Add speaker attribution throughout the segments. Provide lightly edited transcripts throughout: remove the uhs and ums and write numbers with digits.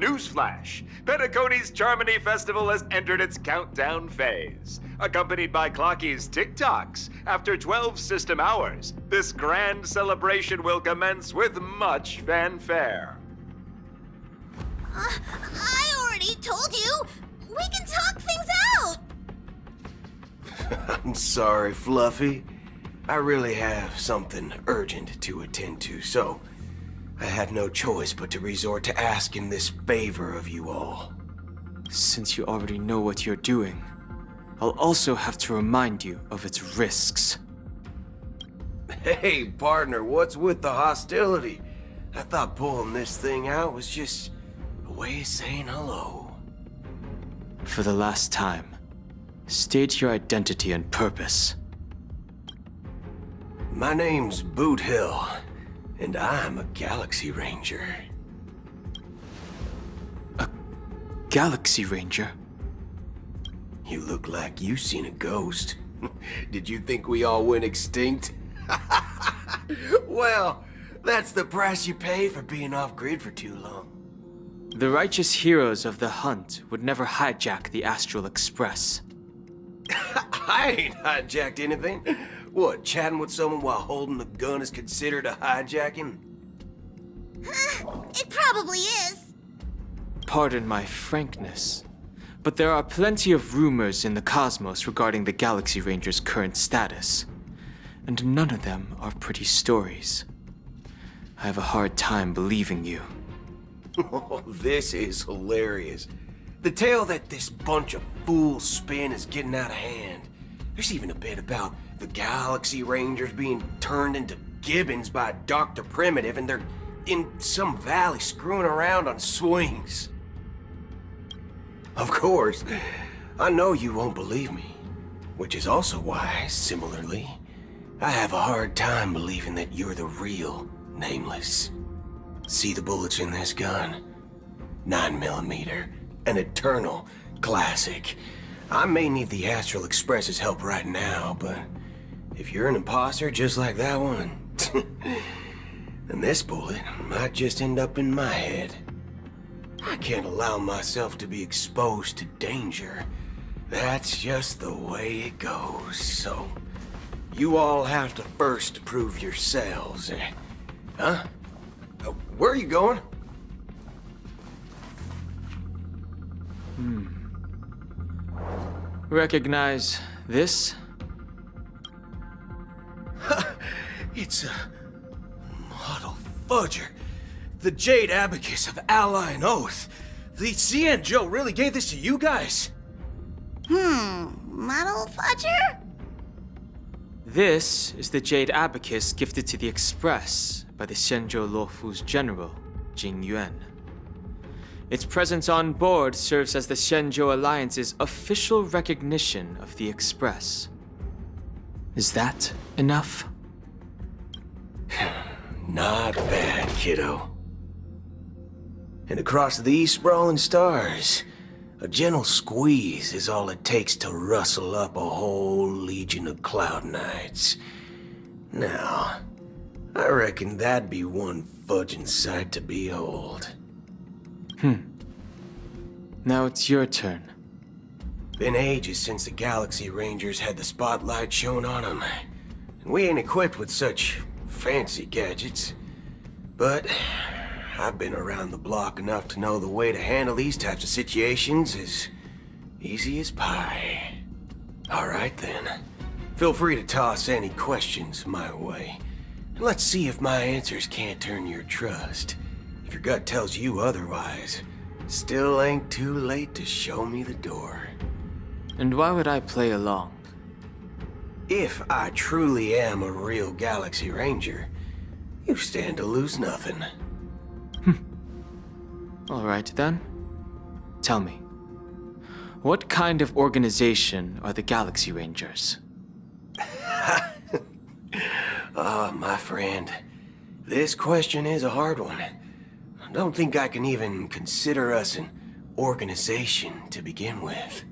Speaker 1: Newsflash! Penacony's Charmony Festival has entered its countdown phase. Accompanied by Clocky's TikToks, after 12 system hours, this grand celebration will commence with much fanfare.
Speaker 2: I already told you! We can talk things out!
Speaker 3: I'm sorry, Fluffy. I really have something urgent to attend to, so I had no choice but to resort to asking this favor of you all.
Speaker 4: Since you already know what you're doing, I'll also have to remind you of its risks.
Speaker 3: Hey, partner, what's with the hostility? I thought pulling this thing out was just a way of saying hello.
Speaker 4: For the last time, state your identity and purpose.
Speaker 3: My name's Boot Hill, and I'm a Galaxy Ranger.
Speaker 4: A Galaxy Ranger?
Speaker 3: You look like you seen a ghost. Did you think we all went extinct? Well, that's the price you pay for being off-grid for too long.
Speaker 4: The righteous heroes of the hunt would never hijack the Astral Express.
Speaker 3: I ain't hijacked anything. What, chatting with someone while holding the gun is considered a hijacking?
Speaker 2: It probably is.
Speaker 4: Pardon my frankness, but there are plenty of rumors in the cosmos regarding the Galaxy Ranger's current status, and none of them are pretty stories. I have a hard time believing you.
Speaker 3: Oh, this is hilarious. The tale that this bunch of fools spin is getting out of hand. There's even a bit about the Galaxy Rangers being turned into gibbons by Dr. Primitive, and they're in some valley screwing around on swings. Of course, I know you won't believe me, which is also why, similarly, I have a hard time believing that you're the real Nameless. See the bullets in this gun? 9mm, an eternal classic. I may need the Astral Express's help right now, but if you're an imposter just like that one, then this bullet might just end up in my head. I can't allow myself to be exposed to danger. That's just the way it goes, so you all have to first prove yourselves. Huh? Where are you going?
Speaker 4: Recognize this?
Speaker 3: It's a model fudger. The Jade Abacus of Ally and Oath. The CN Joe really gave this to you guys?
Speaker 2: Model fudger?
Speaker 4: This is the Jade Abacus gifted to the Express by the Shenzhou Luofu's general, Jing Yuan. Its presence on board serves as the Shenzhou Alliance's official recognition of the Express. Is that enough?
Speaker 3: Not bad, kiddo. And across these sprawling stars, a gentle squeeze is all it takes to rustle up a whole legion of Cloud Knights. Now, I reckon that'd be one fudging sight to behold.
Speaker 4: Now it's your turn.
Speaker 3: Been ages since the Galaxy Rangers had the spotlight shown on them. And we ain't equipped with such fancy gadgets. But I've been around the block enough to know the way to handle these types of situations is easy as pie. Alright then. Feel free to toss any questions my way. And let's see if my answers can't turn your trust. If your gut tells you otherwise, still ain't too late to show me the door.
Speaker 4: And why would I play along?
Speaker 3: If I truly am a real Galaxy Ranger, you stand to lose nothing.
Speaker 4: All right then. Tell me, what kind of organization are the Galaxy Rangers?
Speaker 3: My friend, this question is a hard one. I don't think I can even consider us an organization to begin with.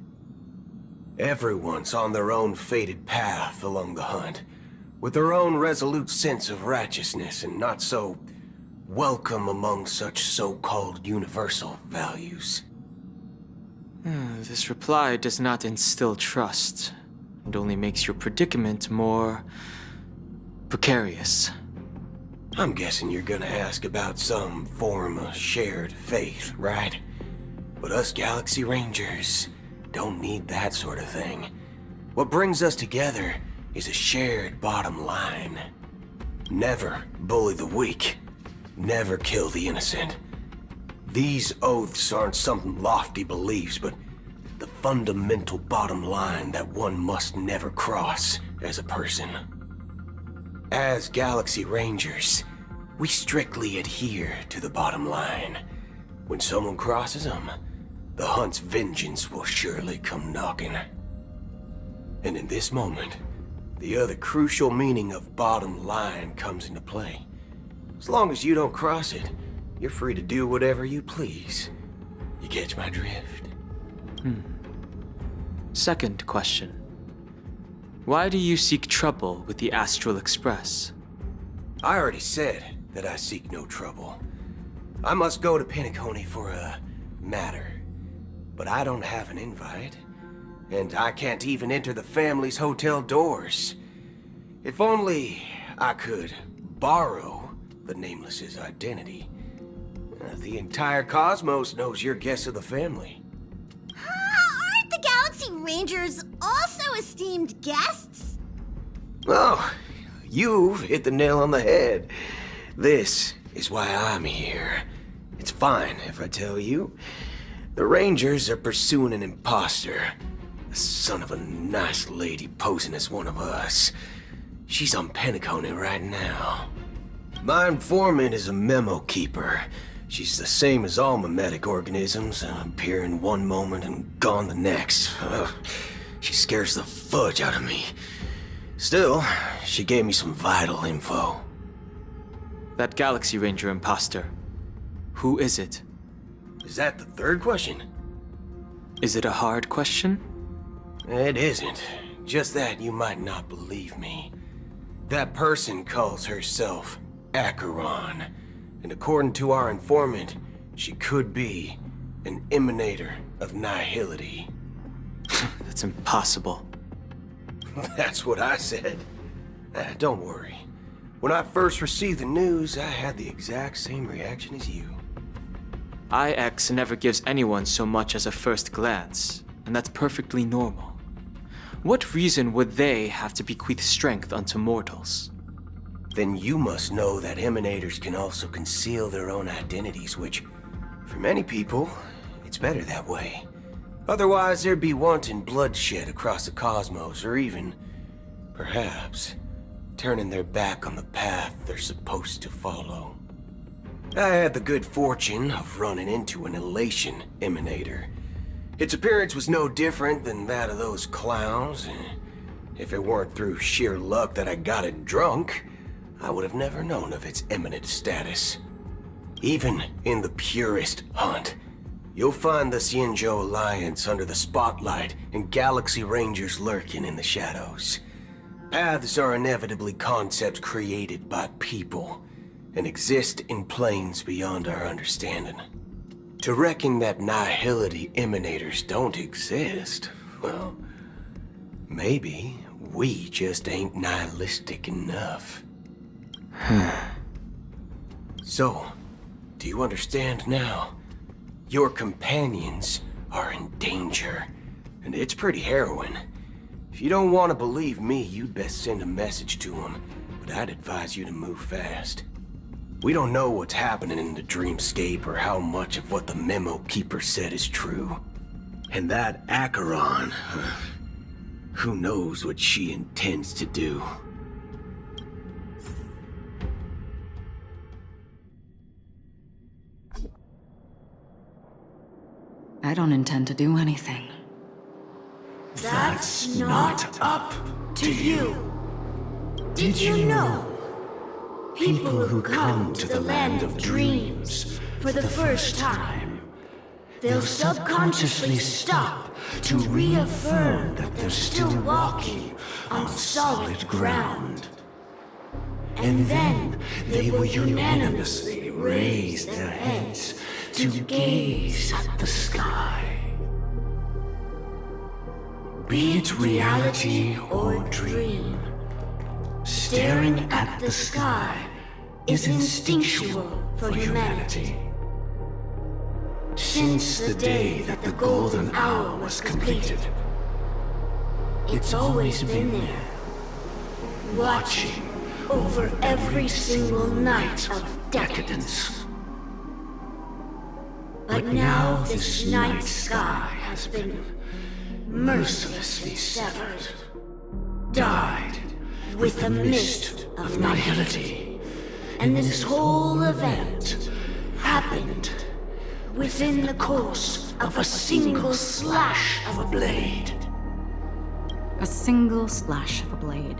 Speaker 3: Everyone's on their own fated path along the hunt, with their own resolute sense of righteousness and not so welcome among such so-called universal values?
Speaker 4: This reply does not instill trust. It only makes your predicament more precarious.
Speaker 3: I'm guessing you're gonna ask about some form of shared faith, right? But us Galaxy Rangers don't need that sort of thing. What brings us together is a shared bottom line. Never bully the weak. Never kill the innocent. These oaths aren't some lofty beliefs, but the fundamental bottom line that one must never cross as a person. As Galaxy Rangers, we strictly adhere to the bottom line. When someone crosses them, the hunt's vengeance will surely come knocking. And in this moment, the other crucial meaning of bottom line comes into play. As long as you don't cross it, you're free to do whatever you please. You catch my drift?
Speaker 4: Second question. Why do you seek trouble with the Astral Express?
Speaker 3: I already said that I seek no trouble. I must go to Penacony for a matter. But I don't have an invite. And I can't even enter the family's hotel doors. If only I could borrow the Nameless's identity. The entire cosmos knows you're guests of the family.
Speaker 2: Aren't the Galaxy Rangers also esteemed guests?
Speaker 3: Oh, you've hit the nail on the head. This is why I'm here. It's fine if I tell you. The Rangers are pursuing an imposter. The son of a nice lady posing as one of us. She's on Penacony right now. My informant is a memo keeper. She's the same as all mimetic organisms, appearing one moment and gone the next. She scares the fudge out of me. Still, she gave me some vital info.
Speaker 4: That Galaxy Ranger imposter. Who is it?
Speaker 3: Is that the third question?
Speaker 4: Is it a hard question?
Speaker 3: It isn't. Just that you might not believe me. That person calls herself Acheron. And according to our informant, she could be an emanator of nihility.
Speaker 4: That's impossible.
Speaker 3: That's what I said. Don't worry. When I first received the news, I had the exact same reaction as you.
Speaker 4: IX never gives anyone so much as a first glance, and that's perfectly normal. What reason would they have to bequeath strength unto mortals?
Speaker 3: Then you must know that emanators can also conceal their own identities, which, for many people, it's better that way. Otherwise, there'd be wanton bloodshed across the cosmos, or even, perhaps, turning their back on the path they're supposed to follow. I had the good fortune of running into an elation emanator. Its appearance was no different than that of those clowns. If it weren't through sheer luck that I got it drunk, I would have never known of its eminent status. Even in the purest hunt, you'll find the Xianzhou Alliance under the spotlight and Galaxy Rangers lurking in the shadows. Paths are inevitably concepts created by people and exist in planes beyond our understanding. To reckon that nihility emanators don't exist, well, maybe we just ain't nihilistic enough. So, do you understand now? Your companions are in danger, and it's pretty harrowing. If you don't want to believe me, you'd best send a message to them, but I'd advise you to move fast. We don't know what's happening in the dreamscape or how much of what the memo keeper said is true. And that Acheron, who knows what she intends to do.
Speaker 5: I don't intend to do anything.
Speaker 6: That's not up to you. Did you know? People who come to the land of dreams for the first time, they'll subconsciously stop to reaffirm that they're still walking on solid ground. And then they will unanimously raise their heads to gaze at the sky. Be it reality or dream, staring at the sky is instinctual for humanity. Since the day that the golden hour was completed, it's always been there, watching over every single night of decadence. But now this night sky has been mercilessly severed, dyed with a mist of nihility, and this whole event happened within the course of a single slash of a blade.
Speaker 5: A single slash of a blade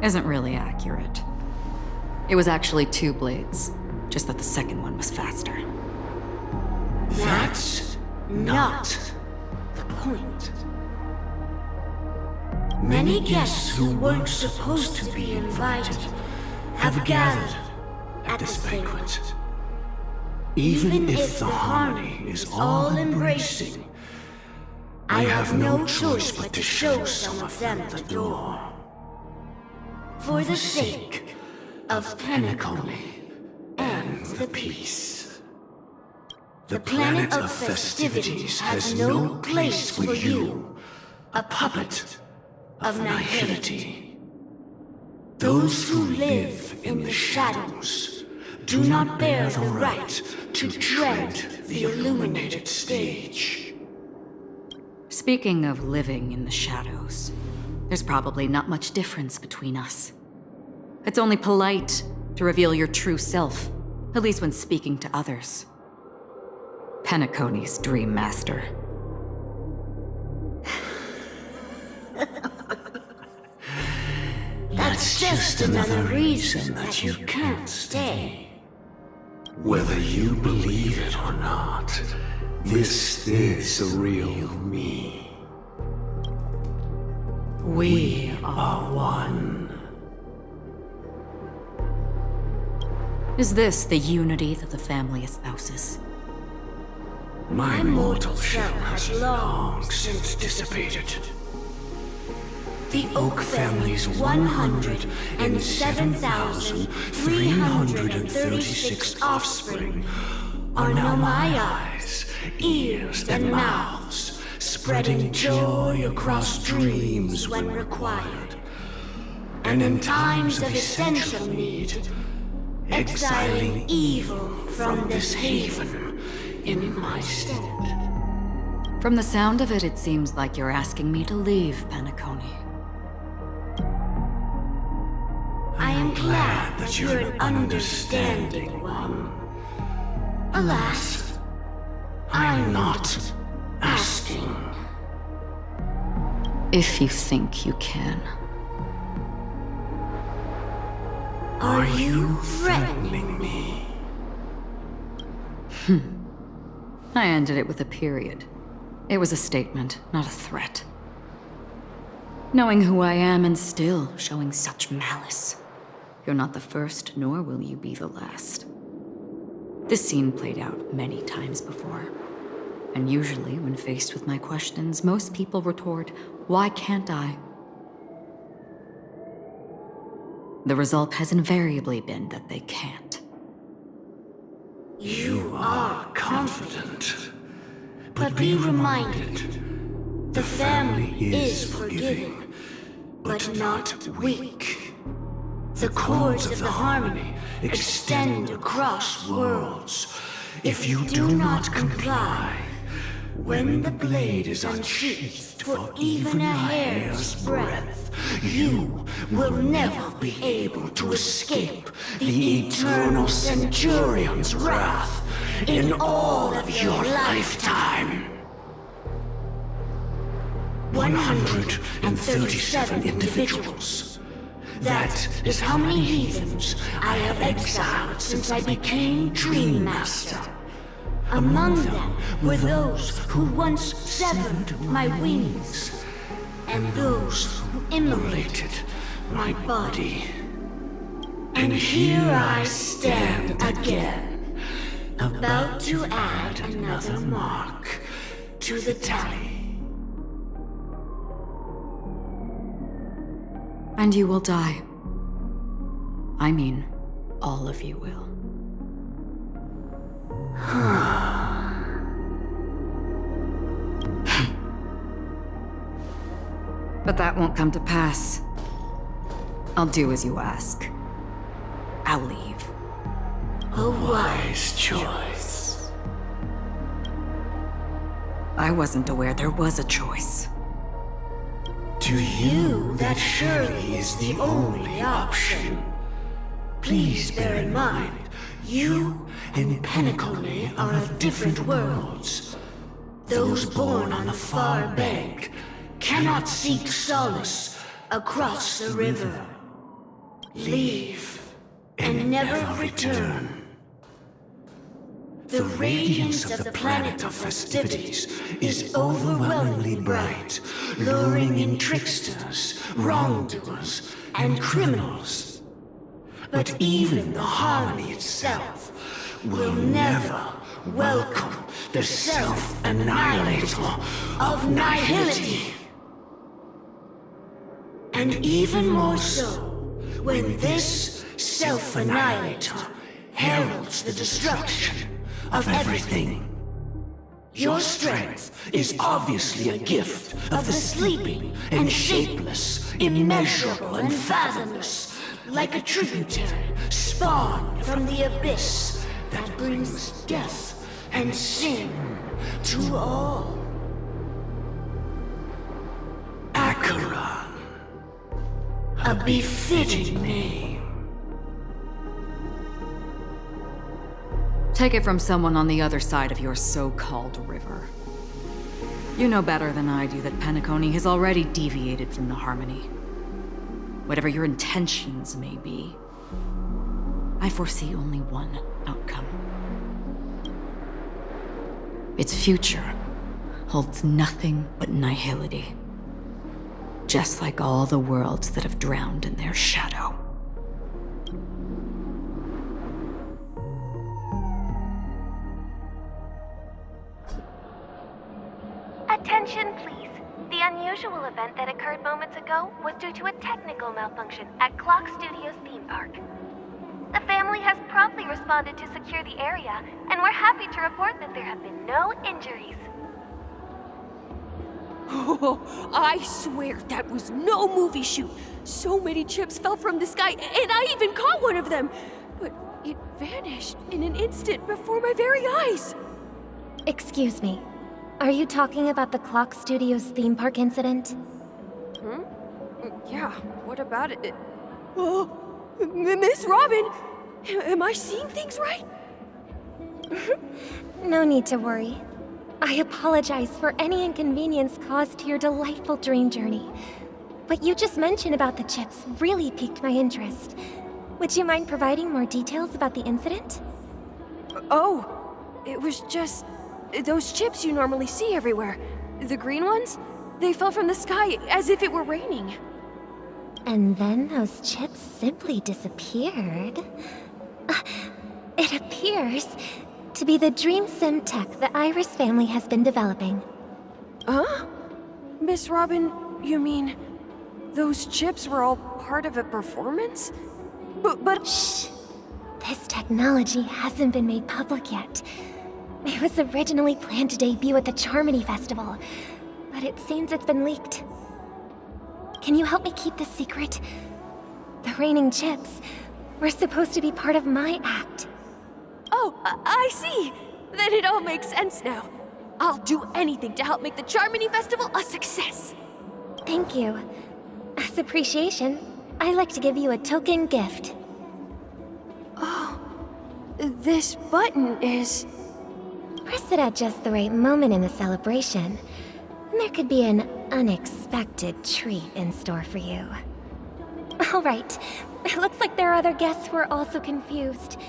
Speaker 5: isn't really accurate. It was actually 2 blades, just that the second one was faster.
Speaker 6: That's not the point. Many guests who weren't supposed to be invited have gathered at this banquet. Even if the harmony is all-embracing, I have no choice but to show some of them the door. For the sake of Penacony and the peace. The planet of festivities has no place for you, a puppet of nihility. Those who live in the shadows do not bear the right to tread the illuminated stage.
Speaker 5: Speaking of living in the shadows, there's probably not much difference between us. It's only polite to reveal your true self, at least when speaking to others. Penacony's Dream Master.
Speaker 6: That's just another reason that you can't stay. Whether you believe it or not, this is the real me. We are one.
Speaker 5: Is this the unity that the family espouses?
Speaker 6: My mortal shell has long since dissipated. The Oak family's 107,336 offspring are now my eyes, ears, and mouths, spreading joy across dreams when required, and in times of essential need, exiling evil from this haven in my stead.
Speaker 5: From the sound of it, it seems like you're asking me to leave Penacony.
Speaker 6: I am glad that you're an understanding one. Alas, I'm not asking.
Speaker 5: If you think you can.
Speaker 6: Are you threatening me?
Speaker 5: I ended it with a period. It was a statement, not a threat. Knowing who I am and still showing such malice. You're not the first, nor will you be the last. This scene played out many times before. And usually, when faced with my questions, most people retort, "Why can't I?" The result has invariably been that they can't.
Speaker 6: You are confident. But be reminded, the family is forgiving, but not weak. The cords of the harmony extend across worlds. If you do not comply, when the blade is unsheathed for even a hair's breadth, you will never be able to escape the eternal Centurion's wrath in all of your lifetime. 137 individuals. That is how many heathens I have exiled since I became Dream Master. Among them were those who once severed my wings, and those who immolated my body. And here I stand again, about to add another mark to the tally.
Speaker 5: And you will die. I mean, all of you will. But that won't come to pass. I'll do as you ask. I'll leave.
Speaker 6: A wise choice.
Speaker 5: I wasn't aware there was a choice.
Speaker 6: To you, that surely is the only option. Please bear in mind, you and Penacony are of different worlds. Those born on the far bank cannot seek solace across the river. Leave and never return. The radiance of the planet of festivities is overwhelmingly bright, luring in tricksters, wrongdoers, and criminals. But even the harmony itself will never welcome the self-annihilator of nihility. And even more so, when this self-annihilator heralds the destruction of everything. Your strength is obviously a gift of the sleeping and shapeless, immeasurable and fathomless, like a tributary spawned from the abyss that brings death and sin to all. Acheron. A befitting name.
Speaker 5: Take it from someone on the other side of your so-called river. You know better than I do that Penacony has already deviated from the harmony. Whatever your intentions may be, I foresee only one outcome. Its future holds nothing but nihility. Just like all the worlds that have drowned in their shadow.
Speaker 7: Attention, please. The unusual event that occurred moments ago was due to a technical malfunction at Clock Studios theme park. The family has promptly responded to secure the area, and we're happy to report that there have been no injuries.
Speaker 8: Oh, I swear that was no movie shoot. So many chips fell from the sky, and I even caught one of them. But it vanished in an instant before my very eyes.
Speaker 7: Excuse me. Are you talking about the Clock Studios theme park incident?
Speaker 8: Yeah, what about it? Oh, Miss Robin! Am I seeing things right?
Speaker 7: No need to worry. I apologize for any inconvenience caused to your delightful dream journey. What you just mentioned about the chips really piqued my interest. Would you mind providing more details about the incident?
Speaker 8: Oh, it was just those chips you normally see everywhere. The green ones? They fell from the sky as if it were raining.
Speaker 7: And then those chips simply disappeared. It appears to be the dream sim tech the Iris family has been developing.
Speaker 8: Huh? Miss Robin, you mean those chips were all part of a performance? But
Speaker 7: Shh! This technology hasn't been made public yet. It was originally planned to debut at the Charmony Festival, but it seems it's been leaked. Can you help me keep this secret? The raining chips were supposed to be part of my act.
Speaker 8: Oh, I see. Then it all makes sense now. I'll do anything to help make the Charmony Festival a success.
Speaker 7: Thank you. As appreciation, I'd like to give you a token gift.
Speaker 8: Oh, this button is...
Speaker 7: Press it at just the right moment in the celebration. There could be an unexpected treat in store for you. All right. It looks like there are other guests who are also confused.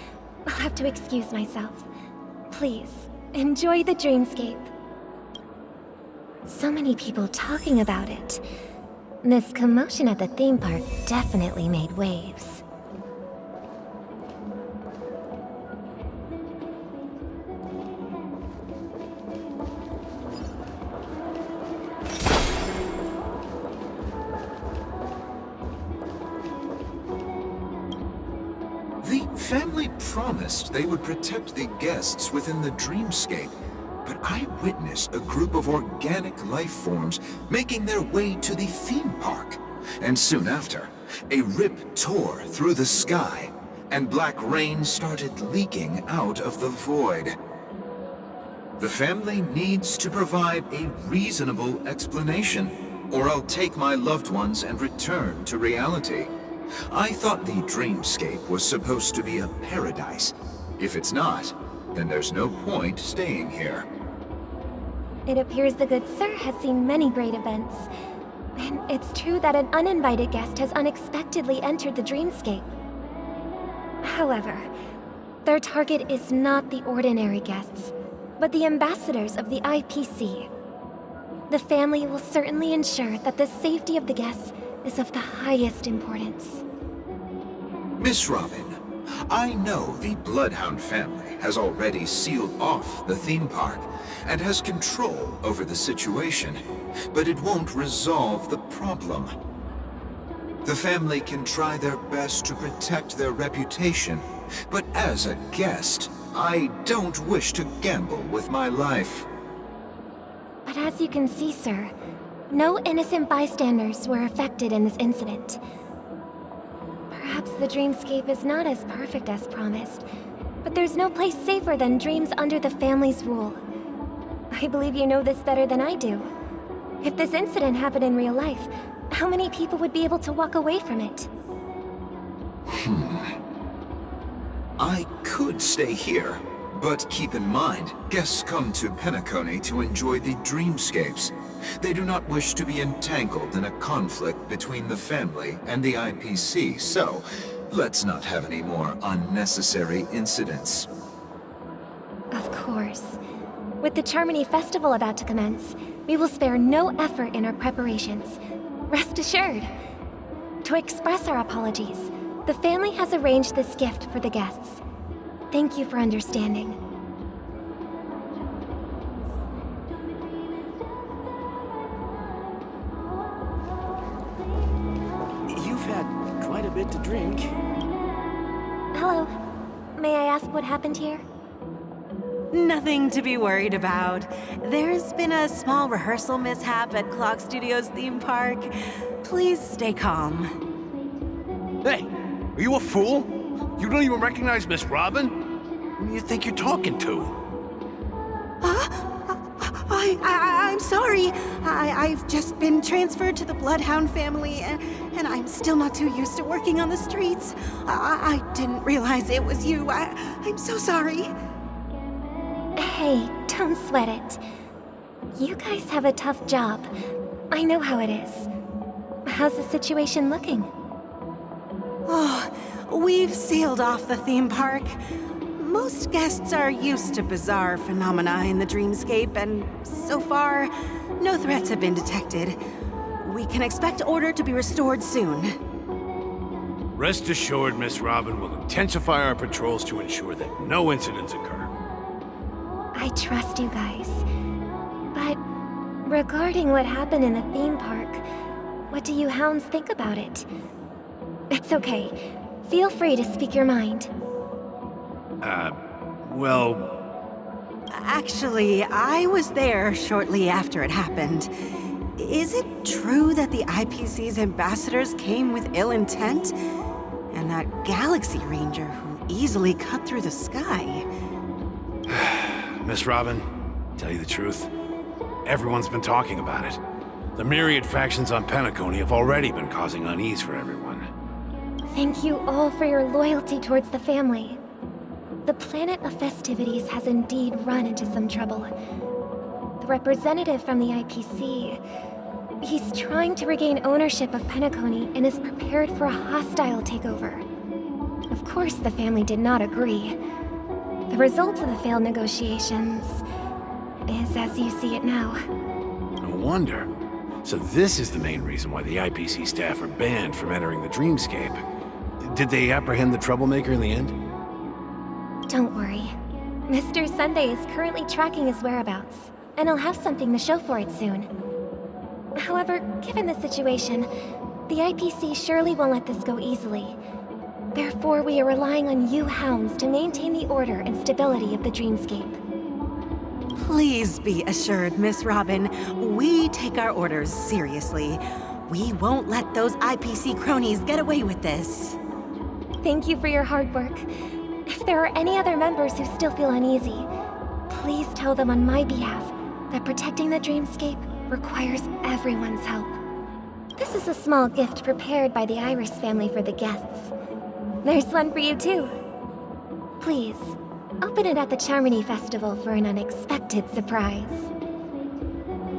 Speaker 7: I'll have to excuse myself. Please, enjoy the dreamscape. So many people talking about it. This commotion at the theme park definitely made waves.
Speaker 9: promised they would protect the guests within the dreamscape, but I witnessed a group of organic life forms making their way to the theme park. And soon after, a rip tore through the sky, and black rain started leaking out of the void. The family needs to provide a reasonable explanation, or I'll take my loved ones and return to reality. I thought the dreamscape was supposed to be a paradise. If it's not, then there's no point staying here.
Speaker 7: It appears the good sir has seen many great events. And it's true that an uninvited guest has unexpectedly entered the dreamscape. However, their target is not the ordinary guests, but the ambassadors of the IPC. The family will certainly ensure that the safety of the guests is of the highest importance.
Speaker 9: Miss Robin, I know the Bloodhound family has already sealed off the theme park and has control over the situation, but it won't resolve the problem. The family can try their best to protect their reputation, but as a guest, I don't wish to gamble with my life.
Speaker 7: But as you can see, sir, no innocent bystanders were affected in this incident. Perhaps the dreamscape is not as perfect as promised, but there's no place safer than dreams under the family's rule. I believe you know this better than I do. If this incident happened in real life, how many people would be able to walk away from it?
Speaker 9: I could stay here, but keep in mind, guests come to Penacony to enjoy the dreamscapes. They do not wish to be entangled in a conflict between the family and the IPC, so let's not have any more unnecessary incidents.
Speaker 7: Of course. With the Charmony Festival about to commence, we will spare no effort in our preparations. Rest assured. To express our apologies, the family has arranged this gift for the guests. Thank you for understanding.
Speaker 6: You've had quite a bit to drink.
Speaker 7: Hello. May I ask what happened here?
Speaker 10: Nothing to be worried about. There's been a small rehearsal mishap at Clock Studios theme park. Please stay calm.
Speaker 11: Hey, are you a fool? You don't even recognize Miss Robin? Who do you think you're talking to?
Speaker 10: I'm sorry. I've just been transferred to the Bloodhound family, and I'm still not too used to working on the streets. I didn't realize it was you. I'm so sorry.
Speaker 7: Hey, don't sweat it. You guys have a tough job. I know how it is. How's the situation looking?
Speaker 10: Oh, we've sealed off the theme park. Most guests are used to bizarre phenomena in the dreamscape, and so far, no threats have been detected. We can expect order to be restored soon.
Speaker 11: Rest assured, Miss Robin will intensify our patrols to ensure that no incidents occur.
Speaker 7: I trust you guys. But regarding what happened in the theme park, what do you hounds think about it? It's okay. Feel free to speak your mind.
Speaker 11: Well...
Speaker 10: Actually, I was there shortly after it happened. Is it true that the IPC's ambassadors came with ill intent? And that Galaxy Ranger who easily cut through the sky?
Speaker 11: Miss Robin, tell you the truth, everyone's been talking about it. The myriad factions on Penacony have already been causing unease for everyone.
Speaker 7: Thank you all for your loyalty towards the family. The planet of festivities has indeed run into some trouble. The representative from the IPC, he's trying to regain ownership of Penacony and is prepared for a hostile takeover. Of course, the family did not agree. The result of the failed negotiations is as you see it now.
Speaker 11: No wonder. So this is the main reason why the IPC staff are banned from entering the dreamscape. Did they apprehend the troublemaker in the end?
Speaker 7: Don't worry. Mr. Sunday is currently tracking his whereabouts, and I'll have something to show for it soon. However, given the situation, the IPC surely won't let this go easily. Therefore, we are relying on you hounds to maintain the order and stability of the dreamscape.
Speaker 10: Please be assured, Miss Robin, we take our orders seriously. We won't let those IPC cronies get away with this.
Speaker 7: Thank you for your hard work. If there are any other members who still feel uneasy, please tell them on my behalf that protecting the dreamscape requires everyone's help. This is a small gift prepared by the Iris family for the guests. There's one for you too. Please, open it at the Charmony Festival for an unexpected surprise.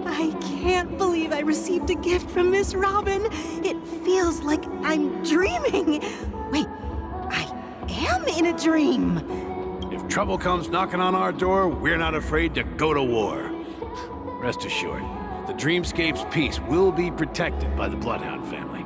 Speaker 10: I can't believe I received a gift from Miss Robin. It feels like I'm dreaming. Wait, I am in a dream.
Speaker 11: If trouble comes knocking on our door, we're not afraid to go to war. Rest assured, the Dreamscape's peace will be protected by the Bloodhound family.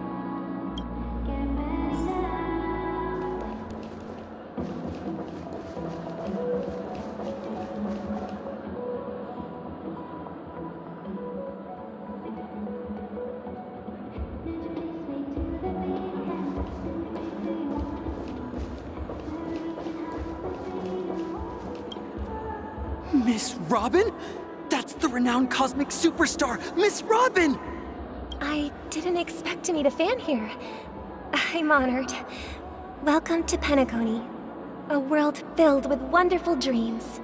Speaker 12: Miss Robin? That's the renowned cosmic superstar, Miss Robin!
Speaker 7: I didn't expect to meet a fan here. I'm honored. Welcome to Penacony, a world filled with wonderful dreams.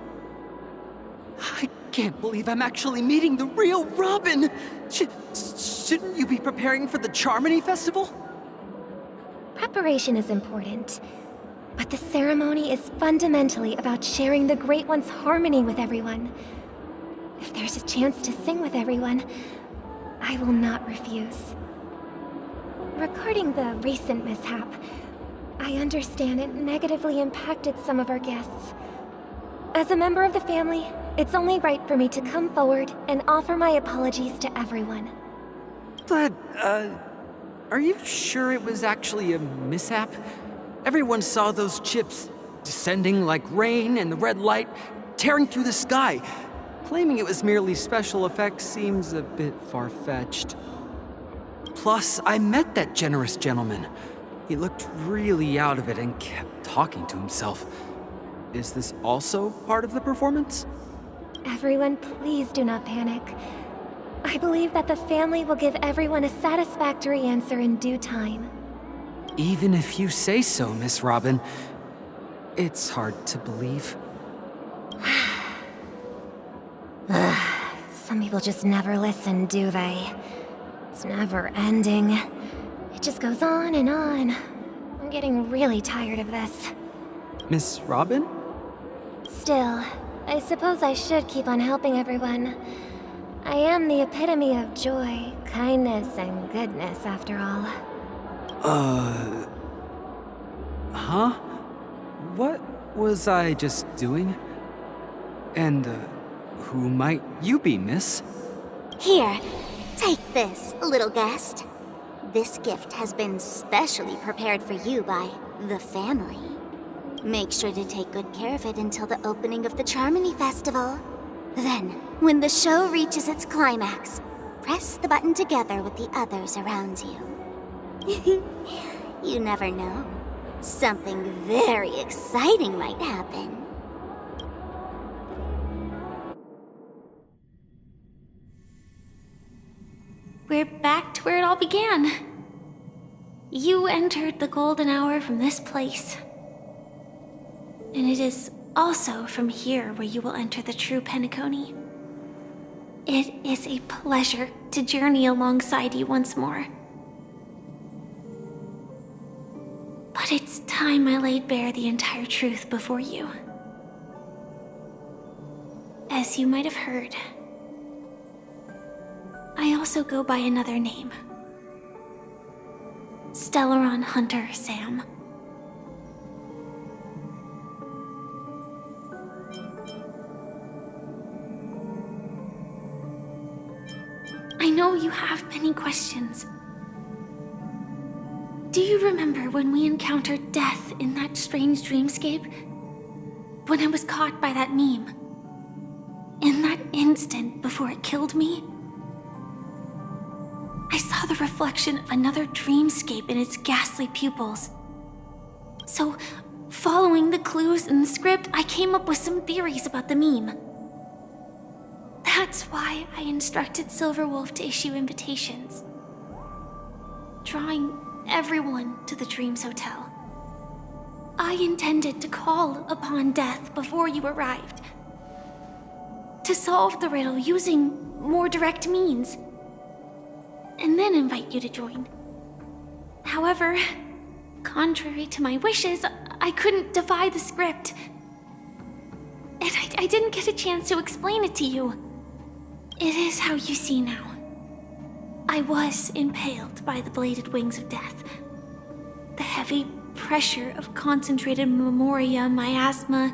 Speaker 12: I can't believe I'm actually meeting the real Robin! Shouldn't you be preparing for the Charmony Festival?
Speaker 7: Preparation is important, but the ceremony is fundamentally about sharing the Great One's harmony with everyone. If there's a chance to sing with everyone, I will not refuse. Regarding the recent mishap, I understand it negatively impacted some of our guests. As a member of the family, it's only right for me to come forward and offer my apologies to everyone.
Speaker 12: But, are you sure it was actually a mishap? Everyone saw those chips descending like rain and the red light tearing through the sky. Claiming it was merely special effects seems a bit far-fetched. Plus, I met that generous gentleman. He looked really out of it and kept talking to himself. Is this also part of the performance?
Speaker 7: Everyone, please do not panic. I believe that the family will give everyone a satisfactory answer in due time.
Speaker 12: Even if you say so, Miss Robin, it's hard to believe.
Speaker 7: Some people just never listen, do they? It's never ending. It just goes on and on. I'm getting really tired of this.
Speaker 12: Miss Robin?
Speaker 7: Still, I suppose I should keep on helping everyone. I am the epitome of joy, kindness, and goodness, after all.
Speaker 12: Huh? What was I just doing? And, who might you be, miss?
Speaker 2: Here, take this, little guest. This gift has been specially prepared for you by the family. Make sure to take good care of it until the opening of the Charmony Festival. Then, when the show reaches its climax, press the button together with the others around you. You never know. Something very exciting might happen.
Speaker 13: We're back to where it all began. You entered the golden hour from this place. And it is also from here where you will enter the true Penacony. It is a pleasure to journey alongside you once more. But it's time I laid bare the entire truth before you. As you might have heard, I also go by another name. Stellaron Hunter Sam. I know you have many questions. Do you remember when we encountered death in that strange dreamscape? When I was caught by that meme? In that instant before it killed me? I saw the reflection of another dreamscape in its ghastly pupils. So, following the clues in the script, I came up with some theories about the meme. That's why I instructed Silverwolf to issue invitations, drawing everyone to the Dreams Hotel. I intended to call upon death before you arrived, to solve the riddle using more direct means, and then invite you to join. However, contrary to my wishes, I couldn't defy the script. And I didn't get a chance to explain it to you. It is how you see now. I was impaled by the bladed wings of death. The heavy pressure of concentrated memoria miasma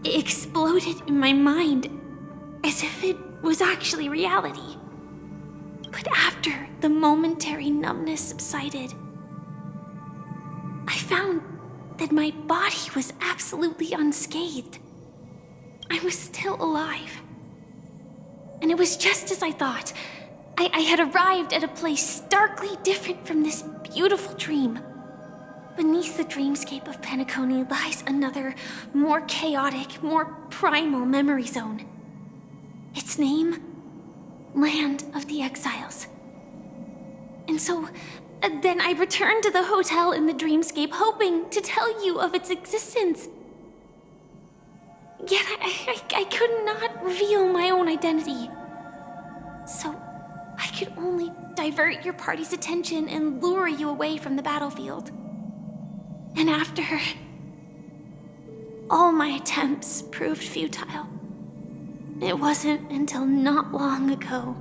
Speaker 13: exploded in my mind as if it was actually reality. But after the momentary numbness subsided, I found that my body was absolutely unscathed. I was still alive. And it was just as I thought. I had arrived at a place starkly different from this beautiful dream. Beneath the dreamscape of Penacony lies another, more chaotic, more primal memory zone. Its name? Land of the Exiles. And so, then I returned to the hotel in the dreamscape, hoping to tell you of its existence. Yet I could not reveal my own identity. So, I could only divert your party's attention and lure you away from the battlefield. And after, all my attempts proved futile. It wasn't until not long ago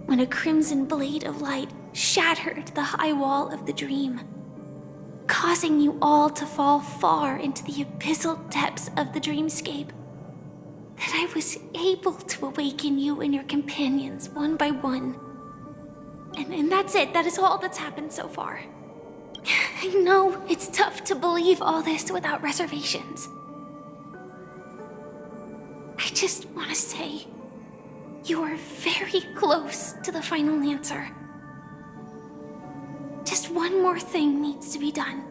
Speaker 13: when a crimson blade of light shattered the high wall of the dream, causing you all to fall far into the abyssal depths of the dreamscape, that I was able to awaken you and your companions one by one. And that's it. That is all that's happened so far. I know it's tough to believe all this without reservations. I just want to say, you are very close to the final answer. Just one more thing needs to be done.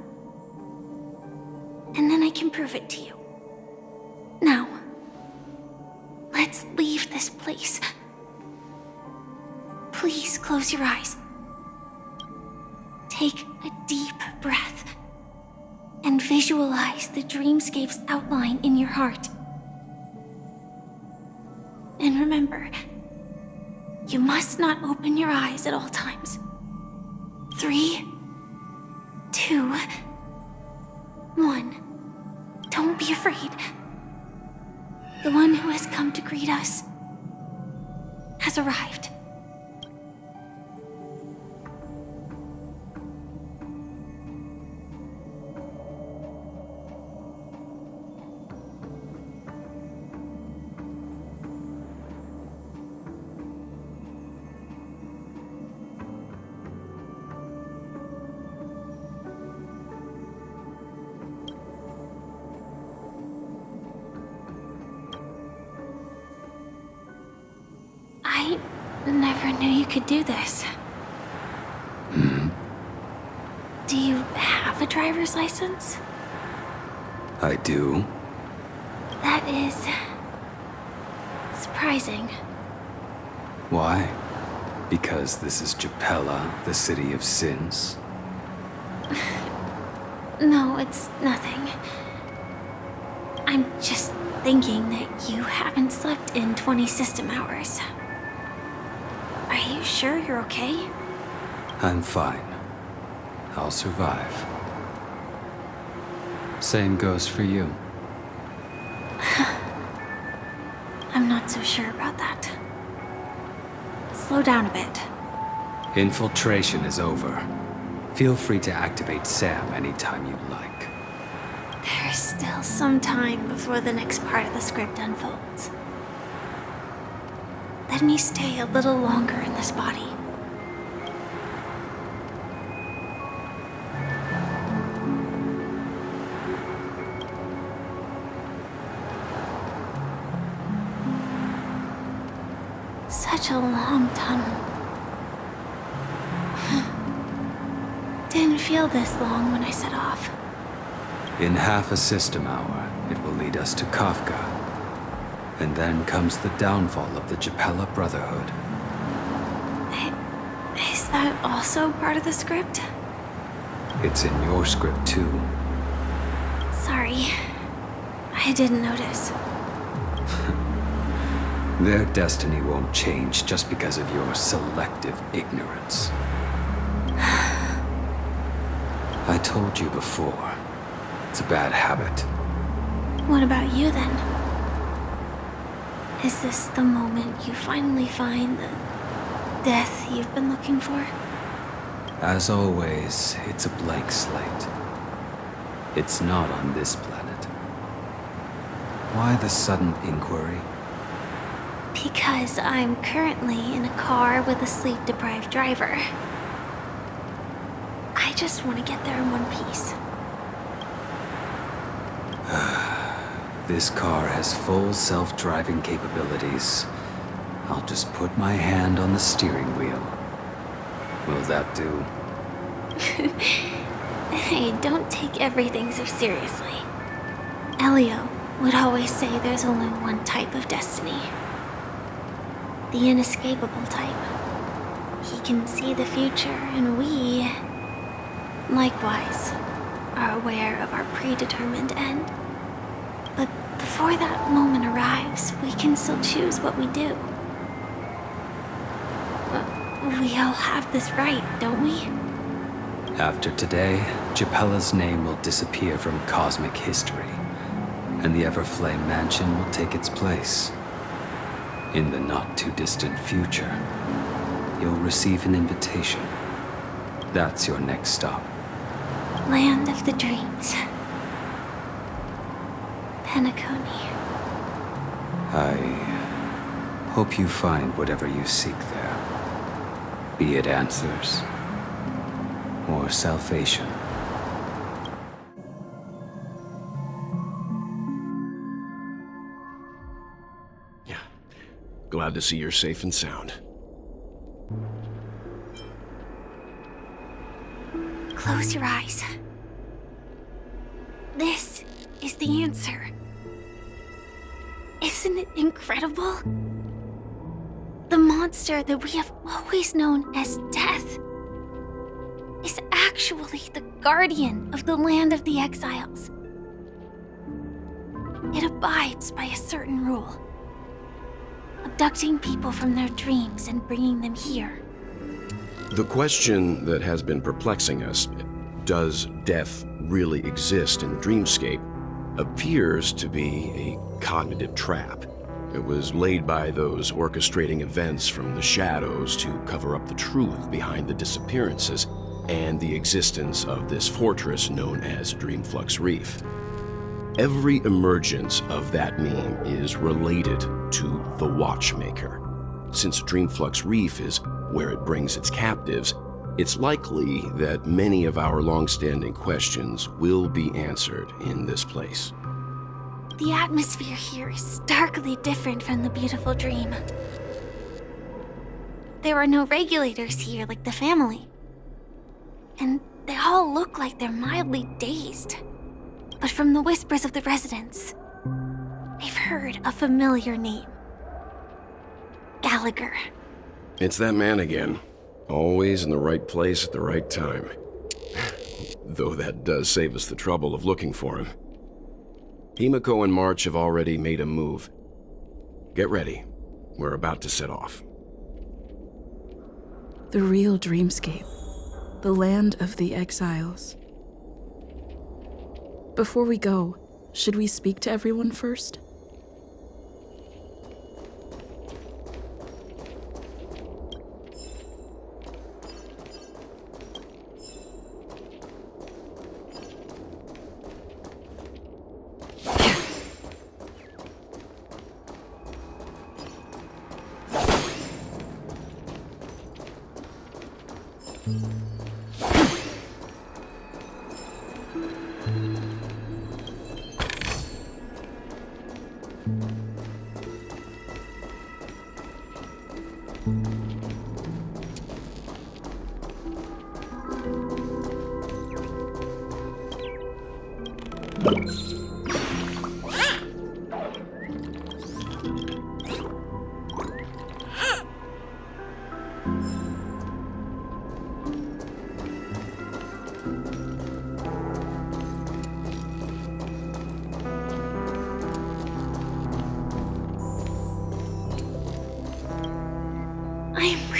Speaker 13: And then I can prove it to you. Now, let's leave this place. Please close your eyes. Take a deep breath and visualize the dreamscape's outline in your heart. And remember, you must not open your eyes at all times. 3, 2, 1. Don't be afraid. The one who has come to greet us has arrived. I never knew you could do this. Do you have a driver's license?
Speaker 6: I do.
Speaker 13: That is surprising.
Speaker 6: Why? Because this is Japella, the city of sins?
Speaker 13: No, it's nothing. I'm just thinking that you haven't slept in 20 system hours. Are you sure you're okay?
Speaker 6: I'm fine. I'll survive. Same goes for you.
Speaker 13: I'm not so sure about that. Slow down a bit.
Speaker 6: Infiltration is over. Feel free to activate Sam anytime you'd like.
Speaker 13: There's still some time before the next part of the script unfolds. Let me stay a little longer in this body. Such a long tunnel. Didn't feel this long when I set off.
Speaker 14: In half a system hour, it will lead us to Kafka. And then comes the downfall of the Japella Brotherhood.
Speaker 13: Is that also part of the script?
Speaker 14: It's in your script too.
Speaker 13: Sorry. I didn't notice.
Speaker 14: Their destiny won't change just because of your selective ignorance. I told you before, it's a bad habit.
Speaker 13: What about you then? Is this the moment you finally find the death you've been looking for?
Speaker 14: As always, it's a blank slate. It's not on this planet. Why the sudden inquiry?
Speaker 13: Because I'm currently in a car with a sleep-deprived driver. I just want to get there in one piece.
Speaker 14: This car has full self-driving capabilities. I'll just put my hand on the steering wheel. Will that do?
Speaker 13: Hey, don't take everything so seriously. Elio would always say there's only one type of destiny. The inescapable type. He can see the future, and we, likewise, are aware of our predetermined end. But before that moment arrives, we can still choose what we do. We all have this right, don't we?
Speaker 14: After today, Japella's name will disappear from cosmic history, and the Everflame Mansion will take its place. In the not-too-distant future, you'll receive an invitation. That's your next stop.
Speaker 13: Land of the Dreams. Penacony.
Speaker 14: I hope you find whatever you seek there. Be it answers or salvation.
Speaker 3: Yeah. Glad to see you're safe and sound.
Speaker 13: Close your eyes. This is the answer. Isn't it incredible? The monster that we have always known as Death is actually the guardian of the land of the exiles. It abides by a certain rule, abducting people from their dreams and bringing them here.
Speaker 15: The question that has been perplexing us, does death really exist in the dreamscape, appears to be a cognitive trap. It was laid by those orchestrating events from the shadows to cover up the truth behind the disappearances and the existence of this fortress known as Dreamflux Reef. Every emergence of that meme is related to the Watchmaker. Since Dreamflux Reef is where it brings its captives, it's likely that many of our long-standing questions will be answered in this place.
Speaker 13: The atmosphere here is starkly different from the beautiful dream. There are no regulators here like the family. And they all look like they're mildly dazed. But from the whispers of the residents, they've heard a familiar name. Gallagher.
Speaker 15: It's that man again. Always in the right place at the right time. Though that does save us the trouble of looking for him. Himiko and March have already made a move. Get ready. We're about to set off.
Speaker 16: The real dreamscape. The land of the exiles. Before we go, should we speak to everyone first?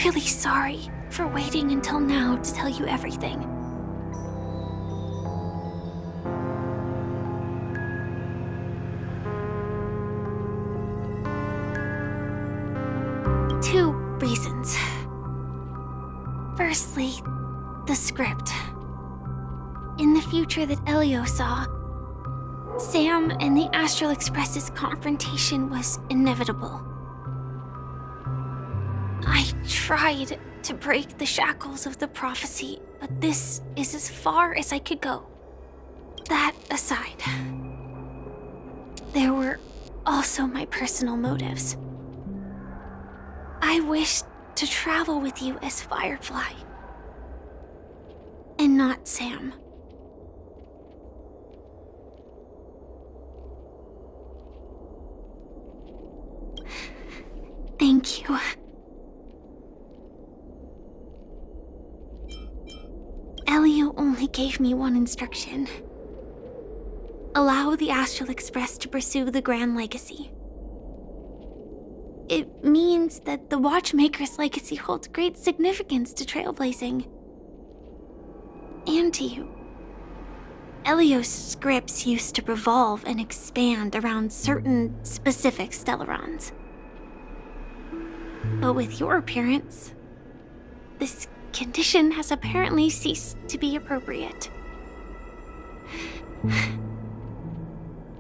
Speaker 13: really sorry for waiting until now to tell you everything. Two reasons. Firstly, the script. In the future that Elio saw, Sam and the Astral Express's confrontation was inevitable. I tried to break the shackles of the prophecy, but this is as far as I could go. That aside, there were also my personal motives. I wished to travel with you as Firefly, and not Sam. Thank you. Elio only gave me one instruction. Allow the Astral Express to pursue the Grand Legacy. It means that the Watchmaker's legacy holds great significance to trailblazing. And to you. Elio's scripts used to revolve and expand around certain specific Stellarons. But with your appearance, this condition has apparently ceased to be appropriate.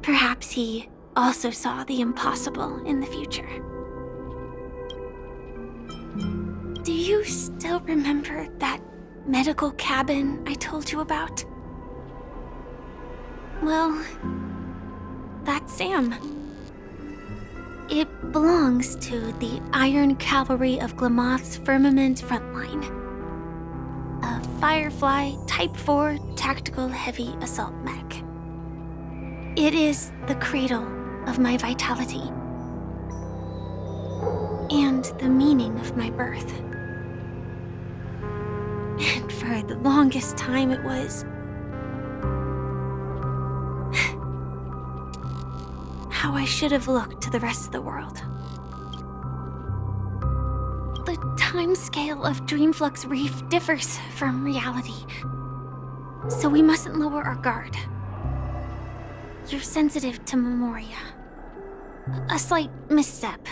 Speaker 13: Perhaps he also saw the impossible in the future. Do you still remember that medical cabin I told you about? Well, that's Sam. It belongs to the Iron Cavalry of Glamoth's Firmament Frontline. A Firefly Type 4 Tactical Heavy Assault Mech. It is the cradle of my vitality. And the meaning of my birth. And for the longest time it was how I should have looked to the rest of the world. The timescale of Dreamflux Reef differs from reality, so we mustn't lower our guard. You're sensitive to Memoria. A slight misstep,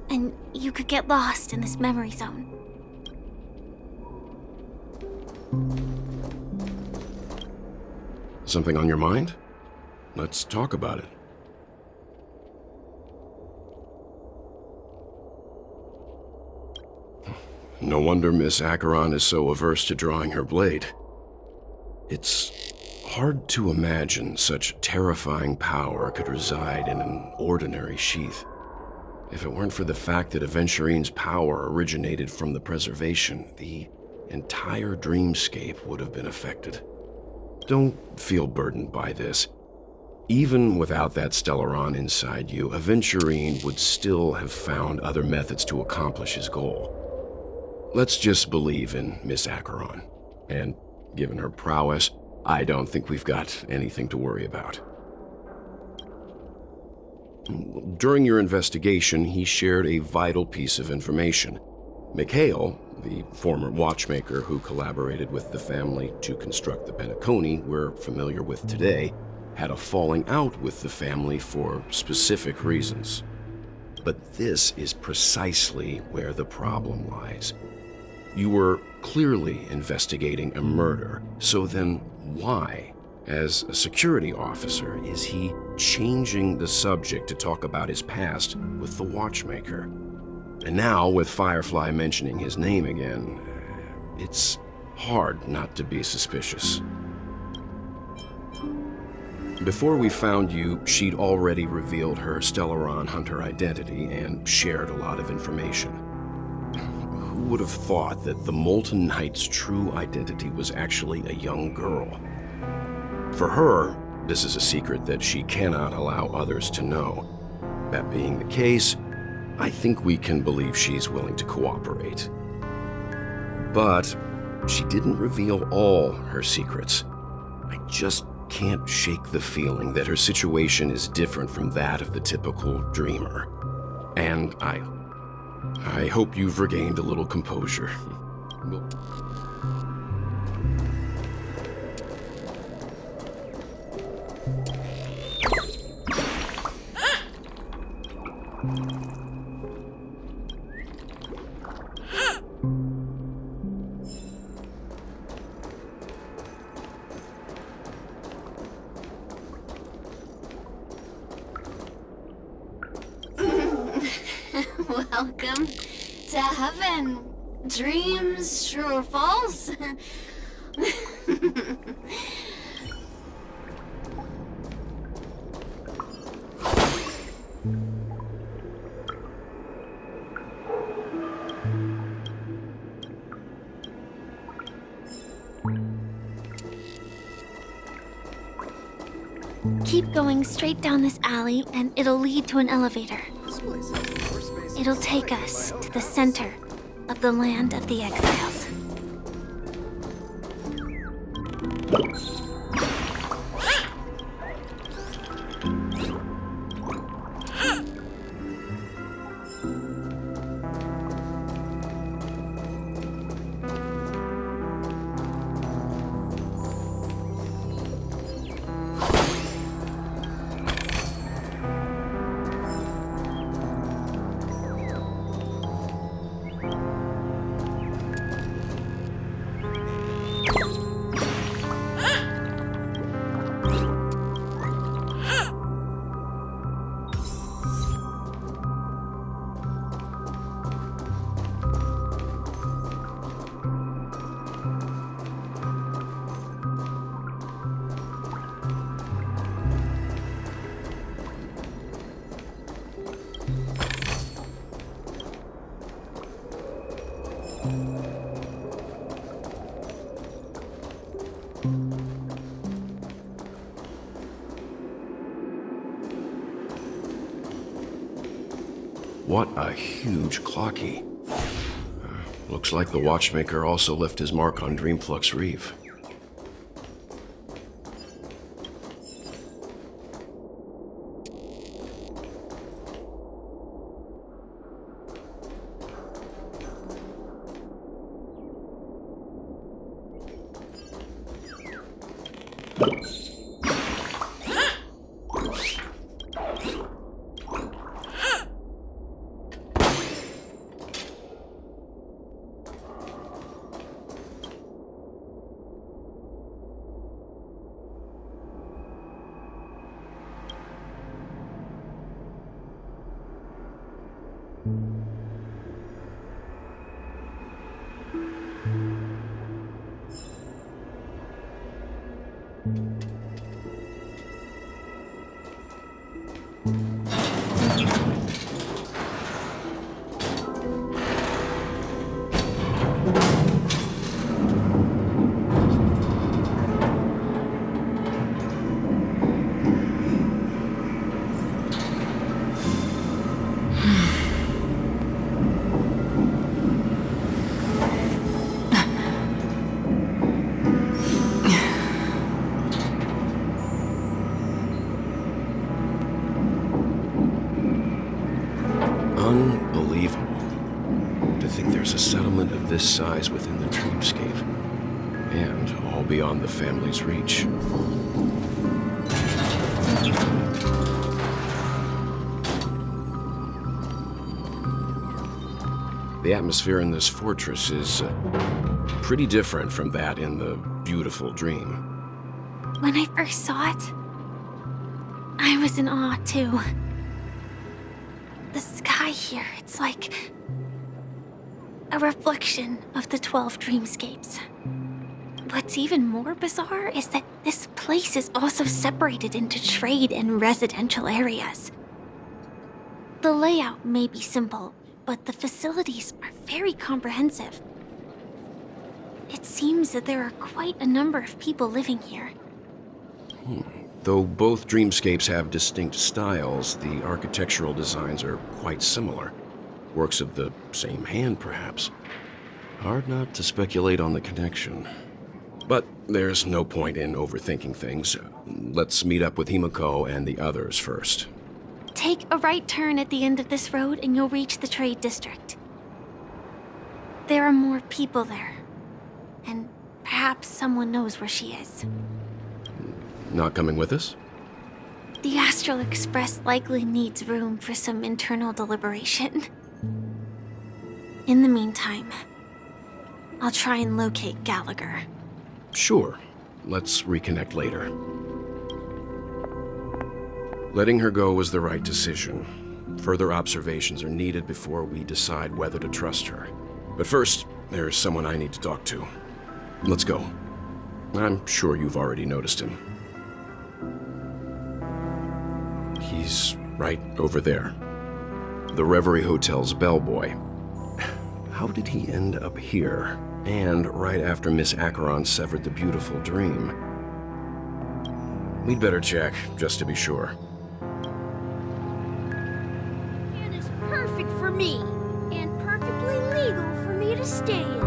Speaker 13: and you could get lost in this memory zone.
Speaker 15: Something on your mind? Let's talk about it. No wonder Miss Acheron is so averse to drawing her blade. It's hard to imagine such terrifying power could reside in an ordinary sheath. If it weren't for the fact that Aventurine's power originated from the preservation, the entire dreamscape would have been affected. Don't feel burdened by this. Even without that Stellaron inside you, Aventurine would still have found other methods to accomplish his goal. Let's just believe in Miss Acheron. And given her prowess, I don't think we've got anything to worry about. During your investigation, he shared a vital piece of information. Mikhail, the former watchmaker who collaborated with the family to construct the Penacony we're familiar with today, had a falling out with the family for specific reasons. But this is precisely where the problem lies. You were clearly investigating a murder, so then why, as a security officer, is he changing the subject to talk about his past with the watchmaker? And now, with Firefly mentioning his name again, it's hard not to be suspicious. Before we found you, she'd already revealed her Stellaron Hunter identity and shared a lot of information. Who would have thought that the Molten Knight's true identity was actually a young girl? For her, this is a secret that she cannot allow others to know. That being the case, I think we can believe she's willing to cooperate. But she didn't reveal all her secrets. I just can't shake the feeling that her situation is different from that of the typical dreamer. And I I hope you've regained a little composure.
Speaker 2: Welcome to heaven. Dreams, true or false?
Speaker 13: Keep going straight down this alley, and it'll lead to an elevator. It'll take us to the center of the land of the exiles.
Speaker 15: What a huge clocky. Looks like the watchmaker also left his mark on Dreamflux Reef. Unbelievable. To think there's a settlement of this size within the dreamscape. And all beyond the family's reach. The atmosphere in this fortress is pretty different from that in the beautiful dream.
Speaker 13: When I first saw it, I was in awe too. The sky here, it's like a reflection of the 12 dreamscapes. What's even more bizarre is that this place is also separated into trade and residential areas. The layout may be simple, but the facilities are very comprehensive. It seems that there are quite a number of people living here.
Speaker 15: Though both dreamscapes have distinct styles, the architectural designs are quite similar. Works of the same hand, perhaps. Hard not to speculate on the connection. But there's no point in overthinking things. Let's meet up with Himiko and the others first.
Speaker 13: Take a right turn at the end of this road and you'll reach the trade district. There are more people there. And perhaps someone knows where she is.
Speaker 15: Not coming with us?
Speaker 13: The Astral Express likely needs room for some internal deliberation. In the meantime, I'll try and locate Gallagher.
Speaker 15: Sure. Let's reconnect later. Letting her go was the right decision. Further observations are needed before we decide whether to trust her. But first, there's someone I need to talk to. Let's go. I'm sure you've already noticed him. He's right over there. The Reverie Hotel's bellboy. How did he end up here? And right after Miss Acheron severed the beautiful dream. We'd better check, just to be sure.
Speaker 8: And is perfect for me, and perfectly legal for me to stay in.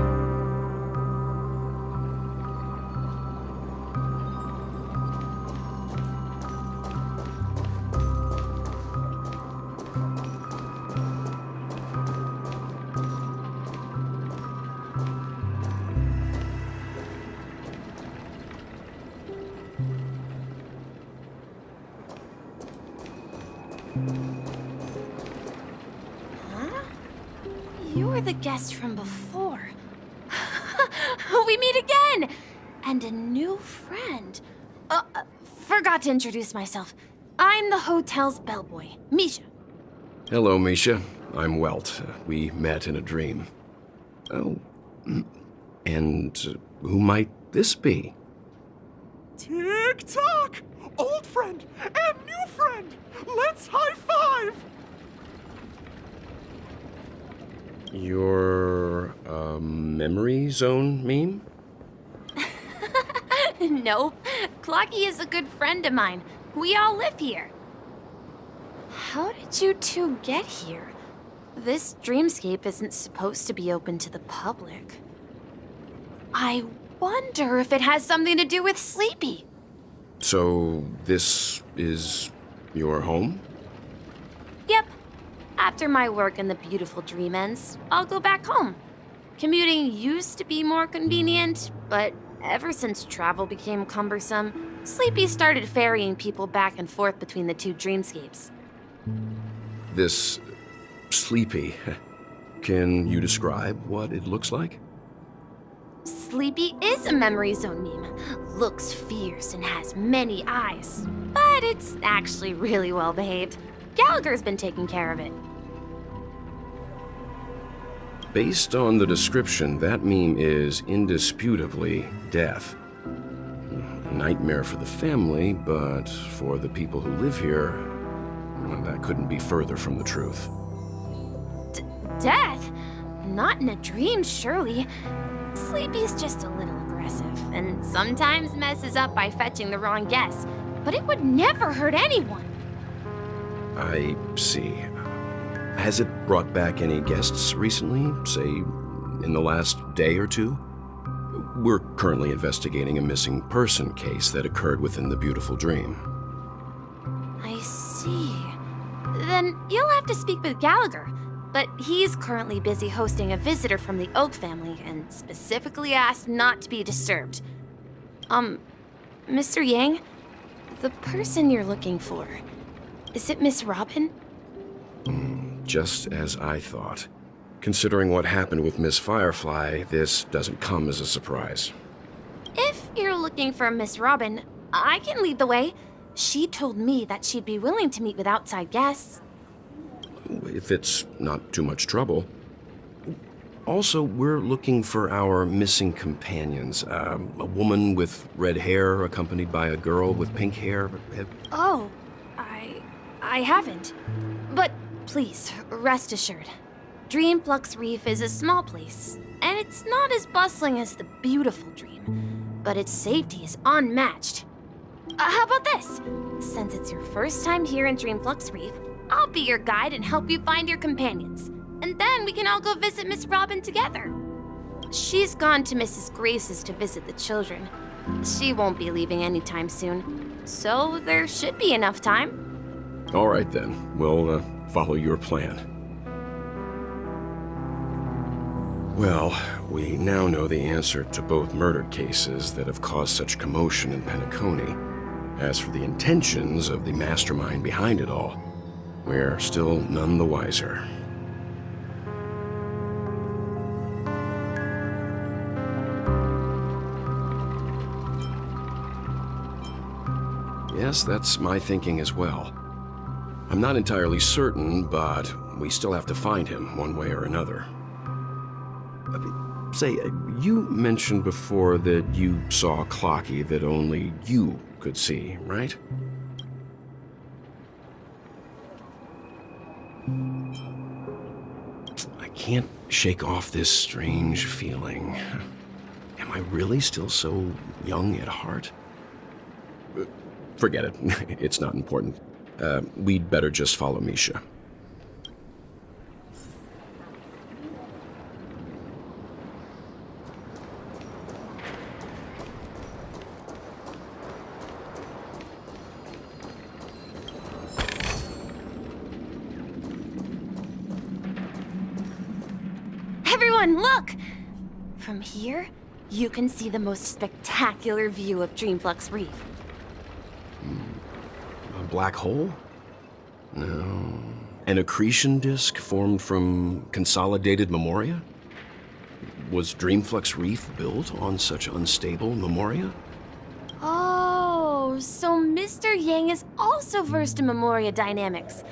Speaker 13: You're the guest from before. We meet again! And a new friend. Forgot to introduce myself. I'm the hotel's bellboy, Misha.
Speaker 15: Hello, Misha. I'm Welt. We met in a dream. Oh. And who might this be?
Speaker 17: Tick-tock! Old friend and new friend! Let's high-five!
Speaker 15: Your, memory zone meme?
Speaker 13: No, Clocky is a good friend of mine. We all live here. How did you two get here? This dreamscape isn't supposed to be open to the public. I wonder if it has something to do with Sleepy.
Speaker 15: So, this is your home?
Speaker 13: Yep. After my work in the beautiful dream ends, I'll go back home. Commuting used to be more convenient, but ever since travel became cumbersome, Sleepy started ferrying people back and forth between the two dreamscapes.
Speaker 15: This Sleepy. Can you describe what it looks like?
Speaker 13: Sleepy is a memory zone meme. Looks fierce and has many eyes. But it's actually really well behaved. Gallagher's been taking care of it.
Speaker 15: Based on the description, that meme is indisputably death. A nightmare for the family, but for the people who live here, well, that couldn't be further from the truth.
Speaker 13: Death? Not in a dream, surely. Sleepy's just a little aggressive, and sometimes messes up by fetching the wrong guess. But it would never hurt anyone.
Speaker 15: I see. Has it brought back any guests recently, say, in the last day or two? We're currently investigating a missing person case that occurred within the beautiful dream.
Speaker 13: I see. Then you'll have to speak with Gallagher. But he's currently busy hosting a visitor from the Oak family and specifically asked not to be disturbed. Mr. Yang, the person you're looking for, is it Miss Robin?
Speaker 15: Just as I thought. Considering what happened with Miss Firefly, this doesn't come as a surprise.
Speaker 13: If you're looking for Miss Robin, I can lead the way. She told me that she'd be willing to meet with outside guests.
Speaker 15: If it's not too much trouble. Also, we're looking for our missing companions. A woman with red hair accompanied by a girl with pink hair.
Speaker 13: Oh, I haven't. But please, rest assured. Dreamflux Reef is a small place, and it's not as bustling as the beautiful dream, but its safety is unmatched. How about this? Since it's your first time here in Dreamflux Reef, I'll be your guide and help you find your companions. And then we can all go visit Miss Robin together. She's gone to Mrs. Grace's to visit the children. She won't be leaving anytime soon, so there should be enough time.
Speaker 15: All right then, we'll follow your plan. Well, we now know the answer to both murder cases that have caused such commotion in Penacony. As for the intentions of the mastermind behind it all, we're still none the wiser. Yes, that's my thinking as well. I'm not entirely certain, but we still have to find him one way or another. Say, you mentioned before that you saw a clocky that only you could see, right? I can't shake off this strange feeling. Am I really still so young at heart? Forget it. It's not important. We'd better just follow Misha.
Speaker 8: Everyone, look! From here, you can see the most spectacular view of Dreamflux Reef.
Speaker 15: A black hole? No. An accretion disk formed from consolidated memoria? Was Dreamflux Reef built on such unstable memoria?
Speaker 8: Oh, so Mr. Yang is also versed in memoria dynamics.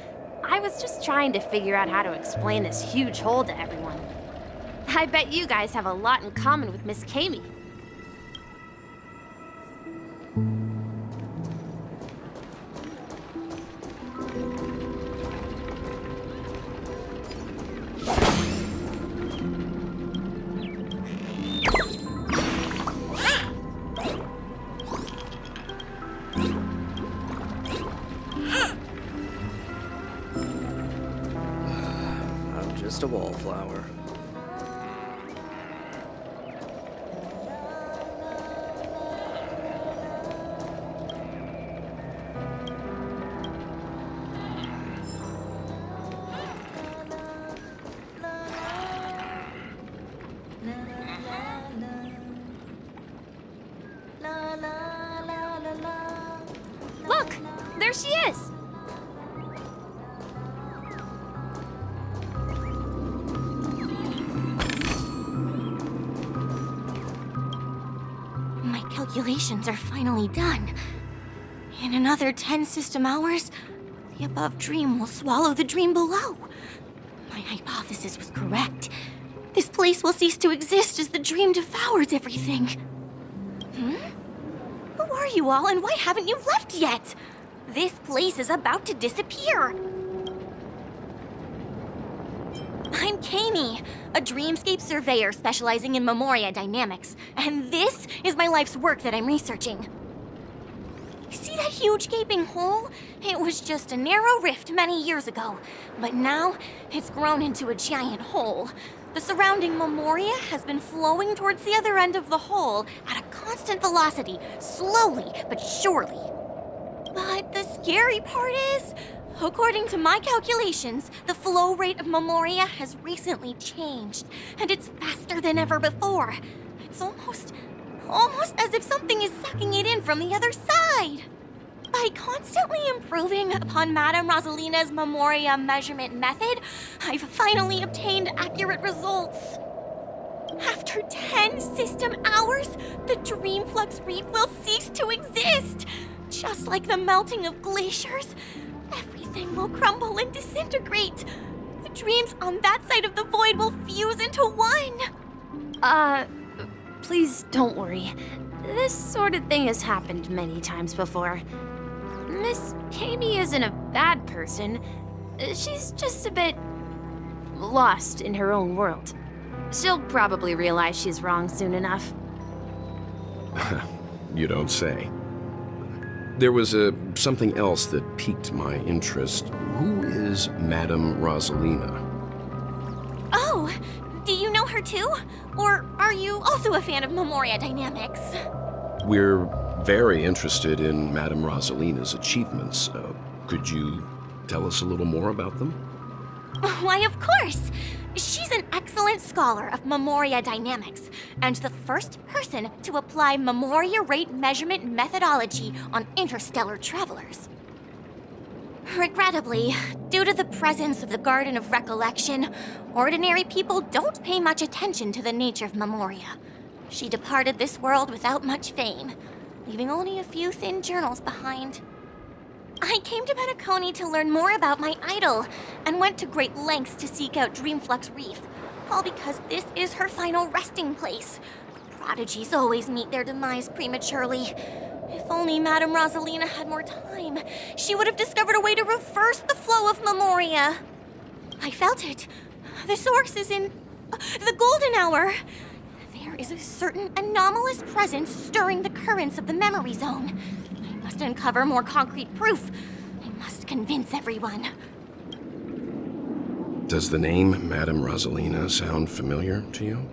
Speaker 8: I was just trying to figure out how to explain this huge hole to everyone. I bet you guys have a lot in common with Miss Kami.
Speaker 18: I'm just a wallflower.
Speaker 8: Look! There she is!
Speaker 2: My calculations are finally done. In another 10 system hours, the above dream will swallow the dream below. My hypothesis was correct. This place will cease to exist as the dream devours everything. Who are you all, and why haven't you left yet? This place is about to disappear. I'm Kami, a dreamscape surveyor specializing in memoria dynamics, and this is my life's work that I'm researching. See that huge gaping hole? It was just a narrow rift many years ago, but now it's grown into a giant hole. The surrounding memoria has been flowing towards the other end of the hole at a constant velocity, slowly but surely. But the scary part is, according to my calculations, the flow rate of memoria has recently changed, and it's faster than ever before. It's almost as if something is sucking it in from the other side. By constantly improving upon Madame Rosalina's memoria measurement method, I've finally obtained accurate results. After 10 system hours, the Dreamflux Reef will cease to exist. Just like the melting of glaciers, everything will crumble and disintegrate. The dreams on that side of the void will fuse into one.
Speaker 8: Please don't worry. This sort of thing has happened many times before. Miss Kami isn't a bad person. She's just a bit lost in her own world. She'll probably realize she's wrong soon enough.
Speaker 15: You don't say. There was something else that piqued my interest. Who is Madame Rosalina?
Speaker 2: Oh, do you know her too? Or are you also a fan of memoria dynamics?
Speaker 15: We're very interested in Madame Rosalina's achievements. Could you tell us a little more about them?
Speaker 13: Why, of course! She's an excellent scholar of Memoria dynamics, and the first person to apply Memoria rate measurement methodology on interstellar travelers. Regrettably, due to the presence of the Garden of Recollection, ordinary people don't pay much attention to the nature of Memoria. She departed this world without much fame, leaving only a few thin journals behind. I came to Penacony to learn more about my idol, and went to great lengths to seek out Dreamflux Reef, all because this is her final resting place. Prodigies always meet their demise prematurely. If only Madame Rosalina had more time, she would have discovered a way to reverse the flow of Memoria. I felt it. The source is in the Golden Hour. There is a certain anomalous presence stirring the currents of the memory zone. I must uncover more concrete proof. I must convince everyone.
Speaker 15: Does the name Madame Rosalina sound familiar to you?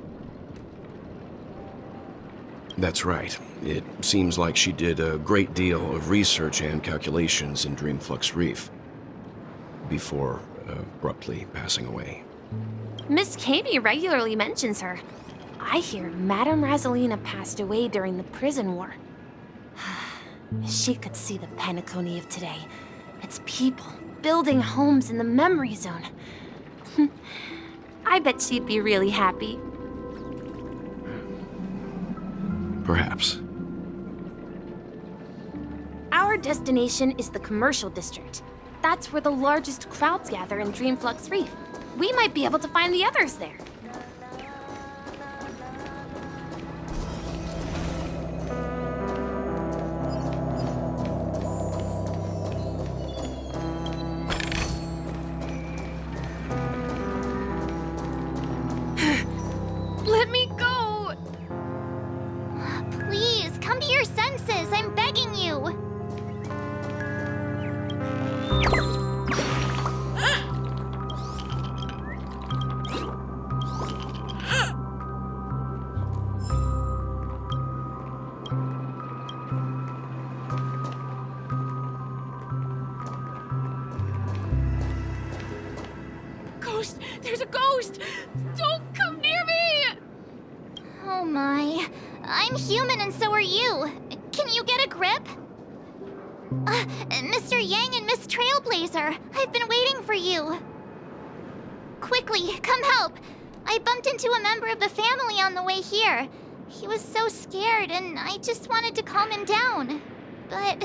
Speaker 15: That's right. It seems like she did a great deal of research and calculations in Dreamflux Reef before abruptly passing away.
Speaker 19: Miss Katie regularly mentions her. I hear Madame Rosalina passed away during the prison war. She could see the Penacony of today. Its people building homes in the memory zone. I bet she'd be really happy.
Speaker 15: Perhaps.
Speaker 19: Our destination is the commercial district. That's where the largest crowds gather in Dreamflux Reef. We might be able to find the others there.
Speaker 13: Let me go! Please, come to your senses. I'm begging you.
Speaker 8: Ghost! There's a ghost! Don't come near me!
Speaker 2: Oh my. I'm human and so are you. Can you get a grip? Mr. Yang and Miss Trailblazer, I've been waiting for you. Quickly, come help. I bumped into a member of the family on the way here. He was so scared and I just wanted to calm him down. But...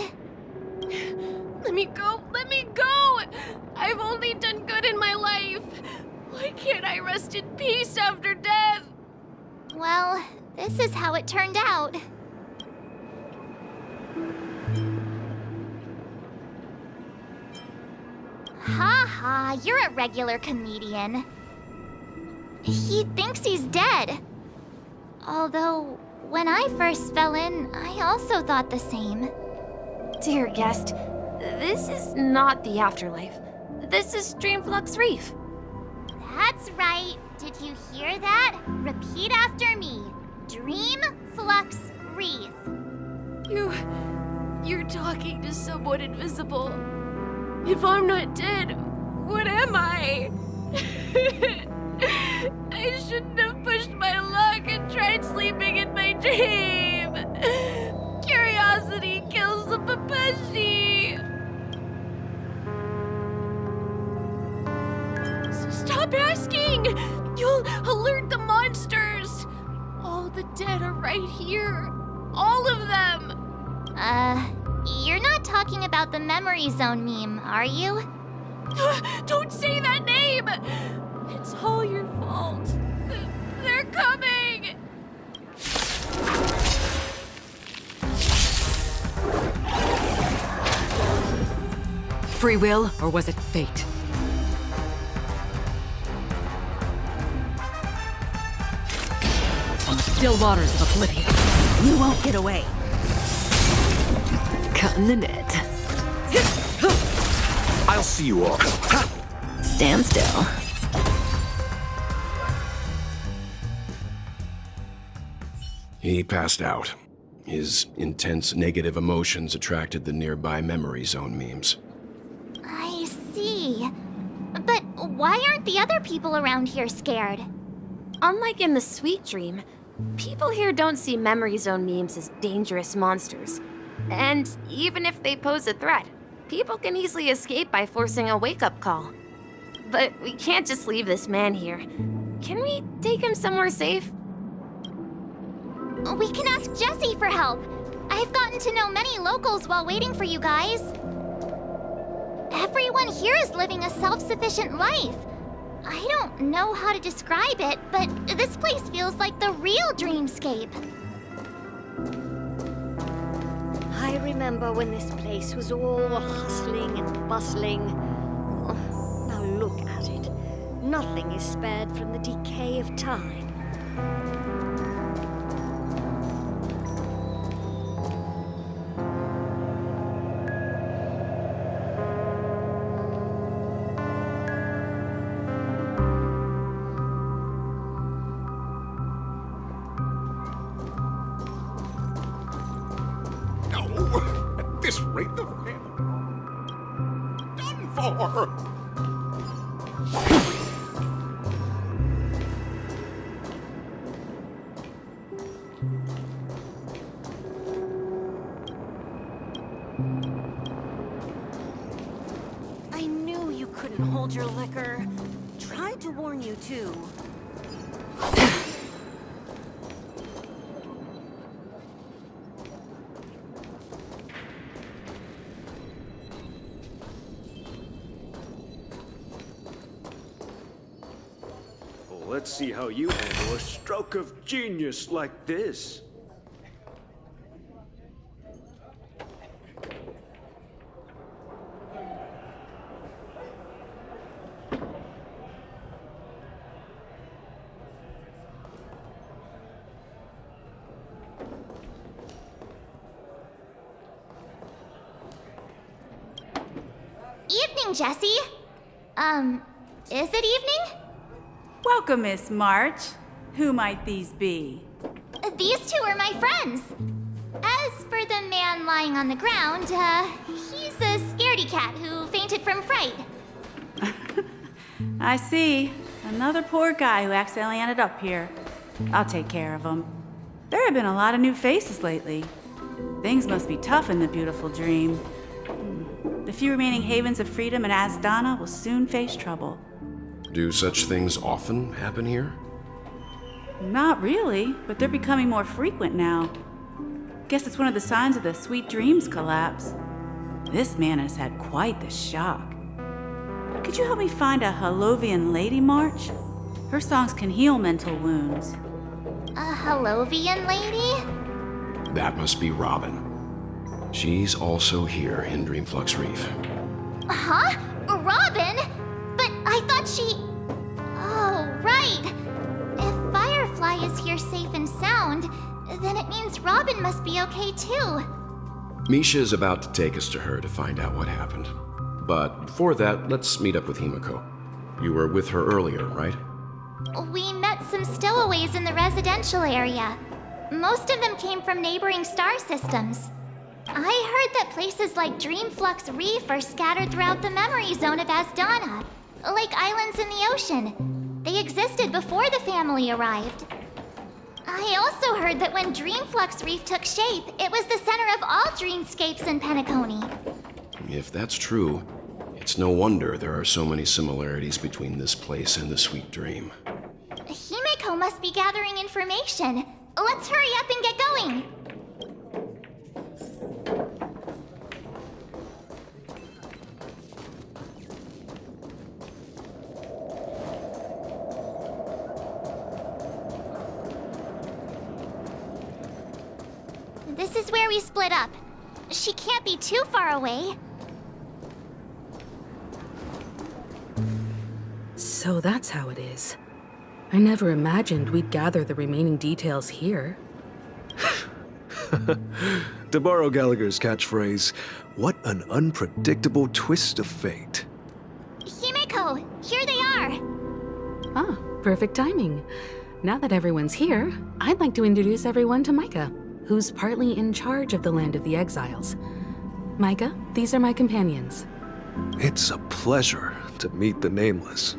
Speaker 8: Let me go! Let me go! I've only done good in my life. Why can't I rest in peace after death?
Speaker 2: well, this is how it turned out. Ha ha, you're a regular comedian. He thinks he's dead. Although, when I first fell in, I also thought the same.
Speaker 19: Dear guest, this is not the afterlife. This is Dreamflux Reef.
Speaker 2: That's right. Did you hear that? Repeat after me. Dreamflux Reef.
Speaker 8: You're talking to someone invisible. If I'm not dead, what am I? I shouldn't have pushed my luck and tried sleeping in my dream. Curiosity kills the Papashi. So stop asking. You'll alert the monsters. All the dead are right here. All of them.
Speaker 2: You're not talking about the memory zone meme, are you?
Speaker 8: Don't say that name! It's all your fault. They're coming!
Speaker 5: Free will, or was it fate? On the still waters of oblivion,
Speaker 10: you won't get away.
Speaker 5: Cutting the net.
Speaker 6: I'll see you all.
Speaker 5: Stand still.
Speaker 15: He passed out. His intense negative emotions attracted the nearby memory zone memes.
Speaker 2: I see. Why aren't the other people around here scared?
Speaker 19: Unlike in the Sweet Dream, people here don't see Memory Zone memes as dangerous monsters. And even if they pose a threat, people can easily escape by forcing a wake-up call. But we can't just leave this man here. Can we take him somewhere safe?
Speaker 2: We can ask Jessie for help. I've gotten to know many locals while waiting for you guys. Everyone here is living a self-sufficient life. I don't know how to describe it, but this place feels like the real dreamscape.
Speaker 20: I remember when this place was all hustling and bustling. Oh, now look at it. Nothing is spared from the decay of time.
Speaker 17: At this rate, the family done for.
Speaker 10: I knew you couldn't hold your liquor. Tried to warn you too.
Speaker 21: Let's see how you handle a stroke of genius like this.
Speaker 2: Evening, Jessie. Is it evening?
Speaker 22: Welcome, Miss March. Who might these be?
Speaker 2: These two are my friends. As for the man lying on the ground, he's a scaredy cat who fainted from fright.
Speaker 22: I see. Another poor guy who accidentally ended up here. I'll take care of him. There have been a lot of new faces lately. Things must be tough in the beautiful dream. The few remaining havens of freedom in Asdana will soon face trouble.
Speaker 15: Do such things often happen here?
Speaker 22: Not really, but they're becoming more frequent now. Guess it's one of the signs of the Sweet Dreams collapse. This man has had quite the shock. Could you help me find a Halovian lady, March? Her songs can heal mental wounds.
Speaker 2: A Halovian lady?
Speaker 15: That must be Robin. She's also here in Dreamflux Reef.
Speaker 2: Huh? Robin? But I thought she... Oh, right. If Firefly is here safe and sound, then it means Robin must be okay too.
Speaker 15: Misha's about to take us to her to find out what happened. But before that, let's meet up with Himiko. You were with her earlier, right?
Speaker 2: We met some stowaways in the residential area. Most of them came from neighboring star systems. I heard that places like Dreamflux Reef are scattered throughout the memory zone of Asdana, like islands in the ocean. They existed before the family arrived. I also heard that when Dreamflux Reef took shape, it was the center of all dreamscapes in Penacony.
Speaker 15: If that's true, it's no wonder there are so many similarities between this place and the Sweet Dream.
Speaker 2: Himiko must be gathering information. Let's hurry up and get going. This is where we split up. She can't be too far away.
Speaker 16: So that's how it is. I never imagined we'd gather the remaining details here.
Speaker 23: To borrow Gallagher's catchphrase, what an unpredictable twist of fate.
Speaker 2: Himiko, here they are.
Speaker 16: Ah, perfect timing. Now that everyone's here, I'd like to introduce everyone to Micah, who's partly in charge of the Land of the Exiles. Micah, these are my companions.
Speaker 23: It's a pleasure to meet the Nameless.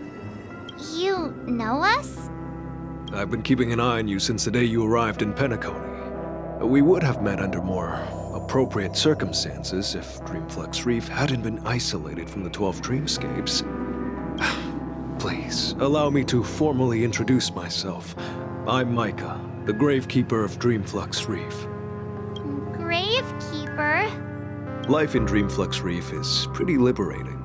Speaker 2: You know us?
Speaker 23: I've been keeping an eye on you since the day you arrived in Penacony. We would have met under more appropriate circumstances if Dreamflux Reef hadn't been isolated from the 12 Dreamscapes. Please, allow me to formally introduce myself. I'm Micah, the Gravekeeper of Dreamflux Reef.
Speaker 2: Gravekeeper?
Speaker 23: Life in Dreamflux Reef is pretty liberating.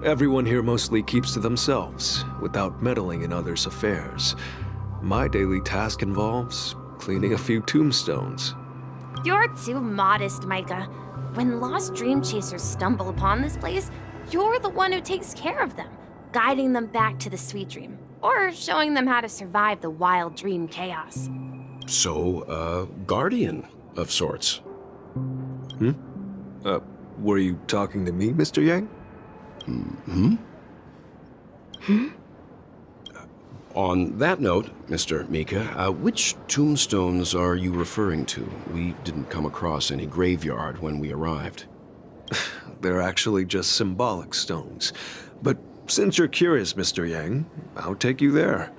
Speaker 23: Everyone here mostly keeps to themselves, without meddling in others' affairs. My daily task involves cleaning a few tombstones.
Speaker 19: You're too modest, Micah. When lost dream chasers stumble upon this place, you're the one who takes care of them, guiding them back to the sweet dream, or showing them how to survive the wild dream chaos.
Speaker 15: So, guardian of sorts.
Speaker 23: Were you talking to me, Mr. Yang?
Speaker 15: On that note, Mr. Mika, which tombstones are you referring to? We didn't come across any graveyard when we arrived.
Speaker 23: They're actually just symbolic stones. But since you're curious, Mr. Yang, I'll take you there.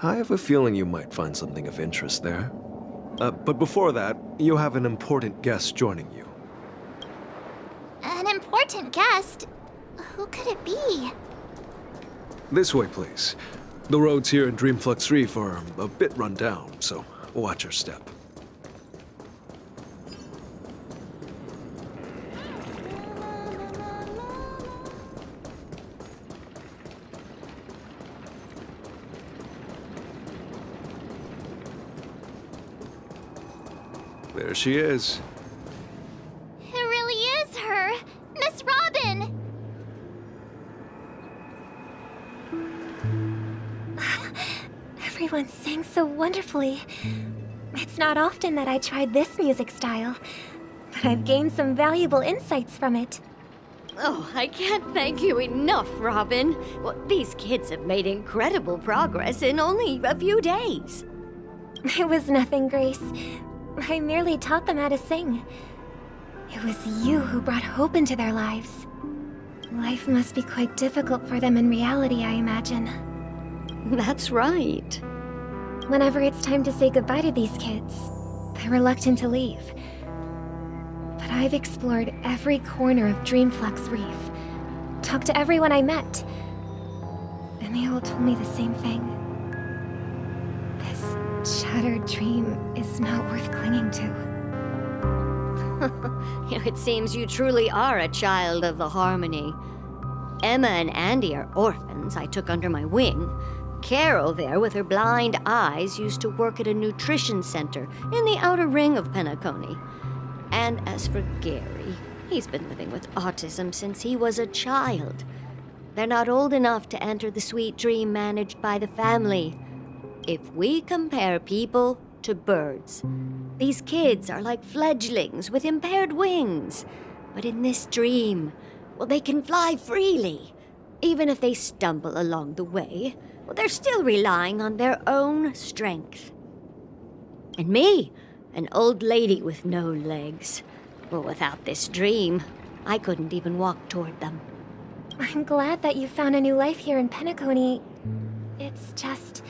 Speaker 23: I have a feeling you might find something of interest there. But before that, you have an important guest joining you.
Speaker 2: An important guest? Who could it be?
Speaker 23: This way, please. The roads here in Dreamflux Reef are a bit run down, so watch your step. There she is.
Speaker 2: It really is her! Miss Robin!
Speaker 7: Everyone sang so wonderfully. It's not often that I tried this music style, but I've gained some valuable insights from it.
Speaker 20: Oh, I can't thank you enough, Robin. Well, these kids have made incredible progress in only a few days.
Speaker 7: It was nothing, Grace. I merely taught them how to sing. It was you who brought hope into their lives. Life must be quite difficult for them in reality, I imagine.
Speaker 20: That's right.
Speaker 7: Whenever it's time to say goodbye to these kids, they're reluctant to leave. But I've explored every corner of Dreamflux Reef, talked to everyone I met, and they all told me the same thing. This shattered dream is not worth clinging to.
Speaker 20: It seems you truly are a child of the Harmony. Emma and Andy are orphans I took under my wing. Carol there, with her blind eyes, used to work at a nutrition center in the outer ring of Penacony. And as for Gary, he's been living with autism since he was a child. They're not old enough to enter the sweet dream managed by the family. If we compare people to birds, these kids are like fledglings with impaired wings. But in this dream, well, they can fly freely. Even if they stumble along the way, well, they're still relying on their own strength. And me, an old lady with no legs. Well, without this dream, I couldn't even walk toward them.
Speaker 7: I'm glad that you found a new life here in Penacony. It's just...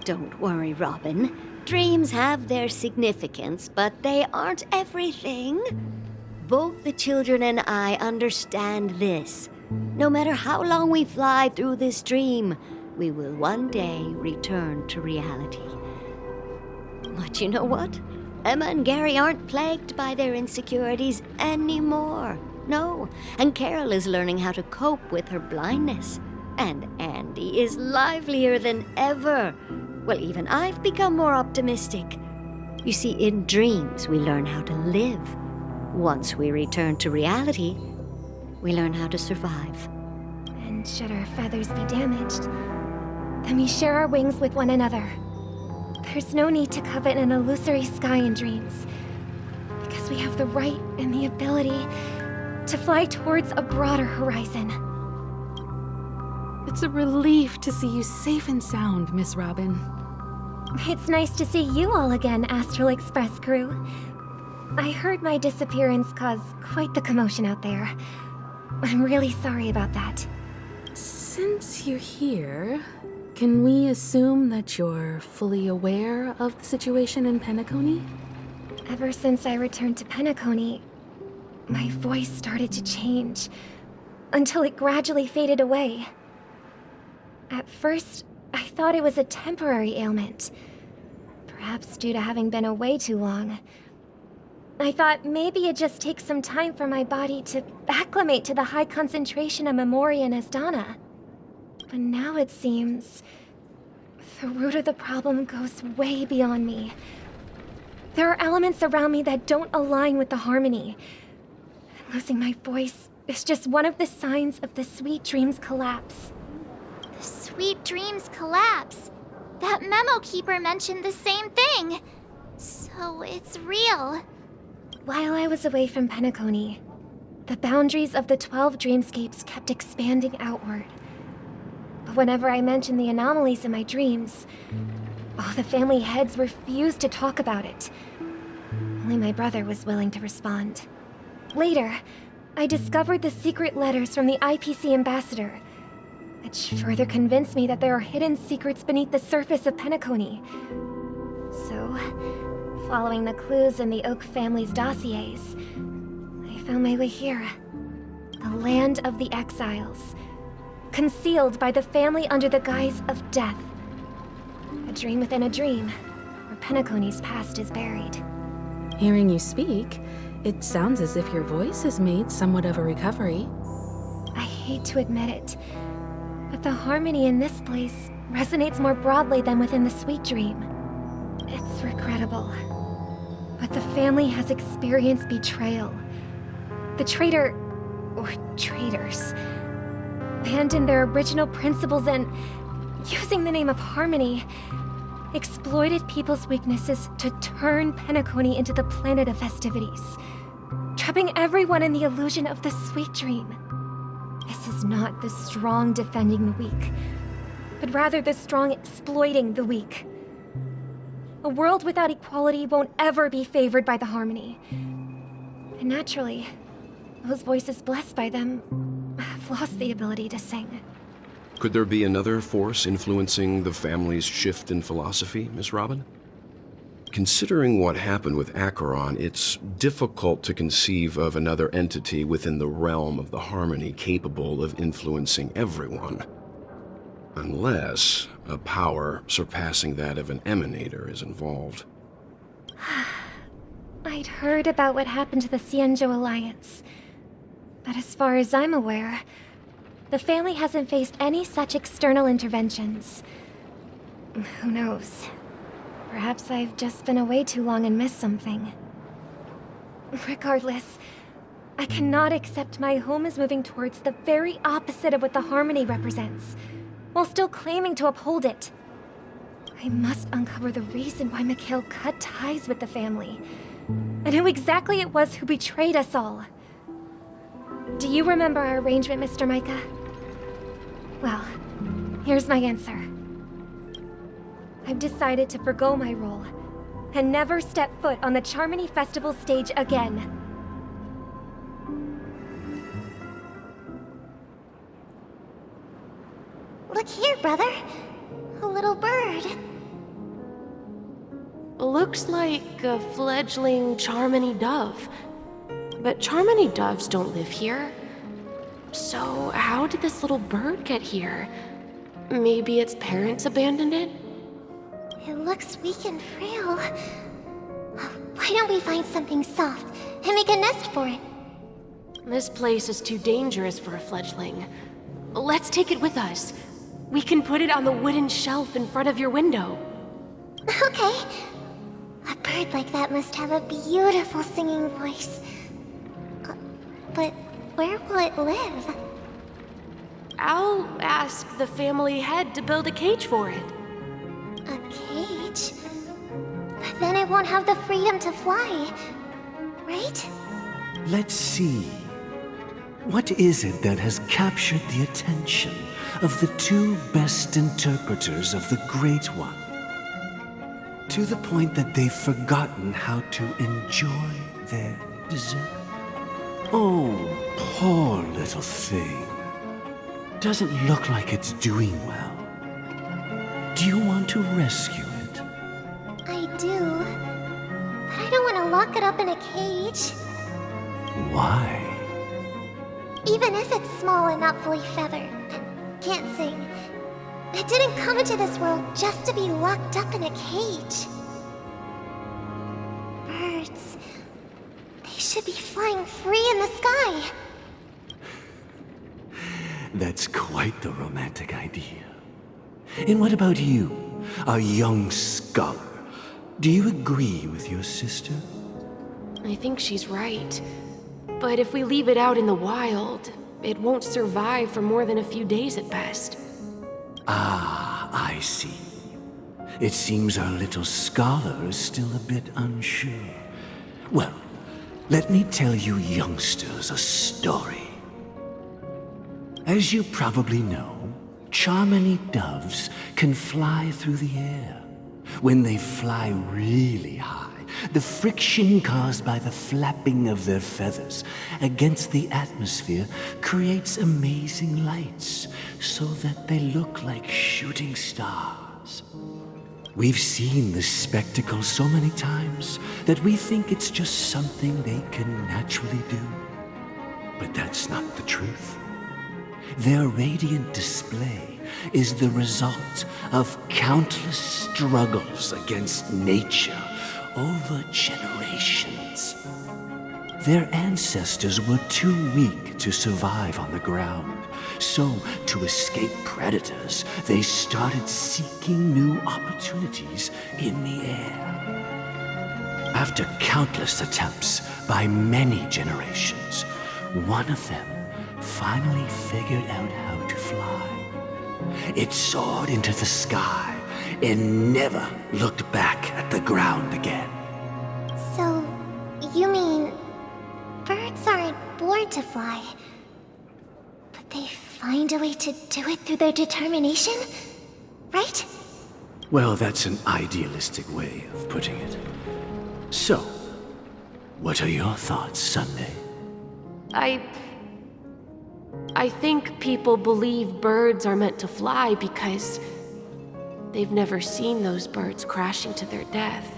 Speaker 20: Don't worry, Robin. Dreams have their significance, but they aren't everything. Both the children and I understand this. No matter how long we fly through this dream, we will one day return to reality. But you know what? Emma and Gary aren't plagued by their insecurities anymore. No, and Carol is learning how to cope with her blindness. And Andy is livelier than ever. Well, even I've become more optimistic. You see, in dreams, we learn how to live. Once we return to reality, we learn how to survive.
Speaker 7: And should our feathers be damaged, then we share our wings with one another. There's no need to covet an illusory sky in dreams, because we have the right and the ability to fly towards a broader horizon.
Speaker 16: It's a relief to see you safe and sound, Miss Robin.
Speaker 7: It's nice to see you all again, Astral Express crew. I heard my disappearance caused quite the commotion out there. I'm really sorry about that.
Speaker 16: Since you're here, can we assume that you're fully aware of the situation in Penacony?
Speaker 7: Ever since I returned to Penacony, my voice started to change, until it gradually faded away. At first, I thought it was a temporary ailment, perhaps due to having been away too long. I thought maybe it just takes some time for my body to acclimate to the high concentration of Memoria and Asdana. But now it seems the root of the problem goes way beyond me. There are elements around me that don't align with the harmony. Losing my voice is just one of the signs of the Sweet Dreams collapse.
Speaker 2: The Sweet Dreams collapse. That memo keeper mentioned the same thing. So it's real.
Speaker 7: While I was away from Penacony, the boundaries of the 12 dreamscapes kept expanding outward. But whenever I mentioned the anomalies in my dreams, all the family heads refused to talk about it. Only my brother was willing to respond. Later, I discovered the secret letters from the IPC ambassador, which further convinced me that there are hidden secrets beneath the surface of Penacony. So, following the clues in the Oak family's dossiers, I found my way here. The land of the exiles, concealed by the family under the guise of death. A dream within a dream, where Penacony's past is buried.
Speaker 16: Hearing you speak, it sounds as if your voice has made somewhat of a recovery.
Speaker 7: I hate to admit it, but the harmony in this place resonates more broadly than within the Sweet Dream. It's regrettable, but the family has experienced betrayal. The traitor, or traitors, abandoned their original principles and, using the name of harmony, exploited people's weaknesses to turn Penacony into the planet of festivities, trapping everyone in the illusion of the Sweet Dream. This is not the strong defending the weak, but rather the strong exploiting the weak. A world without equality won't ever be favored by the harmony. And naturally, those voices blessed by them have lost the ability to sing.
Speaker 15: Could there be another force influencing the family's shift in philosophy, Miss Robin? Considering what happened with Acheron, it's difficult to conceive of another entity within the realm of the harmony capable of influencing everyone. Unless a power surpassing that of an emanator is involved.
Speaker 7: I'd heard about what happened to the Xianzhou Alliance, but as far as I'm aware, the family hasn't faced any such external interventions. Who knows? Perhaps I've just been away too long and missed something. Regardless, I cannot accept my home is moving towards the very opposite of what the harmony represents, while still claiming to uphold it. I must uncover the reason why Mikhail cut ties with the family, and who exactly it was who betrayed us all. Do you remember our arrangement, Mr. Micah? Well, here's my answer. I've decided to forgo my role, and never step foot on the Charmony Festival stage again.
Speaker 2: Look here, brother. A little bird.
Speaker 8: Looks like a fledgling Charmony dove. But Charmony doves don't live here. So how did this little bird get here? Maybe its parents abandoned it?
Speaker 2: It looks weak and frail. Why don't we find something soft and make a nest for it?
Speaker 8: This place is too dangerous for a fledgling. Let's take it with us. We can put it on the wooden shelf in front of your window.
Speaker 2: Okay. A bird like that must have a beautiful singing voice. But where will it live?
Speaker 8: I'll ask the family head to build a cage for it.
Speaker 2: A cage? But then it won't have the freedom to fly, right?
Speaker 6: Let's see. What is it that has captured the attention of the two best interpreters of the Great One? To the point that they've forgotten how to enjoy their dessert. Oh, poor little thing. Doesn't look like it's doing well. Do you want to rescue it?
Speaker 7: I do. But I don't want to lock it up in a cage.
Speaker 6: Why?
Speaker 7: Even if it's small and not fully feathered and can't sing, it didn't come into this world just to be locked up in a cage. Birds, they should be flying free in the sky.
Speaker 6: That's quite the romantic idea. And what about you, a young scholar? Do you agree with your sister?
Speaker 8: I think she's right. But if we leave it out in the wild, it won't survive for more than a few days at best.
Speaker 6: Ah, I see. It seems our little scholar is still a bit unsure. Well, let me tell you youngsters a story. As you probably know, Charmony doves can fly through the air. When they fly really high, the friction caused by the flapping of their feathers against the atmosphere creates amazing lights so that they look like shooting stars. We've seen this spectacle so many times that we think it's just something they can naturally do. But that's not the truth. Their radiant display is the result of countless struggles against nature over generations. Their ancestors were too weak to survive on the ground, so to escape predators, they started seeking new opportunities in the air. After countless attempts by many generations, one of them finally figured out how to fly. It soared into the sky and never looked back at the ground again.
Speaker 7: So, you mean birds aren't born to fly, but they find a way to do it through their determination, right?
Speaker 6: Well, that's an idealistic way of putting it. So, what are your thoughts, Sunday?
Speaker 8: I think people believe birds are meant to fly because they've never seen those birds crashing to their death.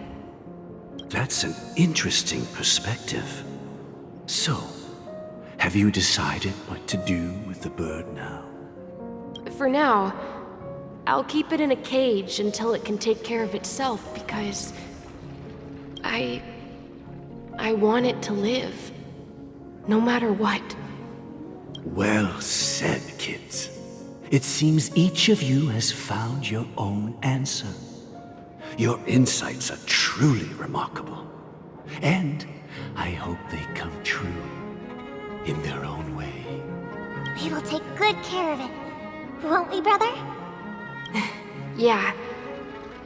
Speaker 6: That's an interesting perspective. So, have you decided what to do with the bird now?
Speaker 8: For now, I'll keep it in a cage until it can take care of itself because I want it to live, no matter what.
Speaker 6: Well said, kids. It seems each of you has found your own answer. Your insights are truly remarkable. And I hope they come true in their own way.
Speaker 7: We will take good care of it, won't we, brother?
Speaker 8: Yeah,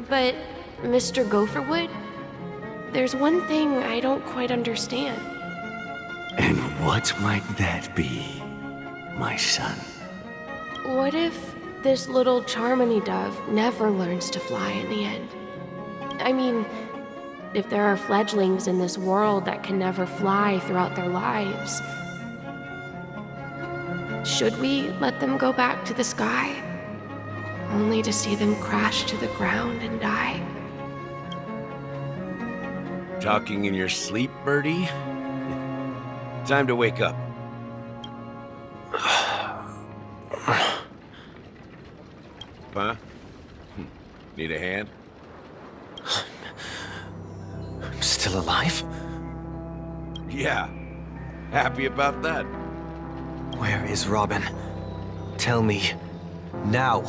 Speaker 8: but Mr. Gopherwood, there's one thing I don't quite understand.
Speaker 6: And what might that be, my son?
Speaker 8: What if this little Charmony dove never learns to fly in the end? I mean, if there are fledglings in this world that can never fly throughout their lives, should we let them go back to the sky, only to see them crash to the ground and die?
Speaker 3: Talking in your sleep, Birdie? Time to wake up. Huh? Need a hand?
Speaker 1: I'm still alive?
Speaker 3: Yeah. Happy about that.
Speaker 1: Where is Robin? Tell me. Now.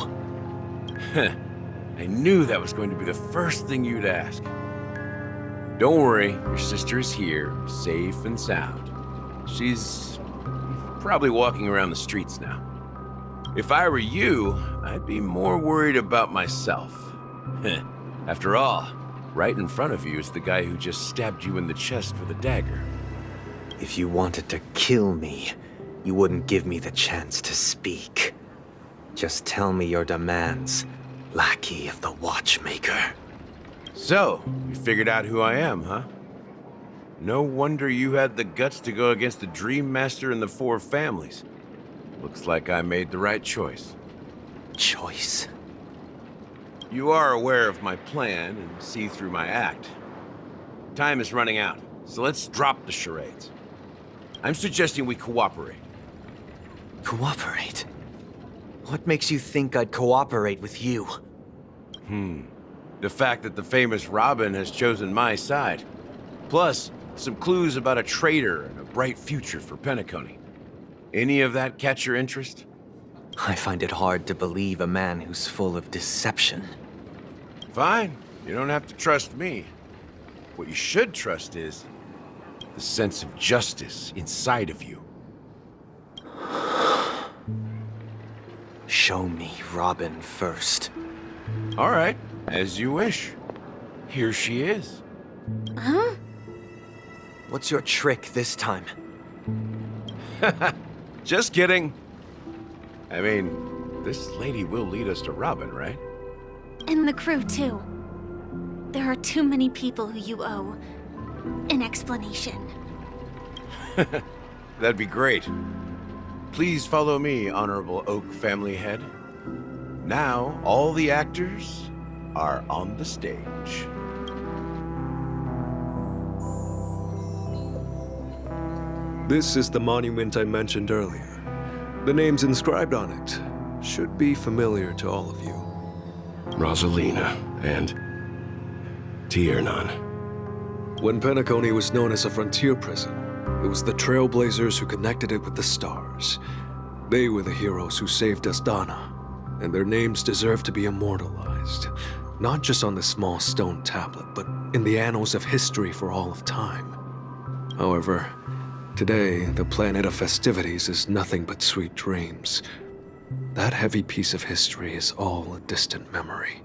Speaker 3: I knew that was going to be the first thing you'd ask. Don't worry, your sister is here, safe and sound. She's probably walking around the streets now. If I were you, I'd be more worried about myself. After all, right in front of you is the guy who just stabbed you in the chest with a dagger.
Speaker 1: If you wanted to kill me, you wouldn't give me the chance to speak. Just tell me your demands, lackey of the Watchmaker.
Speaker 3: So, you figured out who I am, huh? No wonder you had the guts to go against the Dream Master and the Four Families. Looks like I made the right choice.
Speaker 1: Choice?
Speaker 3: You are aware of my plan and see through my act. Time is running out, so let's drop the charades. I'm suggesting we cooperate.
Speaker 1: Cooperate? What makes you think I'd cooperate with you?
Speaker 3: The fact that the famous Robin has chosen my side. Plus, some clues about a traitor and a bright future for Penacony. Any of that catch your interest?
Speaker 1: I find it hard to believe a man who's full of deception.
Speaker 3: Fine. You don't have to trust me. What you should trust is the sense of justice inside of you.
Speaker 1: Show me Robin first.
Speaker 3: All right, as you wish. Here she is.
Speaker 19: Huh?
Speaker 1: What's your trick this time?
Speaker 3: Just kidding. I mean, this lady will lead us to Robin, right?
Speaker 13: And the crew, too. There are too many people who you owe an explanation.
Speaker 3: That'd be great. Please follow me, Honorable Oak Family Head. Now, all the actors are on the stage.
Speaker 23: This is the monument I mentioned earlier. The names inscribed on it should be familiar to all of you.
Speaker 15: Rosalina and Tiernan.
Speaker 23: When Penacony was known as a frontier prison, it was the Trailblazers who connected it with the stars. They were the heroes who saved Asdana, and their names deserve to be immortalized, not just on the small stone tablet, but in the annals of history for all of time. However, today, the planet of festivities is nothing but sweet dreams. That heavy piece of history is all a distant memory.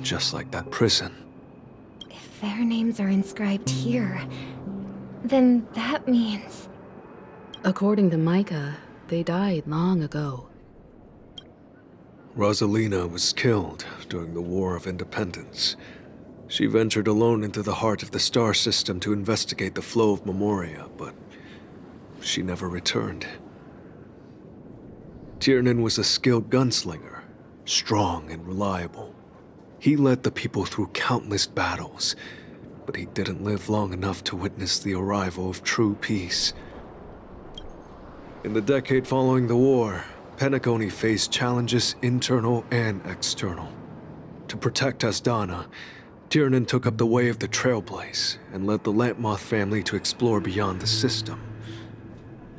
Speaker 23: Just like that prison.
Speaker 7: If their names are inscribed here, then that means...
Speaker 16: According to Micah, they died long ago.
Speaker 23: Rosalina was killed during the War of Independence. She ventured alone into the heart of the star system to investigate the flow of Memoria, but she never returned. Tiernan was a skilled gunslinger, strong and reliable. He led the people through countless battles, but he didn't live long enough to witness the arrival of true peace. In the decade following the war, Penacony faced challenges internal and external. To protect Asdana, Tiernan took up the way of the Trailblaze and led the Lampmoth family to explore beyond the system,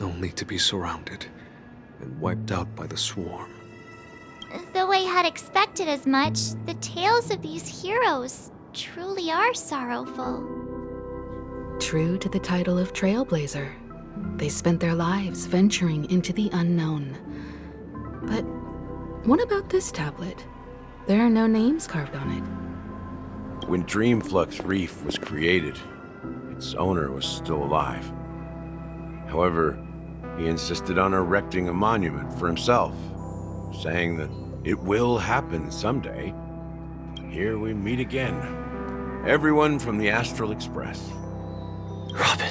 Speaker 23: only to be surrounded and wiped out by the Swarm.
Speaker 2: Though I had expected as much, the tales of these heroes truly are sorrowful.
Speaker 16: True to the title of Trailblazer, they spent their lives venturing into the unknown. But what about this tablet? There are no names carved on it.
Speaker 3: When Dreamflux Reef was created, its owner was still alive. However, he insisted on erecting a monument for himself, saying that it will happen someday. Here we meet again. Everyone from the Astral Express.
Speaker 1: Robin.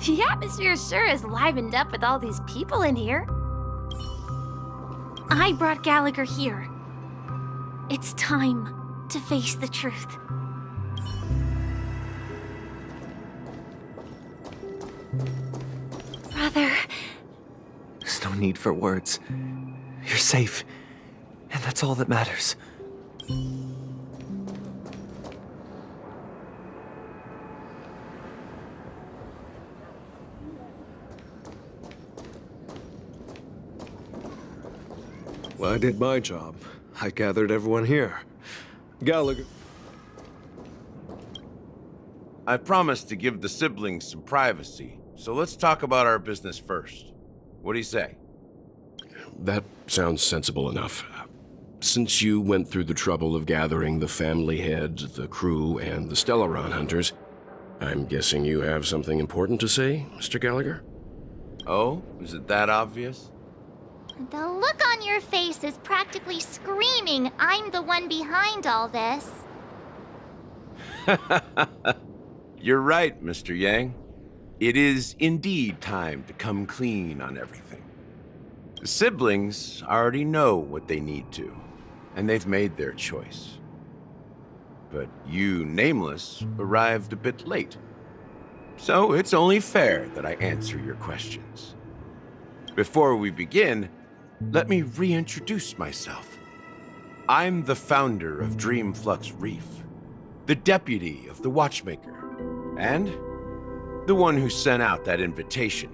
Speaker 19: The atmosphere sure is livened up with all these people in here.
Speaker 13: I brought Gallagher here. It's time to face the truth. Brother.
Speaker 1: There's no need for words. You're safe, and that's all that matters.
Speaker 23: Well, I did my job. I gathered everyone here. Gallagher...
Speaker 3: I promised to give the siblings some privacy, so let's talk about our business first. What do you say?
Speaker 15: That sounds sensible enough. Since you went through the trouble of gathering the family heads, the crew, and the Stellaron hunters, I'm guessing you have something important to say, Mr. Gallagher?
Speaker 4: Oh, is it that obvious?
Speaker 2: The look on your face is practically screaming, I'm the one behind all this.
Speaker 4: You're right, Mr. Yang. It is indeed time to come clean on everything. The siblings already know what they need to, and they've made their choice. But you, Nameless, arrived a bit late. So it's only fair that I answer your questions. Before we begin, let me reintroduce myself. I'm the founder of Dreamflux Reef, the deputy of the Watchmaker, and the one who sent out that invitation.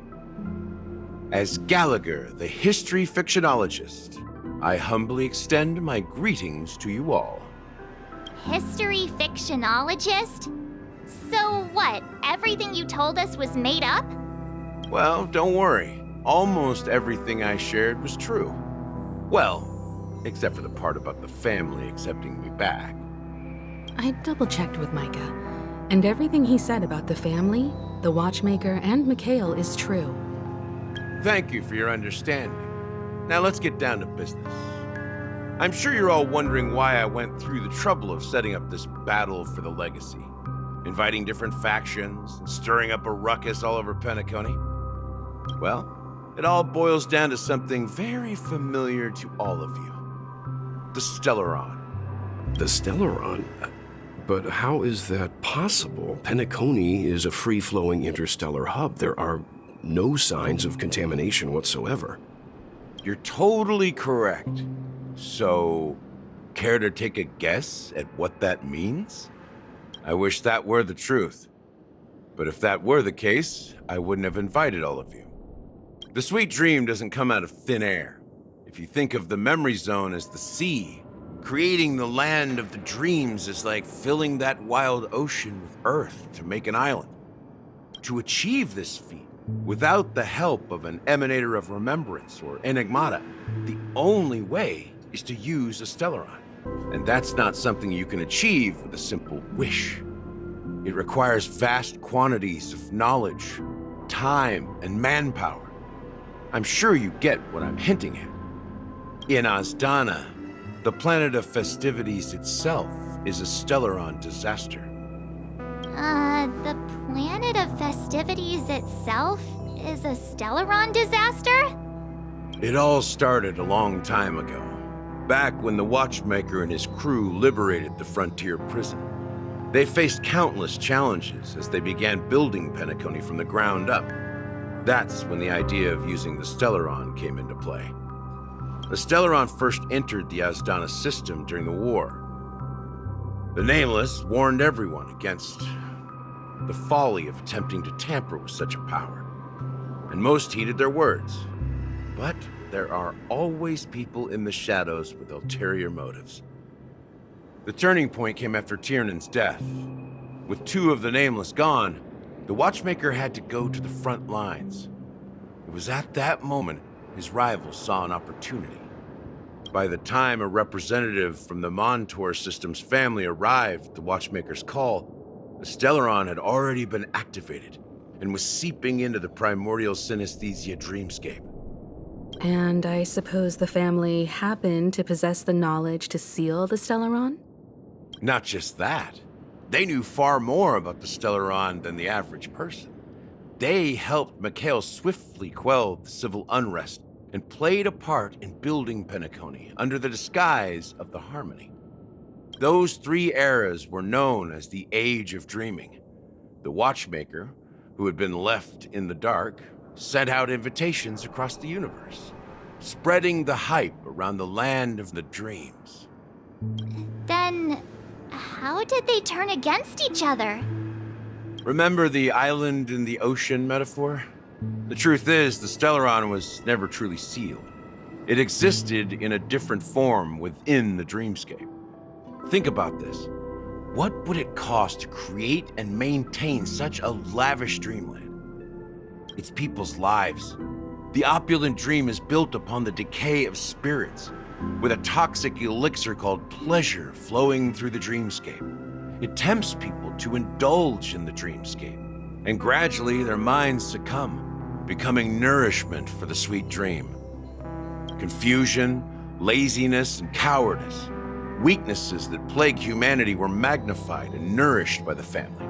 Speaker 4: As Gallagher, the history fictionologist, I humbly extend my greetings to you all.
Speaker 2: History fictionologist? So what, everything you told us was made up?
Speaker 4: Well, don't worry. Almost everything I shared was true. Well, except for the part about the family accepting me back.
Speaker 16: I double-checked with Micah, and everything he said about the family, the Watchmaker, and Mikhail is true.
Speaker 4: Thank you for your understanding. Now let's get down to business. I'm sure you're all wondering why I went through the trouble of setting up this battle for the legacy, inviting different factions, and stirring up a ruckus all over Penacony. Well, it all boils down to something very familiar to all of you. The Stellaron.
Speaker 15: The Stellaron? But how is that possible? Penacony is a free-flowing interstellar hub. There are no signs of contamination whatsoever.
Speaker 4: You're totally correct. So, care to take a guess at what that means? I wish that were the truth. But if that were the case, I wouldn't have invited all of you. The sweet dream doesn't come out of thin air. If you think of the memory zone as the sea, creating the land of the dreams is like filling that wild ocean with earth to make an island. To achieve this feat, without the help of an emanator of remembrance or enigmata, the only way is to use a Stellaron. And that's not something you can achieve with a simple wish. It requires vast quantities of knowledge, time, and manpower. I'm sure you get what I'm hinting at. In Azdana, the planet of festivities itself is a Stellaron disaster.
Speaker 2: The planet of festivities itself is a Stellaron disaster?
Speaker 4: It all started a long time ago, back when the Watchmaker and his crew liberated the frontier prison. They faced countless challenges as they began building Penacony from the ground up. That's when the idea of using the Stellaron came into play. The Stellaron first entered the Azdana system during the war. The Nameless warned everyone against the folly of attempting to tamper with such a power, and most heeded their words. But there are always people in the shadows with ulterior motives. The turning point came after Tiernan's death. With two of the Nameless gone, the Watchmaker had to go to the front lines. It was at that moment his rivals saw an opportunity. By the time a representative from the Montour System's family arrived at the Watchmaker's call, the Stellaron had already been activated and was seeping into the primordial synesthesia dreamscape.
Speaker 16: And I suppose the family happened to possess the knowledge to seal the Stellaron?
Speaker 4: Not just that. They knew far more about the Stellaron than the average person. They helped Mikhail swiftly quell the civil unrest and played a part in building Penacony under the disguise of the Harmony. Those three eras were known as the Age of Dreaming. The Watchmaker, who had been left in the dark, sent out invitations across the universe, spreading the hype around the land of the dreams.
Speaker 2: Then, how did they turn against each other?
Speaker 4: Remember the island in the ocean metaphor? The truth is, the Stellaron was never truly sealed. It existed in a different form within the dreamscape. Think about this. What would it cost to create and maintain such a lavish dreamland? It's people's lives. The opulent dream is built upon the decay of spirits, with a toxic elixir called pleasure flowing through the dreamscape. It tempts people to indulge in the dreamscape, and gradually their minds succumb, becoming nourishment for the sweet dream. Confusion, laziness, and cowardice, weaknesses that plague humanity, were magnified and nourished by the family.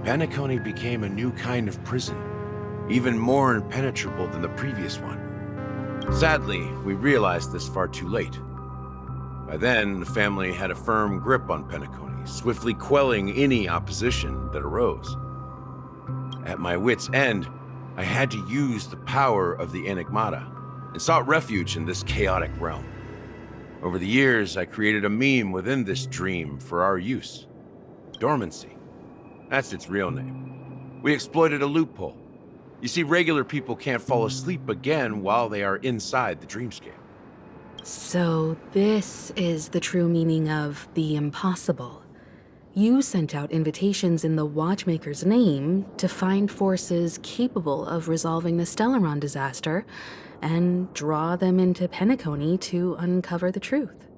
Speaker 4: Penacony became a new kind of prison, even more impenetrable than the previous one. Sadly, we realized this far too late. By then, the family had a firm grip on Penacony, swiftly quelling any opposition that arose. At my wit's end, I had to use the power of the Enigmata and sought refuge in this chaotic realm. Over the years, I created a meme within this dream for our use. Dormancy. That's its real name. We exploited a loophole. You see, regular people can't fall asleep again while they are inside the dreamscape.
Speaker 16: So this is the true meaning of the impossible. You sent out invitations in the Watchmaker's name to find forces capable of resolving the Stellaron disaster and draw them into Penacony to uncover the truth.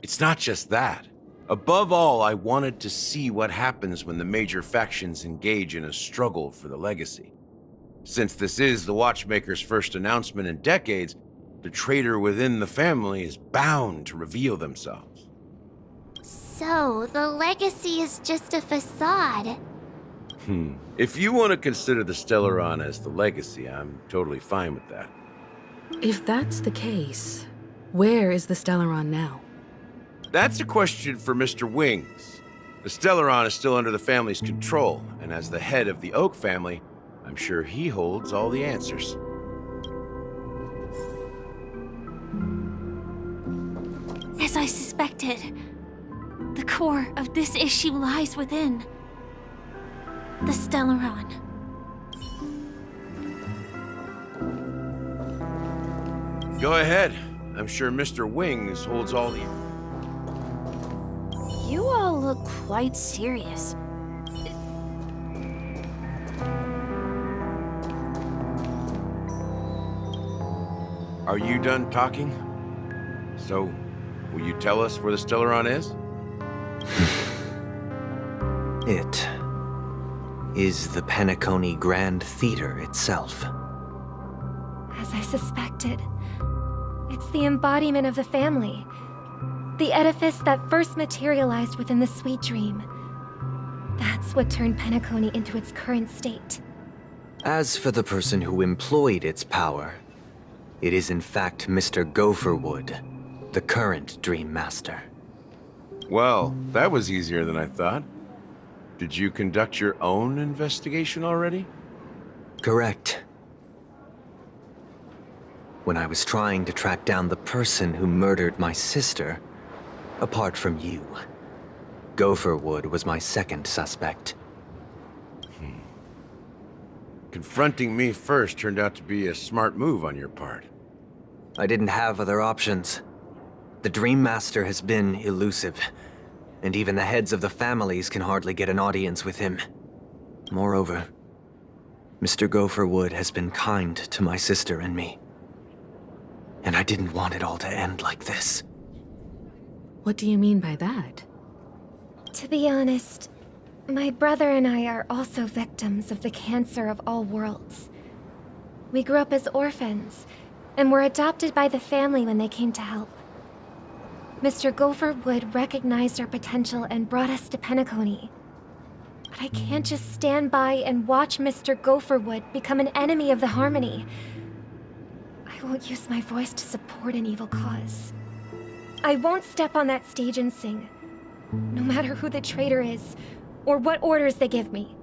Speaker 4: It's not just that. Above all, I wanted to see what happens when the major factions engage in a struggle for the legacy. Since this is the Watchmaker's first announcement in decades, the traitor within the family is bound to reveal themselves.
Speaker 2: So, the legacy is just a facade.
Speaker 4: If you want to consider the Stellaron as the legacy, I'm totally fine with that.
Speaker 16: If that's the case, where is the Stellaron now?
Speaker 4: That's a question for Mr. Wings. The Stellaron is still under the family's control, and as the head of the Oak family, I'm sure he holds all the answers.
Speaker 13: As I suspected, the core of this issue lies within the Stellaron.
Speaker 4: Go ahead. I'm sure Mr. Wings holds all the...
Speaker 19: You all look quite serious.
Speaker 4: Are you done talking? So, will you tell us where the Stellaron is?
Speaker 1: It is the Penacony Grand Theater itself.
Speaker 7: As I suspected, it's the embodiment of the family. The edifice that first materialized within the sweet dream. That's what turned Penacony into its current state.
Speaker 1: As for the person who employed its power, it is in fact Mr. Gopherwood, the current Dream Master.
Speaker 4: Well, that was easier than I thought. Did you conduct your own investigation already?
Speaker 1: Correct. When I was trying to track down the person who murdered my sister, apart from you, Gopherwood was my second suspect.
Speaker 4: Confronting me first turned out to be a smart move on your part.
Speaker 1: I didn't have other options. The Dream Master has been elusive, and even the heads of the families can hardly get an audience with him. Moreover, Mr. Gopherwood has been kind to my sister and me. And I didn't want it all to end like this.
Speaker 16: What do you mean by that?
Speaker 7: To be honest, my brother and I are also victims of the cancer of all worlds. We grew up as orphans, and were adopted by the family when they came to help. Mr. Gopherwood recognized our potential and brought us to Penacony. But I can't just stand by and watch Mr. Gopherwood become an enemy of the Harmony. I won't use my voice to support an evil cause. I won't step on that stage and sing, no matter who the traitor is, or what orders they give me.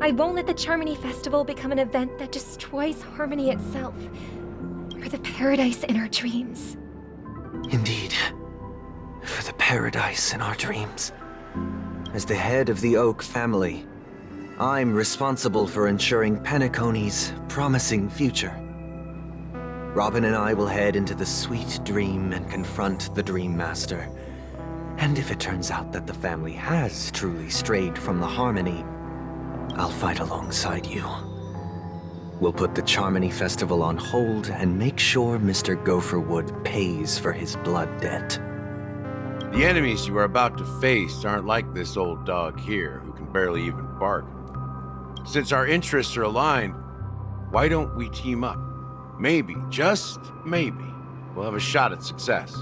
Speaker 7: I won't let the Charmony Festival become an event that destroys Harmony itself, or the paradise in our dreams.
Speaker 1: Indeed. For the paradise in our dreams. As the head of the Oak family, I'm responsible for ensuring Penacony's promising future. Robin and I will head into the sweet dream and confront the Dream Master. And if it turns out that the family has truly strayed from the Harmony, I'll fight alongside you. We'll put the Charmony Festival on hold and make sure Mr. Gopherwood pays for his blood debt.
Speaker 4: The enemies you are about to face aren't like this old dog here, who can barely even bark. Since our interests are aligned, Why don't we team up? Maybe, just maybe, we'll have a shot at success.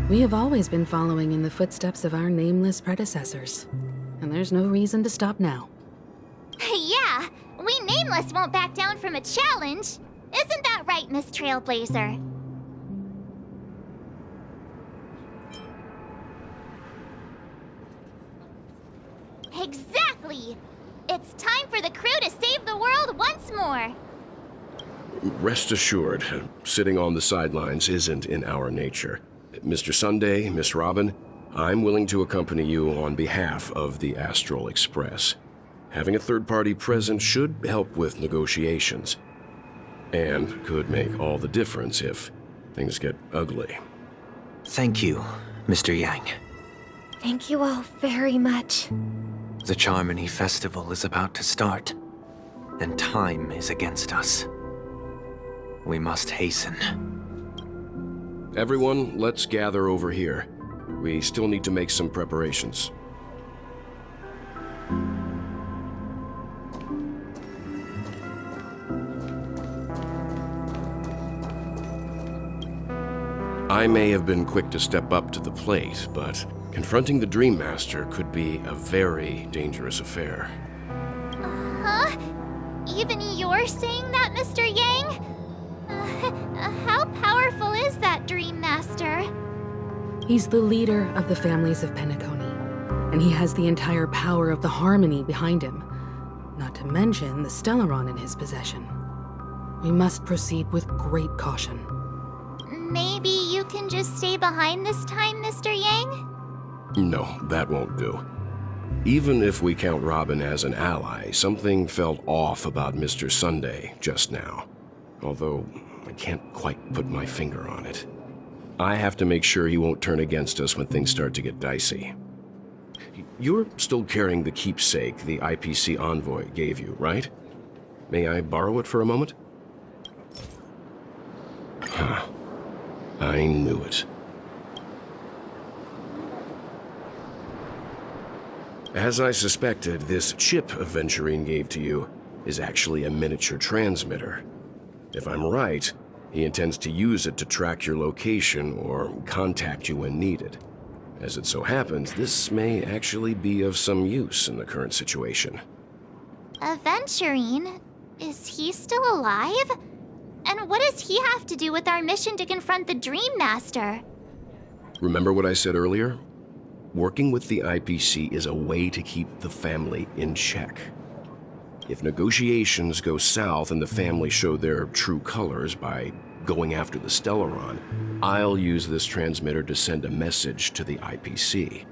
Speaker 16: We have always been following in the footsteps of our nameless predecessors, and there's no reason to stop now.
Speaker 2: Yeah, we Nameless won't back down from a challenge. Isn't that right, Miss Trailblazer? Exactly! It's time for the crew to save the world once more!
Speaker 15: Rest assured, sitting on the sidelines isn't in our nature. Mr. Sunday, Miss Robin, I'm willing to accompany you on behalf of the Astral Express. Having a third party present should help with negotiations, and could make all the difference if things get ugly.
Speaker 1: Thank you, Mr. Yang.
Speaker 7: Thank you all very much.
Speaker 1: The Charmony Festival is about to start, and time is against us. We must hasten.
Speaker 15: Everyone, let's gather over here. We still need to make some preparations. I may have been quick to step up to the plate, but confronting the Dream Master could be a very dangerous affair.
Speaker 2: Huh? Even you're saying that, Mr. Yang? How powerful is that Dream Master?
Speaker 16: He's the leader of the families of Penacony, and he has the entire power of the Harmony behind him, not to mention the Stellaron in his possession. We must proceed with great caution.
Speaker 2: Maybe you can just stay behind this time, Mr. Yang?
Speaker 15: No, that won't do. Even if we count Robin as an ally, something felt off about Mr. Sunday just now. Although, I can't quite put my finger on it. I have to make sure he won't turn against us when things start to get dicey. You're still carrying the keepsake the IPC envoy gave you, right? May I borrow it for a moment? Huh. I knew it. As I suspected, this chip Aventurine gave to you is actually a miniature transmitter. If I'm right, he intends to use it to track your location or contact you when needed. As it so happens, this may actually be of some use in the current situation.
Speaker 2: Aventurine? Is he still alive? And what does he have to do with our mission to confront the Dream Master?
Speaker 15: Remember what I said earlier? Working with the IPC is a way to keep the family in check. If negotiations go south and the family show their true colors by going after the Stellaron, I'll use this transmitter to send a message to the IPC.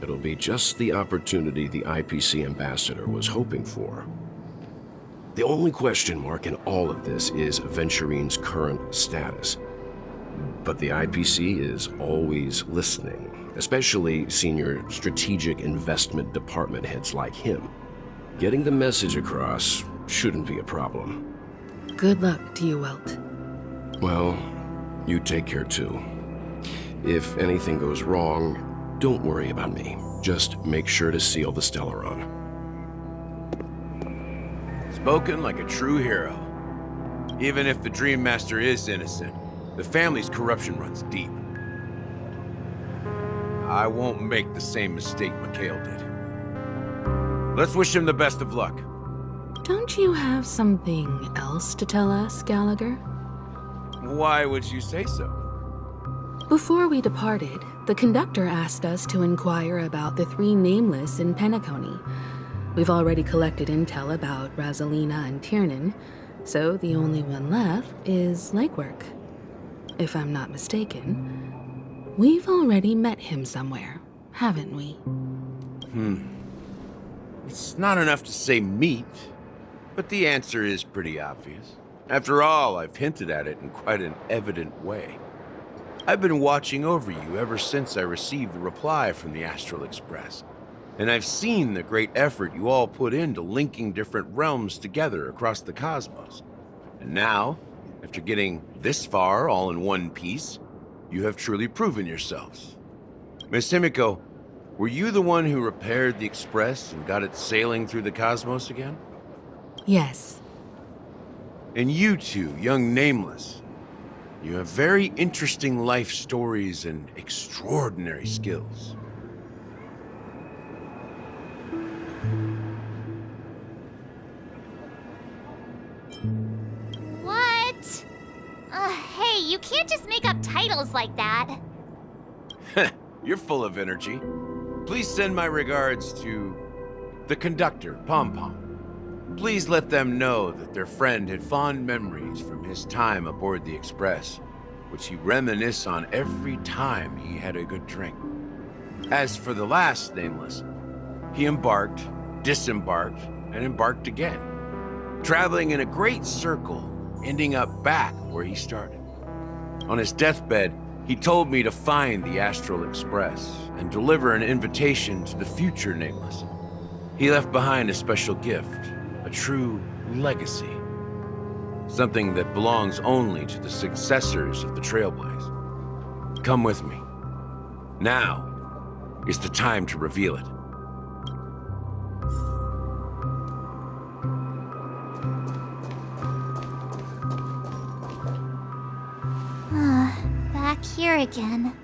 Speaker 15: It'll be just the opportunity the IPC ambassador was hoping for. The only question mark in all of this is Aventurine's current status. But the IPC is always listening, especially senior strategic investment department heads like him. Getting the message across shouldn't be a problem.
Speaker 16: Good luck to you, Welt.
Speaker 15: Well, you take care too. If anything goes wrong, don't worry about me. Just make sure to seal the Stellaron.
Speaker 4: Spoken like a true hero. Even if the Dream Master is innocent, the family's corruption runs deep. I won't make the same mistake Mikhail did. Let's wish him the best of luck.
Speaker 16: Don't you have something else to tell us, Gallagher?
Speaker 4: Why would you say so?
Speaker 16: Before we departed, the conductor asked us to inquire about the three Nameless in Penacony. We've already collected intel about Razelina and Tiernan, so the only one left is Lakework. If I'm not mistaken, we've already met him somewhere, haven't we?
Speaker 4: It's not enough to say meet, but the answer is pretty obvious. After all, I've hinted at it in quite an evident way. I've been watching over you ever since I received the reply from the Astral Express. And I've seen the great effort you all put into linking different realms together across the cosmos. And now, after getting this far all in one piece, you have truly proven yourselves. Miss Himiko, Were you the one who repaired the Express and got it sailing through the cosmos again?
Speaker 16: Yes.
Speaker 4: And you two, young Nameless, you have very interesting life stories and extraordinary skills.
Speaker 2: What? Hey, you can't just make up titles like that.
Speaker 4: You're full of energy. Please send my regards to the conductor, Pom Pom. Please let them know that their friend had fond memories from his time aboard the Express, which he reminisced on every time he had a good drink. As for the last Nameless, he embarked, disembarked, and embarked again, traveling in a great circle, ending up back where he started. On his deathbed, he told me to find the Astral Express and deliver an invitation to the future Nameless. He left behind a special gift, a true legacy. Something that belongs only to the successors of the Trailblaze. Come with me. Now is the time to reveal it.
Speaker 2: Back here again.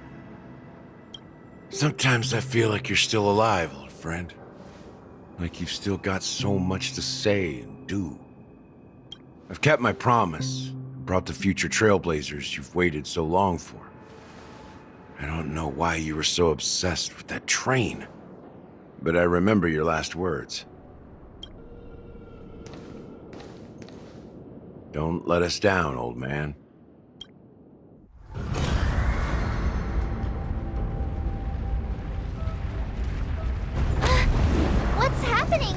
Speaker 4: Sometimes I feel like you're still alive, old friend. Like you've still got so much to say and do. I've kept my promise, brought the future Trailblazers you've waited so long for. I don't know why you were so obsessed with that train, but I remember your last words. Don't let us down, old man.
Speaker 2: What's happening?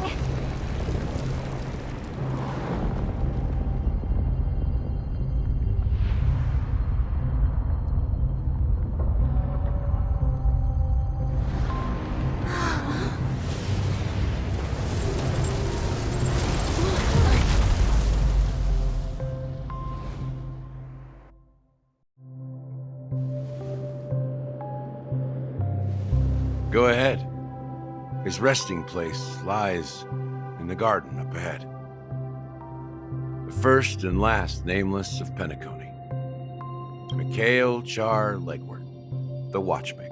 Speaker 4: Go ahead. His resting place lies in the garden up ahead. The first and last Nameless of Penacony. Mikhail Char Legward, the Watchmaker.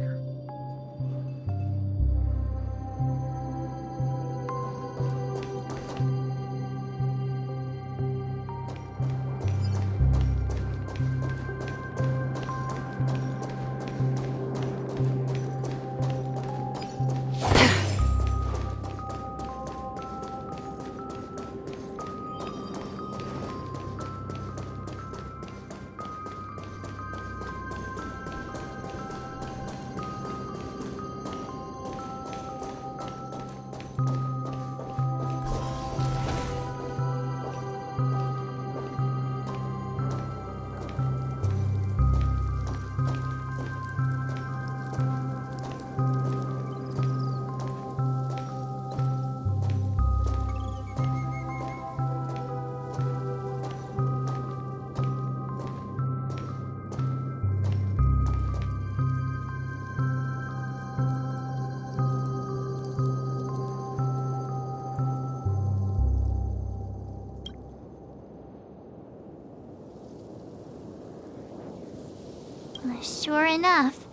Speaker 2: Sure enough,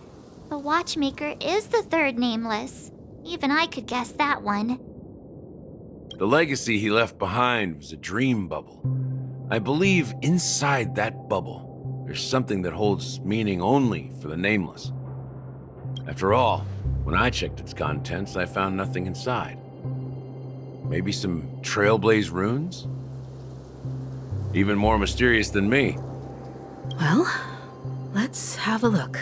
Speaker 2: the Watchmaker is the third Nameless. Even I could guess that one.
Speaker 4: The legacy he left behind was a dream bubble. I believe inside that bubble, there's something that holds meaning only for the Nameless. After all, when I checked its contents, I found nothing inside. Maybe some Trailblaze runes? Even more mysterious than me.
Speaker 16: Well, let's have a look.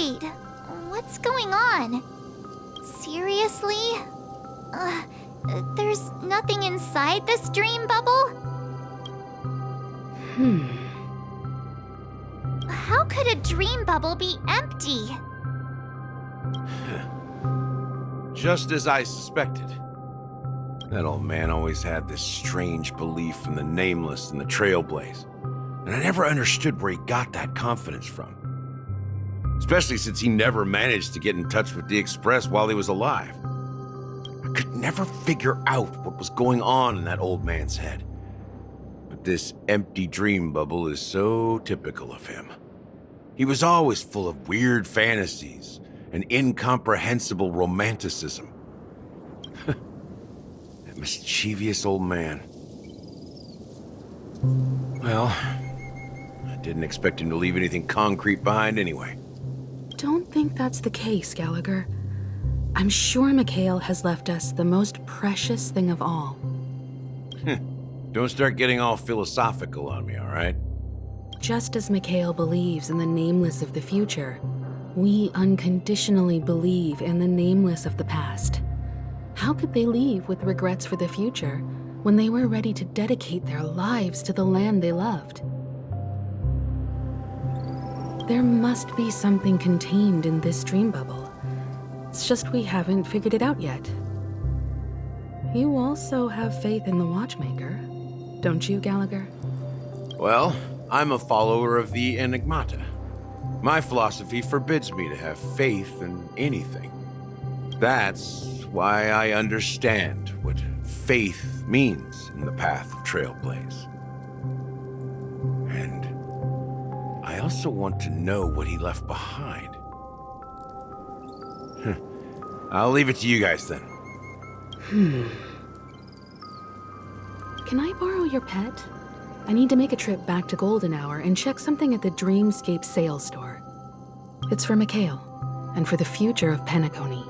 Speaker 2: Wait, what's going on? Seriously? There's nothing inside this dream bubble? How could a dream bubble be empty?
Speaker 4: Just as I suspected. That old man always had this strange belief in the nameless and the trailblaze. And I never understood where he got that confidence from. Especially since he never managed to get in touch with the Express while he was alive. I could never figure out what was going on in that old man's head. But this empty dream bubble is so typical of him. He was always full of weird fantasies and incomprehensible romanticism. That mischievous old man. Well, I didn't expect him to leave anything concrete behind anyway.
Speaker 16: Don't think that's the case, Gallagher. I'm sure Mikhail has left us the most precious thing of all.
Speaker 4: Don't start getting all philosophical on me, all right?
Speaker 16: Just as Mikhail believes in the nameless of the future, we unconditionally believe in the nameless of the past. How could they leave with regrets for the future when they were ready to dedicate their lives to the land they loved? There must be something contained in this dream bubble. It's just we haven't figured it out yet. You also have faith in the Watchmaker, don't you, Gallagher?
Speaker 4: Well, I'm a follower of the Enigmata. My philosophy forbids me to have faith in anything. That's why I understand what faith means in the path of Trailblaze. And I also want to know what he left behind. I'll leave it to you guys then.
Speaker 16: Can I borrow your pet? I need to make a trip back to Golden Hour and check something at the Dreamscape sales store. It's for Mikhail, and for the future of Penacony.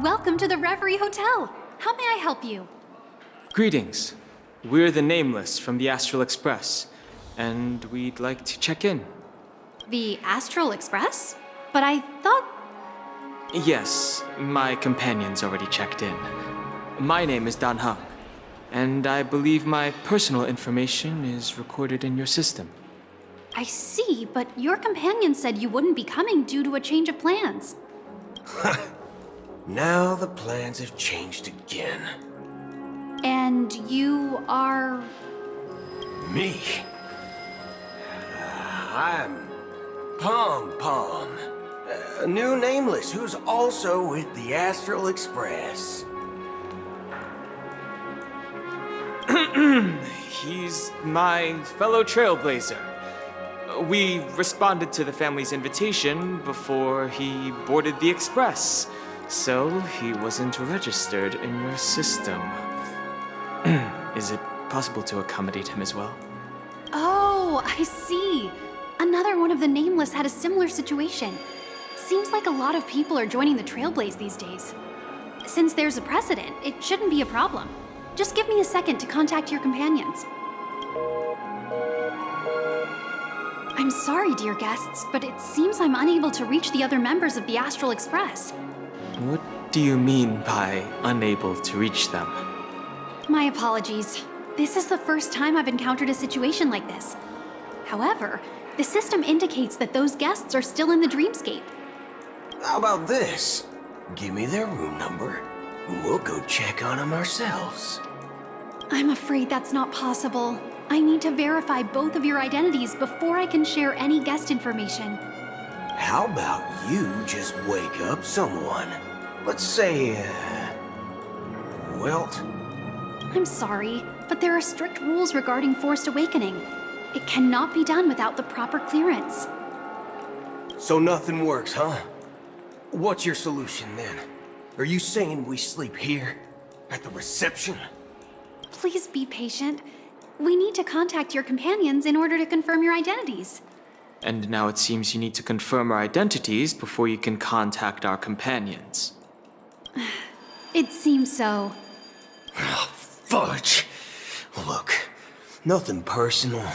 Speaker 9: Welcome to the Reverie Hotel. How may I help you?
Speaker 11: Greetings. We're the Nameless from the Astral Express, and we'd like to check in.
Speaker 9: The Astral Express? But I thought...
Speaker 11: Yes, my companion's already checked in. My name is Dan Hung, and I believe my personal information is recorded in your system.
Speaker 9: I see, but your companion said you wouldn't be coming due to a change of plans.
Speaker 3: Now the plans have changed again.
Speaker 9: And you are...
Speaker 3: Me? I'm Pom Pom, a new Nameless who's also with the Astral Express.
Speaker 11: He's my fellow trailblazer. We responded to the family's invitation before he boarded the Express, so he wasn't registered in your system. Is it possible to accommodate him as well?
Speaker 9: Oh, I see. Another one of the Nameless had a similar situation. Seems like a lot of people are joining the Trailblaze these days. Since there's a precedent, it shouldn't be a problem. Just give me a second to contact your companions. I'm sorry, dear guests, but it seems I'm unable to reach the other members of the Astral Express.
Speaker 11: What do you mean by unable to reach them?
Speaker 9: My apologies. This is the first time I've encountered a situation like this. However, the system indicates that those guests are still in the dreamscape.
Speaker 3: How about this? Give me their room number, and we'll go check on them ourselves.
Speaker 9: I'm afraid that's not possible. I need to verify both of your identities before I can share any guest information.
Speaker 3: How about you just wake up someone? Let's say, Welt?
Speaker 9: I'm sorry, but there are strict rules regarding forced awakening. It cannot be done without the proper clearance.
Speaker 3: So nothing works, huh? What's your solution then? Are you saying we sleep here? At the reception?
Speaker 9: Please be patient. We need to contact your companions in order to confirm your identities.
Speaker 11: And now it seems you need to confirm our identities before you can contact our companions.
Speaker 9: It seems so.
Speaker 3: Oh, fudge! Look, nothing personal,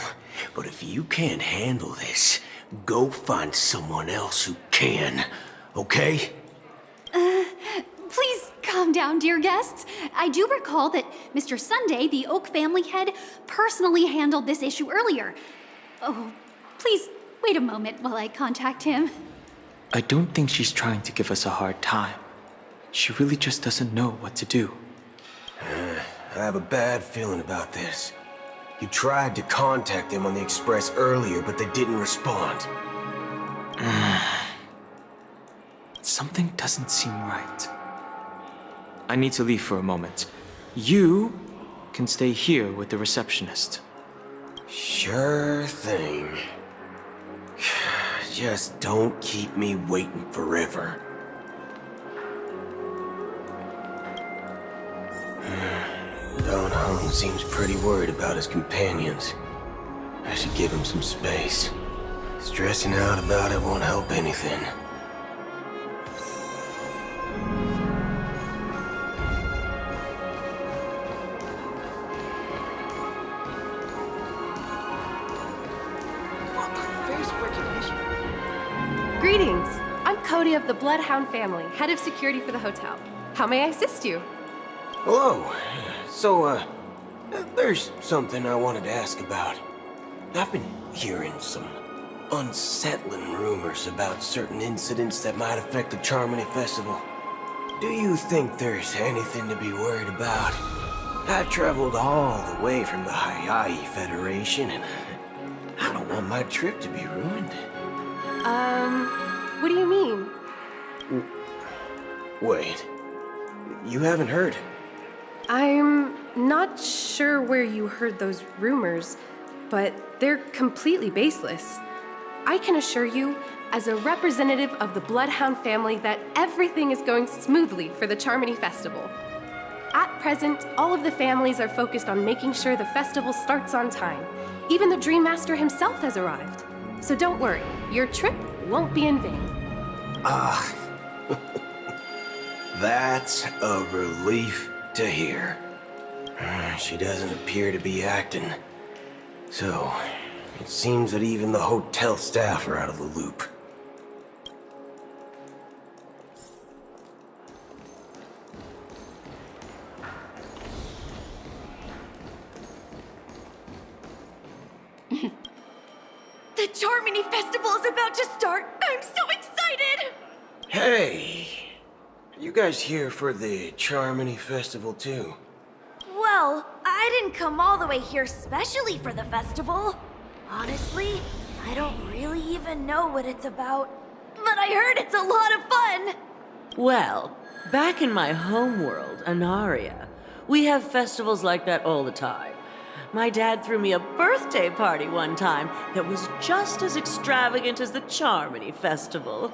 Speaker 3: but if you can't handle this, go find someone else who can, okay?
Speaker 9: Please calm down, dear guests. I do recall that Mr. Sunday, the Oak family head, personally handled this issue earlier. Oh, please wait a moment while I contact him.
Speaker 11: I don't think she's trying to give us a hard time. She really just doesn't know what to do.
Speaker 3: I have a bad feeling about this. You tried to contact them on the Express earlier, but they didn't respond.
Speaker 11: Something doesn't seem right. I need to leave for a moment. You can stay here with the receptionist.
Speaker 3: Sure thing. Just don't keep me waiting forever. Don Hung seems pretty worried about his companions. I should give him some space. Stressing out about it won't help anything.
Speaker 12: Greetings! I'm Cody of the Bloodhound family, head of security for the hotel. How may I assist you?
Speaker 3: Hello. So, there's something I wanted to ask about. I've been hearing some unsettling rumors about certain incidents that might affect the Charmony Festival. Do you think there's anything to be worried about? I traveled all the way from the Hayahi Federation, and I don't want my trip to be ruined.
Speaker 12: What do you mean?
Speaker 3: Wait. You haven't heard?
Speaker 12: I'm not sure where you heard those rumors, but they're completely baseless. I can assure you, as a representative of the Bloodhound family, that everything is going smoothly for the Charmony Festival. At present, all of the families are focused on making sure the festival starts on time. Even the Dream Master himself has arrived. So don't worry, your trip won't be in vain.
Speaker 3: That's a relief to hear. She doesn't appear to be acting. So, it seems that even the hotel staff are out of the loop.
Speaker 8: The Charmony Festival is about to start! I'm so excited!
Speaker 3: Hey! Are you guys here for the Charmony Festival too?
Speaker 14: Well, I didn't come all the way here specially for the festival. Honestly, I don't really even know what it's about. But I heard it's a lot of fun!
Speaker 18: Well, back in my homeworld, Anaria, we have festivals like that all the time. My dad threw me a birthday party one time that was just as extravagant as the Charmony Festival.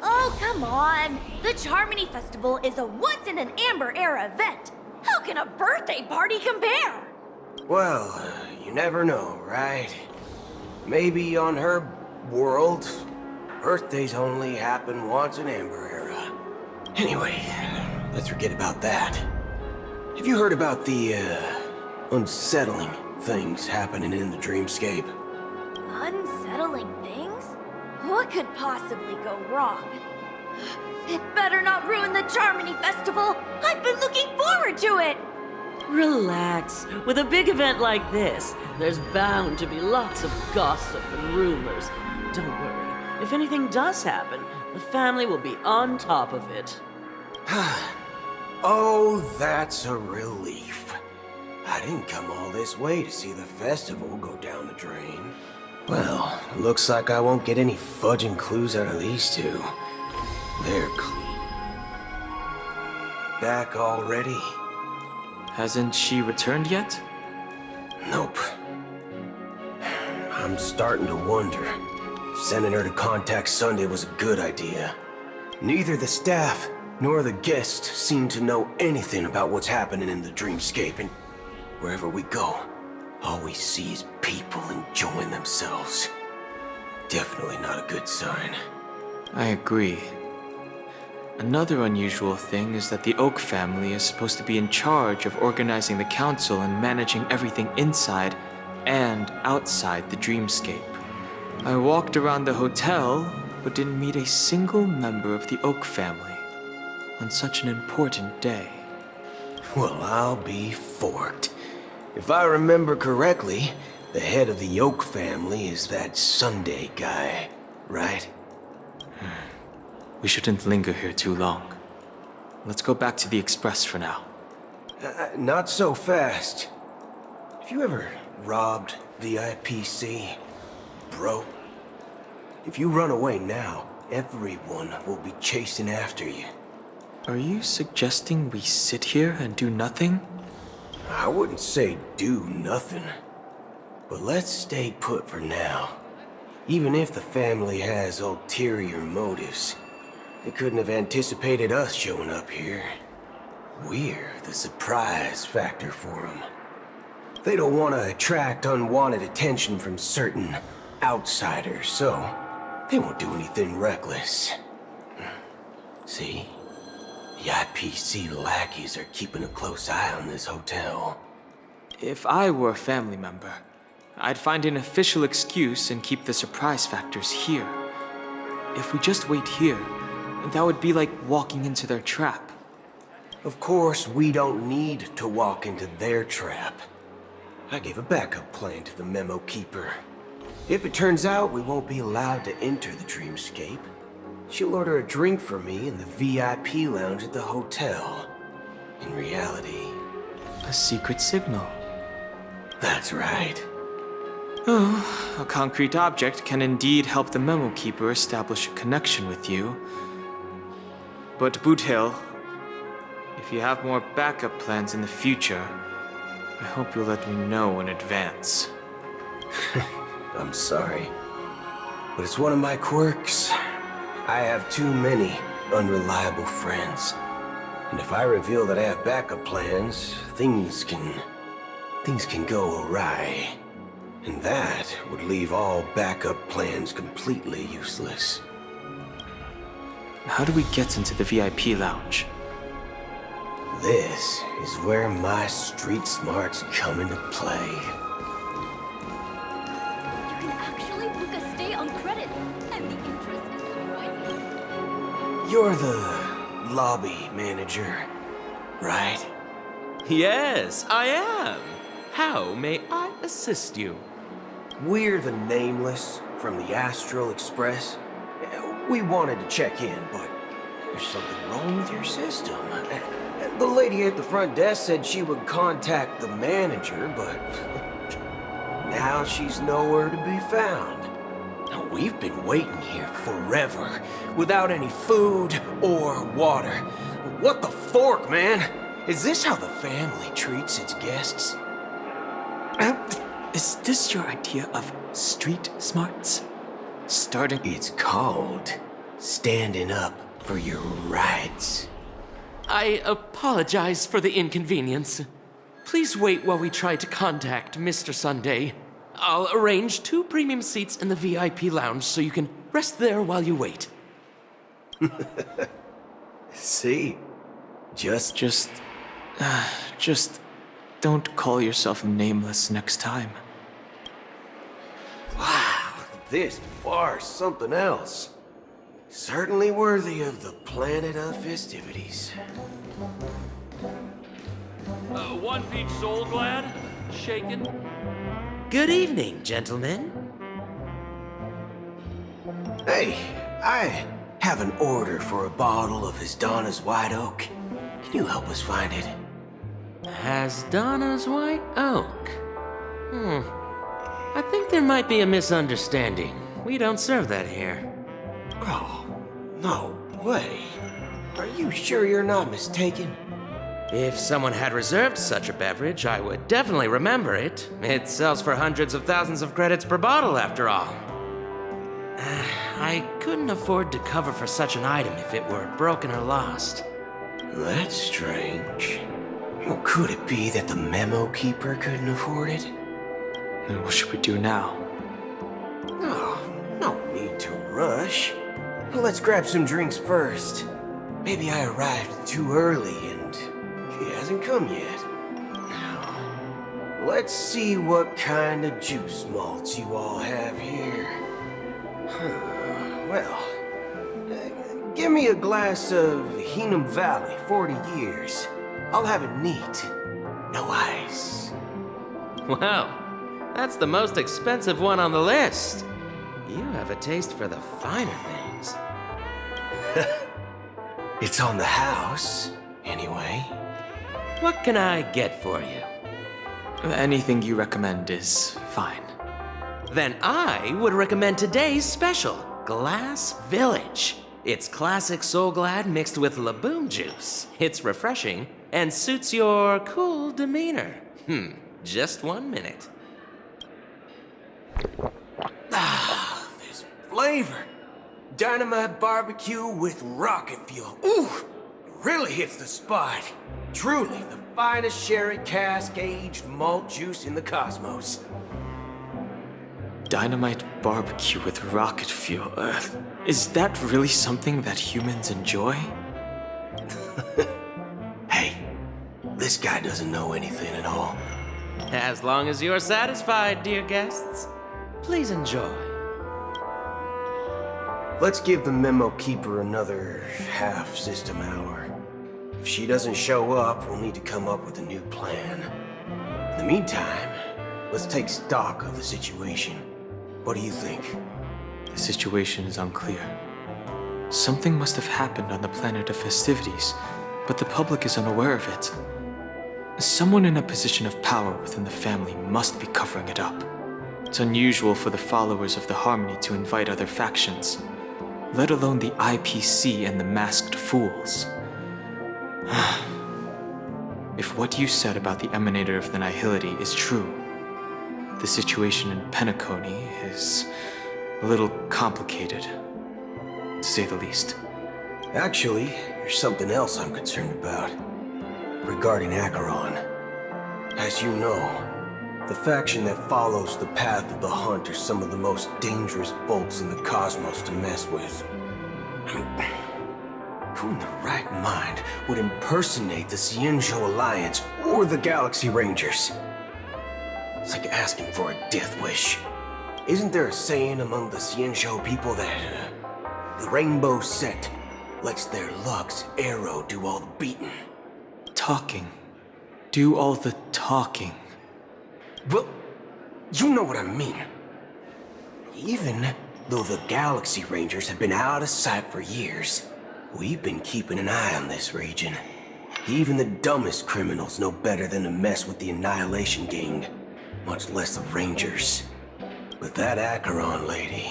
Speaker 14: Oh, come on! The Charmony Festival is a once-in-an-Amber-era event! How can a birthday party compare?
Speaker 3: Well, you never know, right? Maybe on her world, birthdays only happen once in Amber Era. Anyway, let's forget about that. Have you heard about the, unsettling things happening in the dreamscape?
Speaker 14: Unsettling things? What could possibly go wrong? It better not ruin the Charmony Festival! I've been looking forward to it!
Speaker 18: Relax. With a big event like this, there's bound to be lots of gossip and rumors. Don't worry. If anything does happen, the family will be on top of it.
Speaker 3: Oh, that's a relief. I didn't come all this way to see the festival go down the drain. Well, looks like I won't get any fudging clues out of these two. They're clean. Back already?
Speaker 11: Hasn't she returned yet?
Speaker 3: Nope. I'm starting to wonder. Sending her to contact Sunday was a good idea. Neither the staff nor the guests seem to know anything about what's happening in the dreamscape, and wherever we go, all we see is people enjoying themselves. Definitely not a good sign.
Speaker 11: I agree. Another unusual thing is that the Oak family is supposed to be in charge of organizing the council and managing everything inside and outside the dreamscape. I walked around the hotel, but didn't meet a single member of the Oak family on such an important day.
Speaker 3: Well, I'll be forked. If I remember correctly, the head of the Oak family is that Sunday guy, right?
Speaker 11: We shouldn't linger here too long. Let's go back to the Express for now.
Speaker 3: Not so fast. Have you ever robbed the IPC, bro? If you run away now, everyone will be chasing after you.
Speaker 11: Are you suggesting we sit here and do nothing?
Speaker 3: I wouldn't say do nothing. But let's stay put for now. Even if the family has ulterior motives, they couldn't have anticipated us showing up here. We're the surprise factor for them. They don't want to attract unwanted attention from certain outsiders, so they won't do anything reckless. See? The IPC lackeys are keeping a close eye on this hotel.
Speaker 11: If I were a family member, I'd find an official excuse and keep the surprise factors here. If we just wait here, that would be like walking into their trap.
Speaker 3: Of course, we don't need to walk into their trap. I gave a backup plan to the memo keeper. If it turns out we won't be allowed to enter the dreamscape, she'll order a drink for me in the VIP lounge at the hotel. In reality...
Speaker 11: a secret signal.
Speaker 3: That's right.
Speaker 11: Oh, a concrete object can indeed help the memo keeper establish a connection with you. But Boot Hill, if you have more backup plans in the future, I hope you'll let me know in advance.
Speaker 3: I'm sorry, but it's one of my quirks. I have too many unreliable friends. And if I reveal that I have backup plans, things can go awry. And that would leave all backup plans completely useless.
Speaker 11: How do we get into the VIP lounge?
Speaker 3: This is where my street smarts come into play.
Speaker 5: You can actually book a stay on credit, and the interest is surprising.
Speaker 3: You're the lobby manager, right?
Speaker 10: Yes, I am. How may I assist you?
Speaker 3: We're the Nameless from the Astral Express. We wanted to check in, but there's something wrong with your system. The lady at the front desk said she would contact the manager, but now she's nowhere to be found. Now, we've been waiting here forever, without any food or water. What the fork, man? Is this how the family treats its guests?
Speaker 11: Is this your idea of street smarts? Starting...
Speaker 3: It's called standing up for your rights.
Speaker 10: I apologize for the inconvenience. Please wait while we try to contact Mr. Sunday. I'll arrange 2 premium seats in the VIP lounge so you can rest there while you wait.
Speaker 3: See?
Speaker 11: Just don't call yourself Nameless next time.
Speaker 3: Wow, this bar's something else. Certainly worthy of the planet of festivities.
Speaker 10: 1 peach soul glad? Shaken? Good evening, gentlemen.
Speaker 3: Hey, I have an order for a bottle of Hasdana's White Oak. Can you help us find it?
Speaker 10: Hasdana's White Oak? I think there might be a misunderstanding. We don't serve that here.
Speaker 3: Oh, no way. Are you sure you're not mistaken?
Speaker 10: If someone had reserved such a beverage, I would definitely remember it. It sells for hundreds of thousands of credits per bottle, after all. I couldn't afford to cover for such an item if it were broken or lost.
Speaker 3: That's strange. Well, could it be that the memo keeper couldn't afford it?
Speaker 11: Then what should we do now?
Speaker 3: Oh, no need to rush. Let's grab some drinks first. Maybe I arrived too early and he hasn't come yet. Now, let's see what kind of juice malts you all have here. Well, give me a glass of Heenum Valley, 40 years. I'll have it neat. No ice.
Speaker 10: Wow, that's the most expensive one on the list. You have a taste for the finer things.
Speaker 3: It's on the house, anyway.
Speaker 10: What can I get for you?
Speaker 11: Anything you recommend is fine.
Speaker 10: Then I would recommend today's special, Glass Village. It's classic Soul Glad mixed with Laboon juice. It's refreshing and suits your cool demeanor. Just 1 minute.
Speaker 3: Ah, this flavor. Dynamite barbecue with rocket fuel. Ooh, really hits the spot. Truly the finest sherry cask-aged malt juice in the cosmos.
Speaker 11: Dynamite barbecue with rocket fuel. Is that really something that humans enjoy?
Speaker 3: Hey, this guy doesn't know anything at all.
Speaker 10: As long as you're satisfied, dear guests, please enjoy.
Speaker 3: Let's give the memo keeper another half-system hour. If she doesn't show up, we'll need to come up with a new plan. In the meantime, let's take stock of the situation. What do you think?
Speaker 11: The situation is unclear. Something must have happened on the planet of festivities, but the public is unaware of it. Someone in a position of power within the family must be covering it up. It's unusual for the followers of the Harmony to invite other factions, let alone the IPC and the Masked Fools. If what you said about the Emanator of the Nihility is true, the situation in Penacony is a little complicated, to say the least.
Speaker 3: Actually, there's something else I'm concerned about. Regarding Acheron. As you know, the faction that follows the path of the Hunt are some of the most dangerous folks in the cosmos to mess with. Who in the right mind would impersonate the Xianzhou Alliance or the Galaxy Rangers? It's like asking for a death wish. Isn't there a saying among the Xianzhou people that the Rainbow Set lets their luck's arrow do all the beating?
Speaker 11: Talking. Do all the talking.
Speaker 3: Well, you know what I mean. Even though the Galaxy Rangers have been out of sight for years, we've been keeping an eye on this region. Even the dumbest criminals know better than to mess with the Annihilation Gang, much less the Rangers. But that Acheron lady,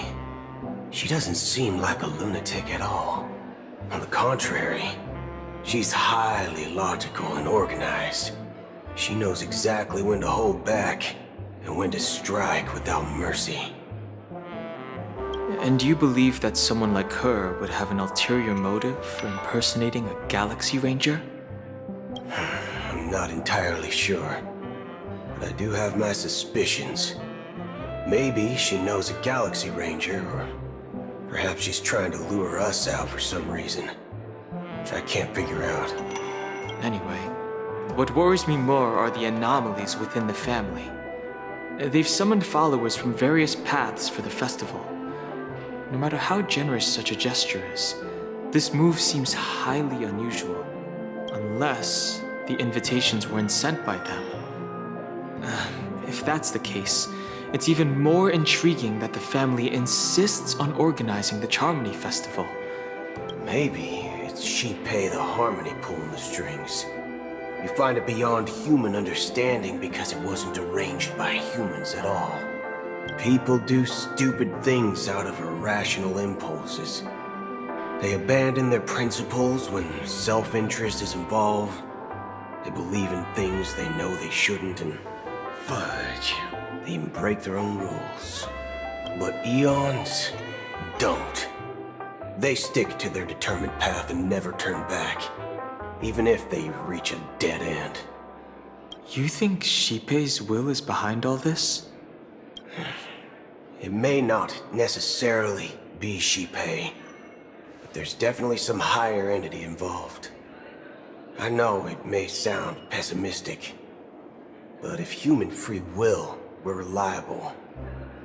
Speaker 3: she doesn't seem like a lunatic at all. On the contrary, she's highly logical and organized. She knows exactly when to hold back and when to strike without mercy.
Speaker 11: And you believe that someone like her would have an ulterior motive for impersonating a Galaxy Ranger?
Speaker 3: I'm not entirely sure, but I do have my suspicions. Maybe she knows a Galaxy Ranger, or perhaps she's trying to lure us out for some reason, which I can't figure out.
Speaker 11: Anyway, what worries me more are the anomalies within the family. They've summoned followers from various paths for the festival. No matter how generous such a gesture is, this move seems highly unusual, unless the invitations weren't sent by them. If that's the case, it's even more intriguing that the family insists on organizing the Charmony Festival.
Speaker 3: Maybe it's Shipei the Harmony pulling the strings. You find it beyond human understanding because it wasn't arranged by humans at all. People do stupid things out of irrational impulses. They abandon their principles when self-interest is involved. They believe in things they know they shouldn't, and fudge, they even break their own rules. But Eons don't. They stick to their determined path and never turn back, even if they reach a dead end.
Speaker 11: You think Shipei's will is behind all this?
Speaker 3: It may not necessarily be Shipei, but there's definitely some higher entity involved. I know it may sound pessimistic, but if human free will were reliable,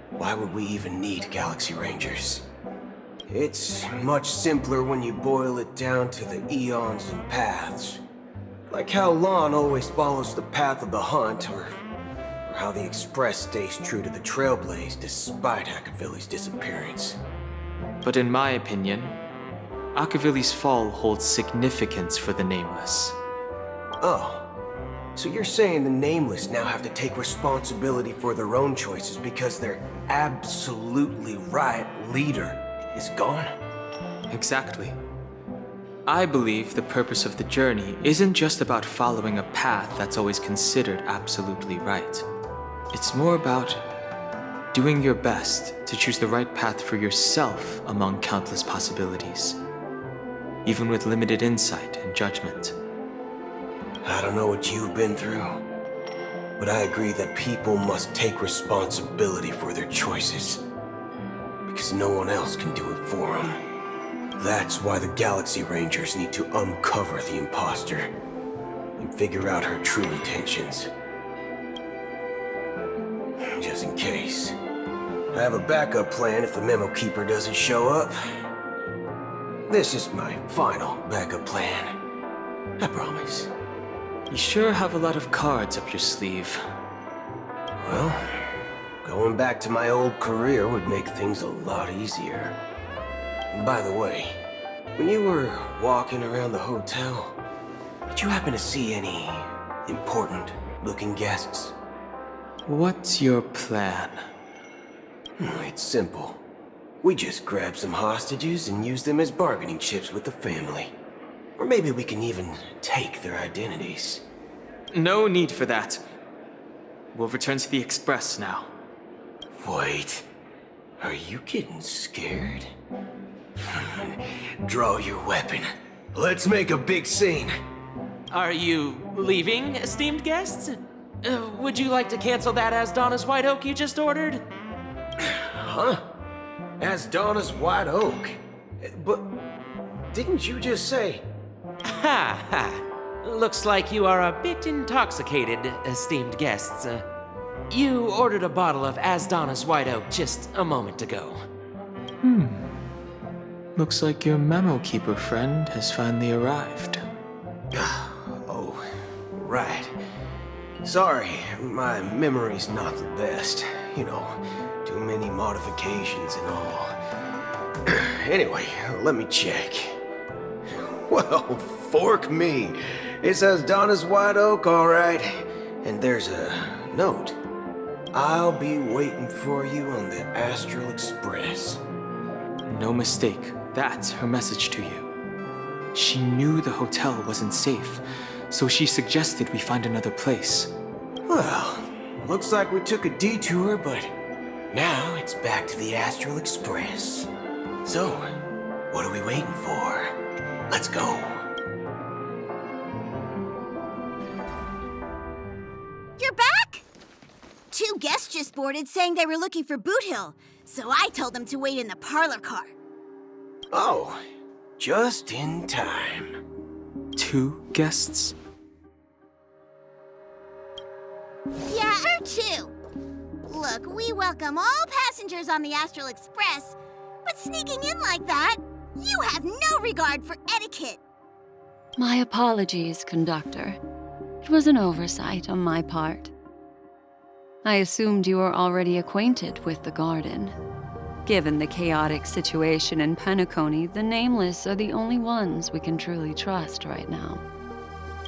Speaker 3: why would we even need Galaxy Rangers? It's much simpler when you boil it down to the eons and paths. Like how Lon always follows the path of the hunt, or how the Express stays true to the Trailblaze despite Akavilli's disappearance.
Speaker 11: But in my opinion, Akavilli's fall holds significance for the Nameless.
Speaker 3: Oh. So you're saying the Nameless now have to take responsibility for their own choices because their absolutely right leader is gone?
Speaker 11: Exactly. I believe the purpose of the journey isn't just about following a path that's always considered absolutely right. It's more about doing your best to choose the right path for yourself among countless possibilities, even with limited insight and judgment.
Speaker 3: I don't know what you've been through, but I agree that people must take responsibility for their choices, because no one else can do it for them. That's why the Galaxy Rangers need to uncover the imposter and figure out her true intentions. Just in case. I have a backup plan if the Memo Keeper doesn't show up. This is my final backup plan. I promise.
Speaker 11: You sure have a lot of cards up your sleeve.
Speaker 3: Well, going back to my old career would make things a lot easier. By the way, when you were walking around the hotel, did you happen to see any important-looking guests?
Speaker 11: What's your plan?
Speaker 3: It's simple. We just grab some hostages and use them as bargaining chips with the family. Or maybe we can even take their identities.
Speaker 11: No need for that. We'll return to the Express now.
Speaker 3: Wait. Are you getting scared? Draw your weapon. Let's make a big scene.
Speaker 10: Are you leaving, esteemed guests? Would you like to cancel that as Donna's White Oak you just ordered?
Speaker 3: Huh? As Donna's White Oak? But didn't you just say...
Speaker 10: Ha ha. Looks like you are a bit intoxicated, esteemed guests. You ordered a bottle of As Donna's White Oak just a moment ago.
Speaker 11: Looks like your Memo Keeper friend has finally arrived.
Speaker 3: Oh, right. Sorry, my memory's not the best. You know, too many modifications and all. Anyway, let me check. Well, fork me. It says Donna's White Oak, all right. And there's a note. I'll be waiting for you on the Astral Express.
Speaker 11: No mistake. That's her message to you. She knew the hotel wasn't safe, so she suggested we find another place.
Speaker 3: Well, looks like we took a detour, but now it's back to the Astral Express. So, what are we waiting for? Let's go.
Speaker 17: You're back? 2 guests just boarded saying they were looking for Boot Hill, so I told them to wait in the parlor car.
Speaker 3: Oh, just in time.
Speaker 11: 2 guests?
Speaker 17: Yeah, or 2. Look, we welcome all passengers on the Astral Express, but sneaking in like that, you have no regard for etiquette.
Speaker 21: My apologies, conductor. It was an oversight on my part. I assumed you were already acquainted with the garden. Given the chaotic situation in Penacony, the Nameless are the only ones we can truly trust right now.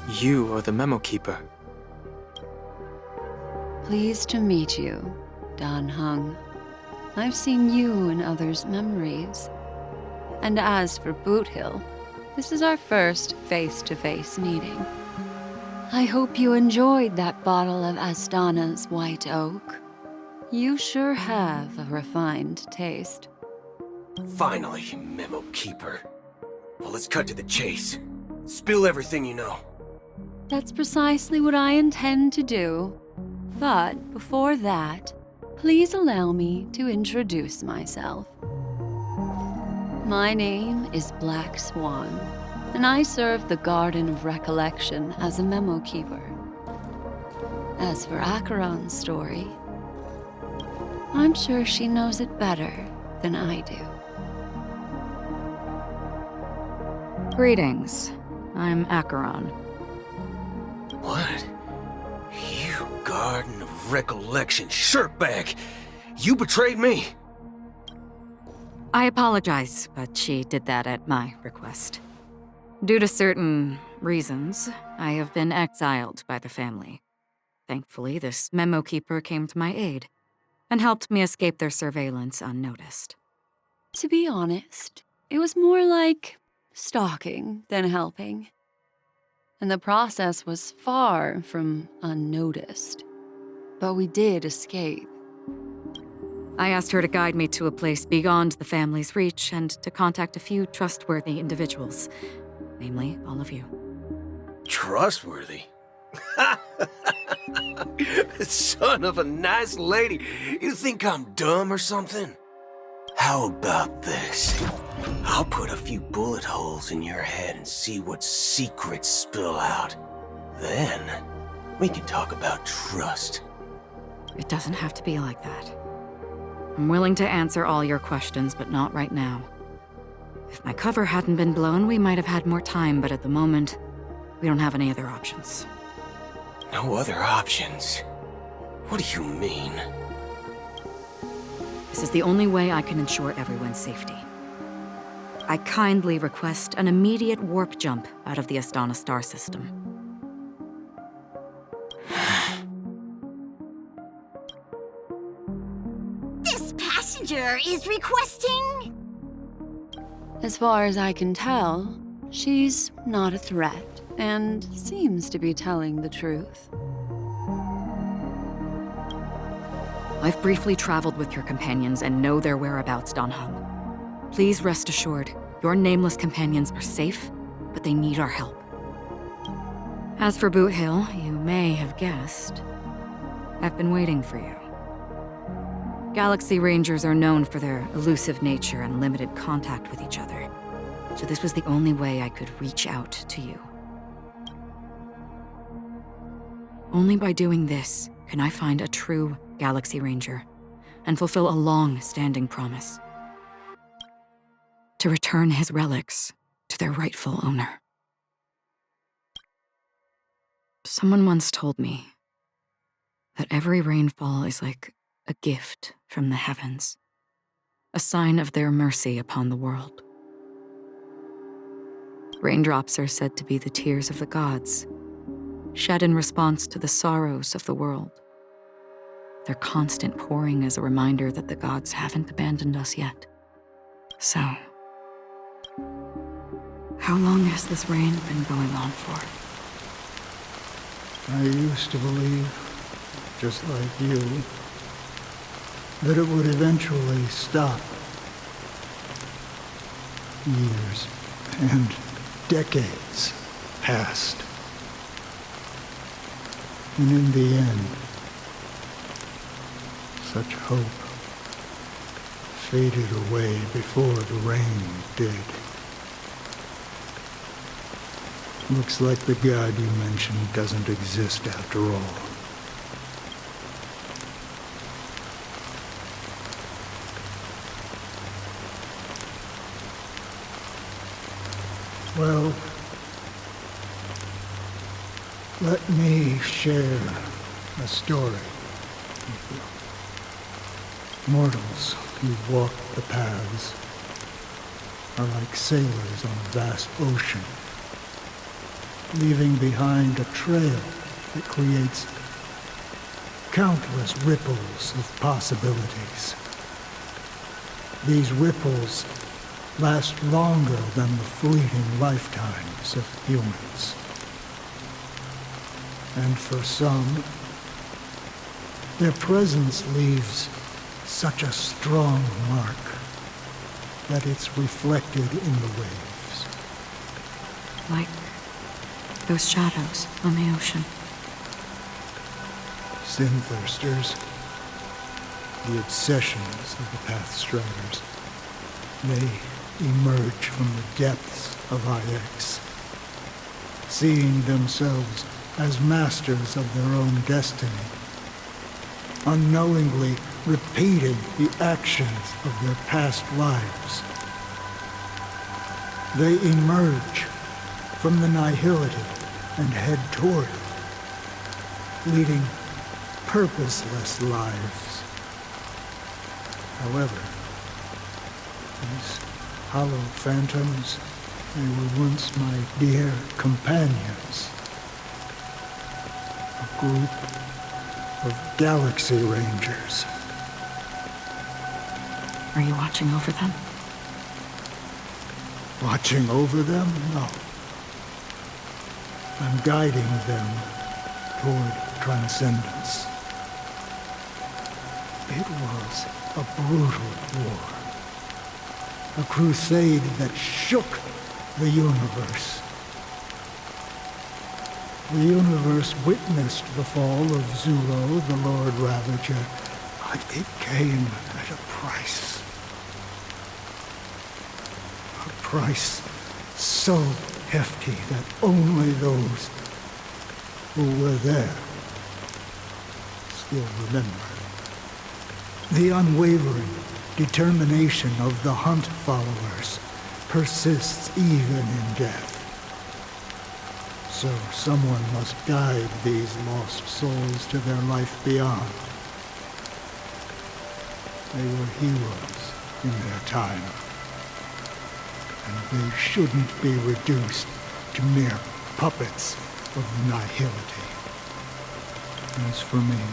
Speaker 11: You are the Memo Keeper.
Speaker 21: Pleased to meet you, Dan Hung. I've seen you in others' memories. And as for Boot Hill, this is our first face-to-face meeting. I hope you enjoyed that bottle of Astana's White Oak. You sure have a refined taste.
Speaker 3: Finally, Memo Keeper. Well, let's cut to the chase. Spill everything you know.
Speaker 21: That's precisely what I intend to do. But before that, please allow me to introduce myself. My name is Black Swan, and I serve the Garden of Recollection as a memo keeper. As for Acheron's story, I'm sure she knows it better than I do.
Speaker 6: Greetings. I'm Acheron.
Speaker 3: What? You Garden of Recollection shirtbag! You betrayed me!
Speaker 6: I apologize, but she did that at my request. Due to certain reasons, I have been exiled by the family. Thankfully, this memo keeper came to my aid and helped me escape their surveillance unnoticed.
Speaker 21: To be honest, it was more like stalking than helping. And the process was far from unnoticed. But we did escape.
Speaker 6: I asked her to guide me to a place beyond the family's reach and to contact a few trustworthy individuals, namely all of you.
Speaker 3: Trustworthy? Son of a nice lady. You think I'm dumb or something? How about this? I'll put a few bullet holes in your head and see what secrets spill out. Then, we can talk about trust.
Speaker 6: It doesn't have to be like that. I'm willing to answer all your questions, but not right now. If my cover hadn't been blown, we might have had more time, but at the moment, we don't have any other options.
Speaker 3: No other options? What do you mean?
Speaker 6: This is the only way I can ensure everyone's safety. I kindly request an immediate warp jump out of the Astana star system.
Speaker 17: This passenger is requesting...
Speaker 21: As far as I can tell, she's not a threat and seems to be telling the truth.
Speaker 6: I've briefly traveled with your companions and know their whereabouts, Don Hung. Please rest assured, your nameless companions are safe, but they need our help. As for Boot Hill, you may have guessed, I've been waiting for you. Galaxy Rangers are known for their elusive nature and limited contact with each other, so this was the only way I could reach out to you. Only by doing this can I find a true Galaxy Ranger and fulfill a long-standing promise. To return his relics to their rightful owner. Someone once told me that every rainfall is like a gift from the heavens, a sign of their mercy upon the world. Raindrops are said to be the tears of the gods, shed in response to the sorrows of the world. Their constant pouring is a reminder that the gods haven't abandoned us yet. So, how long has this rain been going on for?
Speaker 20: I used to believe, just like you, that it would eventually stop. Years and decades passed. And in the end, such hope faded away before the rain did. Looks like the god you mentioned doesn't exist after all. Well, let me share a story with you. Mortals who walk the paths are like sailors on a vast ocean, leaving behind a trail that creates countless ripples of possibilities. These ripples last longer than the fleeting lifetimes of humans. And for some, their presence leaves such a strong mark that it's reflected in the waves.
Speaker 6: Like those shadows on the ocean.
Speaker 20: Sin-thirsters, the obsessions of the Pathstriders, they emerge from the depths of IX, seeing themselves as masters of their own destiny, unknowingly repeating the actions of their past lives. They emerge from the nihility and head toward it, leading purposeless lives. However, these hollow phantoms, they were once my dear companions. A group of Galaxy Rangers.
Speaker 6: Are you watching over them?
Speaker 20: Watching over them? No. I'm guiding them toward transcendence. It was a brutal war. A crusade that shook the universe. The universe witnessed the fall of Zulo, the Lord Ravager, but it came at a price. A price so hefty that only those who were there still remember. The unwavering determination of the Hunt followers persists even in death. So someone must guide these lost souls to their life beyond. They were heroes in their time, and they shouldn't be reduced to mere puppets of nihility. As for me,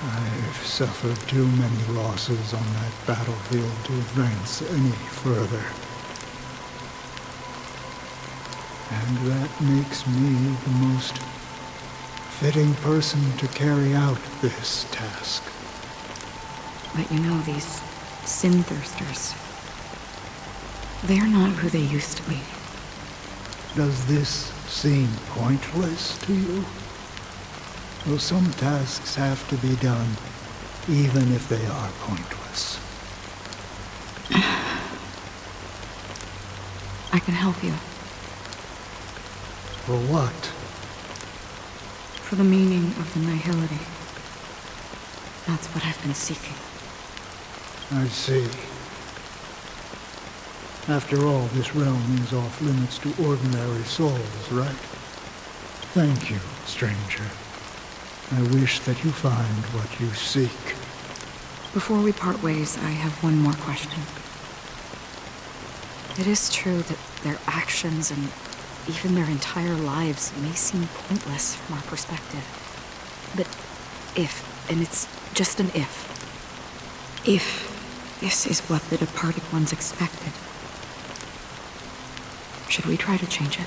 Speaker 20: I've suffered too many losses on that battlefield to advance any further. And that makes me the most fitting person to carry out this task.
Speaker 6: But you know, these sin thirsters, they're not who they used to be.
Speaker 20: Does this seem pointless to you? Well, some tasks have to be done, even if they are pointless.
Speaker 6: I can help you.
Speaker 20: For what?
Speaker 6: For the meaning of the nihility. That's what I've been seeking.
Speaker 20: I see. After all, this realm is off limits to ordinary souls, right? Thank you, stranger. I wish that you find what you seek.
Speaker 6: Before we part ways, I have one more question. It is true that their actions and even their entire lives may seem pointless from our perspective. But if, and it's just an if this is what the departed ones expected, should we try to change it?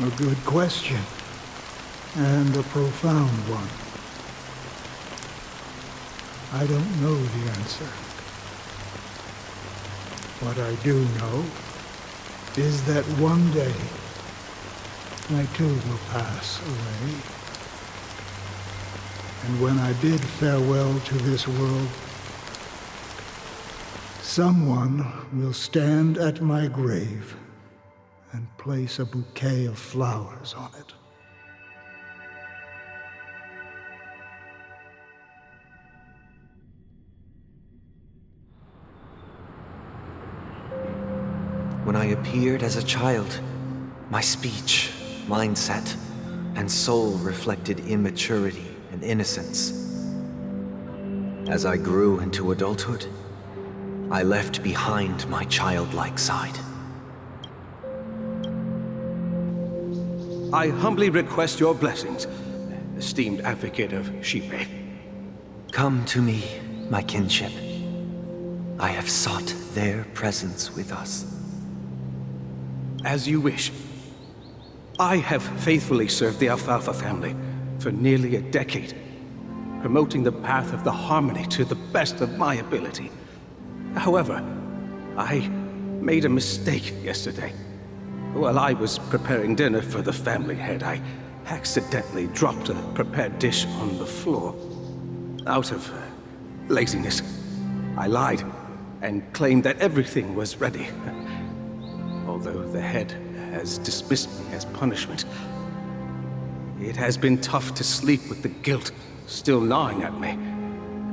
Speaker 20: A good question. And a profound one. I don't know the answer. What I do know is that one day I too will pass away. And when I bid farewell to this world, someone will stand at my grave and place a bouquet of flowers on it.
Speaker 1: When I appeared as a child, my speech, mindset, and soul reflected immaturity and innocence. As I grew into adulthood, I left behind my childlike side.
Speaker 13: I humbly request your blessings, esteemed advocate of Shipe.
Speaker 1: Come to me, my kinship. I have sought their presence with us.
Speaker 13: As you wish. I have faithfully served the Alfalfa family for nearly a decade, promoting the path of the harmony to the best of my ability. However, I made a mistake yesterday. While I was preparing dinner for the family head, I accidentally dropped a prepared dish on the floor. Out of laziness, I lied and claimed that everything was ready. Although the head has dismissed me as punishment, it has been tough to sleep with the guilt still gnawing at me,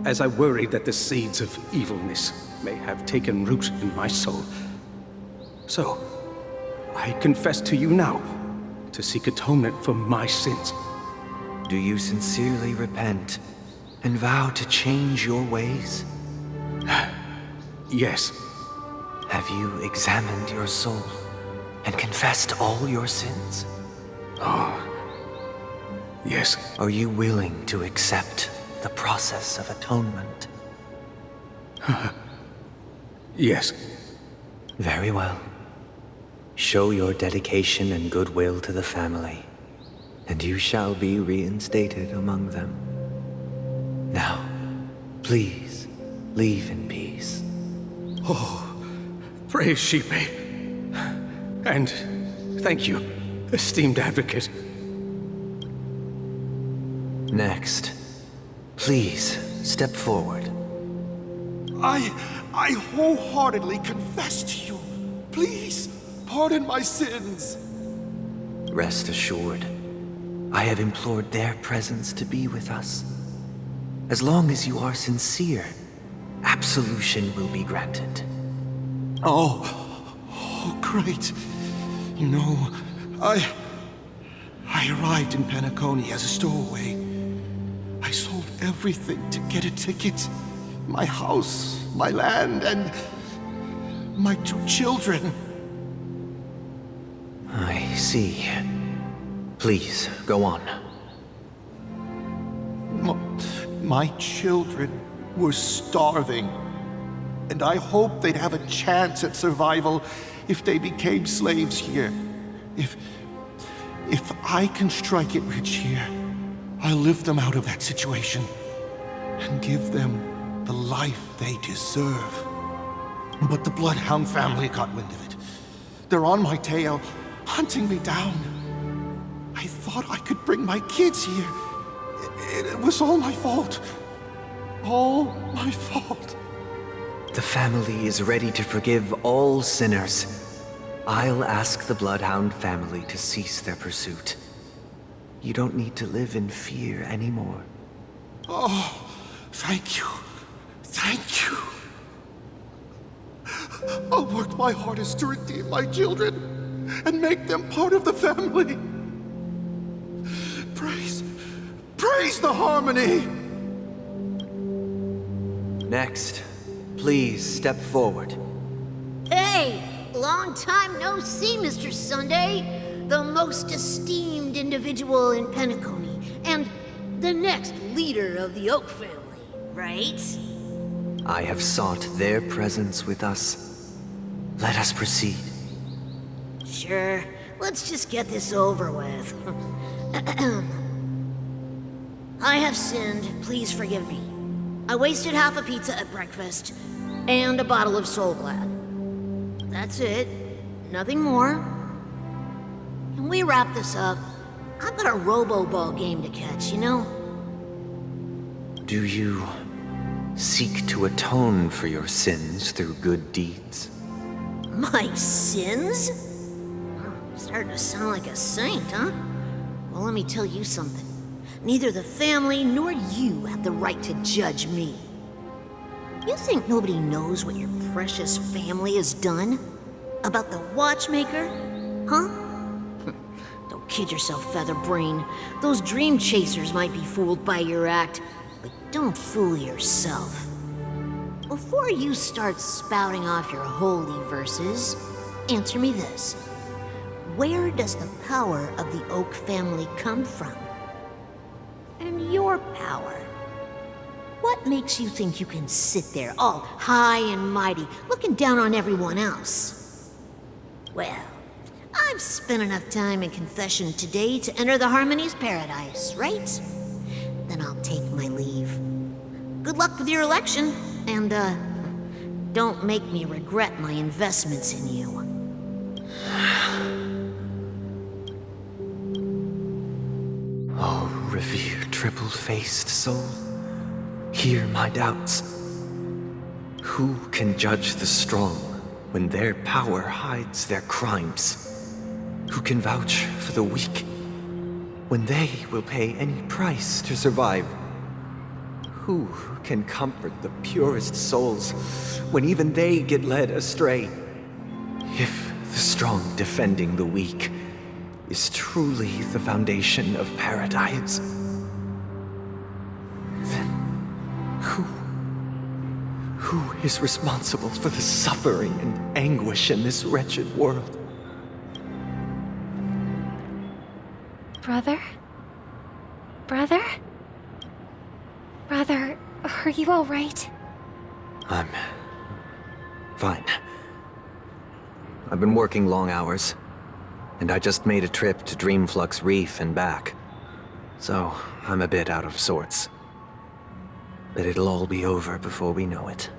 Speaker 13: as I worry that the seeds of evilness may have taken root in my soul. So, I confess to you now to seek atonement for my sins.
Speaker 1: Do you sincerely repent and vow to change your ways?
Speaker 13: Yes.
Speaker 1: Have you examined your soul and confessed all your sins?
Speaker 13: Oh, yes.
Speaker 1: Are you willing to accept the process of atonement?
Speaker 13: Yes.
Speaker 1: Very well. Show your dedication and goodwill to the family, and you shall be reinstated among them. Now, please, leave in peace.
Speaker 13: Oh, praise Sheepy. And thank you, esteemed advocate.
Speaker 1: Next, please step forward.
Speaker 19: I wholeheartedly confess to you. Please, pardon my sins.
Speaker 1: Rest assured, I have implored their presence to be with us. As long as you are sincere, absolution will be granted.
Speaker 19: Oh, great. You know, I arrived in Penacony as a stowaway. I sold everything to get a ticket. My house, my land, and my 2 children.
Speaker 1: I see. Please, go on.
Speaker 19: My children were starving, and I hoped they'd have a chance at survival if they became slaves here. If I can strike it rich here, I'll lift them out of that situation and give them the life they deserve. But the Bloodhound family got wind of it. They're on my tail, hunting me down. I thought I could bring my kids here. It was all my fault. All my fault.
Speaker 1: The family is ready to forgive all sinners. I'll ask the Bloodhound family to cease their pursuit. You don't need to live in fear anymore.
Speaker 19: Oh, thank you. Thank you. I'll work my hardest to redeem my children and make them part of the family. Praise the harmony!
Speaker 1: Next, please step forward.
Speaker 22: Hey! Long time no see, Mr. Sunday. The most esteemed individual in Penacony, and the next leader of the Oak family, right?
Speaker 1: I have sought their presence with us. Let us proceed.
Speaker 22: Sure. Let's just get this over with. I have sinned. Please forgive me. I wasted half a pizza at breakfast, and a bottle of Soul Glad. That's it. Nothing more. Can we wrap this up? I've got a robo-ball game to catch, you know?
Speaker 1: Do you seek to atone for your sins through good deeds?
Speaker 22: My sins? I'm starting to sound like a saint, huh? Well, let me tell you something. Neither the family nor you have the right to judge me. You think nobody knows what your precious family has done? About the watchmaker? Huh? Don't kid yourself, Featherbrain. Those dream chasers might be fooled by your act, but don't fool yourself. Before you start spouting off your holy verses, answer me this. Where does the power of the Oak family come from? And your power? What makes you think you can sit there all high and mighty, looking down on everyone else? Well, I've spent enough time in confession today to enter the Harmony's paradise, right? Then I'll take my leave. Good luck with your election, and, don't make me regret my investments in you.
Speaker 1: Oh, revered triple-faced soul, hear my doubts. Who can judge the strong when their power hides their crimes? Who can vouch for the weak when they will pay any price to survive? Who can comfort the purest souls when even they get led astray? If the strong defending the weak is truly the foundation of paradise, then who is responsible for the suffering and anguish in this wretched world?
Speaker 7: Brother? Brother? Brother, are you all right?
Speaker 1: I'm fine. I've been working long hours, and I just made a trip to Dreamflux Reef and back. So, I'm a bit out of sorts. But it'll all be over before we know it.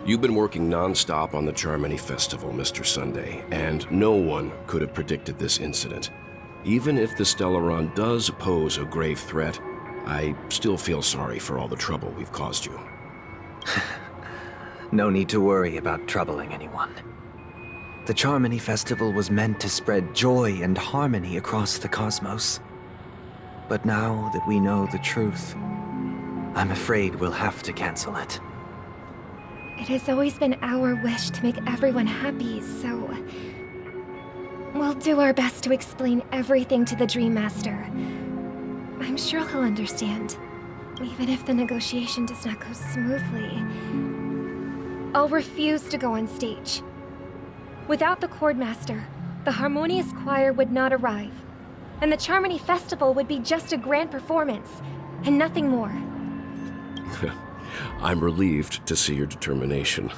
Speaker 15: You've been working non-stop on the Charmony Festival, Mr. Sunday, and no one could have predicted this incident. Even if the Stellaron does pose a grave threat, I still feel sorry for all the trouble we've caused you.
Speaker 1: No need to worry about troubling anyone. The Charmony Festival was meant to spread joy and harmony across the cosmos. But now that we know the truth, I'm afraid we'll have to cancel it.
Speaker 7: It has always been our wish to make everyone happy, so... we'll do our best to explain everything to the Dream Master. I'm sure he'll understand, even if the negotiation does not go smoothly. I'll refuse to go on stage. Without the Chord Master, the Harmonious Choir would not arrive, and the Charmony Festival would be just a grand performance, and nothing more.
Speaker 15: I'm relieved to see your determination.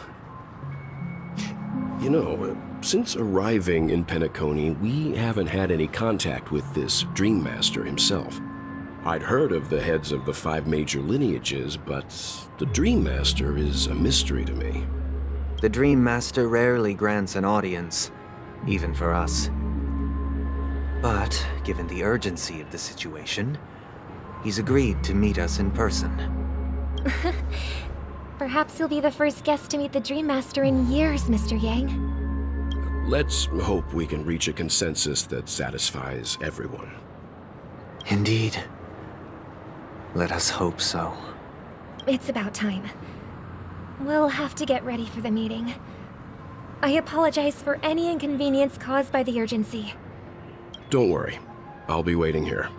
Speaker 15: You know, since arriving in Penacony, we haven't had any contact with this Dream Master himself. I'd heard of the heads of the 5 major lineages, but the Dream Master is a mystery to me.
Speaker 1: The Dream Master rarely grants an audience, even for us. But, given the urgency of the situation, he's agreed to meet us in person.
Speaker 7: Perhaps you'll be the first guest to meet the Dream Master in years, Mr. Yang.
Speaker 15: Let's hope we can reach a consensus that satisfies everyone.
Speaker 1: Indeed. Let us hope so.
Speaker 7: It's about time. We'll have to get ready for the meeting. I apologize for any inconvenience caused by the urgency.
Speaker 15: Don't worry. I'll be waiting here.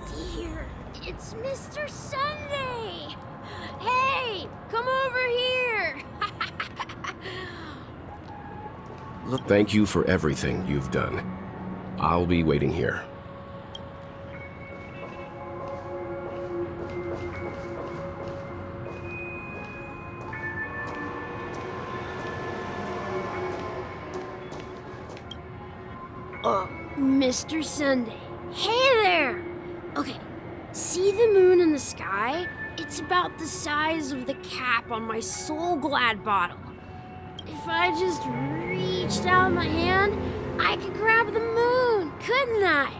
Speaker 8: Dear, it's Mr. Sunday! Hey, come over here!
Speaker 15: Thank you for everything you've done. I'll be waiting here.
Speaker 23: Mr. Sunday. Hey there! Okay, see the moon in the sky? It's about the size of the cap on my Soul Glad bottle. If I just reached out my hand, I could grab the moon, couldn't I?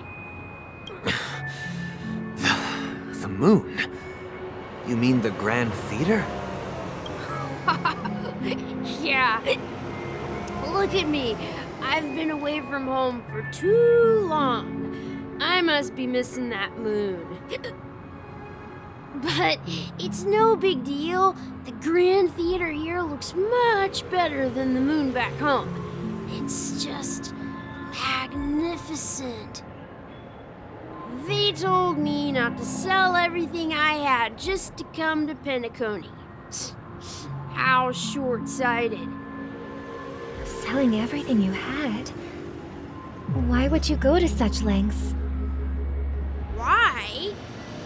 Speaker 1: The moon? You mean the Grand Theater?
Speaker 23: Yeah. Look at me. I've been away from home for too long. I must be missing that moon. But it's no big deal. The Grand Theater here looks much better than the moon back home. It's just magnificent. They told me not to sell everything I had just to come to Penacony. How short-sighted.
Speaker 7: Selling everything you had? Why would you go to such lengths?
Speaker 23: Why?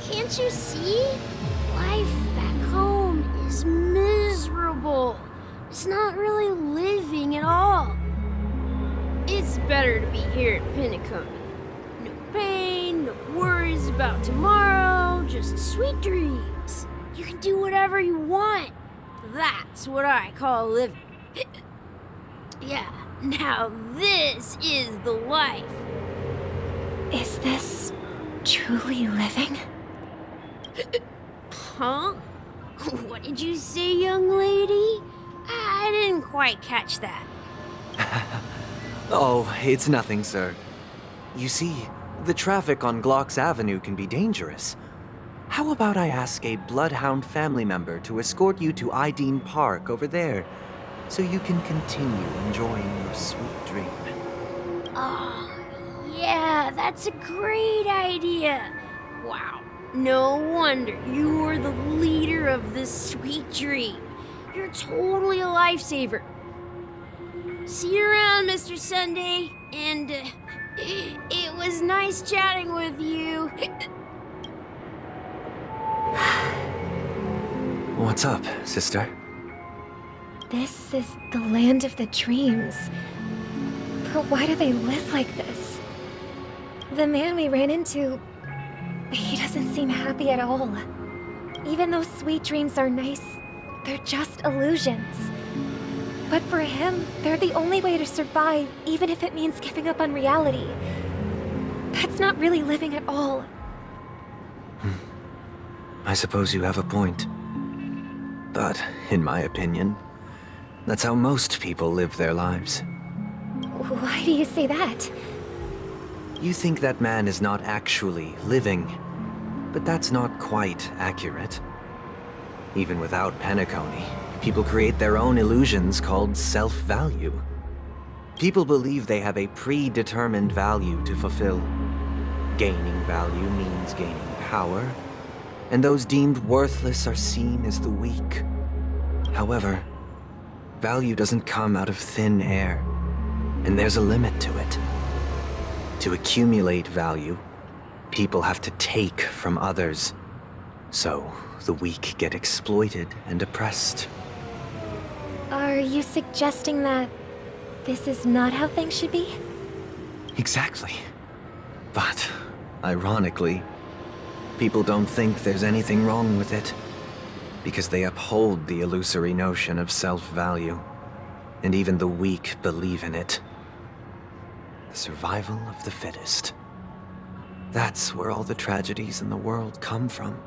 Speaker 23: Can't you see? Life back home is miserable. It's not really living at all. It's better to be here at Penacony. No pain, no worries about tomorrow, just sweet dreams. You can do whatever you want. That's what I call living. Yeah, now this is the life.
Speaker 7: Is this truly living?
Speaker 23: Huh? What did you say, young lady? I didn't quite catch that.
Speaker 1: Oh, it's nothing, sir. You see, the traffic on Glock's Avenue can be dangerous. How about I ask a Bloodhound family member to escort you to Ideen Park over there, so you can continue enjoying your sweet dream?
Speaker 23: Oh, yeah, that's a great idea. Wow, no wonder you were the leader of this sweet dream. You're totally a lifesaver. See you around, Mr. Sunday, and it was nice chatting with you.
Speaker 1: What's up, sister?
Speaker 7: This is the land of the dreams. But why do they live like this? The man we ran into, he doesn't seem happy at all. Even though sweet dreams are nice, they're just illusions. But for him, they're the only way to survive, even if it means giving up on reality. That's not really living at all.
Speaker 1: I suppose you have a point. But, in my opinion, that's how most people live their lives.
Speaker 7: Why do you say that?
Speaker 1: You think that man is not actually living, but that's not quite accurate. Even without Penacony, people create their own illusions called self-value. People believe they have a predetermined value to fulfill. Gaining value means gaining power, and those deemed worthless are seen as the weak. However, value doesn't come out of thin air, and there's a limit to it. To accumulate value, people have to take from others. So, the weak get exploited and oppressed.
Speaker 7: Are you suggesting that this is not how things should be?
Speaker 1: Exactly. But, ironically, people don't think there's anything wrong with it, because they uphold the illusory notion of self-value, and even the weak believe in it. The survival of the fittest. That's where all the tragedies in the world come from.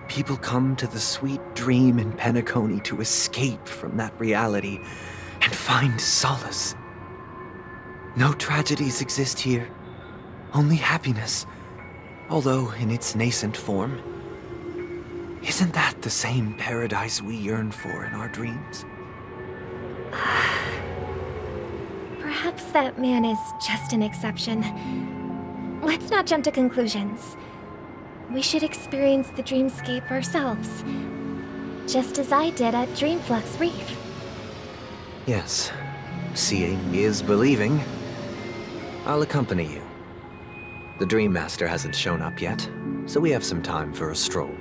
Speaker 1: People come to the sweet dream in Penacony to escape from that reality and find solace. No tragedies exist here, only happiness, although in its nascent form. Isn't that the same paradise we yearn for in our dreams?
Speaker 7: Perhaps that man is just an exception. Let's not jump to conclusions. We should experience the dreamscape ourselves, just as I did at Dreamflux Reef.
Speaker 1: Yes, seeing is believing. I'll accompany you. The Dream Master hasn't shown up yet, so we have some time for a stroll.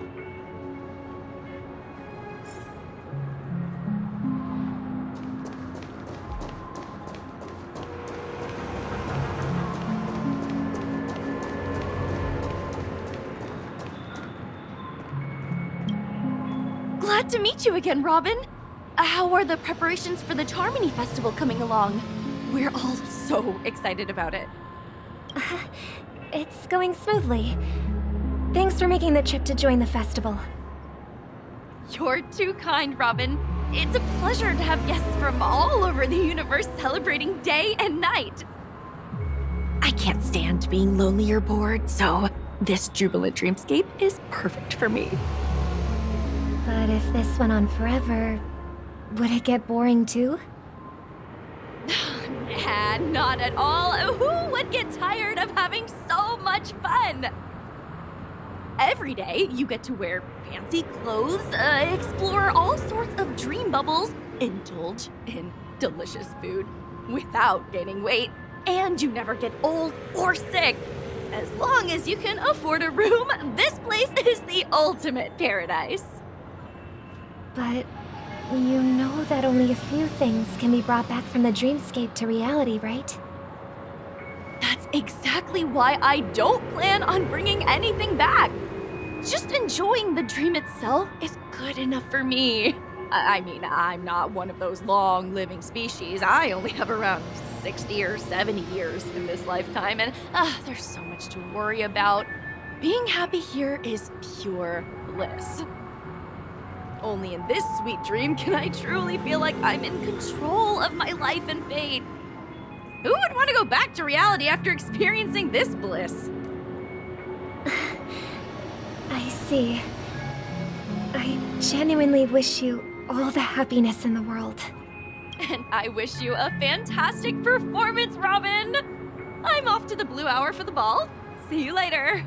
Speaker 8: Glad to meet you again, Robin. How are the preparations for the Charmony Festival coming along? We're all so excited about it.
Speaker 7: It's going smoothly. Thanks for making the trip to join the festival.
Speaker 8: You're too kind, Robin. It's a pleasure to have guests from all over the universe celebrating day and night. I can't stand being lonely or bored, so this jubilant dreamscape is perfect for me.
Speaker 7: But if this went on forever, would it get boring too?
Speaker 8: Nah, not at all. Who would get tired of having so much fun? Every day, you get to wear fancy clothes, explore all sorts of dream bubbles, indulge in delicious food without gaining weight, and you never get old or sick. As long as you can afford a room, this place is the ultimate paradise.
Speaker 7: But you know that only a few things can be brought back from the dreamscape to reality, right?
Speaker 8: That's exactly why I don't plan on bringing anything back. Just enjoying the dream itself is good enough for me. I mean, I'm not one of those long-living species. I only have around 60 or 70 years in this lifetime, and there's so much to worry about. Being happy here is pure bliss. Only in this sweet dream can I truly feel like I'm in control of my life and fate. Who would want to go back to reality after experiencing this bliss?
Speaker 7: I see. I genuinely wish you all the happiness in the world.
Speaker 8: And I wish you a fantastic performance, Robin! I'm off to the Blue Hour for the ball. See you later.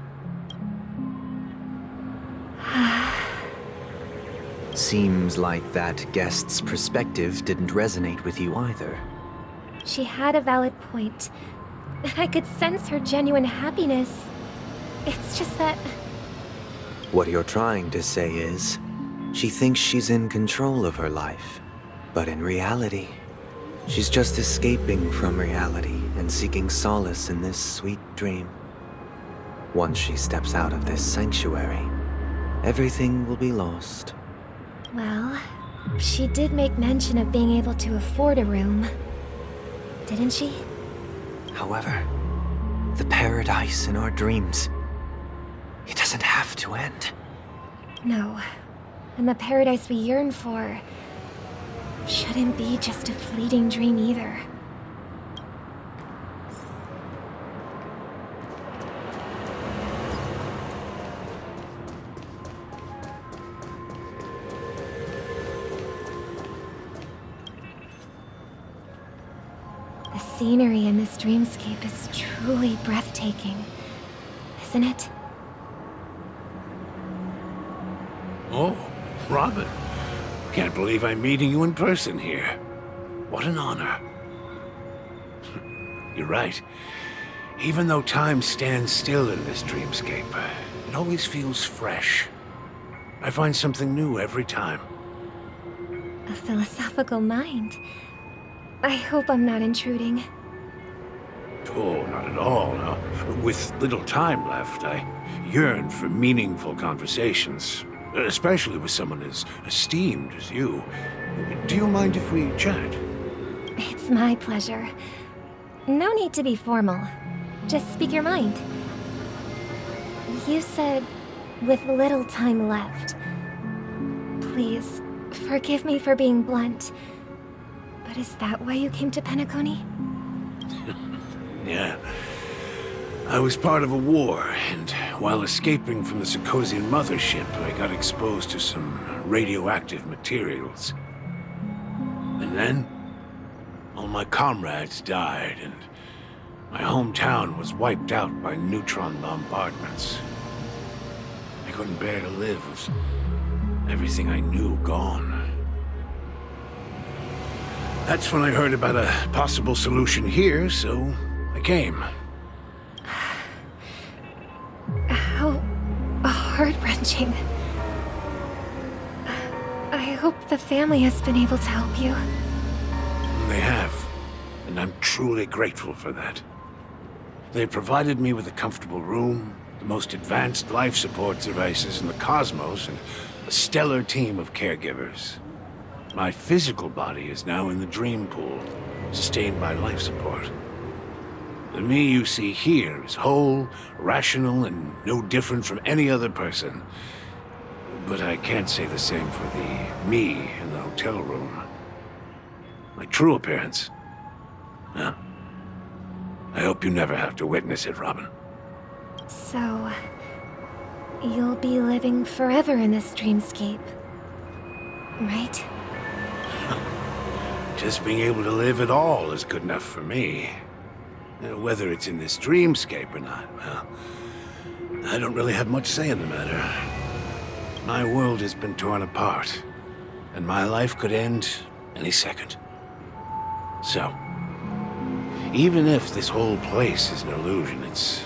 Speaker 1: Seems like that guest's perspective didn't resonate with you either.
Speaker 7: She had a valid point, and I could sense her genuine happiness. It's just that...
Speaker 1: What you're trying to say is, she thinks she's in control of her life. But in reality, she's just escaping from reality and seeking solace in this sweet dream. Once she steps out of this sanctuary, everything will be lost.
Speaker 7: Well, she did make mention of being able to afford a room. Didn't she?
Speaker 1: However, the paradise in our dreams, it doesn't have to end.
Speaker 7: No. And the paradise we yearn for shouldn't be just a fleeting dream either. The scenery in this dreamscape is truly breathtaking, isn't it?
Speaker 2: Oh, Robin. Can't believe I'm meeting you in person here. What an honor. You're right. Even though time stands still in this dreamscape, it always feels fresh. I find something new every time.
Speaker 7: A philosophical mind. I hope I'm not intruding.
Speaker 2: Oh, not at all, no. With little time left, I yearn for meaningful conversations, especially with someone as esteemed as you. Do you mind if we chat?
Speaker 7: It's my pleasure. No need to be formal. Just speak your mind. You said, with little time left. Please, forgive me for being blunt. But is that why you came to Penacony?
Speaker 2: Yeah. I was part of a war, and while escaping from the Sarkosian mothership, I got exposed to some radioactive materials. And then, all my comrades died, and my hometown was wiped out by neutron bombardments. I couldn't bear to live with everything I knew gone. That's when I heard about a possible solution here, so I came.
Speaker 7: How heart-wrenching. I hope the family has been able to help you.
Speaker 2: They have, and I'm truly grateful for that. They provided me with a comfortable room, the most advanced life support devices in the cosmos, and a stellar team of caregivers. My physical body is now in the dream pool, sustained by life support. The me you see here is whole, rational, and no different from any other person. But I can't say the same for the me in the hotel room. My true appearance. Well, I hope you never have to witness it, Robin.
Speaker 7: So, you'll be living forever in this dreamscape, right?
Speaker 2: Just being able to live at all is good enough for me. Whether it's in this dreamscape or not, well, I don't really have much say in the matter. My world has been torn apart, and my life could end any second. So, even if this whole place is an illusion, it's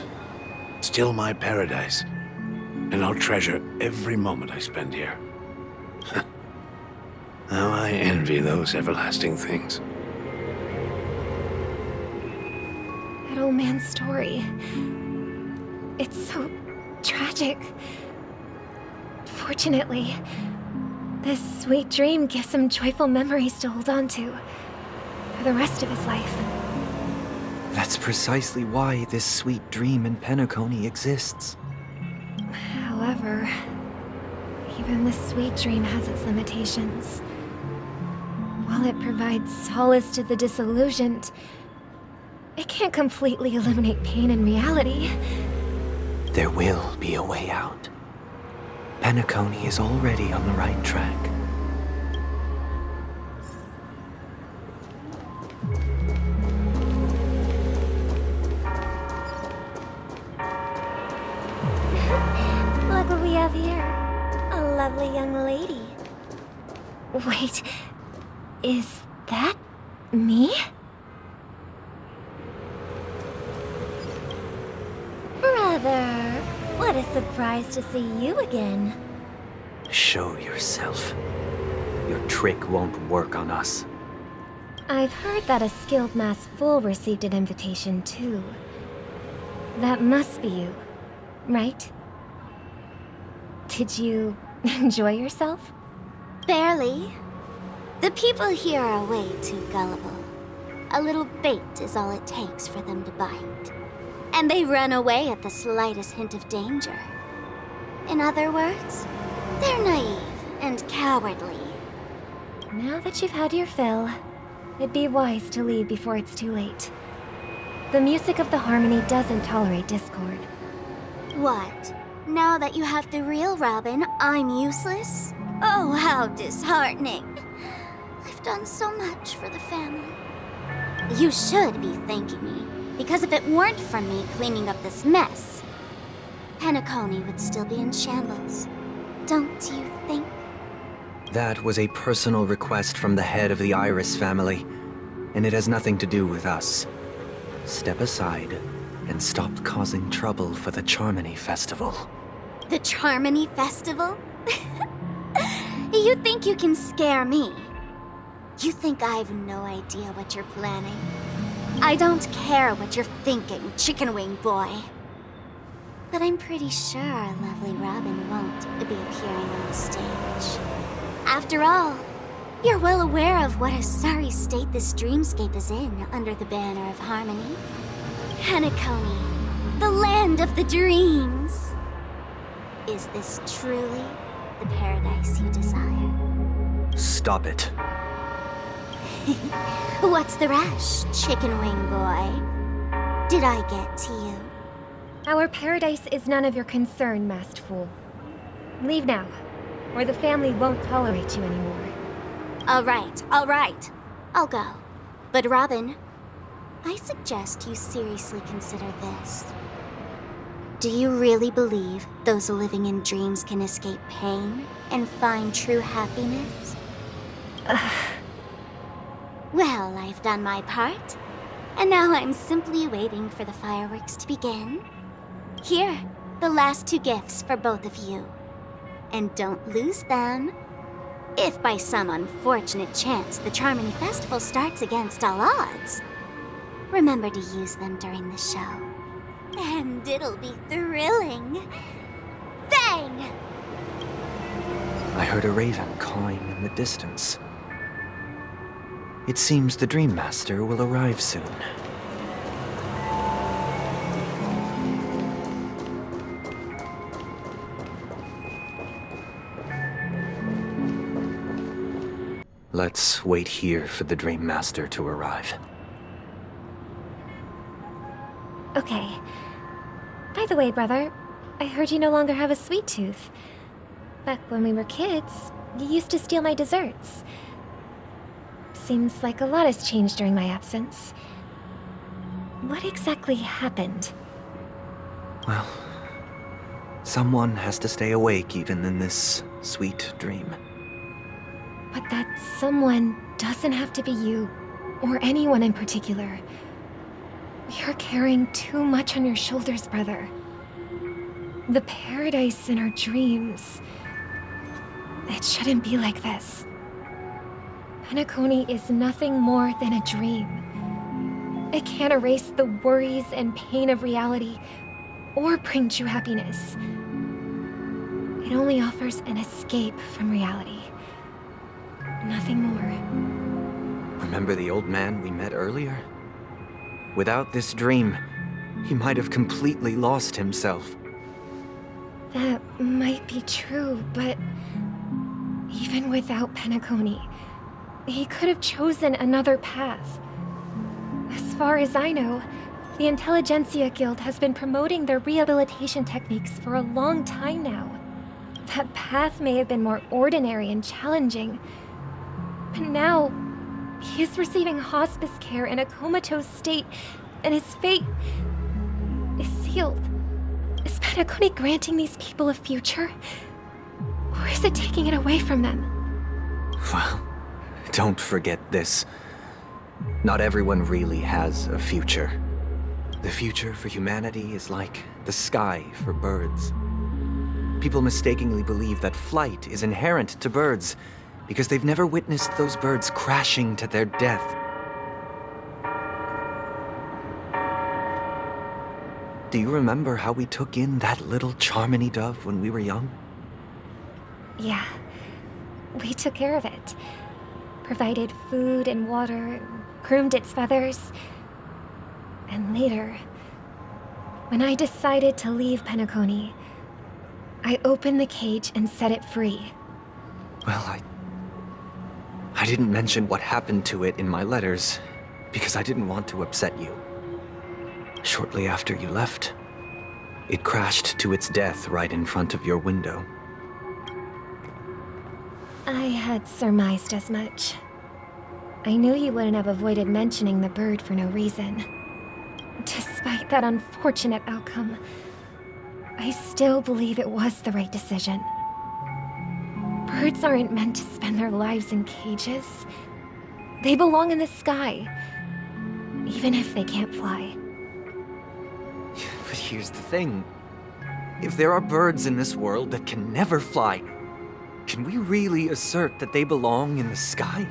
Speaker 2: still my paradise, and I'll treasure every moment I spend here. How I envy those everlasting things.
Speaker 7: That old man's story. It's so tragic. Fortunately, this sweet dream gives him joyful memories to hold on to for the rest of his life.
Speaker 1: That's precisely why this sweet dream in Penacony exists.
Speaker 7: However, Even the sweet dream has its limitations. While it provides solace to the disillusioned, it can't completely eliminate pain in reality.
Speaker 1: There will be a way out. Penacony is already on the right track.
Speaker 14: Look what we have here. A lovely young lady.
Speaker 7: Wait, is that me?
Speaker 14: Brother, what a surprise to see you again.
Speaker 1: Show yourself. Your trick won't work on us.
Speaker 7: I've heard that a skilled mass fool received an invitation too. That must be you, right? Did you enjoy yourself?
Speaker 14: Barely. The people here are way too gullible. A little bait is all it takes for them to bite. And they run away at the slightest hint of danger. In other words, they're naive and cowardly.
Speaker 7: Now that you've had your fill, it'd be wise to leave before it's too late. The music of the harmony doesn't tolerate discord.
Speaker 14: What? Now that you have the real Robin, I'm useless? Oh, how disheartening. I've done so much for the family. You should be thanking me, because if it weren't for me cleaning up this mess, Penacony would still be in shambles. Don't you think?
Speaker 1: That was a personal request from the head of the Iris family, and it has nothing to do with us. Step aside and stop causing trouble for the Charmony Festival.
Speaker 14: The Charmony Festival? You think you can scare me? You think I've no idea what you're planning? I don't care what you're thinking, chicken wing boy. But I'm pretty sure our lovely Robin won't be appearing on the stage. After all, you're well aware of what a sorry state this dreamscape is in under the banner of harmony. Penacony, the land of the dreams. Is this truly the paradise you desire?
Speaker 1: Stop it.
Speaker 14: What's the rush, chicken wing boy? Did I get to you?
Speaker 7: Our paradise is none of your concern, masked fool. Leave now, or the family won't tolerate you anymore.
Speaker 14: All right. I'll go. But Robin, I suggest you seriously consider this. Do you really believe those living in dreams can escape pain and find true happiness? Well, I've done my part, and now I'm simply waiting for the fireworks to begin. Here, the last 2 gifts for both of you. And don't lose them. If by some unfortunate chance the Charmony Festival starts against all odds, remember to use them during the show. And it'll be thrilling. Bang!
Speaker 1: I heard a raven cawing in the distance. It seems the Dream Master will arrive soon. Let's wait here for the Dream Master to arrive.
Speaker 7: Okay. By the way, brother, I heard you no longer have a sweet tooth. Back when we were kids, you used to steal my desserts. Seems like a lot has changed during my absence. What exactly happened?
Speaker 1: Well, someone has to stay awake even in this sweet dream.
Speaker 7: But that someone doesn't have to be you, or anyone in particular. You're carrying too much on your shoulders, brother. The paradise in our dreams. It shouldn't be like this. Penacony is nothing more than a dream. It can't erase the worries and pain of reality, or bring true happiness. It only offers an escape from reality. Nothing more.
Speaker 1: Remember the old man we met earlier? Without this dream, he might have completely lost himself.
Speaker 7: That might be true, but even without Penacony, he could have chosen another path. As far as I know, the Intelligentsia Guild has been promoting their rehabilitation techniques for a long time now. That path may have been more ordinary and challenging, but now he is receiving hospice care in a comatose state, and his fate is sealed. Is Penacony granting these people a future? Or is it taking it away from them?
Speaker 1: Well, don't forget this. Not everyone really has a future. The future for humanity is like the sky for birds. People mistakenly believe that flight is inherent to birds because they've never witnessed those birds crashing to their death. Do you remember how we took in that little Charmony dove when we were young?
Speaker 7: Yeah. We took care of it. Provided food and water, groomed its feathers. And later, when I decided to leave Penacony, I opened the cage and set it free.
Speaker 1: Well, I didn't mention what happened to it in my letters because I didn't want to upset you. Shortly after you left, it crashed to its death right in front of your window.
Speaker 7: I had surmised as much. I knew you wouldn't have avoided mentioning the bird for no reason. Despite that unfortunate outcome, I still believe it was the right decision. Birds aren't meant to spend their lives in cages. They belong in the sky, even if they can't fly.
Speaker 1: But here's the thing. If there are birds in this world that can never fly, can we really assert that they belong in the sky?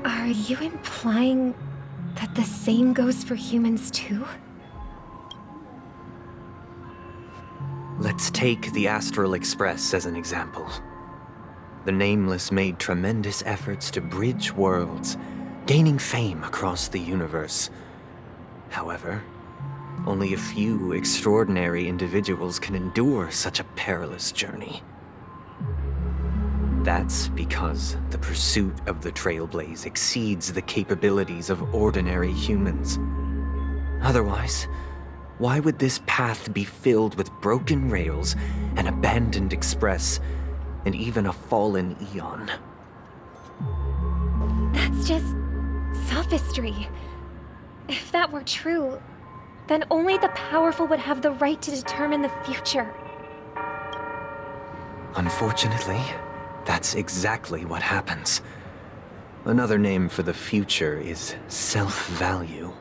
Speaker 7: Are you implying that the same goes for humans too?
Speaker 1: Let's take the Astral Express as an example. The Nameless made tremendous efforts to bridge worlds, gaining fame across the universe. However, only a few extraordinary individuals can endure such a perilous journey. That's because the pursuit of the Trailblaze exceeds the capabilities of ordinary humans. Otherwise, why would this path be filled with broken rails, an abandoned express, and even a fallen Eon?
Speaker 7: That's just sophistry. If that were true, then only the powerful would have the right to determine the future.
Speaker 1: Unfortunately, that's exactly what happens. Another name for the future is self-value.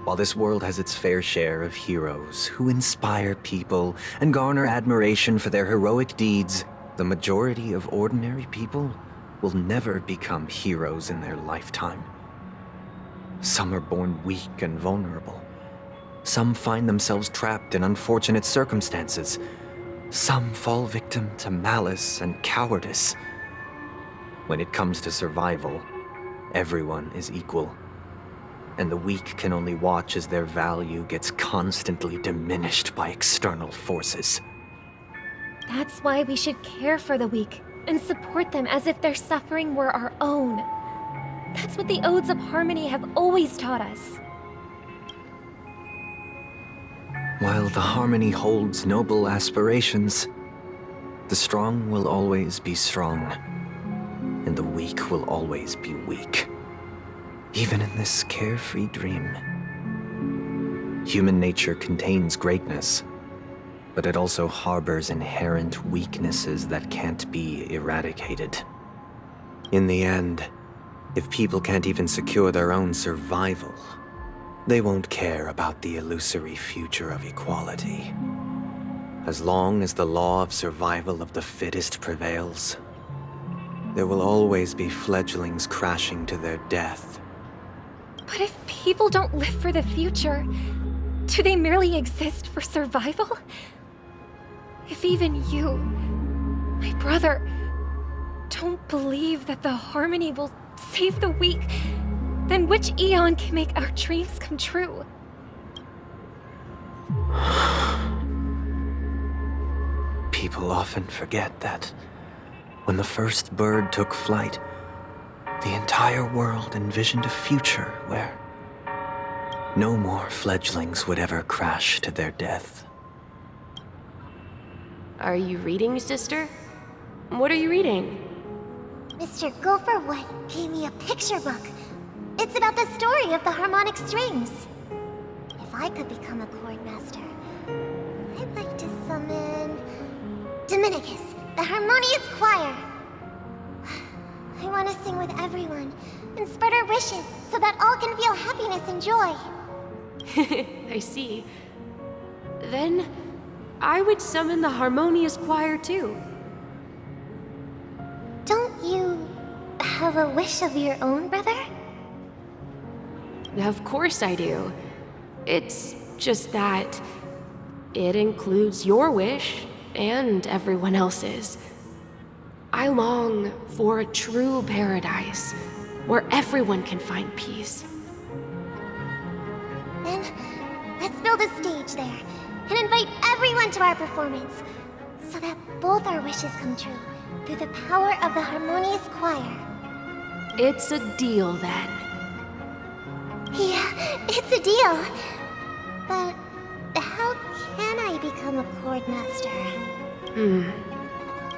Speaker 1: While this world has its fair share of heroes who inspire people and garner admiration for their heroic deeds, the majority of ordinary people will never become heroes in their lifetime. Some are born weak and vulnerable. Some find themselves trapped in unfortunate circumstances. Some fall victim to malice and cowardice. When it comes to survival, everyone is equal. And the weak can only watch as their value gets constantly diminished by external forces.
Speaker 7: That's why we should care for the weak and support them as if their suffering were our own. That's what the Odes of Harmony have always taught us.
Speaker 1: While the Harmony holds noble aspirations, the strong will always be strong, and the weak will always be weak. Even in this carefree dream. Human nature contains greatness, but it also harbors inherent weaknesses that can't be eradicated. In the end, if people can't even secure their own survival, they won't care about the illusory future of equality. As long as the law of survival of the fittest prevails, there will always be fledglings crashing to their death.
Speaker 7: But if people don't live for the future, do they merely exist for survival? If even you, my brother, don't believe that the Harmony will save the weak, then which Eon can make our dreams come true?
Speaker 1: People often forget that when the first bird took flight, the entire world envisioned a future where no more fledglings would ever crash to their death.
Speaker 8: Are you reading, sister? What are you reading?
Speaker 14: Mr. Gopherwood gave me a picture book. It's about the story of the harmonic strings. If I could become a chord master, I'd like to summon Dominicus, the harmonious choir. I want to sing with everyone and spread our wishes so that all can feel happiness and joy.
Speaker 8: I see. Then I would summon the harmonious choir too.
Speaker 14: Don't you have a wish of your own, brother?
Speaker 8: Of course I do. It's just that it includes your wish and everyone else's. I long for a true paradise where everyone can find peace.
Speaker 14: Then let's build a stage there and invite everyone to our performance so that both our wishes come true through the power of the harmonious choir.
Speaker 8: It's a deal then.
Speaker 14: Yeah, it's a deal. But how can I become a chord master?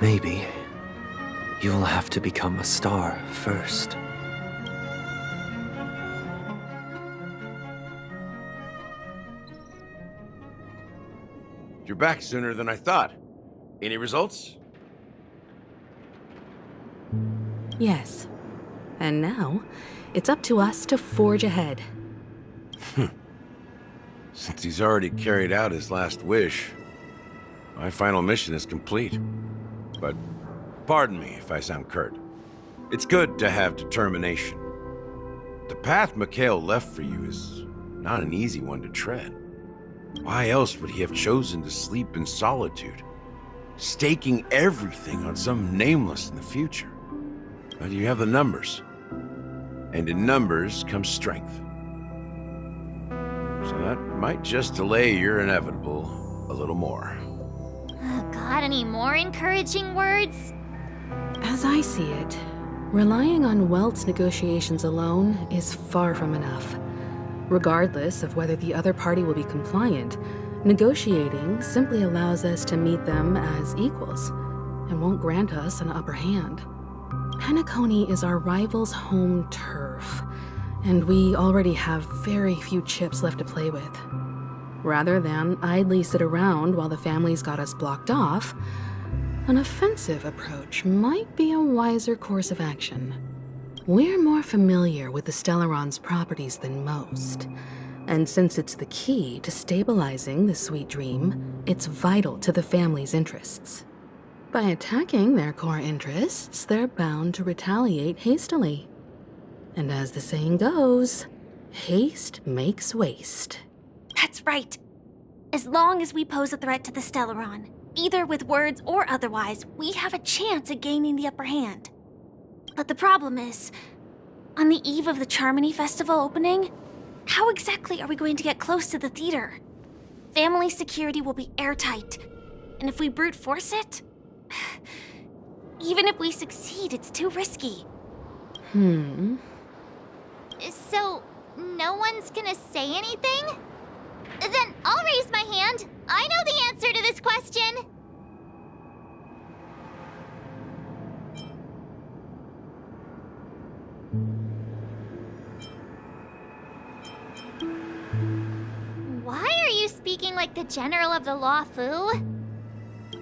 Speaker 1: Maybe you'll have to become a star first.
Speaker 2: You're back sooner than I thought. Any results?
Speaker 4: Yes. And now, it's up to us to forge ahead.
Speaker 2: Since he's already carried out his last wish, my final mission is complete. But pardon me if I sound curt. It's good to have determination. The path Mikhail left for you is not an easy one to tread. Why else would he have chosen to sleep in solitude, staking everything on some nameless in the future? But you have the numbers, and in numbers comes strength. So that might just delay your inevitable a little more.
Speaker 14: Got any more encouraging words?
Speaker 4: As I see it, relying on Welt's negotiations alone is far from enough. Regardless of whether the other party will be compliant, negotiating simply allows us to meet them as equals and won't grant us an upper hand. Penacony is our rival's home turf, and we already have very few chips left to play with. Rather than idly sit around while the family's got us blocked off, an offensive approach might be a wiser course of action. We're more familiar with the Stellaron's properties than most, and since it's the key to stabilizing the sweet dream, it's vital to the family's interests. By attacking their core interests, they're bound to retaliate hastily. And as the saying goes, haste makes waste.
Speaker 14: That's right. As long as we pose a threat to the Stellaron, either with words or otherwise, we have a chance at gaining the upper hand. But the problem is, on the eve of the Charmony Festival opening, how exactly are we going to get close to the theater? Family security will be airtight, and if we brute force it, even if we succeed, it's too risky.
Speaker 9: So, no one's gonna say anything? Then I'll raise my hand. I know the answer to this question. Why are you speaking like the General of the Law Fu?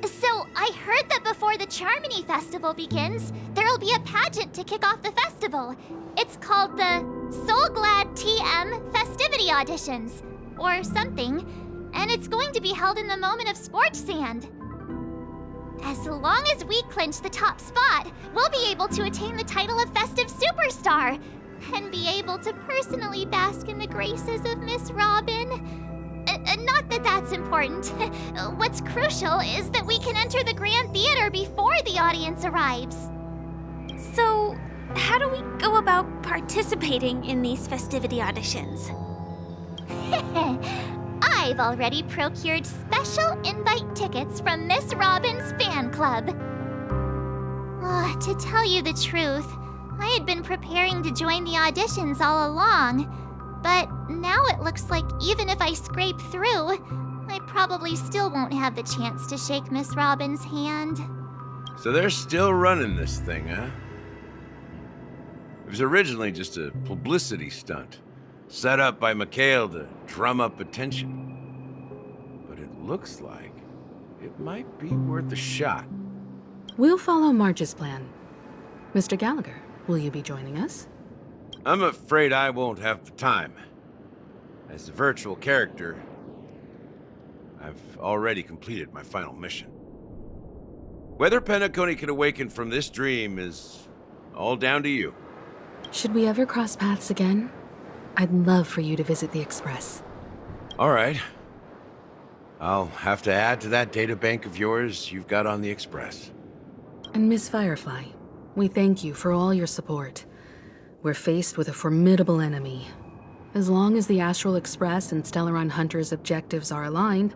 Speaker 9: So, I heard that before the Charmony Festival begins, there'll be a pageant to kick off the festival. It's called the Soul Glad TM Festivity Auditions, or something, and it's going to be held in the moment of Scorch Sand. As long as we clinch the top spot, we'll be able to attain the title of Festive Superstar, and be able to personally bask in the graces of Miss Robin. Not that that's important. What's crucial is that we can enter the Grand Theater before the audience arrives.
Speaker 14: So, how do we go about participating in these festivity auditions?
Speaker 9: I I've already procured special invite tickets from Miss Robin's fan club. To tell you the truth, I had been preparing to join the auditions all along, but now it looks like even if I scrape through, I probably still won't have the chance to shake Miss Robin's hand.
Speaker 2: So they're still running this thing, huh? It was originally just a publicity stunt, set up by Mikhail to drum up attention. But it looks like it might be worth a shot.
Speaker 4: We'll follow Marge's plan. Mr. Gallagher, will you be joining us?
Speaker 2: I'm afraid I won't have the time. As a virtual character, I've already completed my final mission. Whether Penacony can awaken from this dream is all down to you.
Speaker 4: Should we ever cross paths again? I'd love for you to visit the Express.
Speaker 2: All right. I'll have to add to that data bank of yours you've got on the Express.
Speaker 4: And Miss Firefly, we thank you for all your support. We're faced with a formidable enemy. As long as the Astral Express and Stellaron Hunter's objectives are aligned,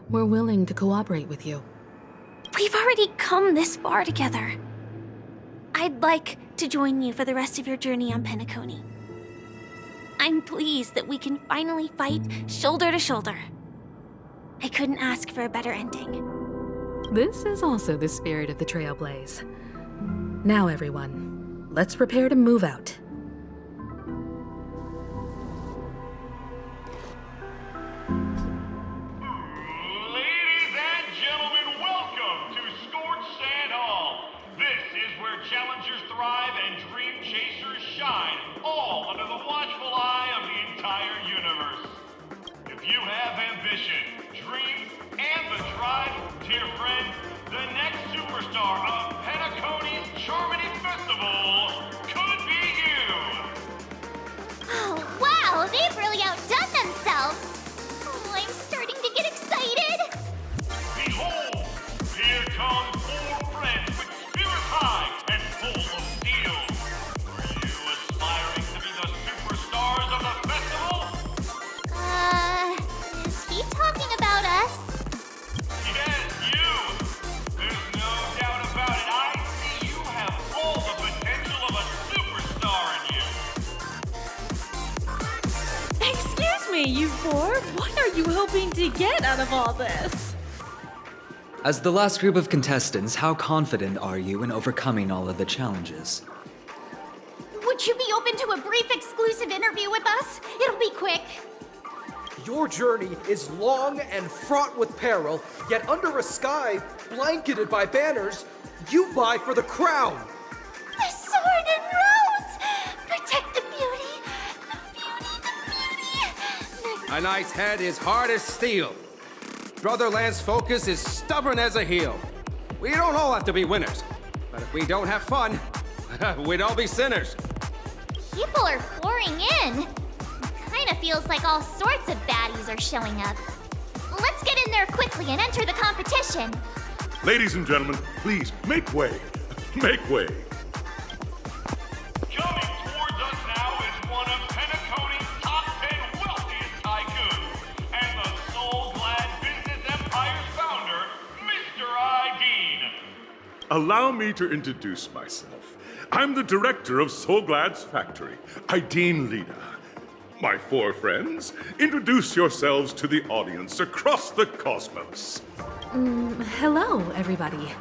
Speaker 4: we're willing to cooperate with you.
Speaker 12: We've already come this far together. I'd like to join you for the rest of your journey on Penacony. I'm pleased that we can finally fight shoulder to shoulder. I couldn't ask for a better ending.
Speaker 4: This is also the spirit of the Trailblaze. Now, everyone, let's prepare to move out.
Speaker 16: Ladies and gentlemen, welcome to Scorched Sand Hall. This is where challengers thrive and dream chasers shine, all under the watchful eye of the entire universe. If you have ambition, dreams, and the drive, dear friend, the next superstar of Penacony's Charmony Festival could be you!
Speaker 9: Oh, wow! They've really outdone themselves! Oh, I'm starting to get excited!
Speaker 16: Behold! Here come 4 friends with spirits high and full of steel! Are you aspiring to be the superstars of the festival?
Speaker 9: Is he talking about us?
Speaker 16: Yes, you! There's no doubt about it. I see you have all the potential of a superstar in you.
Speaker 18: Excuse me, you 4. What are you hoping to get out of all this?
Speaker 24: As the last group of contestants, how confident are you in overcoming all of the challenges?
Speaker 17: Would you be open to a brief exclusive interview with us? It'll be quick.
Speaker 25: Your journey is long and fraught with peril, yet under a sky blanketed by banners, you vie for the crown.
Speaker 17: The sword and rose! Protect the beauty!
Speaker 26: A knight's head is hard as steel. Brother Lance's focus is stubborn as a heel. We don't all have to be winners, but if we don't have fun, we'd all be sinners.
Speaker 9: People are pouring in. Kinda feels like all sorts of baddies are showing up. Let's get in there quickly and enter the competition.
Speaker 16: Ladies and gentlemen, please make way. Make way. Coming towards us now is one of Penacony's top 10 wealthiest tycoons and the soul-glad business empire's founder, Mr. Ideen.
Speaker 27: Allow me to introduce myself. I'm the director of Soulglad's factory, Ideen Lida. My 4 friends, introduce yourselves to the audience across the cosmos.
Speaker 4: Hello, everybody.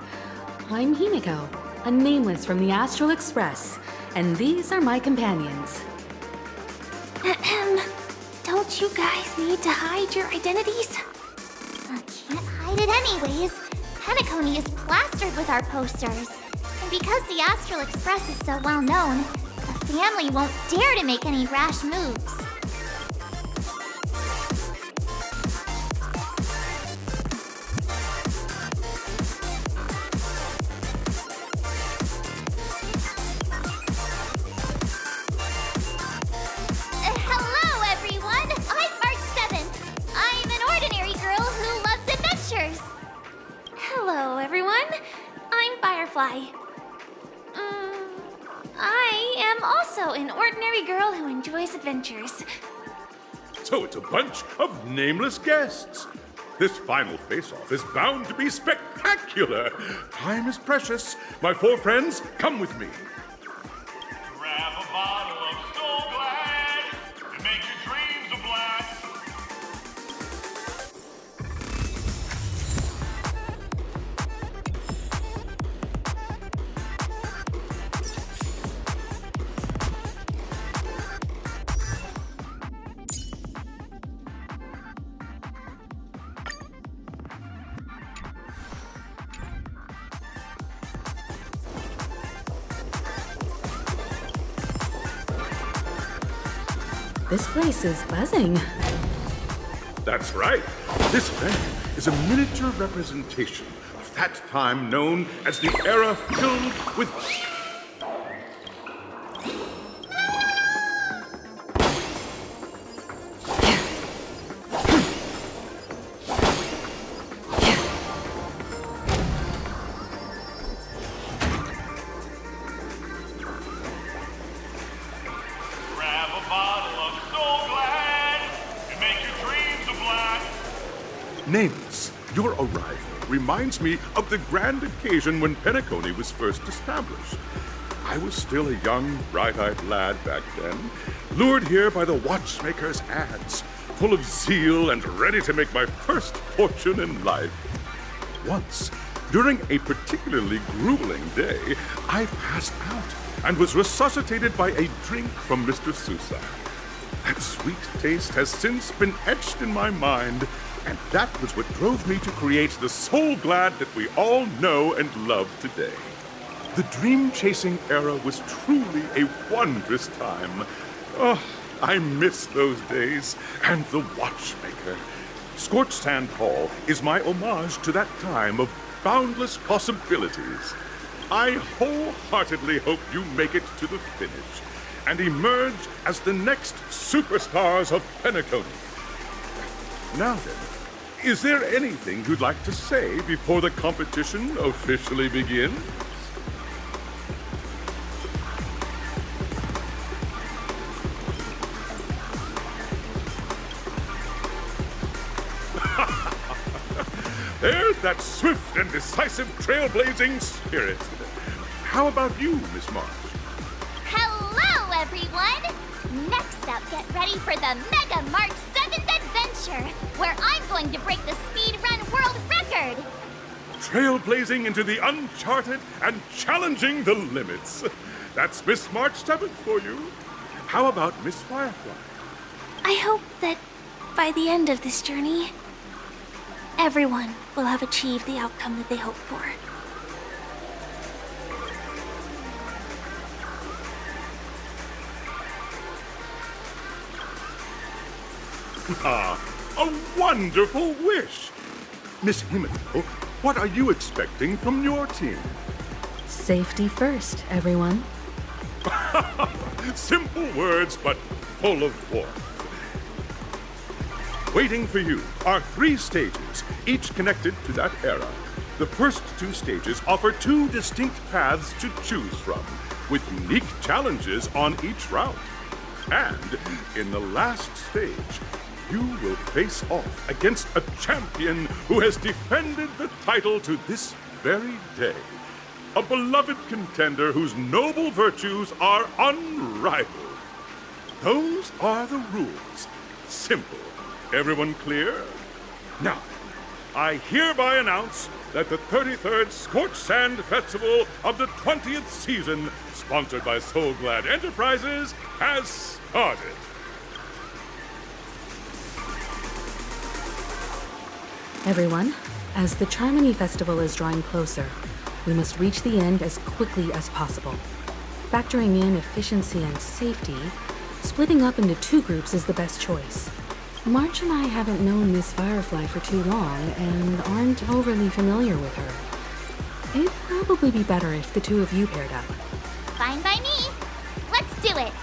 Speaker 4: I'm Himiko, a nameless from the Astral Express, and these are my companions.
Speaker 12: Don't you guys need to hide your identities?
Speaker 9: Can't hide it anyways. Penacony is plastered with our posters. And because the Astral Express is so well known, the family won't dare to make any rash moves. Hello, everyone! I'm March 7th. I'm an ordinary girl who loves adventures.
Speaker 12: Hello, everyone. I'm Firefly. I am also an ordinary girl who enjoys adventures.
Speaker 27: So it's a bunch of nameless guests. This final face-off is bound to be spectacular. Time is precious. My four friends, come with me.
Speaker 16: Grab a bottle of Soul Glad and make your dreams a blast.
Speaker 4: This place is buzzing.
Speaker 27: That's right. This event is a miniature representation of that time known as the era filled with...
Speaker 16: Grab a bottle of Soul Glad and make your dreams a blast.
Speaker 27: Nameless, your arrival reminds me of the grand occasion when Penacony was first established. I was still a young, bright-eyed lad back then, lured here by the watchmaker's ads, full of zeal and ready to make my first fortune in life. Once, during a particularly grueling day, I passed out and was resuscitated by a drink from Mr. Sousa. That sweet taste has since been etched in my mind, and that was what drove me to create the Soul Glad that we all know and love today. The dream-chasing era was truly a wondrous time. Oh, I miss those days, and the watchmaker. Scorched Sand Hall is my homage to that time of boundless possibilities. I wholeheartedly hope you make it to the finish and emerge as the next superstars of Penacony. Now then, is there anything you'd like to say before the competition officially begins? There's that swift and decisive trailblazing spirit. How about you, Miss March?
Speaker 9: Hello, everyone! Next up, get ready for the Mega March 7th Adventure, where I'm going to break the speedrun world record!
Speaker 27: Trailblazing into the uncharted and challenging the limits. That's Miss March 7th for you. How about Miss Firefly?
Speaker 12: I hope that by the end of this journey, everyone will have achieved the outcome that they hoped for.
Speaker 27: Ah, a wonderful wish! Miss Himiko, what are you expecting from your team?
Speaker 4: Safety first, everyone.
Speaker 27: Simple words, but full of warmth. Waiting for you are 3 stages, each connected to that era. The first 2 stages offer 2 distinct paths to choose from, with unique challenges on each route. And in the last stage, you will face off against a champion who has defended the title to this very day. A beloved contender whose noble virtues are unrivaled. Those are the rules. Simple. Everyone clear? Now, I hereby announce that the 33rd Scorched Sand Festival of the 20th season, sponsored by Soul Glad Enterprises, has started.
Speaker 4: Everyone, as the Charmony Festival is drawing closer, we must reach the end as quickly as possible. Factoring in efficiency and safety, splitting up into 2 groups is the best choice. March and I haven't known Miss Firefly for too long and aren't overly familiar with her. It'd probably be better if the 2 of you paired up.
Speaker 9: Fine by me. Let's do it.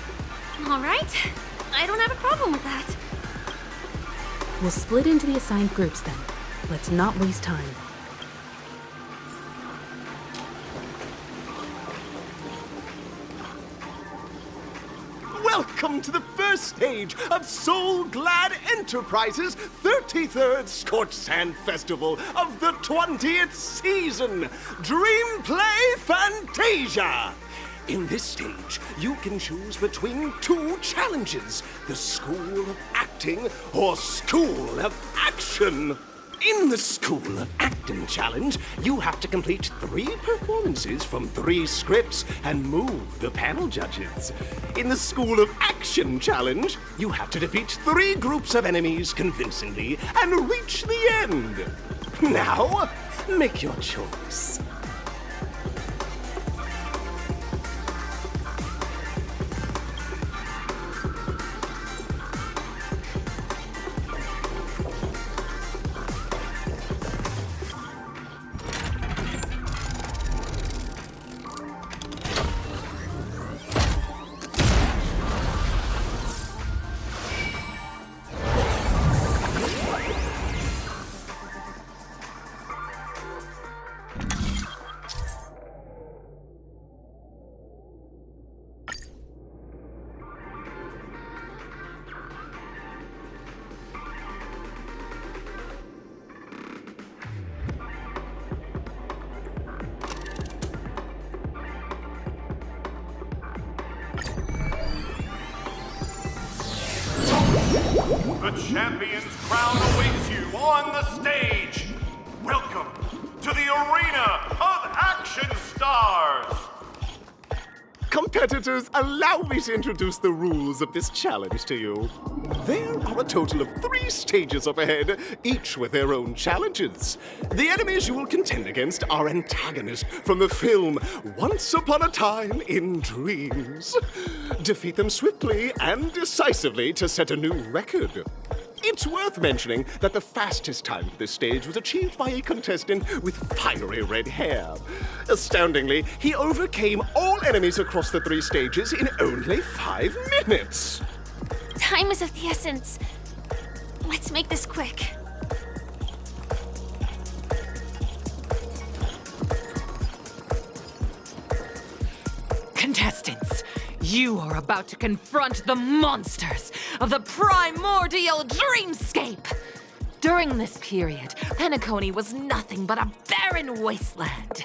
Speaker 12: All right. I don't have a problem with that.
Speaker 4: We'll split into the assigned groups then. Let's not waste time.
Speaker 3: welcome to the first stage of Soul Glad Enterprises' 33rd Scorched Sand Festival of the 20th season, Dream Play Fantasia. In this stage, you can choose between two challenges, the School of Acting or School of Action. In the School of Acting challenge, you have to complete 3 performances from 3 scripts and move the panel judges. In the School of Action challenge, you have to defeat 3 groups of enemies convincingly and reach the end. Now, make your choice.
Speaker 16: The champion's crown awaits you on the stage. Welcome to the Arena of Action Stars.
Speaker 3: Competitors, allow me to introduce the rules of this challenge to you. There are a total of 3 stages up ahead, each with their own challenges. The enemies you will contend against are antagonists from the film Once Upon a Time in Dreams. Defeat them swiftly and decisively to set a new record. It's worth mentioning that the fastest time for this stage was achieved by a contestant with fiery red hair. Astoundingly, he overcame all enemies across the 3 stages in only 5 minutes.
Speaker 12: Time is of the essence. Let's make this quick.
Speaker 5: Contestants, you are about to confront the monsters of the primordial dreamscape. During this period, Penacony was nothing but a barren wasteland.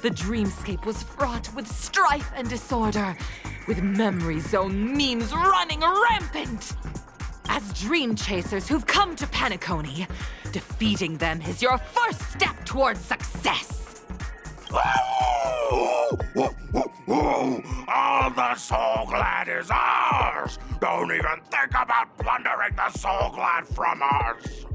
Speaker 5: The dreamscape was fraught with strife and disorder, with memory zone memes running rampant. As dream chasers who've come to Penacony, defeating them is your first step towards success.
Speaker 2: All the Soul Glad is ours! Don't even think about plundering the Soul Glad from us!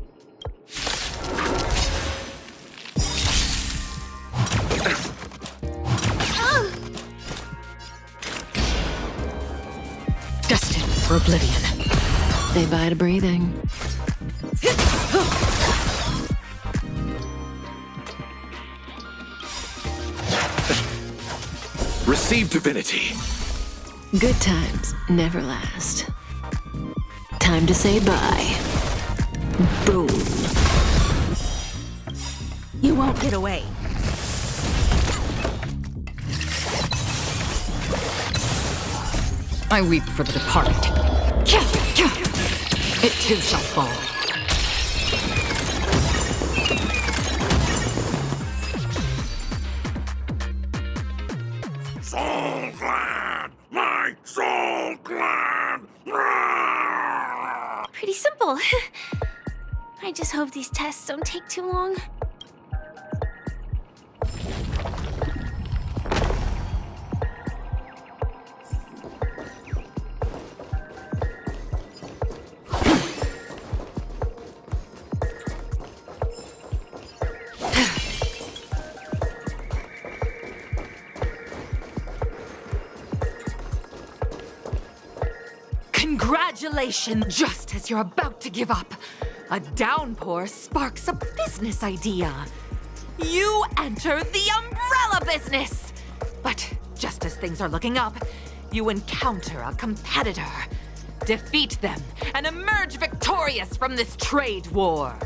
Speaker 5: Destined for oblivion. Say bye to breathing.
Speaker 6: Receive divinity.
Speaker 5: Good times never last. Time to say bye. Boom.
Speaker 18: You won't get away.
Speaker 5: I weep for the departed. It too shall fall.
Speaker 2: Soul Glad! My Soul Glad!
Speaker 12: Pretty simple. I just hope these tests don't take too long.
Speaker 5: Congratulations! Just as you're about to give up, a downpour sparks a business idea. You enter the umbrella business! But just as things are looking up, you encounter a competitor. Defeat them and emerge victorious from this trade war.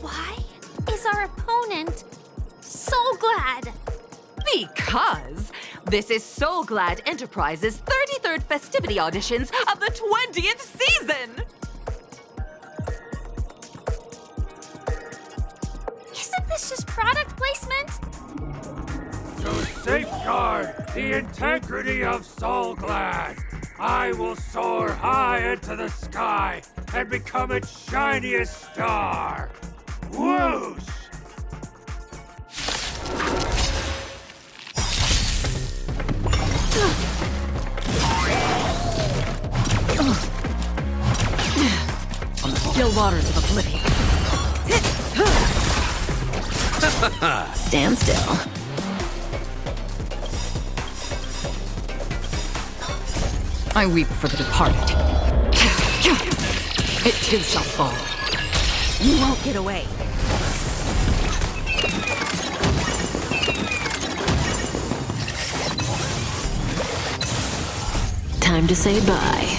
Speaker 12: Why is our opponent Soul Glad?
Speaker 5: Because this is Soul Glad Enterprises' 33rd festivity auditions of the 20th season!
Speaker 12: Isn't this just product placement?
Speaker 10: To safeguard the integrity of Soul Glad, I will soar high into the sky and become its shiniest star. Whoosh!
Speaker 5: On the still waters of oblivion. Stand still. I weep for the departed. It too shall fall. You won't get away. Time to say bye.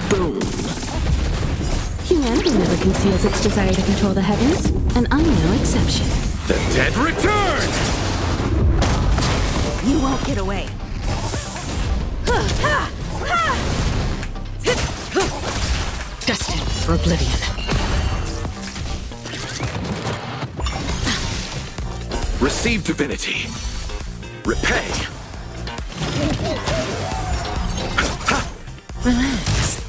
Speaker 5: Boom.
Speaker 4: Humanity never conceals its desire to control the heavens, and I'm no exception.
Speaker 6: The dead return!
Speaker 5: You won't get away. Destined for oblivion.
Speaker 6: Receive divinity. Repay.
Speaker 5: Relax.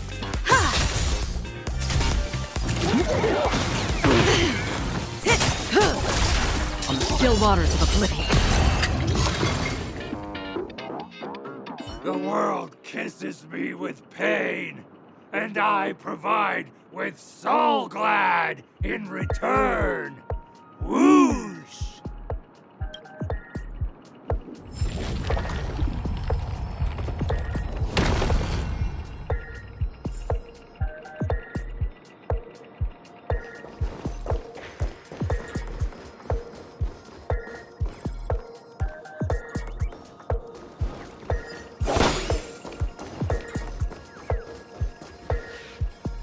Speaker 5: On the still waters of oblivion.
Speaker 10: The world kisses me with pain, and I provide with Soul Glad in return. Whoosh!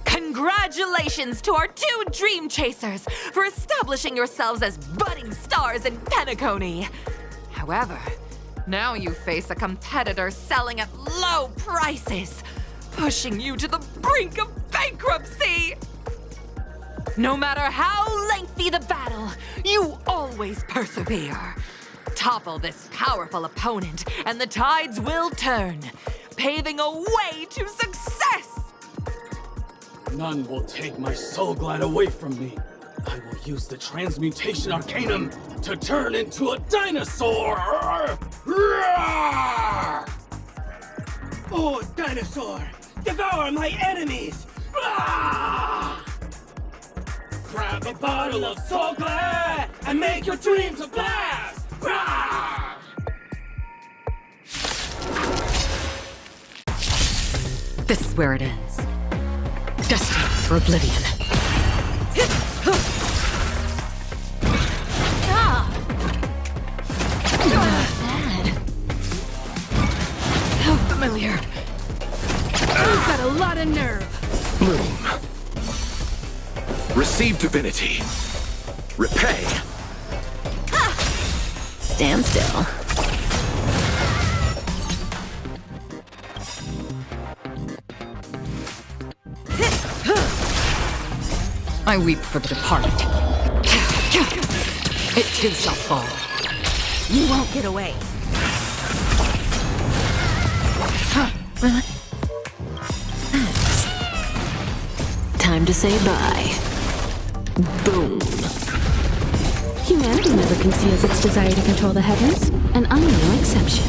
Speaker 5: Congratulations to our two Dream Chasers for establishing yourselves as budding stars in Penacony. However, now you face a competitor selling at low prices, pushing you to the brink of bankruptcy. No matter how lengthy the battle, you always persevere. Topple this powerful opponent, and the tides will turn, paving a way to success!
Speaker 11: None will take my Soul Glad away from me. I will use the Transmutation Arcanum to turn into a dinosaur!
Speaker 13: Oh, dinosaur! Devour my enemies! Grab a bottle of Soul Glad and make your dreams a blast!
Speaker 5: This is where it ends. Destined for oblivion. Bad. How familiar. You've got a lot of nerve.
Speaker 6: Bloom. Receive divinity. Repay.
Speaker 5: Stand still. I weep for the departed. It too shall fall. You won't get away. Thanks. Time to say bye. Boom.
Speaker 4: Humanity never conceals its desire to control the heavens, and I'm no exception.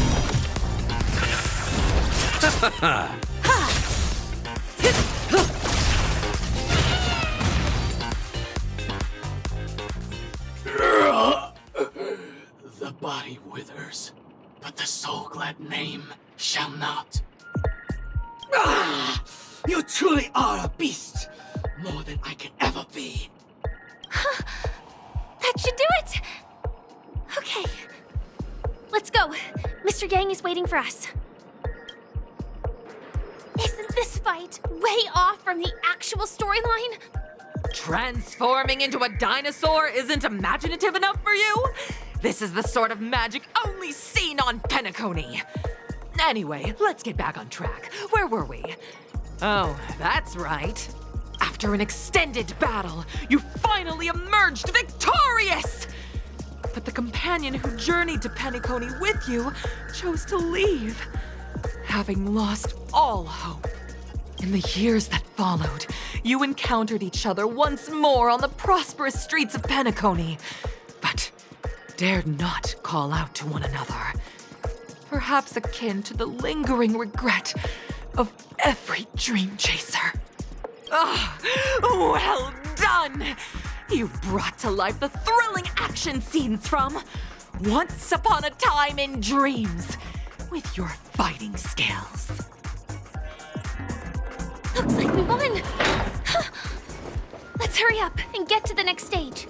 Speaker 11: The body withers, but the Soul Glad name shall not.
Speaker 13: You truly are a beast! More than I can ever be.
Speaker 12: That should do it! Okay. Let's go. Mr. Yang is waiting for us. Isn't this fight way off from the actual storyline?
Speaker 5: Transforming into a dinosaur isn't imaginative enough for you? This is the sort of magic only seen on Penacony. Anyway, let's get back on track. Where were we? Oh, that's right. After an extended battle, you finally emerged victorious! But the companion who journeyed to Penacony with you chose to leave, having lost all hope. In the years that followed, you encountered each other once more on the prosperous streets of Penacony, but dared not call out to one another. Perhaps akin to the lingering regret of every dream chaser. Ah, well done! You brought to life the thrilling action scenes from Once Upon a Time in Dreams with your fighting skills.
Speaker 12: Looks like we won! Let's hurry up and get to the next stage.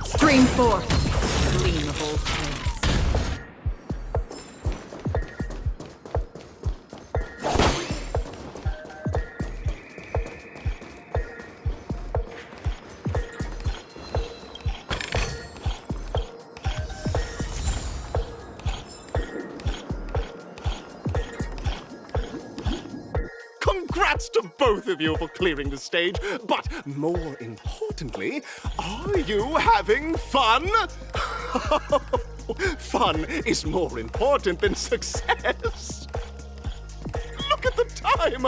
Speaker 5: Stream forth, gleam of old flame.
Speaker 3: Congrats to both of you for clearing the stage, but more importantly, are you having fun? Fun is more important than success. Look at the time!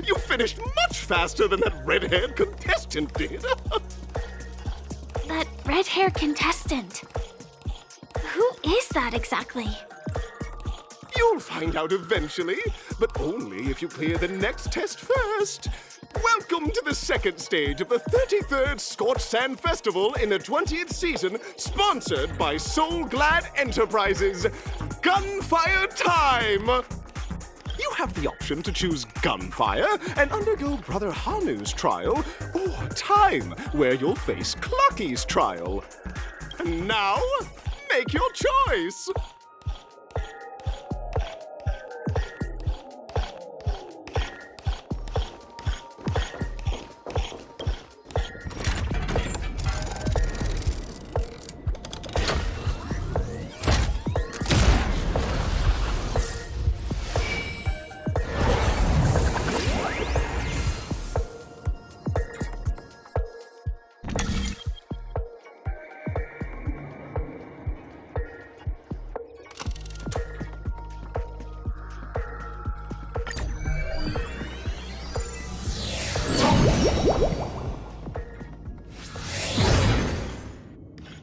Speaker 3: You finished much faster than that red-haired contestant did.
Speaker 12: That red-haired contestant? Who is that exactly?
Speaker 3: You'll find out eventually, but only if you clear the next test first. Welcome to the second stage of the 33rd Scorched Sand Festival in the 20th season, sponsored by Soul Glad Enterprises. Gunfire time! You have the option to choose gunfire and undergo Brother Hanu's trial, or time, where you'll face Clucky's trial. And now, make your choice!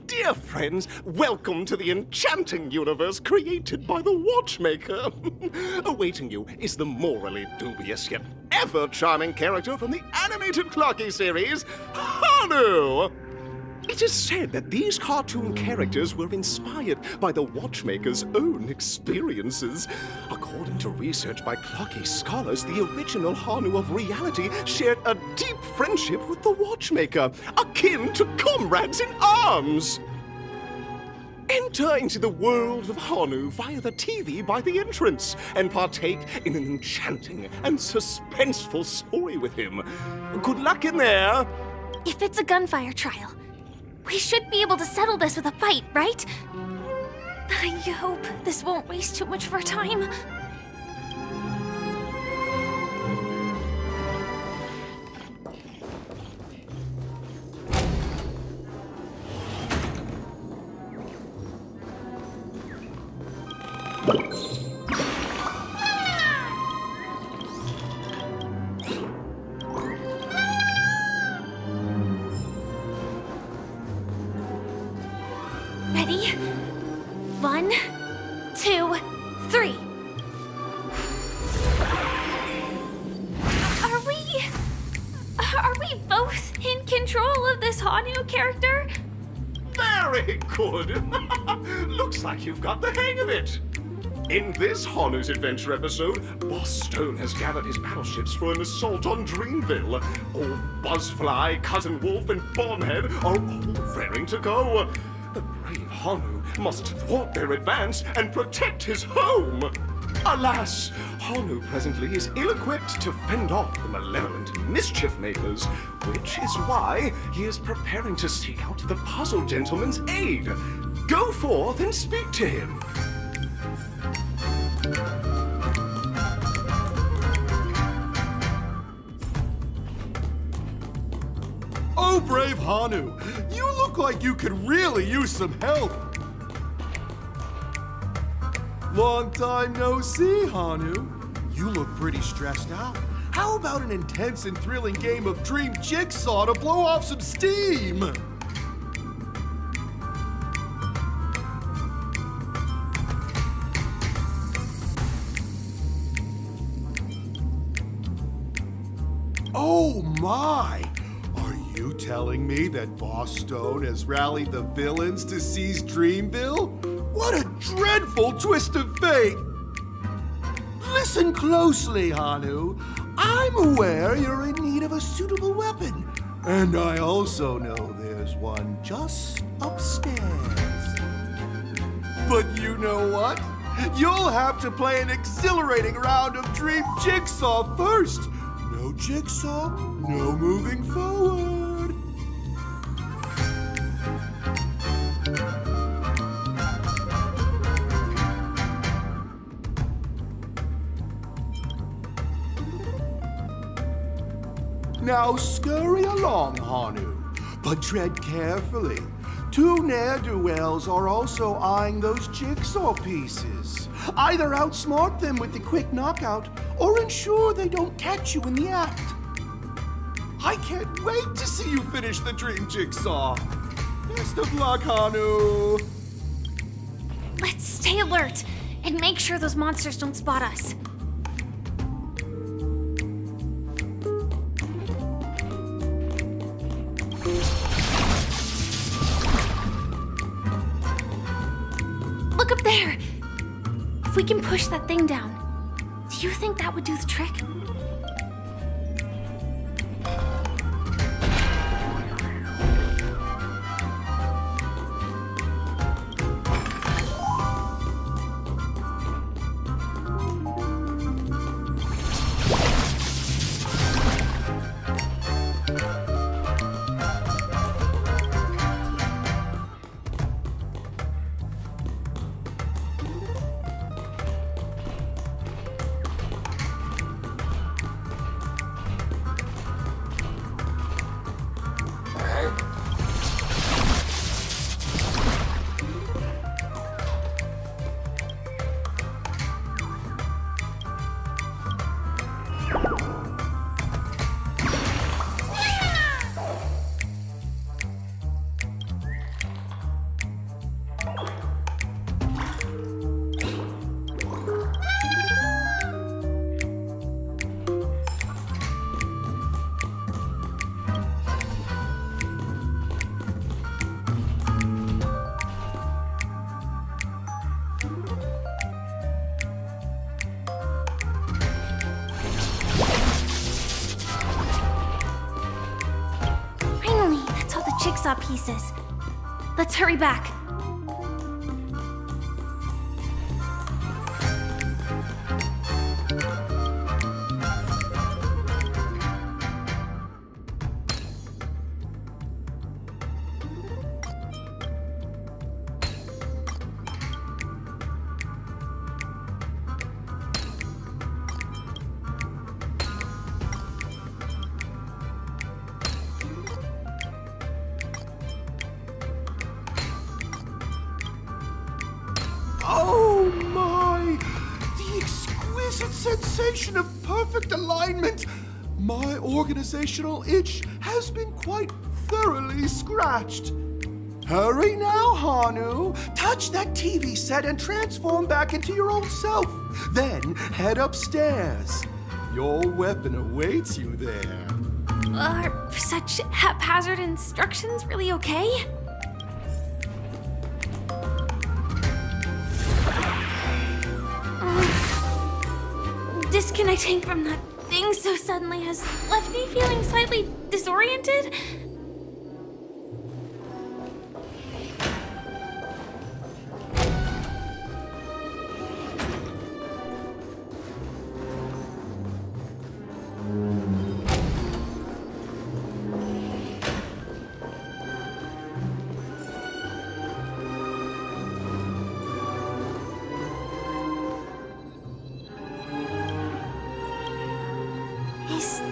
Speaker 3: Dear friends, welcome to the enchanting universe created by the Watchmaker. Awaiting you is the morally dubious yet ever-charming character from the animated Clocky series, Hanu! It is said that these cartoon characters were inspired by the Watchmaker's own experiences. According to research by Clocky scholars, the original Hanu of reality shared a deep friendship with the Watchmaker, akin to comrades in arms. Enter into the world of Hanu via the TV by the entrance and partake in an enchanting and suspenseful story with him. Good luck in there!
Speaker 12: If it's a gunfire trial, we should be able to settle this with a fight, right? I hope this won't waste too much of our time. Ready? 3. Are we both in control of this Hanu character?
Speaker 3: Very good! Looks like you've got the hang of it! In this Hanu's Adventure episode, Boss Stone has gathered his battleships for an assault on Dreamville. Old Buzzfly, Cousin Wolf, and Bombhead are all raring to go. The brave Hanu must thwart their advance and protect his home. Alas, Hanu presently is ill-equipped to fend off the malevolent mischief makers, which is why he is preparing to seek out the Puzzle Gentleman's aid. Go forth and speak to him.
Speaker 7: Oh, brave Hanu, you look like you could really use some help. Long time no see, Hanu. You look pretty stressed out. How about an intense and thrilling game of Dream Jigsaw to blow off some steam? Oh my! Are you telling me that Boss Stone has rallied the villains to seize Dreamville? What a dreadful twist of fate! Listen closely, Hanu. I'm aware you're in need of a suitable weapon. And I also know there's one just upstairs. But you know what? You'll have to play an exhilarating round of Dream Jigsaw first. No jigsaw, no moving forward. Now scurry along, Hanu, but tread carefully. 2 ne'er-do-wells are also eyeing those jigsaw pieces. Either outsmart them with the quick knockout, or ensure they don't catch you in the act. I can't wait to see you finish the dream jigsaw. Best of luck, Hanu.
Speaker 12: Let's stay alert and make sure those monsters don't spot us. Look up there! If we can push that thing down, do you think that would do the trick? Jigsaw pieces. Let's hurry back.
Speaker 7: Oh my! The exquisite sensation of perfect alignment! My organizational itch has been quite thoroughly scratched. Hurry now, Hanu. Touch that TV set and transform back into your old self. Then head upstairs. Your weapon awaits you there.
Speaker 12: Are such haphazard instructions really okay? Disconnecting from that thing so suddenly has left me feeling slightly disoriented. Is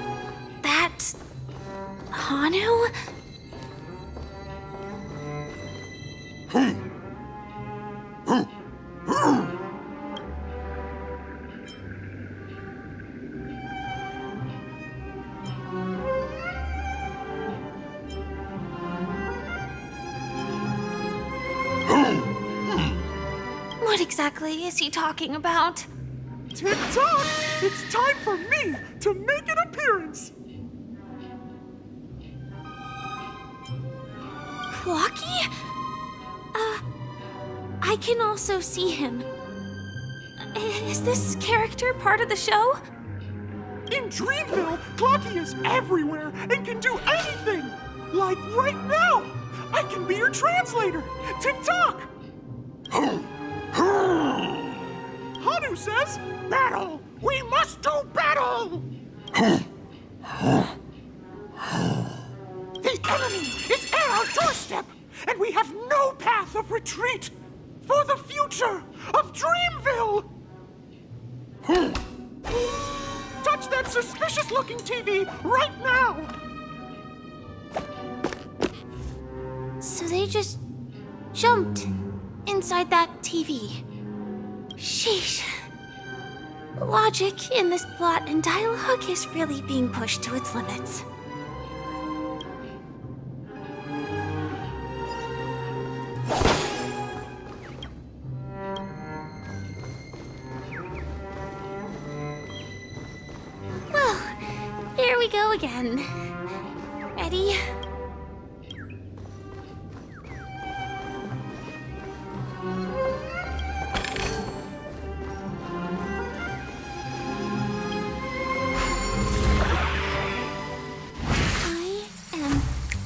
Speaker 12: that Hanu? What exactly is he talking about?
Speaker 8: Tick-tock! It's time for me to make an appearance!
Speaker 12: Clocky? I can also see him. Is this character part of the show?
Speaker 8: In Dreamville, Clocky is everywhere and can do anything! Like right now! I can be your translator! Tick-tock! Hanu says, battle! We must do battle! The enemy is at our doorstep, and we have no path of retreat for the future of Dreamville! Touch that suspicious-looking TV right now!
Speaker 12: So they just jumped inside that TV. Sheesh. Logic in this plot and dialogue is really being pushed to its limits. Well, here we go again. Ready?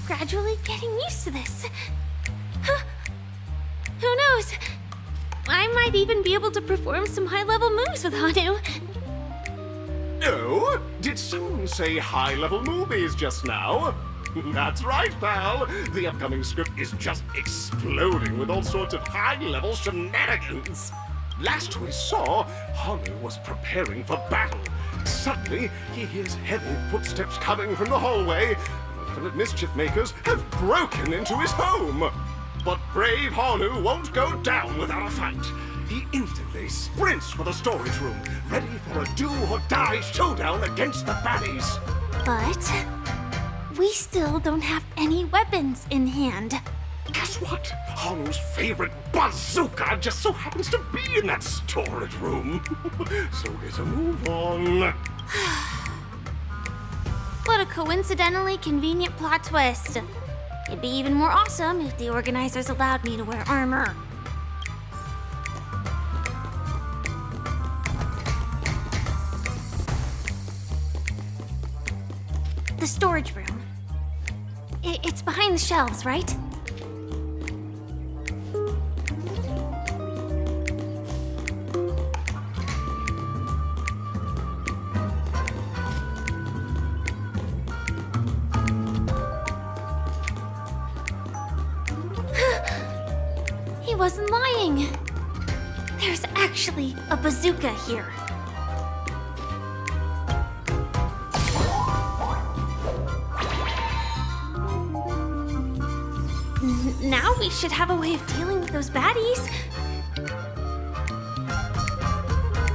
Speaker 12: Gradually getting used to this. Huh. Who knows? I might even be able to perform some high-level moves with Hanu.
Speaker 3: Oh, did someone say high-level movies just now? That's right, pal. The upcoming script is just exploding with all sorts of high-level shenanigans. Last we saw, Hanu was preparing for battle. Suddenly, he hears heavy footsteps coming from the hallway. Infinite mischief makers have broken into his home. But brave Hanu won't go down without a fight. He instantly sprints for the storage room, ready for a do-or-die showdown against the baddies.
Speaker 12: But we still don't have any weapons in hand.
Speaker 3: Guess what? Hanu's favorite bazooka just so happens to be in that storage room. So get a move on.
Speaker 12: What a coincidentally convenient plot twist. It'd be even more awesome if the organizers allowed me to wear armor. The storage room. It's behind the shelves, right? He wasn't lying. There's actually a bazooka here. Now we should have a way of dealing with those baddies.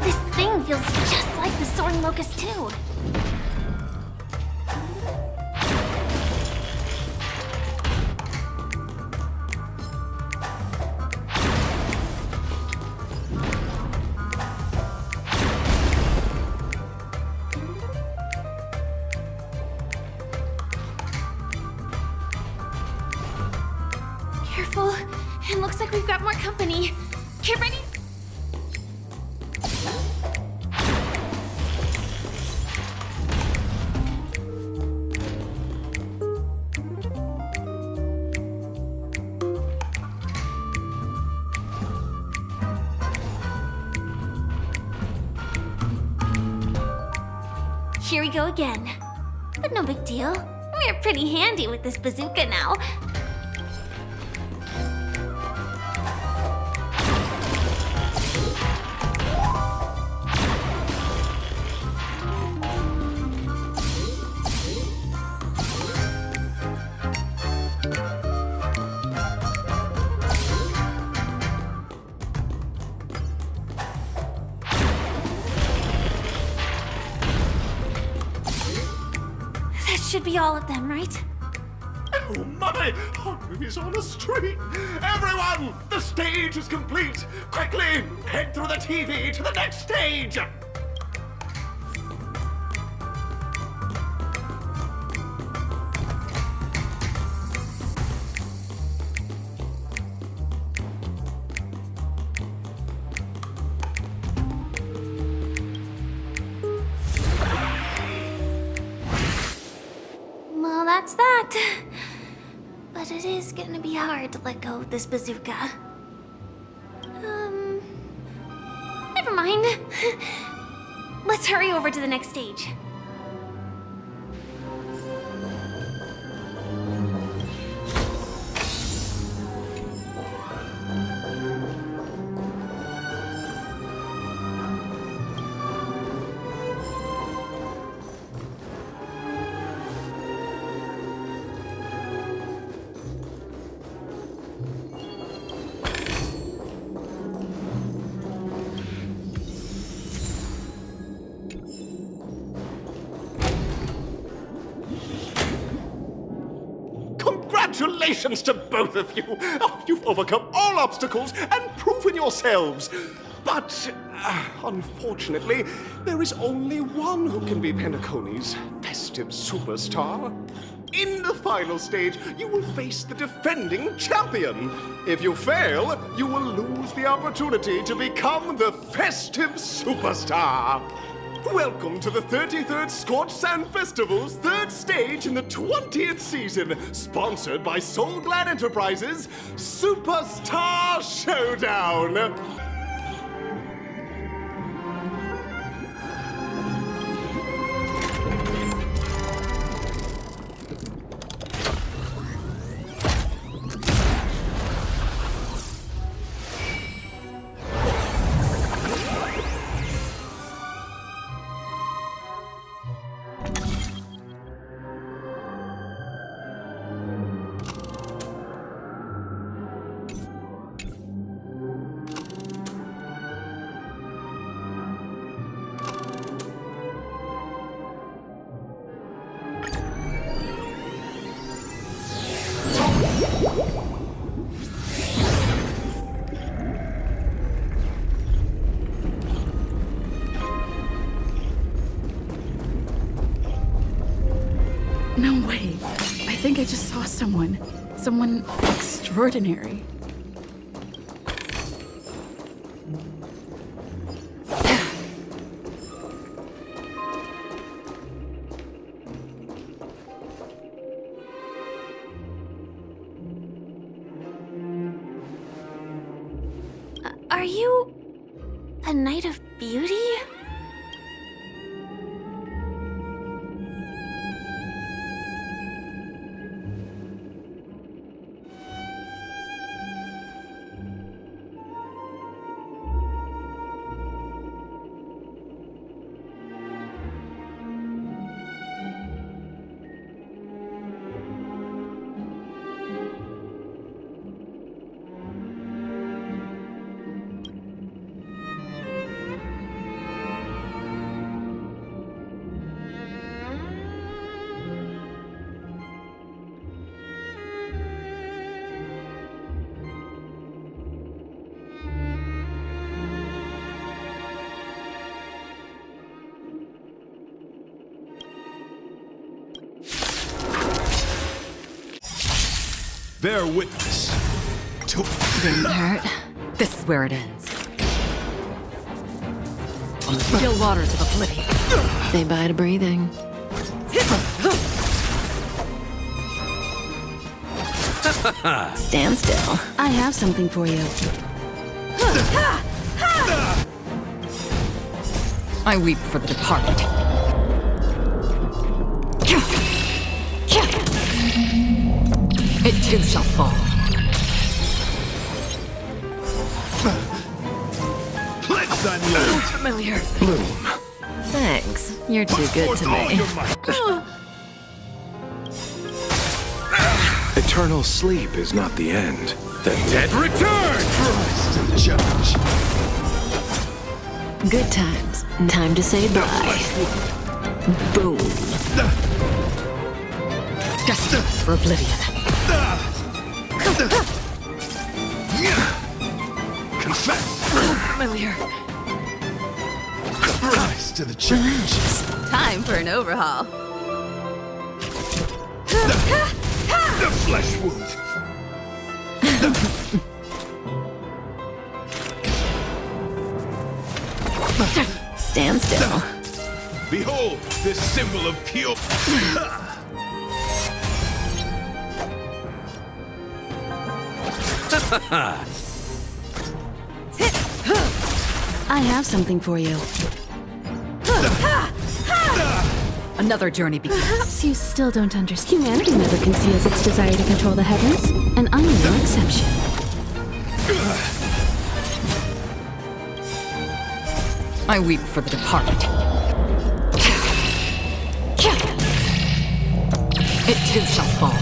Speaker 12: This thing feels just like the Soaring Locust too. like we've got more company. Get ready. Here we go again. But no big deal. We're pretty handy with this bazooka now. Should be all of them, right?
Speaker 3: Oh my! Harmony's on a streak! Everyone! The stage is complete! Quickly! Head through the TV to the next stage!
Speaker 12: Well, that's that. But it is gonna be hard to let go of this bazooka. Never mind. Let's hurry over to the next stage.
Speaker 3: Congratulations to both of you! Oh, you've overcome all obstacles and proven yourselves! But, unfortunately, there is only one who can be Penacony's festive superstar. In the final stage, you will face the defending champion. If you fail, you will lose the opportunity to become the festive superstar. Welcome to the 33rd Scorched Sand Festival's third stage in the 20th season, sponsored by Soul Glad Enterprises' Superstar Showdown.
Speaker 4: No way. I think I just saw someone. Someone extraordinary.
Speaker 12: Are you a Knight of Beauty?
Speaker 7: Bear witness.
Speaker 5: Didn't hurt. This is where it ends. On the still waters of oblivion. Say bye to breathing. Stand still.
Speaker 4: I have something for you.
Speaker 5: I weep for the departed. It too shall fall.
Speaker 7: Pledge thine loyalty.
Speaker 5: Familiar.
Speaker 6: Bloom.
Speaker 5: Thanks. You're too good to me.
Speaker 6: Eternal sleep is not the end. The dead return!
Speaker 7: Rise to the challenge.
Speaker 5: Good times. Time to say bye. Boom. Destined for oblivion.
Speaker 7: Confess.
Speaker 5: Familiar.
Speaker 7: Rise to the challenge.
Speaker 18: Time for an overhaul.
Speaker 7: The flesh wound.
Speaker 5: Stand still.
Speaker 7: Behold, this symbol of pure.
Speaker 4: I have something for you.
Speaker 5: Another journey begins.
Speaker 4: Perhaps you still don't understand. Humanity never conceals its desire to control the heavens, and I'm no exception.
Speaker 5: I weep for the departed. It too shall fall.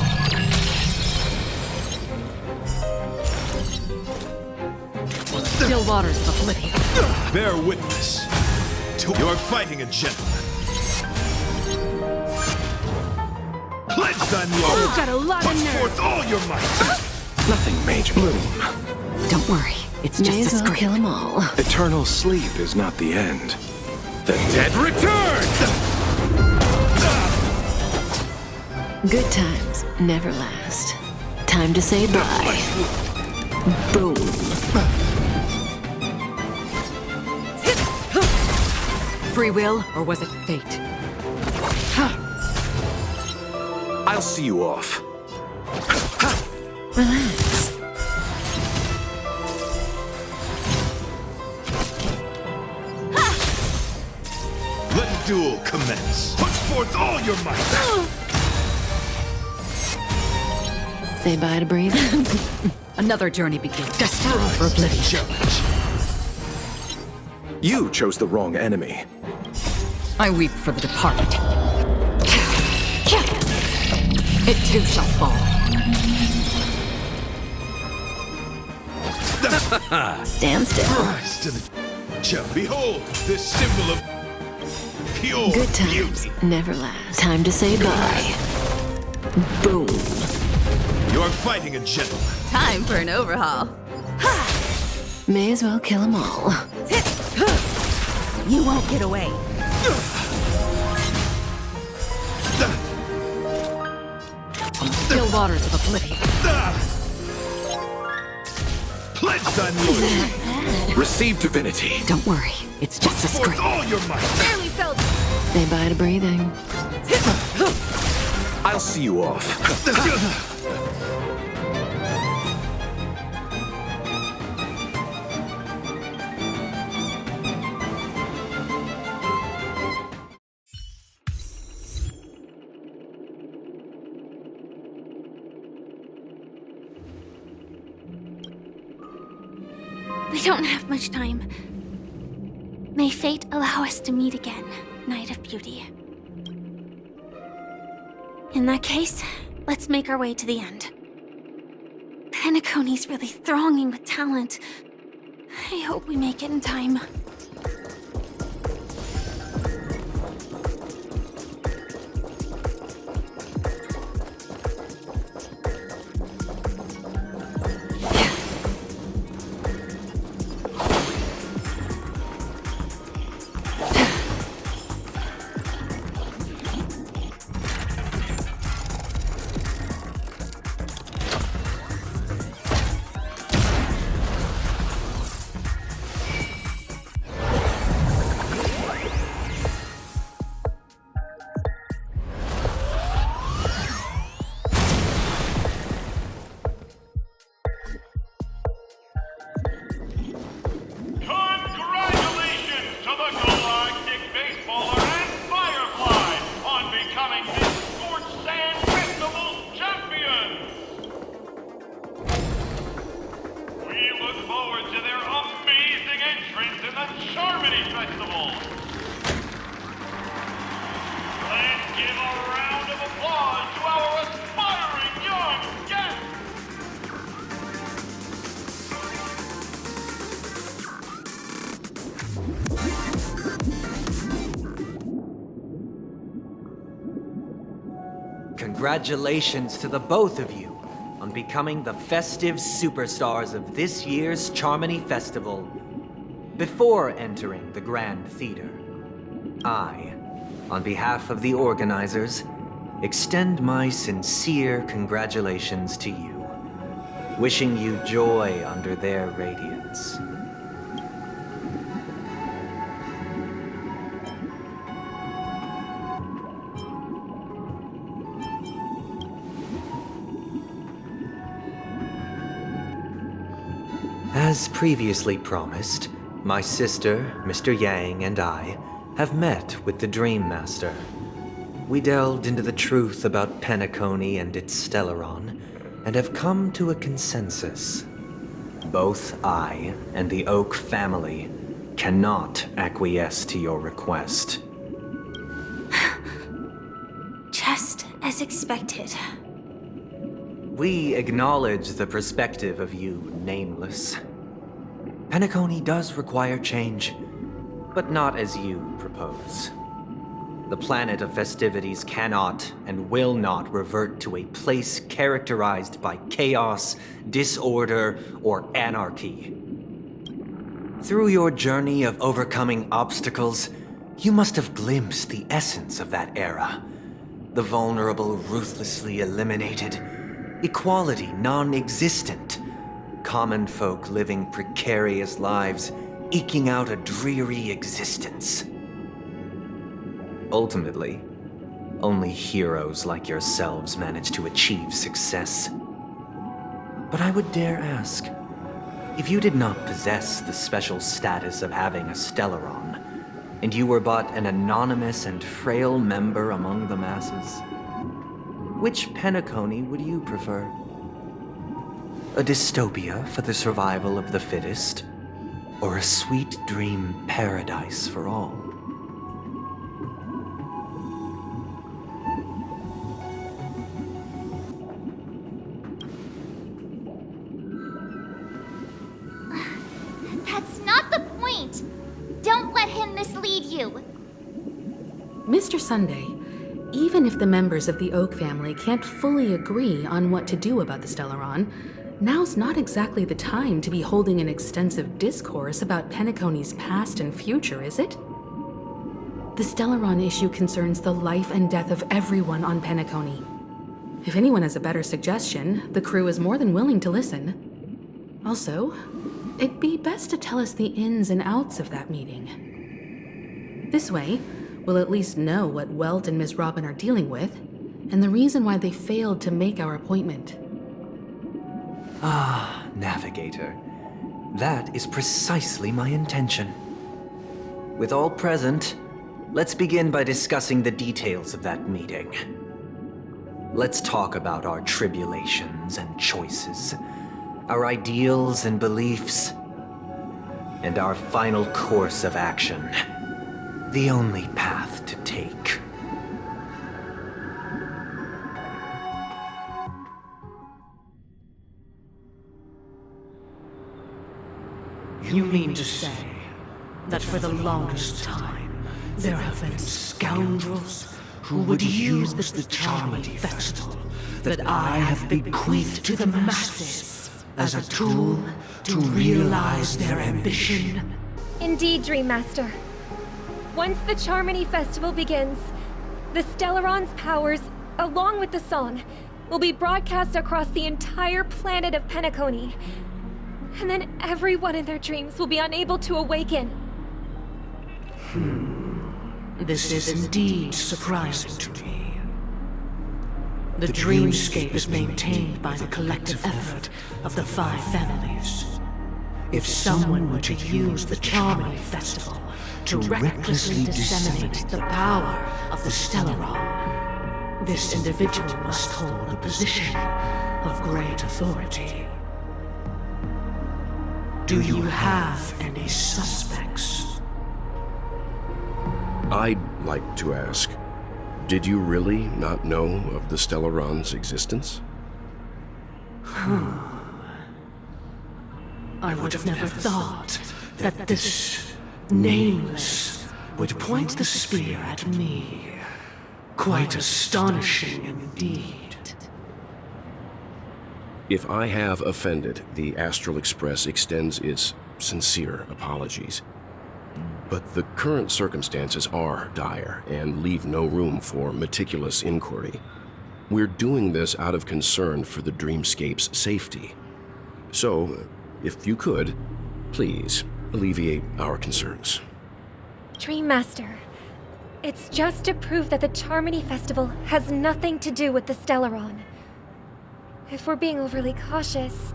Speaker 5: On the still waters of oblivion.
Speaker 7: Bear witness. You're fighting a gentleman. Pledge thine loyalty.
Speaker 4: You've got a lot of
Speaker 7: Put
Speaker 4: nerve.
Speaker 7: forth all your might.
Speaker 6: Nothing major. Bloom.
Speaker 5: Don't worry. It's
Speaker 4: May
Speaker 5: just
Speaker 4: as
Speaker 5: a
Speaker 4: well
Speaker 5: scrape.
Speaker 4: kill 'em all.
Speaker 6: Eternal sleep is not the end. The dead return!
Speaker 5: Good times never last. Time to say bye. Boom. Free will, or was it fate?
Speaker 6: I'll see you off.
Speaker 5: Relax.
Speaker 7: Let the duel commence. Put forth all your might.
Speaker 5: Say bye to breathing. Another journey begins. Destined for oblivion.
Speaker 7: Challenge.
Speaker 6: You chose the wrong enemy.
Speaker 5: I weep for the departed. It too shall fall. Stand still.
Speaker 7: Rise to the challenge. Behold, this symbol of pure
Speaker 5: Good times
Speaker 7: beauty.
Speaker 5: never last. Time to say bye. Boom.
Speaker 7: You're fighting a gentleman.
Speaker 18: Time for an overhaul.
Speaker 5: May as well kill 'em all.
Speaker 18: You won't get away.
Speaker 5: On the still waters of oblivion.
Speaker 7: Pledge thine loyalty.
Speaker 6: Receive divinity.
Speaker 5: Don't worry, it's just a
Speaker 7: Forth
Speaker 5: scrape.
Speaker 7: all your might.
Speaker 18: Barely felt.
Speaker 5: Say bye to breathing.
Speaker 6: I'll see you off.
Speaker 12: We don't have much time. May fate allow us to meet again, Knight of Beauty. In that case, let's make our way to the end. Penacony's really thronging with talent. I hope we make it in time.
Speaker 16: and the Charmony Festival. Let's give a round of applause to our aspiring young guests.
Speaker 1: Congratulations to the both of you on becoming the festive superstars of this year's Charmony Festival. Before entering the Grand Theater, I, on behalf of the organizers, extend my sincere congratulations to you, wishing you joy under their radiance. As previously promised, my sister, Mr. Yang, and I have met with the Dream Master. We delved into the truth about Penacony and its Stellaron, and have come to a consensus. Both I and the Oak family cannot acquiesce to your request.
Speaker 12: Just as expected.
Speaker 1: We acknowledge the perspective of you, Nameless. Penacony does require change, but not as you propose. The planet of festivities cannot and will not revert to a place characterized by chaos, disorder, or anarchy. Through your journey of overcoming obstacles, you must have glimpsed the essence of that era. The vulnerable ruthlessly eliminated, equality non-existent, common folk living precarious lives, eking out a dreary existence. Ultimately, only heroes like yourselves manage to achieve success. But I would dare ask, if you did not possess the special status of having a Stellaron, and you were but an anonymous and frail member among the masses, which Penacony would you prefer? A dystopia for the survival of the fittest, or a sweet dream paradise for all?
Speaker 9: That's not the point! Don't let him mislead you!
Speaker 4: Mr. Sunday, even if the members of the Oak family can't fully agree on what to do about the Stellaron, now's not exactly the time to be holding an extensive discourse about Penacony's past and future, is it? The Stellaron issue concerns the life and death of everyone on Penacony. If anyone has a better suggestion, the crew is more than willing to listen. Also, it'd be best to tell us the ins and outs of that meeting. This way, we'll at least know what Welt and Ms. Robin are dealing with, and the reason why they failed to make our appointment.
Speaker 1: Ah, Navigator. That is precisely my intention. With all present, let's begin by discussing the details of that meeting. Let's talk about our tribulations and choices, our ideals and beliefs, and our final course of action. The only path to take.
Speaker 15: You mean to say that for the longest time, there have been scoundrels who would use the Charmony Festival that I have bequeathed to the masses as a tool to realize their ambition?
Speaker 19: Indeed, Dream Master. Once the Charmony Festival begins, the Stellaron's powers, along with the song, will be broadcast across the entire planet of Penacony. And then everyone in their dreams will be unable to awaken.
Speaker 15: This is indeed surprising to me. The dreamscape is maintained by the collective effort of the 5 families. If someone were to use the Charmony Festival to recklessly disseminate the power of the Stellaron, this individual must hold a position of great authority. Do you have any suspects?
Speaker 14: I'd like to ask, did you really not know of the Stellaron's existence?
Speaker 15: I would have never thought that this Nameless would point the spear at me. Quite astonishing indeed.
Speaker 14: If I have offended, the Astral Express extends its sincere apologies. But the current circumstances are dire and leave no room for meticulous inquiry. We're doing this out of concern for the Dreamscape's safety. So, if you could, please alleviate our concerns.
Speaker 19: Dream Master, it's just to prove that the Charmony Festival has nothing to do with the Stellaron. If we're being overly cautious,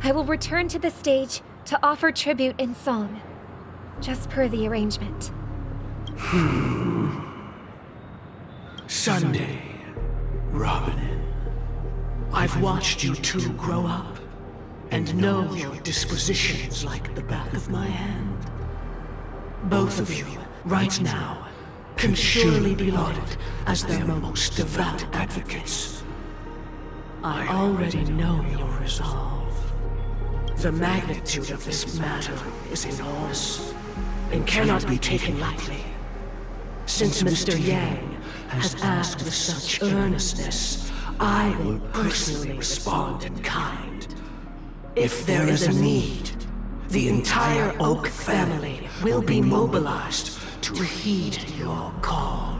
Speaker 19: I will return to the stage to offer tribute in song, just per the arrangement.
Speaker 15: Sunday, Robin. I've watched you two grow up, and know your dispositions like the back of my hand. Both of you, right now, can surely be lauded as their most devout advocates. I already know your resolve. The magnitude of this matter is enormous, and cannot be taken lightly. Since Mr. Yang has asked with such earnestness, I will personally respond in kind. If there is a need, the entire Oak family will be mobilized to heed your call.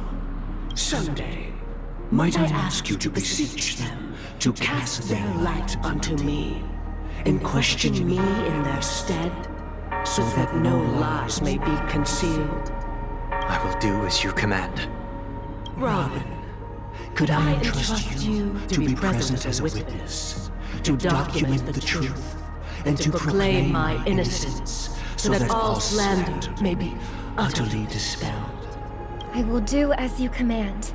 Speaker 15: Someday, might I ask you to beseech them to cast their light unto me, and question me in their stead, so that no lies may be concealed?
Speaker 1: I will do as you command.
Speaker 15: Robin, could I entrust you to be present as a witness, to document the truth, and to proclaim my innocence, so that all slander may be utterly dispelled?
Speaker 19: I will do as you command.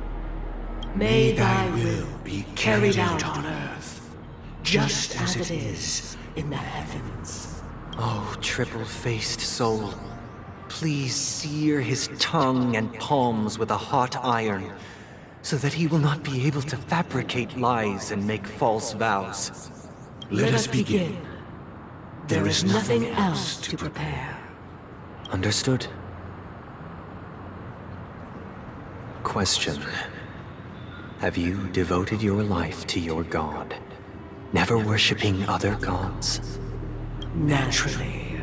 Speaker 15: May thy will be carried out on earth, just as it is in the heavens.
Speaker 1: Oh, triple-faced soul, please sear his tongue and palms with a hot iron, so that he will not be able to fabricate lies and make false vows.
Speaker 15: Let us begin. There is nothing else to prepare.
Speaker 1: Understood. Question. Have you devoted your life to your god, never worshipping other gods?
Speaker 15: Naturally.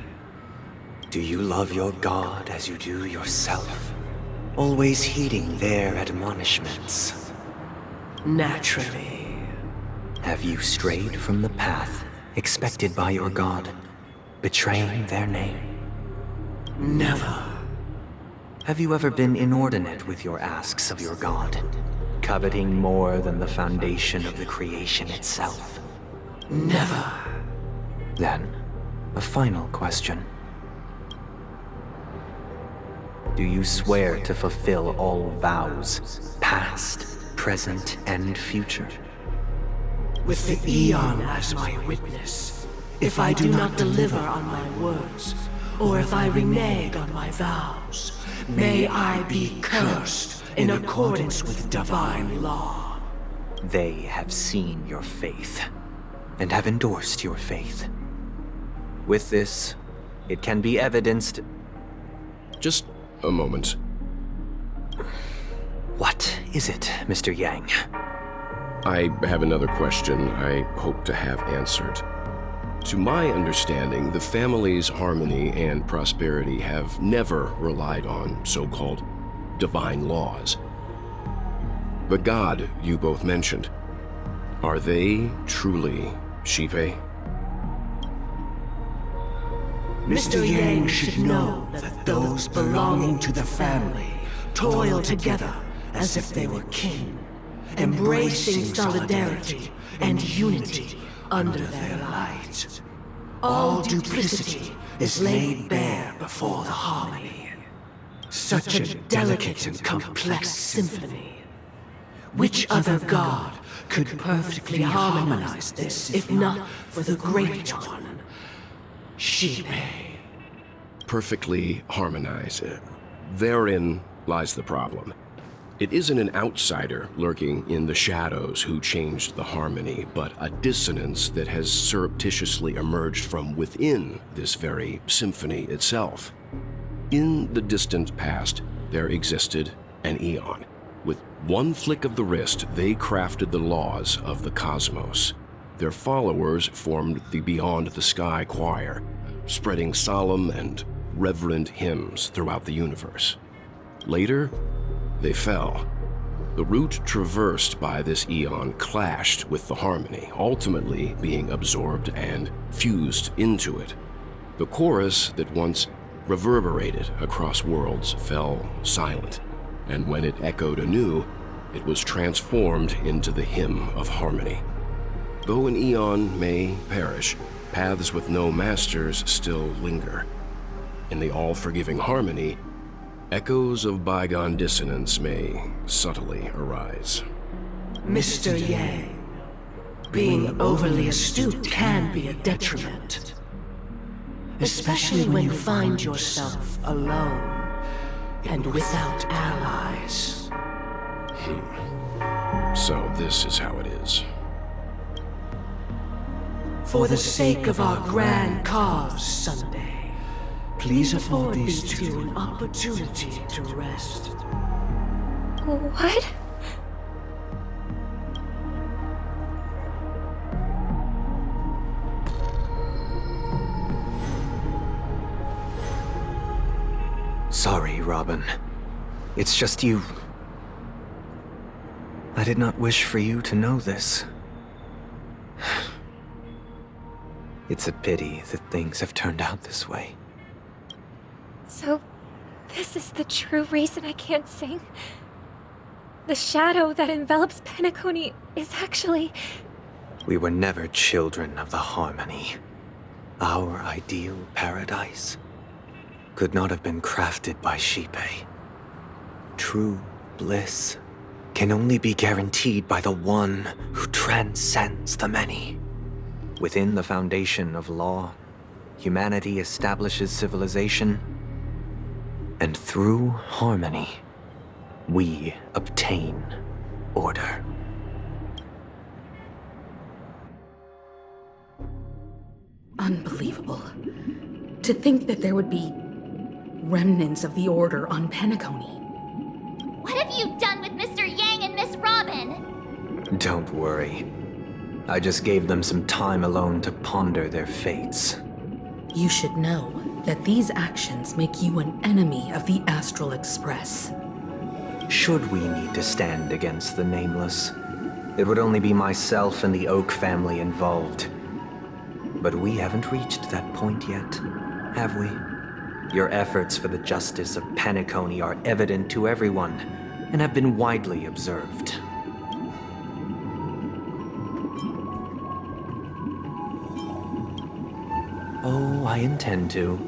Speaker 1: Do you love your god as you do yourself, always heeding their admonishments?
Speaker 15: Naturally.
Speaker 1: Have you strayed from the path expected by your god, betraying their name?
Speaker 15: Never.
Speaker 1: Have you ever been inordinate with your asks of your god, coveting more than the foundation of the creation itself?
Speaker 15: Never.
Speaker 1: Then, a final question. Do you swear to fulfill all vows, past, present, and future?
Speaker 15: With the Eon as my witness, if I do not deliver on my words, or if I renege on my vows, may I be cursed in accordance with divine law.
Speaker 1: They have seen your faith, and have endorsed your faith. With this, it can be evidenced...
Speaker 14: Just a moment.
Speaker 1: What is it, Mr. Yang?
Speaker 14: I have another question I hope to have answered. To my understanding, the family's harmony and prosperity have never relied on so-called divine laws. The god you both mentioned, are they truly Shipe?
Speaker 15: Mr. Yang should know that those belonging to the family toil together as if they were kin, embracing solidarity and unity under their light. All duplicity is laid bare before the harmony. Such a delicate and complex symphony. Which other god could perfectly harmonize this, if not for the Great One? Shipei.
Speaker 14: Perfectly harmonized. Therein lies the problem. It isn't an outsider lurking in the shadows who changed the harmony, but a dissonance that has surreptitiously emerged from within this very symphony itself. In the distant past, there existed an Eon. With one flick of the wrist, they crafted the laws of the cosmos. Their followers formed the Beyond the Sky Choir, spreading solemn and reverent hymns throughout the universe. Later, they fell. The route traversed by this Eon clashed with the harmony, ultimately being absorbed and fused into it. The chorus that once reverberated across worlds fell silent, and when it echoed anew, it was transformed into the hymn of harmony. Though an Eon may perish, paths with no masters still linger. In the all-forgiving harmony, echoes of bygone dissonance may subtly arise.
Speaker 15: Mr. Yang, being overly astute can be a detriment. Especially when you find yourself alone and without allies.
Speaker 14: So this is how it is.
Speaker 15: For the sake of our grand cause, Sunday, please afford these two an opportunity to rest.
Speaker 19: What?
Speaker 1: Sorry, Robin. It's just you. I did not wish for you to know this. It's a pity that things have turned out this way.
Speaker 19: So, this is the true reason I can't sing? The shadow that envelops Penacony is actually...
Speaker 1: We were never children of the harmony. Our ideal paradise could not have been crafted by Shipei. True bliss can only be guaranteed by the one who transcends the many. Within the foundation of law, humanity establishes civilization, and through harmony, we obtain order.
Speaker 4: Unbelievable. To think that there would be remnants of the Order on Penacony.
Speaker 9: What have you done with Mr. Yang and Miss Robin?
Speaker 1: Don't worry. I just gave them some time alone to ponder their fates.
Speaker 4: You should know that these actions make you an enemy of the Astral Express.
Speaker 1: Should we need to stand against the Nameless, it would only be myself and the Oak family involved. But we haven't reached that point yet, have we? Your efforts for the justice of Penacony are evident to everyone, and have been widely observed. Oh, I intend to.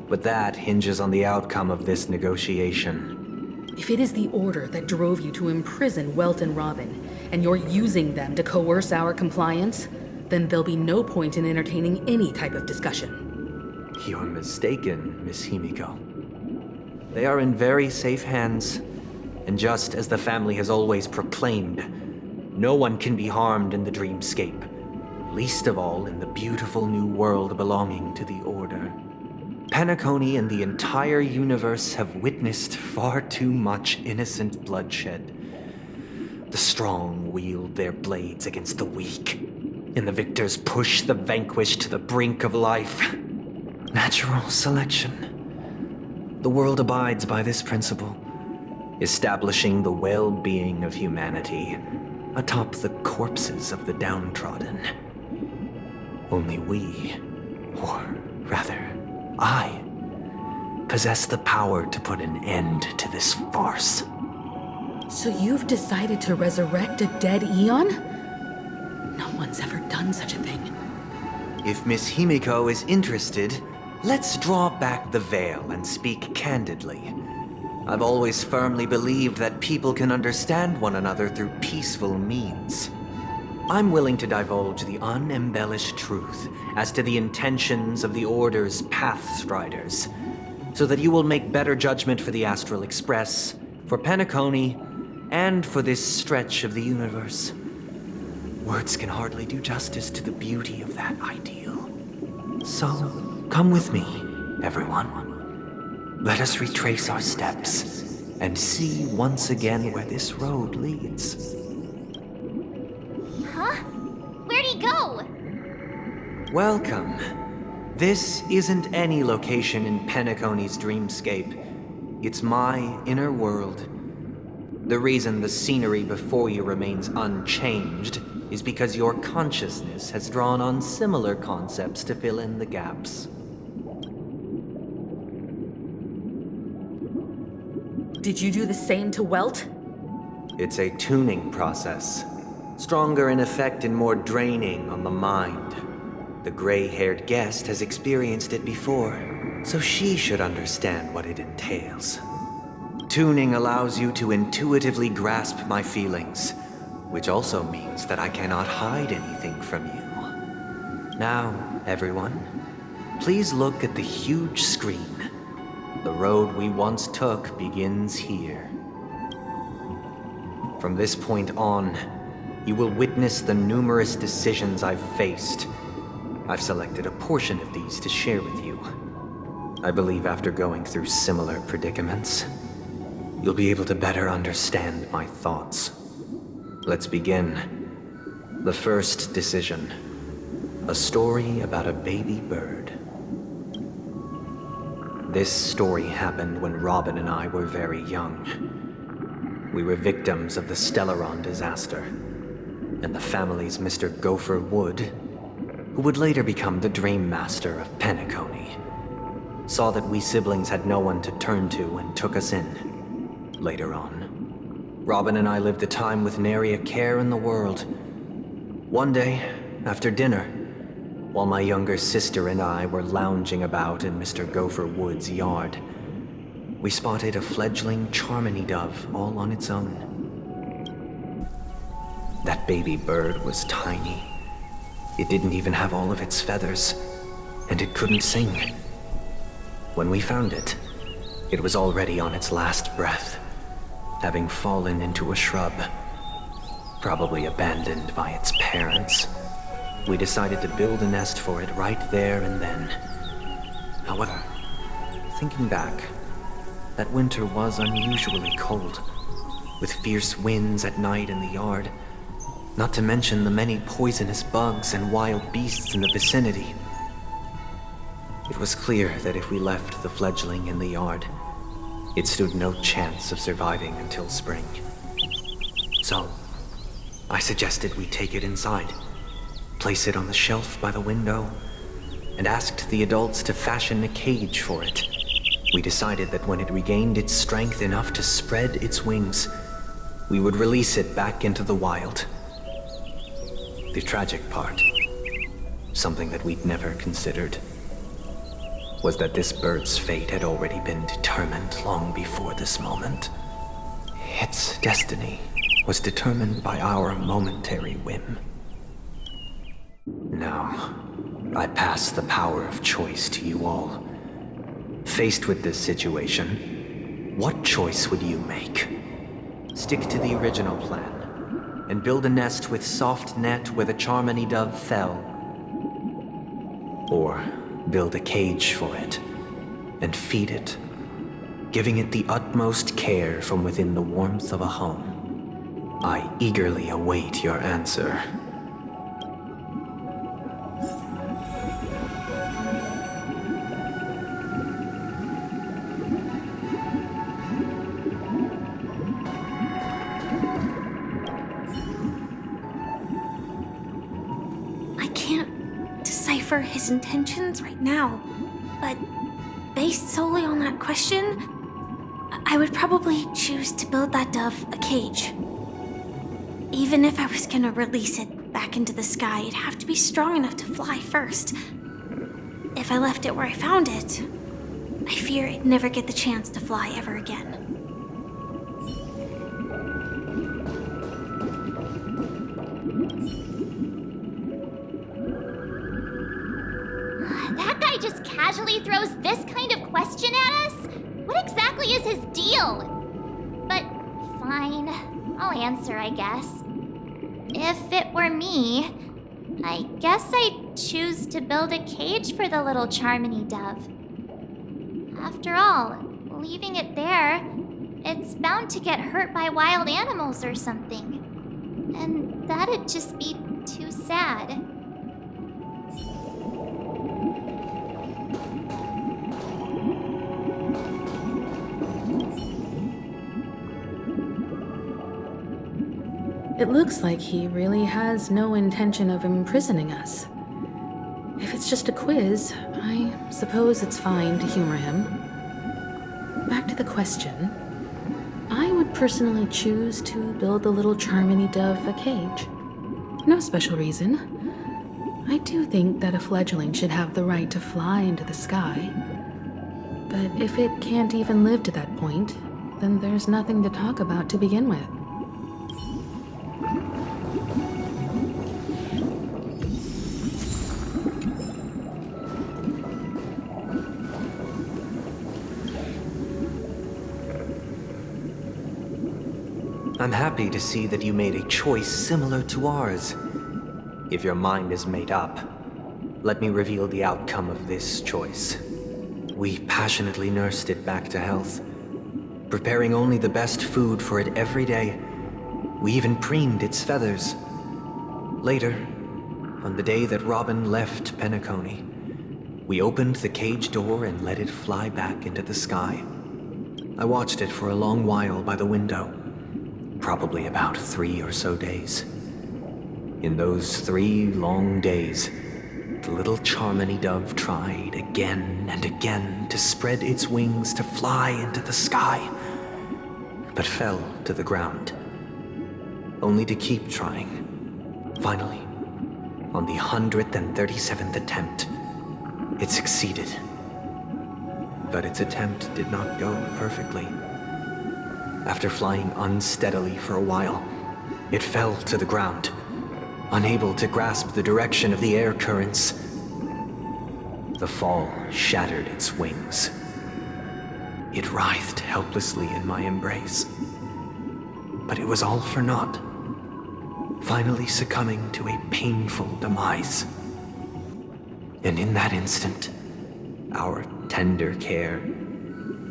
Speaker 1: But that hinges on the outcome of this negotiation.
Speaker 4: If it is the Order that drove you to imprison Welt and Robin, and you're using them to coerce our compliance, then there'll be no point in entertaining any type of discussion.
Speaker 1: You're mistaken, Miss Himiko. They are in very safe hands, and just as the family has always proclaimed, no one can be harmed in the dreamscape, least of all in the beautiful new world belonging to the Order. Penacony and the entire universe have witnessed far too much innocent bloodshed. The strong wield their blades against the weak, and the victors push the vanquished to the brink of life. Natural selection. The world abides by this principle, establishing the well-being of humanity atop the corpses of the downtrodden. Only we, or rather, I, possess the power to put an end to this farce.
Speaker 4: So you've decided to resurrect a dead Eon? No one's ever done such a thing.
Speaker 1: If Miss Himiko is interested, let's draw back the veil and speak candidly. I've always firmly believed that people can understand one another through peaceful means. I'm willing to divulge the unembellished truth as to the intentions of the Order's Pathstriders, so that you will make better judgment for the Astral Express, for Penacony, and for this stretch of the universe. Words can hardly do justice to the beauty of that ideal. So, come with me, everyone. Let us retrace our steps and see once again where this road leads.
Speaker 9: Huh? Where'd he go?
Speaker 1: Welcome. This isn't any location in Penacony's dreamscape. It's my inner world. The reason the scenery before you remains unchanged is because your consciousness has drawn on similar concepts to fill in the gaps.
Speaker 5: Did you do the same to Welt?
Speaker 1: It's a tuning process. Stronger in effect and more draining on the mind. The gray-haired guest has experienced it before, so she should understand what it entails. Tuning allows you to intuitively grasp my feelings, which also means that I cannot hide anything from you. Now, everyone, please look at the huge screen. The road we once took begins here. From this point on, you will witness the numerous decisions I've faced. I've selected a portion of these to share with you. I believe after going through similar predicaments, you'll be able to better understand my thoughts. Let's begin. The first decision. A story about a baby bird. This story happened when Robin and I were very young. We were victims of the Stellaron disaster, and the family's Mr. Gopher Wood, who would later become the Dream Master of Penacony, saw that we siblings had no one to turn to and took us in. Later on, Robin and I lived a time with nary a care in the world. One day, after dinner, while my younger sister and I were lounging about in Mr. Gopher Wood's yard, we spotted a fledgling Charmony dove all on its own. That baby bird was tiny. It didn't even have all of its feathers, and it couldn't sing. When we found it, it was already on its last breath, having fallen into a shrub, probably abandoned by its parents. We decided to build a nest for it right there and then. However, thinking back, that winter was unusually cold, with fierce winds at night in the yard, not to mention the many poisonous bugs and wild beasts in the vicinity. It was clear that if we left the fledgling in the yard, it stood no chance of surviving until spring. So, I suggested we take it inside, place it on the shelf by the window, and asked the adults to fashion a cage for it. We decided that when it regained its strength enough to spread its wings, we would release it back into the wild. The tragic part, something that we'd never considered, was that this bird's fate had already been determined long before this moment. Its destiny was determined by our momentary whim. Now, I pass the power of choice to you all. Faced with this situation, what choice would you make? Stick to the original plan, and build a nest with soft net where the Charmony dove fell. Or build a cage for it, and feed it, giving it the utmost care from within the warmth of a home. I eagerly await your answer.
Speaker 12: His intentions right now, but based solely on that question, I would probably choose to build that dove a cage. Even if I was gonna release it back into the sky, it'd have to be strong enough to fly first. If I left it where I found it, I fear it'd never get the chance to fly ever again.
Speaker 9: casually throws this kind of question at us? What exactly is his deal? But fine, I'll answer, I guess. If it were me, I guess I'd choose to build a cage for the little Charmony dove. After all, leaving it there, it's bound to get hurt by wild animals or something. And that'd just be too sad.
Speaker 4: It looks like he really has no intention of imprisoning us. If it's just a quiz, I suppose it's fine to humor him. Back to the question. I would personally choose to build the little Charmony dove a cage. No special reason. I do think that a fledgling should have the right to fly into the sky. But if it can't even live to that point, then there's nothing to talk about to begin with.
Speaker 1: I'm happy to see that you made a choice similar to ours. If your mind is made up, let me reveal the outcome of this choice. We passionately nursed it back to health, preparing only the best food for it every day. We even preened its feathers. Later, on the day that Robin left Penacony, we opened the cage door and let it fly back into the sky. I watched it for a long while by the window. Probably about 3 or so days. In those 3 long days, the little Charmony dove tried again and again to spread its wings to fly into the sky, but fell to the ground, only to keep trying. Finally, on the 137th attempt, it succeeded. But its attempt did not go perfectly. After flying unsteadily for a while, it fell to the ground, unable to grasp the direction of the air currents. The fall shattered its wings. It writhed helplessly in my embrace. But it was all for naught, finally succumbing to a painful demise. And in that instant, our tender care,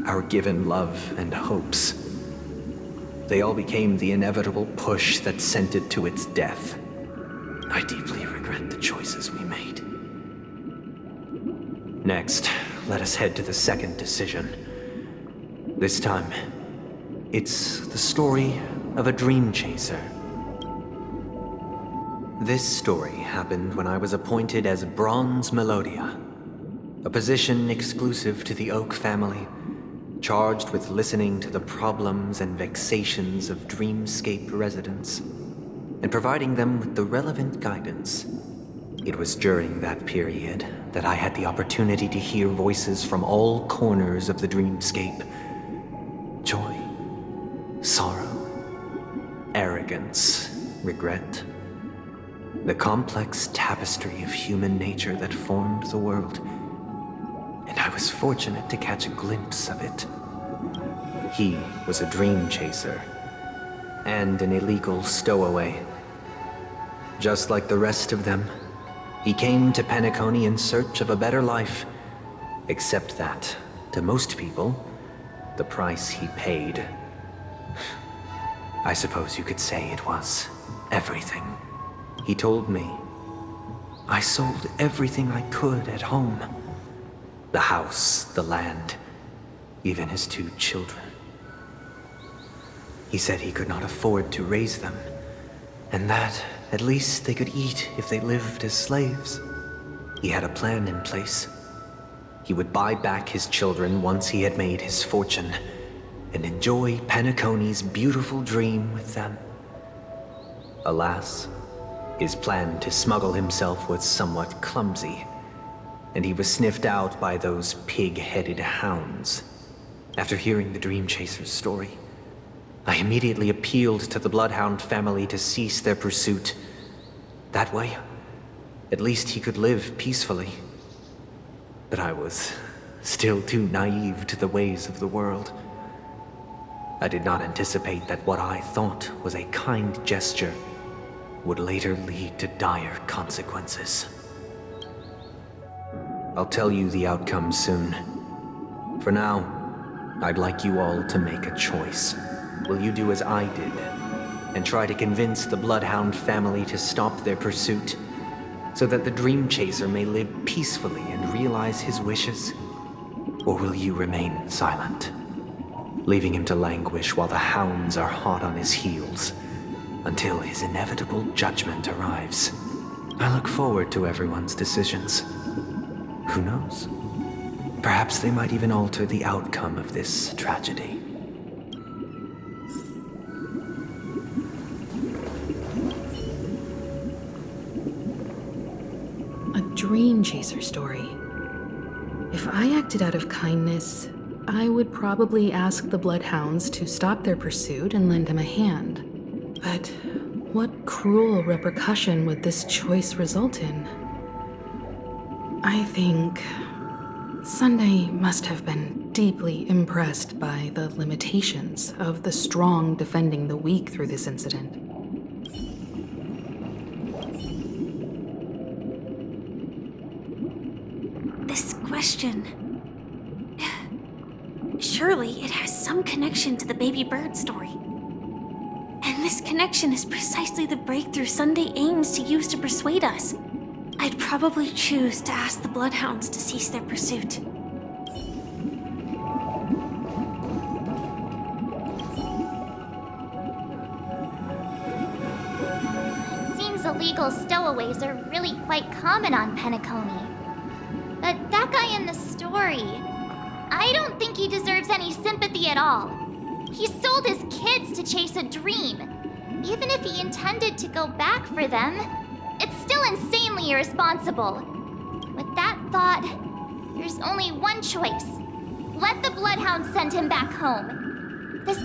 Speaker 1: our given love and hopes, they all became the inevitable push that sent it to its death. I deeply regret the choices we made. Next, let us head to the second decision. This time, it's the story of a dream chaser. This story happened when I was appointed as Bronze Melodia, a position exclusive to the Oak family, charged with listening to the problems and vexations of Dreamscape residents, and providing them with the relevant guidance. It was during that period that I had the opportunity to hear voices from all corners of the Dreamscape. Joy, sorrow, arrogance, regret. The complex tapestry of human nature that formed the world. And I was fortunate to catch a glimpse of it. He was a dream chaser, and an illegal stowaway. Just like the rest of them, he came to Penacony in search of a better life, except that, to most people, the price he paid, I suppose you could say it was everything. He told me, I sold everything I could at home. The house, the land, even his 2 children. He said he could not afford to raise them, and that at least they could eat if they lived as slaves. He had a plan in place. He would buy back his children once he had made his fortune, and enjoy Penacony's beautiful dream with them. Alas, his plan to smuggle himself was somewhat clumsy, and he was sniffed out by those pig-headed hounds. After hearing the Dream Chaser's story, I immediately appealed to the Bloodhound family to cease their pursuit. That way, at least he could live peacefully. but I was still too naive to the ways of the world. I did not anticipate that what I thought was a kind gesture would later lead to dire consequences. I'll tell you the outcome soon. For now, I'd like you all to make a choice. Will you do as I did, and try to convince the Bloodhound family to stop their pursuit, so that the Dream Chaser may live peacefully and realize his wishes? Or will you remain silent, leaving him to languish while the hounds are hot on his heels, until his inevitable judgment arrives? I look forward to everyone's decisions. Who knows? Perhaps they might even alter the outcome of this tragedy.
Speaker 4: A Dream Chaser story. If I acted out of kindness, I would probably ask the Bloodhounds to stop their pursuit and lend him a hand. But what cruel repercussion would this choice result in? I think Sunday must have been deeply impressed by the limitations of the strong defending the weak through this incident.
Speaker 12: This question... Surely it has some connection to the baby bird story. And this connection is precisely the breakthrough Sunday aims to use to persuade us. I'd probably choose to ask the Bloodhounds to cease their pursuit.
Speaker 9: It seems illegal stowaways are really quite common on Penacony. But that guy in the story, I don't think he deserves any sympathy at all. He sold his kids to chase a dream. Even if he intended to go back for them, it's still insanely irresponsible. With that thought, there's only one choice. Let the Bloodhound send him back home. This...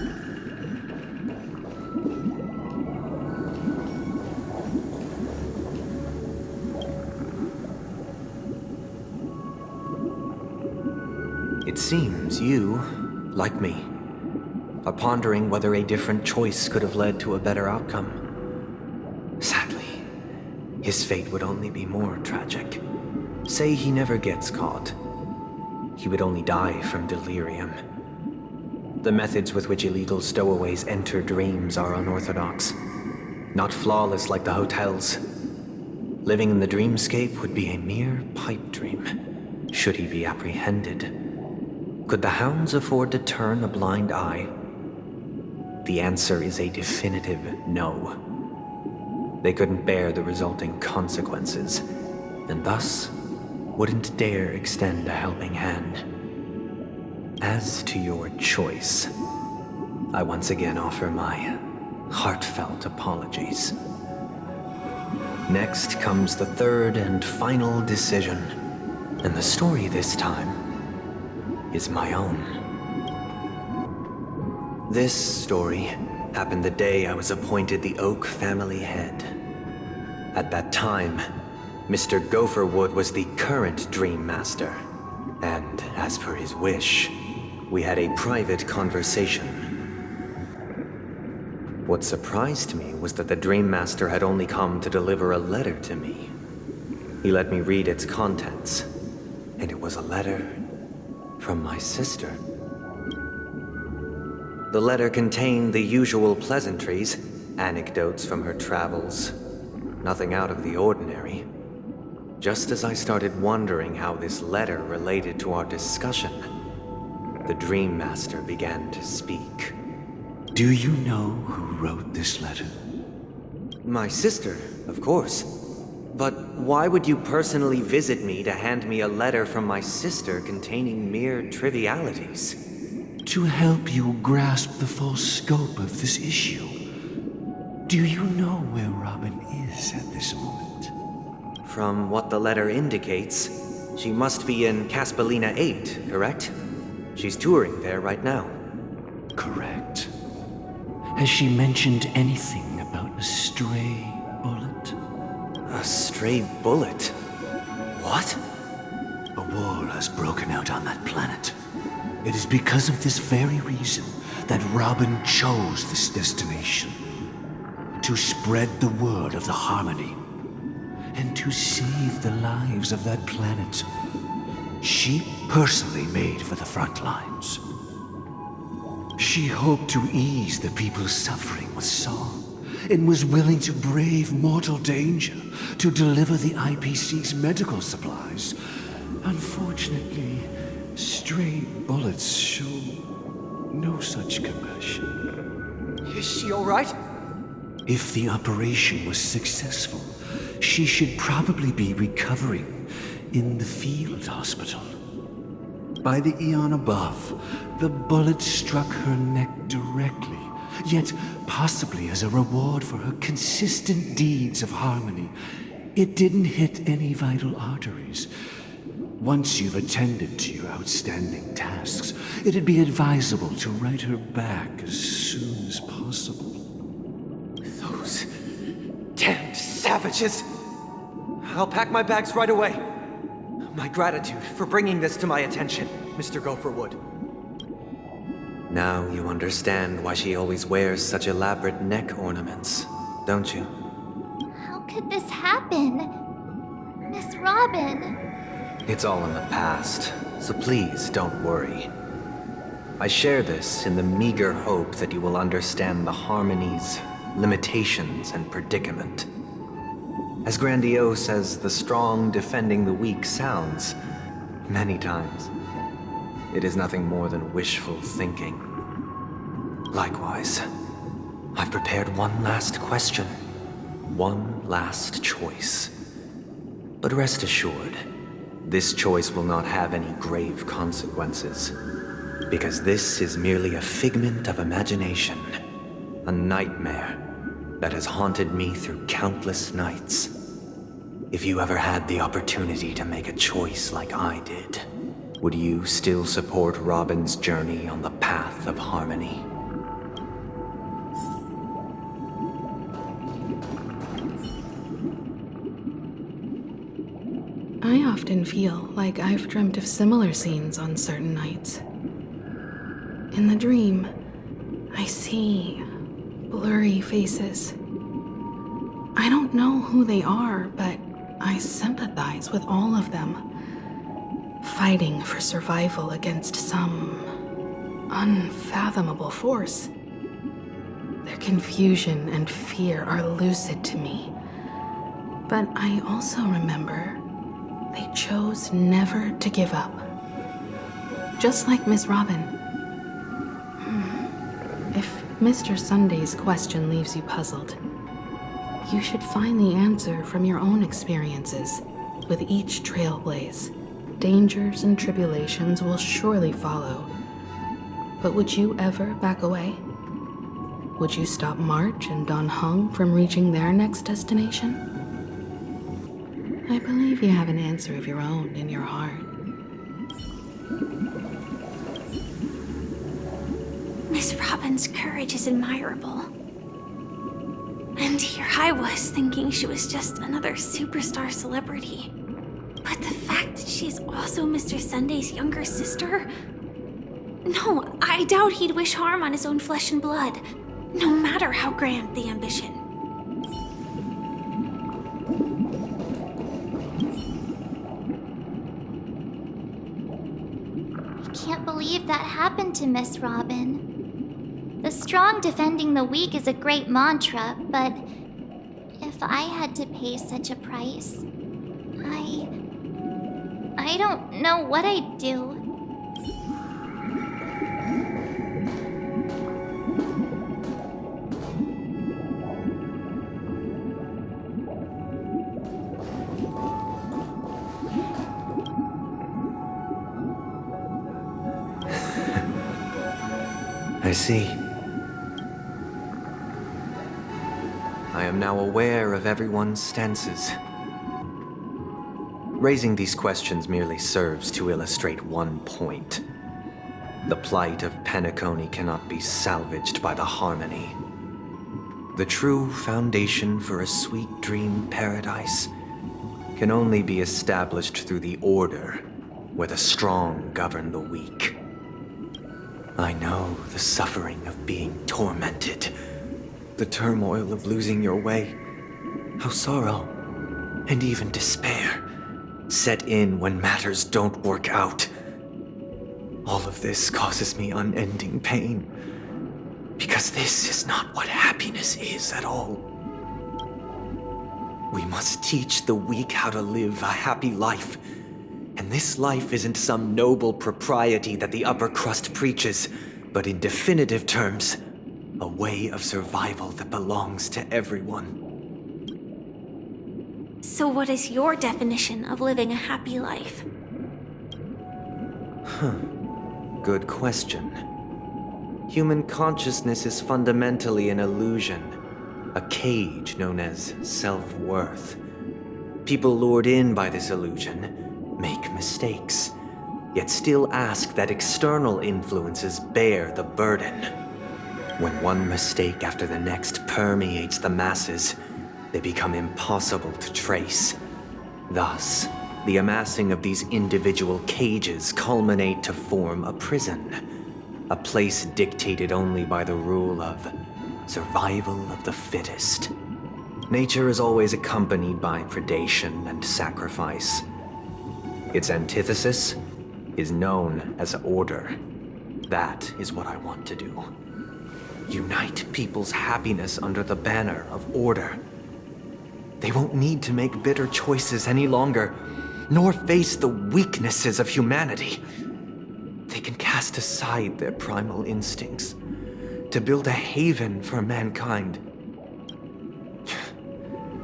Speaker 1: It seems you, like me, are pondering whether a different choice could have led to a better outcome. Sadly, his fate would only be more tragic. Say he never gets caught. He would only die from delirium. The methods with which illegal stowaways enter dreams are unorthodox, not flawless like the hotels. Living in the dreamscape would be a mere pipe dream, should he be apprehended. Could the hounds afford to turn a blind eye? The answer is a definitive no. They couldn't bear the resulting consequences, and thus wouldn't dare extend a helping hand. As to your choice, I once again offer my heartfelt apologies. Next comes the third and final decision, and the story this time is my own. This story happened the day I was appointed the Oak family head. At that time, Mr. Gopherwood was the current Dream Master, and as per his wish, we had a private conversation. What surprised me was that the Dream Master had only come to deliver a letter to me. He let me read its contents, and it was a letter from my sister. The letter contained the usual pleasantries, anecdotes from her travels. Nothing out of the ordinary. Just as I started wondering how this letter related to our discussion, the Dream Master began to speak.
Speaker 17: Do you know who wrote this letter?
Speaker 1: My sister, of course. But why would you personally visit me to hand me a letter from my sister containing mere trivialities?
Speaker 17: To help you grasp the full scope of this issue. Do you know where Robin is at this moment?
Speaker 1: From what the letter indicates, she must be in Caspelina 8, correct? She's touring there right now.
Speaker 17: Correct. Has she mentioned anything about a stray bullet?
Speaker 1: A stray bullet? What?
Speaker 17: A war has broken out on that planet. It is because of this very reason that Robin chose this destination. To spread the word of the Harmony. And to save the lives of that planet. She personally made for the front lines. She hoped to ease the people's suffering with song, and was willing to brave mortal danger to deliver the IPC's medical supplies. Unfortunately, stray bullets show no such compassion.
Speaker 1: Is she all right?
Speaker 17: If the operation was successful, she should probably be recovering in the field hospital. By the eon above, the bullet struck her neck directly, yet possibly as a reward for her consistent deeds of harmony. It didn't hit any vital arteries. Once you've attended to your outstanding tasks, it'd be advisable to write her back as soon as possible.
Speaker 1: Those damned savages! I'll pack my bags right away. My gratitude for bringing this to my attention, Mr. Gopherwood. Now you understand why she always wears such elaborate neck ornaments, don't you?
Speaker 9: How could this happen? Miss Robin.
Speaker 1: It's all in the past, so please don't worry. I share this in the meager hope that you will understand the Harmony's limitations and predicament. As grandiose as the strong defending the weak sounds, many times, it is nothing more than wishful thinking. Likewise, I've prepared one last question, one last choice. But rest assured, this choice will not have any grave consequences, because this is merely a figment of imagination, a nightmare that has haunted me through countless nights. If you ever had the opportunity to make a choice like I did, would you still support Robin's journey on the path of harmony?
Speaker 4: I often feel like I've dreamt of similar scenes on certain nights. In the dream, I see blurry faces. I don't know who they are, but I sympathize with all of them, fighting for survival against some unfathomable force. Their confusion and fear are lucid to me, but I also remember they chose never to give up. Just like Miss Robin. If Mr. Sunday's question leaves you puzzled, you should find the answer from your own experiences with each trailblaze. Dangers and tribulations will surely follow. But would you ever back away? Would you stop March and Don Hung from reaching their next destination? I believe you have an answer of your own in your heart.
Speaker 12: Miss Robin's courage is admirable. And here I was thinking she was just another superstar celebrity. But the fact that she's also Mr. Sunday's younger sister? No, I doubt he'd wish harm on his own flesh and blood, no matter how grand the ambition.
Speaker 9: I can't believe that happened to Miss Robin. The strong defending the weak is a great mantra, but if I had to pay such a price, I don't know what I'd do.
Speaker 1: I see. I am now aware of everyone's stances. Raising these questions merely serves to illustrate one point. The plight of Penacony cannot be salvaged by the Harmony. The true foundation for a sweet dream paradise can only be established through the order where the strong govern the weak. I know the suffering of being tormented, the turmoil of losing your way, how sorrow and even despair set in when matters don't work out. All of this causes me unending pain, because this is not what happiness is at all. We must teach the weak how to live a happy life. And this life isn't some noble propriety that the upper crust preaches, but in definitive terms, a way of survival that belongs to everyone.
Speaker 12: So what is your definition of living a happy life?
Speaker 1: Good question. Human consciousness is fundamentally an illusion, a cage known as self-worth. People lured in by this illusion make mistakes, yet still ask that external influences bear the burden. When one mistake after the next permeates the masses, they become impossible to trace. Thus, the amassing of these individual cages culminate to form a prison, a place dictated only by the rule of survival of the fittest. Nature is always accompanied by predation and sacrifice. Its antithesis is known as order. That is what I want to do. Unite people's happiness under the banner of order. They won't need to make bitter choices any longer, nor face the weaknesses of humanity. They can cast aside their primal instincts to build a haven for mankind.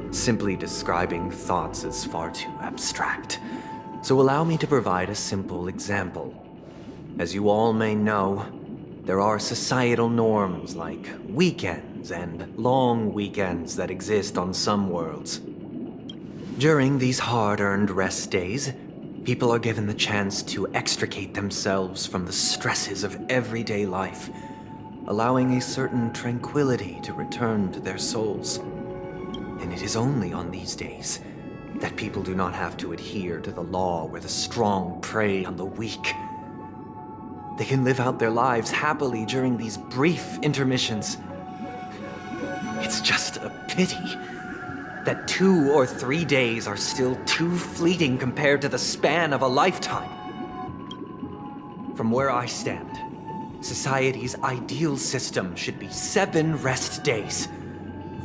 Speaker 1: Simply describing thoughts is far too abstract, so allow me to provide a simple example. As you all may know, there are societal norms like weekends and long weekends that exist on some worlds. During these hard-earned rest days, people are given the chance to extricate themselves from the stresses of everyday life, allowing a certain tranquility to return to their souls. And it is only on these days that people do not have to adhere to the law where the strong prey on the weak. They can live out their lives happily during these brief intermissions. It's just a pity that 2 or 3 days are still too fleeting compared to the span of a lifetime. From where I stand, society's ideal system should be 7 rest days.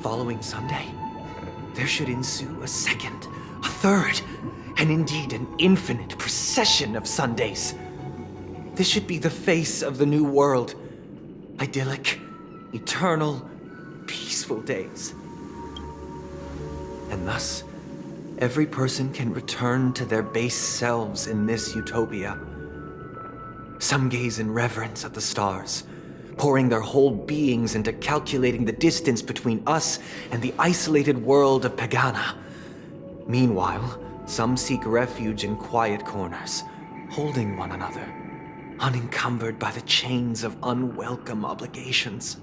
Speaker 1: Following Sunday, there should ensue a second, a third, and indeed an infinite procession of Sundays. This should be the face of the new world. Idyllic, eternal, peaceful days. And thus, every person can return to their base selves in this utopia. Some gaze in reverence at the stars, pouring their whole beings into calculating the distance between us and the isolated world of Pagana. Meanwhile, some seek refuge in quiet corners, holding one another, unencumbered by the chains of unwelcome obligations.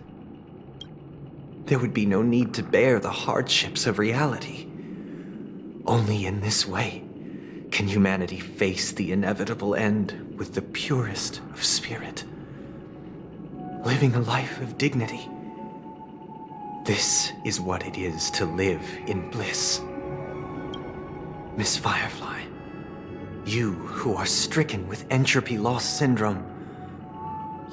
Speaker 1: There would be no need to bear the hardships of reality. Only in this way can humanity face the inevitable end with the purest of spirit, living a life of dignity. This is what it is to live in bliss. Miss Firefly, you who are stricken with entropy loss syndrome,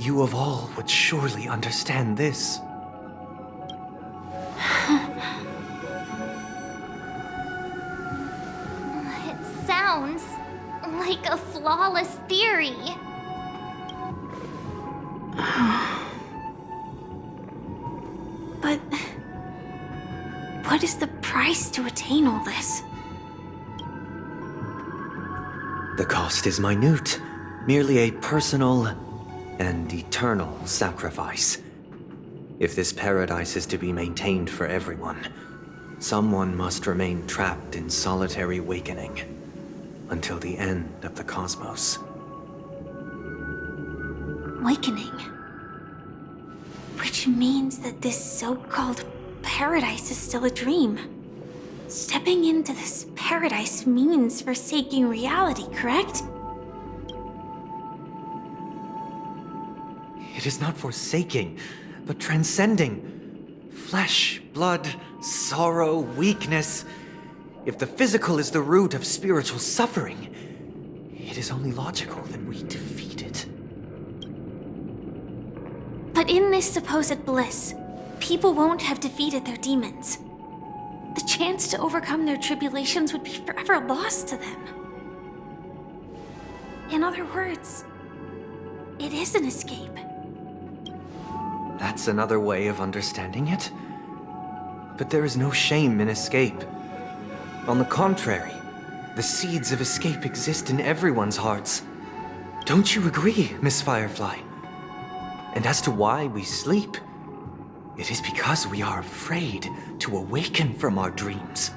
Speaker 1: you of all would surely understand this.
Speaker 9: It sounds like a flawless theory.
Speaker 12: But what is the price to attain all this?
Speaker 1: The cost is minute, merely a personal and eternal sacrifice. If this paradise is to be maintained for everyone, someone must remain trapped in solitary awakening until the end of the cosmos.
Speaker 12: Awakening. Which means that this so-called paradise is still a dream. Stepping into this paradise means forsaking reality, correct?
Speaker 1: It is not forsaking, but transcending. Flesh, blood, sorrow, weakness. If the physical is the root of spiritual suffering, it is only logical that we defeat it.
Speaker 12: But in this supposed bliss, people won't have defeated their demons. The chance to overcome their tribulations would be forever lost to them. In other words, it is an escape.
Speaker 1: That's another way of understanding it. But there is no shame in escape. On the contrary, the seeds of escape exist in everyone's hearts. Don't you agree, Miss Firefly? And as to why we sleep, it is because we are afraid to awaken from our dreams.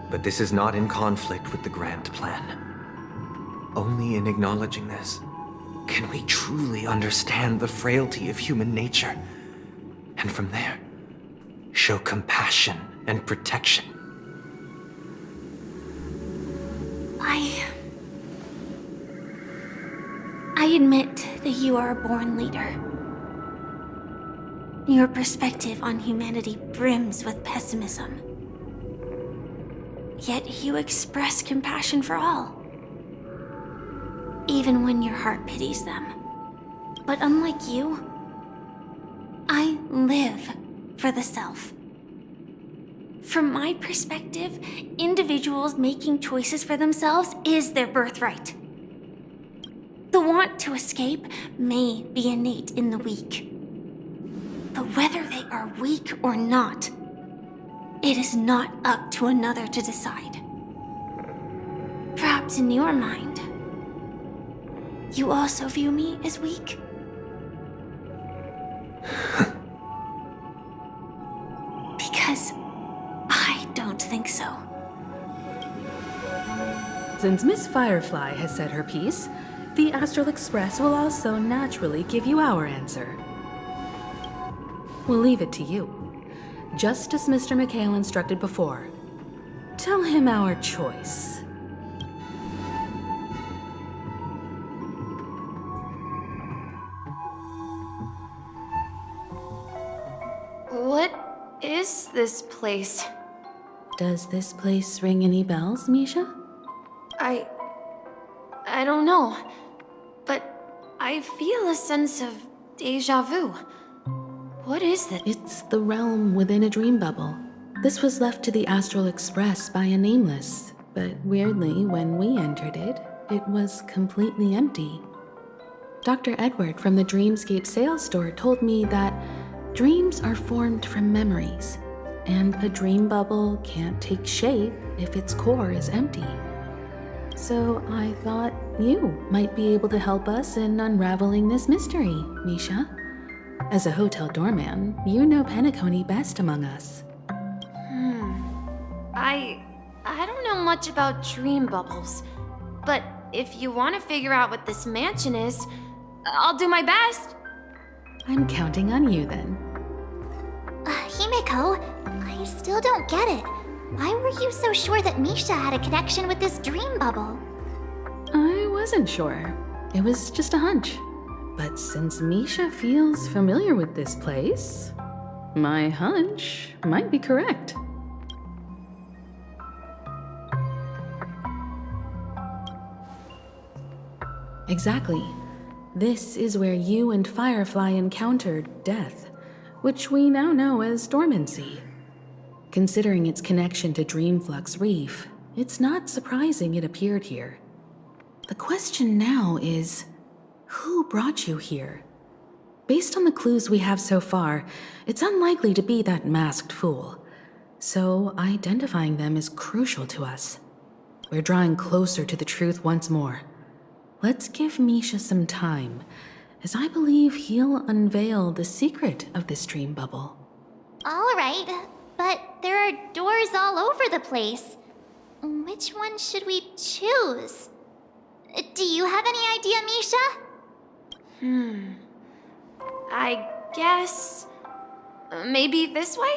Speaker 1: But this is not in conflict with the grand plan. Only in acknowledging this can we truly understand the frailty of human nature, and from there, show compassion and protection.
Speaker 12: I admit that you are a born leader. Your perspective on humanity brims with pessimism. Yet you express compassion for all, even when your heart pities them. But unlike you, I live for the self. From my perspective, individuals making choices for themselves is their birthright. The want to escape may be innate in the weak. But whether they are weak or not, it is not up to another to decide. Perhaps in your mind, you also view me as weak? Because I don't think so.
Speaker 4: Since Miss Firefly has said her piece, the Astral Express will also naturally give you our answer. We'll leave it to you. Just as Mr. McHale instructed before. Tell him our choice.
Speaker 20: What is this place?
Speaker 4: Does this place ring any bells, Misha?
Speaker 20: I don't know, but I feel a sense of deja vu. What is this?
Speaker 4: It's the realm within a dream bubble. This was left to the Astral Express by a Nameless, but weirdly, when we entered it, it was completely empty. Dr. Edward from the Dreamscape sales store told me that dreams are formed from memories, and a dream bubble can't take shape if its core is empty. So I thought you might be able to help us in unraveling this mystery, Misha. As a hotel doorman, you know Penacony best among us.
Speaker 20: I don't know much about dream bubbles, but if you want to figure out what this mansion is, I'll do my best.
Speaker 4: I'm counting on you then.
Speaker 9: Himeko, I still don't get it. Why were you so sure that Misha had a connection with this dream bubble?
Speaker 4: I wasn't sure. It was just a hunch. But since Misha feels familiar with this place, my hunch might be correct. Exactly. This is where you and Firefly encountered death, which we now know as dormancy. Considering its connection to Dreamflux Reef, it's not surprising it appeared here. The question now is, who brought you here? Based on the clues we have so far, it's unlikely to be that masked fool. So identifying them is crucial to us. We're drawing closer to the truth once more. Let's give Misha some time, as I believe he'll unveil the secret of this dream bubble.
Speaker 9: All right, but there are doors all over the place. Which one should we choose? Do you have any idea, Misha?
Speaker 20: I guess... maybe this way?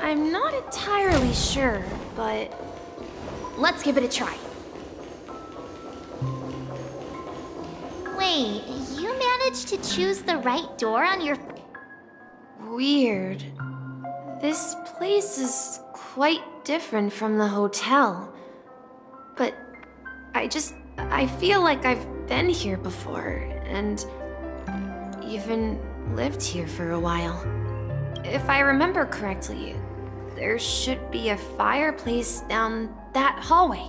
Speaker 20: I'm not entirely sure, but... let's give it a try.
Speaker 9: my! You managed to choose the right door on your...
Speaker 20: Weird. This place is quite different from the hotel. But I feel like I've been here before, and even lived here for a while. If I remember correctly, there should be a fireplace down that hallway.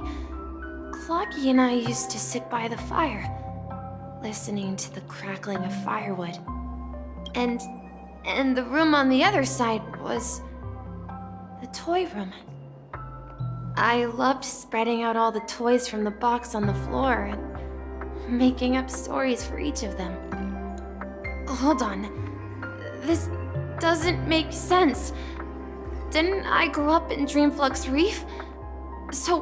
Speaker 20: Clocky and I used to sit by the fire, listening to the crackling of firewood. And the room on the other side was the toy room. I loved spreading out all the toys from the box on the floor and making up stories for each of them. Hold on. This doesn't make sense. Didn't I grow up in Dreamflux Reef? So,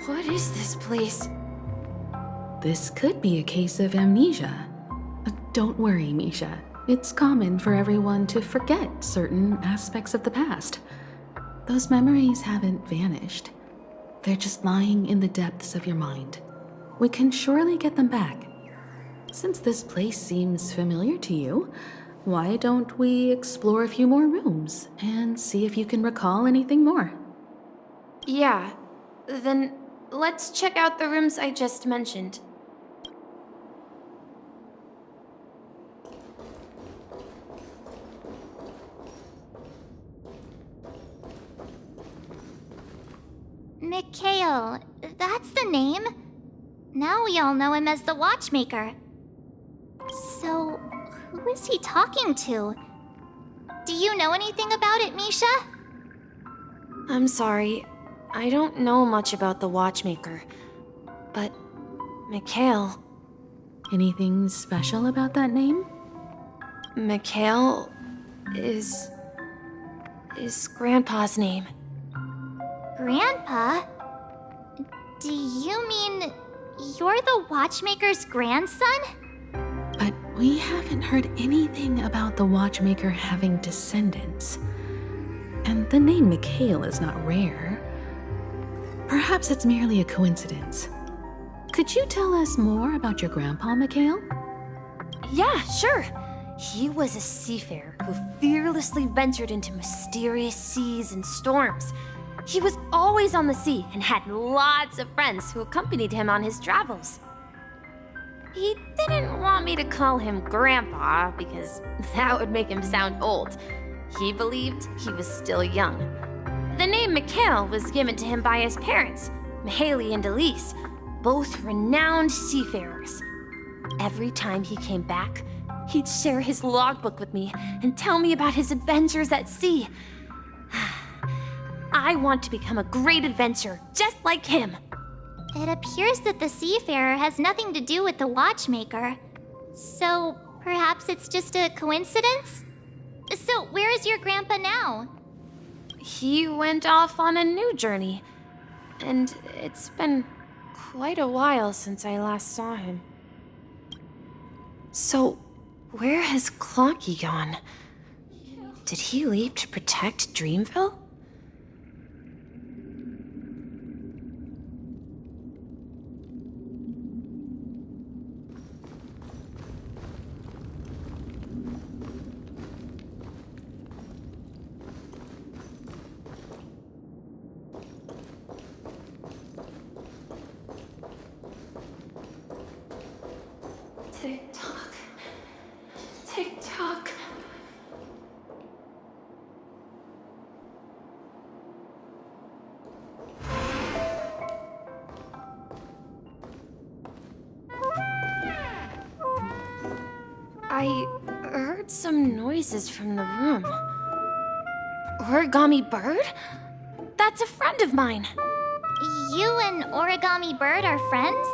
Speaker 20: what is this place?
Speaker 4: This could be a case of amnesia. Don't worry, Misha. It's common for everyone to forget certain aspects of the past. Those memories haven't vanished. They're just lying in the depths of your mind. We can surely get them back. Since this place seems familiar to you, why don't we explore a few more rooms and see if you can recall anything more?
Speaker 20: Yeah, then let's check out the rooms I just mentioned.
Speaker 9: Mikhail, that's the name. Now we all know him as the Watchmaker. So, who is he talking to? Do you know anything about it, Misha?
Speaker 20: I'm sorry, I don't know much about the Watchmaker. But, Mikhail...
Speaker 4: Anything special about that name?
Speaker 20: Mikhail is Grandpa's name.
Speaker 9: Grandpa? Do you mean you're the Watchmaker's grandson?
Speaker 4: But we haven't heard anything about the Watchmaker having descendants. And the name Mikhail is not rare. Perhaps it's merely a coincidence. Could you tell us more about your grandpa, Mikhail?
Speaker 20: Yeah, sure. He was a seafarer who fearlessly ventured into mysterious seas and storms. He was always on the sea and had lots of friends who accompanied him on his travels. He didn't want me to call him Grandpa because that would make him sound old. He believed he was still young. The name Mikhail was given to him by his parents, Mihaly and Elise, both renowned seafarers. Every time he came back, he'd share his logbook with me and tell me about his adventures at sea. I want to become a great adventurer, just like him.
Speaker 9: It appears that the seafarer has nothing to do with the Watchmaker. So, perhaps it's just a coincidence? So, where is your grandpa now?
Speaker 20: He went off on a new journey, and it's been quite a while since I last saw him. So, where has Clocky gone? Did he leave to protect Dreamville?
Speaker 5: Tick-tock. Tick-tock.
Speaker 20: I heard some noises from the room. Origami Bird? That's a friend of mine.
Speaker 9: You and Origami Bird are friends?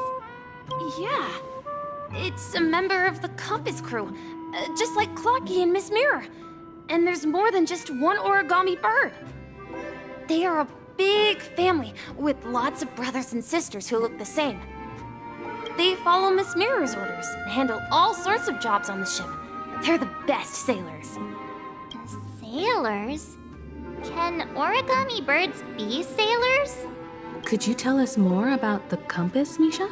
Speaker 20: Yeah. It's a member of the Compass crew, just like Clocky and Miss Mirror. And there's more than just one Origami Bird. They are a big family with lots of brothers and sisters who look the same. They follow Miss Mirror's orders and handle all sorts of jobs on the ship. They're the best sailors.
Speaker 9: Sailors? Can Origami Birds be sailors?
Speaker 4: Could you tell us more about the compass, Misha?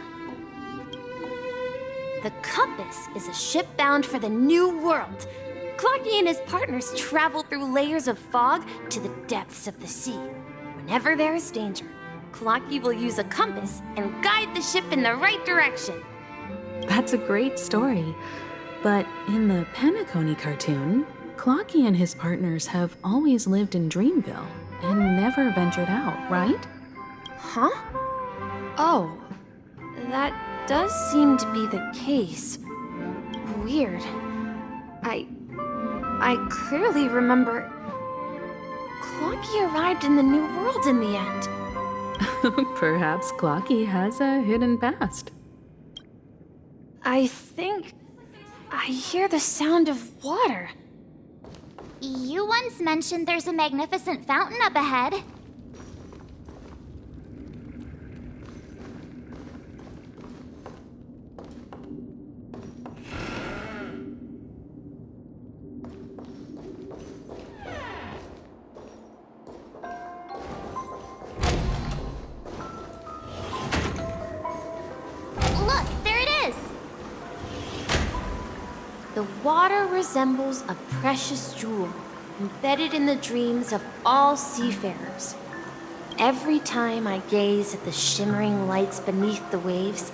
Speaker 12: The compass is a ship bound for the new world. Clocky and his partners travel through layers of fog to the depths of the sea. Whenever there is danger, Clocky will use a compass and guide the ship in the right direction.
Speaker 4: That's a great story. But in the Penacony cartoon, Clocky and his partners have always lived in Dreamville and never ventured out, right?
Speaker 20: Huh? Oh, that does seem to be the case. Weird. I clearly remember Clocky arrived in the New World in the end.
Speaker 4: Perhaps Clocky has a hidden past.
Speaker 20: I think I hear the sound of water.
Speaker 9: You once mentioned there's a magnificent fountain up ahead. Look, there it is!
Speaker 12: The water resembles a precious jewel embedded in the dreams of all seafarers. Every time I gaze at the shimmering lights beneath the waves,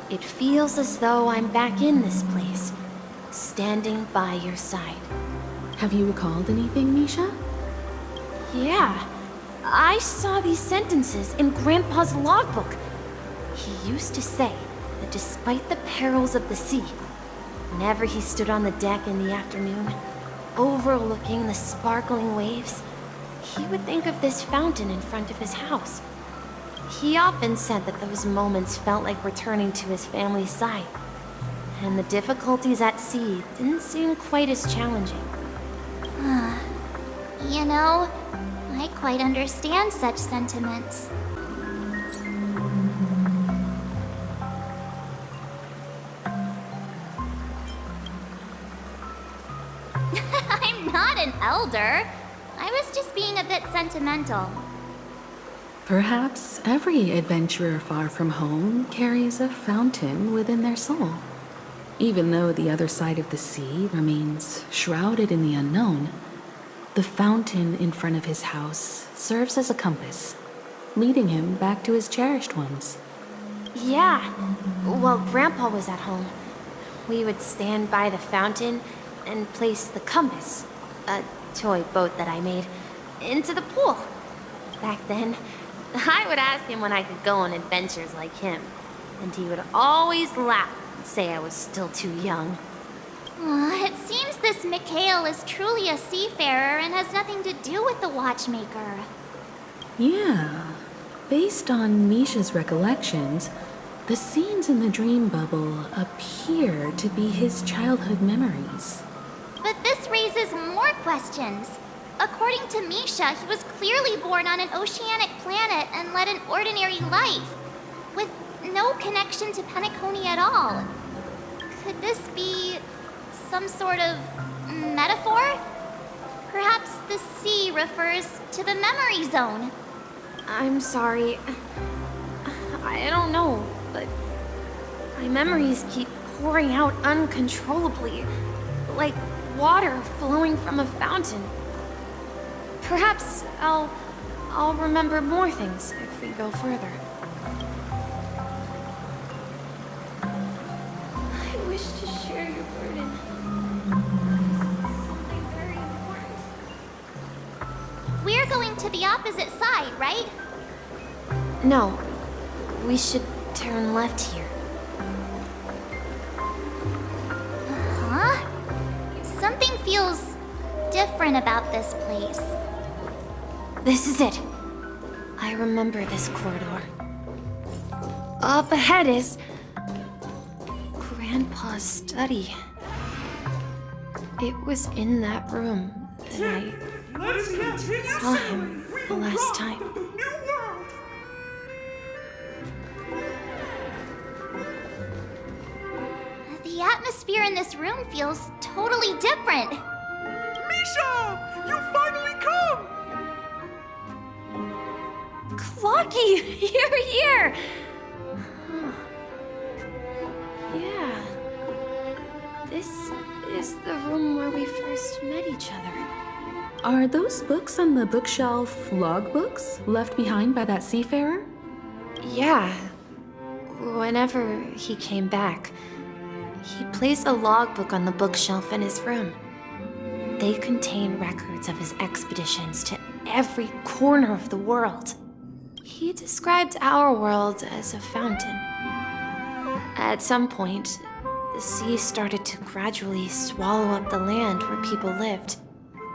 Speaker 12: it feels as though I'm back in this place, standing by your side.
Speaker 4: Have you recalled anything, Misha?
Speaker 12: Yeah, I saw these sentences in Grandpa's logbook. He used to say that despite the perils of the sea, whenever he stood on the deck in the afternoon, overlooking the sparkling waves, he would think of this fountain in front of his house. He often said that those moments felt like returning to his family's side, and the difficulties at sea didn't seem quite as challenging.
Speaker 9: You know, I quite understand such sentiments. I'm not an elder. I was just being a bit sentimental.
Speaker 4: Perhaps every adventurer far from home carries a fountain within their soul. Even though the other side of the sea remains shrouded in the unknown, the fountain in front of his house serves as a compass, leading him back to his cherished ones.
Speaker 12: Yeah, while Grandpa was at home, we would stand by the fountain and place the compass, a toy boat that I made, into the pool. Back then, I would ask him when I could go on adventures like him, and he would always laugh and say I was still too young.
Speaker 9: It seems this Mikhail is truly a seafarer and has nothing to do with the watchmaker.
Speaker 4: Yeah. Based on Misha's recollections, the scenes in the dream bubble appear to be his childhood memories.
Speaker 9: But this raises more questions. According to Misha, he was clearly born on an oceanic planet and led an ordinary life, with no connection to Penacony at all. Could this be some sort of metaphor? Perhaps the sea refers to the memory zone.
Speaker 12: I'm sorry. I don't know, but my memories keep pouring out uncontrollably, like water flowing from a fountain. Perhaps I'll remember more things if we go further. I wish to share your burden. Something very important.
Speaker 9: We're going to the opposite side, right?
Speaker 12: No, we should turn left here.
Speaker 9: Huh? Something feels different about this place.
Speaker 12: This is it. I remember this corridor. Up ahead is Grandpa's study. It was in that room that I saw him the last time.
Speaker 9: The atmosphere in this room feels totally different.
Speaker 8: Misha! You finally come!
Speaker 12: Clocky, you're here! Yeah,
Speaker 20: This is the room where we first met each other.
Speaker 4: Are those books on the bookshelf logbooks left behind by that seafarer?
Speaker 20: Yeah. Whenever he came back, he placed a logbook on the bookshelf in his room. They contain records of his expeditions to every corner of the world. He described our world as a fountain. At some point, the sea started to gradually swallow up the land where people lived.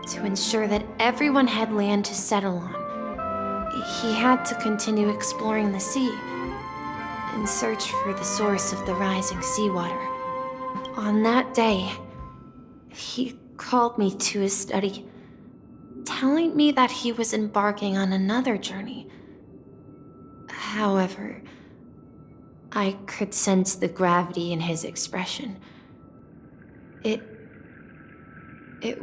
Speaker 20: To ensure that everyone had land to settle on, he had to continue exploring the sea in search for the source of the rising seawater. On that day, he called me to his study, telling me that he was embarking on another journey. However, I could sense the gravity in his expression. It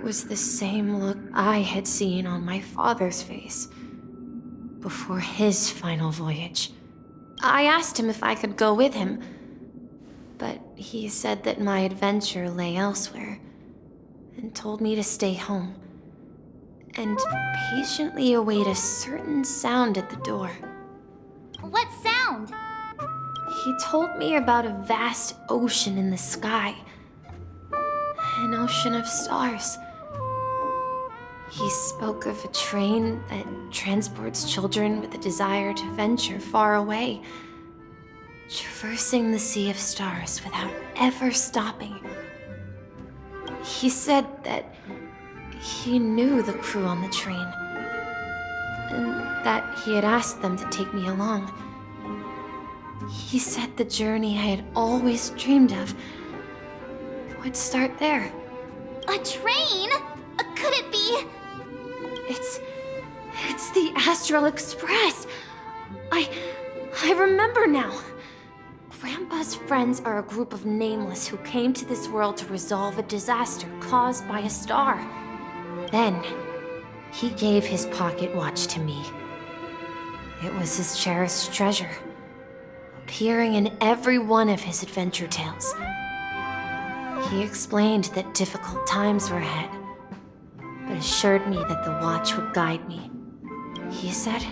Speaker 20: was the same look I had seen on my father's face before his final voyage. I asked him if I could go with him, but he said that my adventure lay elsewhere and told me to stay home and patiently await a certain sound at the door.
Speaker 9: What sound?
Speaker 20: He told me about a vast ocean in the sky. An ocean of stars. He spoke of a train that transports children with a desire to venture far away, traversing the sea of stars without ever stopping. He said that he knew the crew on the train, and that he had asked them to take me along. He said the journey I had always dreamed of would start there.
Speaker 9: A train? Could it be?
Speaker 20: It's the Astral Express. I remember now. Grandpa's friends are a group of nameless who came to this world to resolve a disaster caused by a star. Then, he gave his pocket watch to me. It was his cherished treasure, appearing in every one of his adventure tales. He explained that difficult times were ahead, but assured me that the watch would guide me. He said,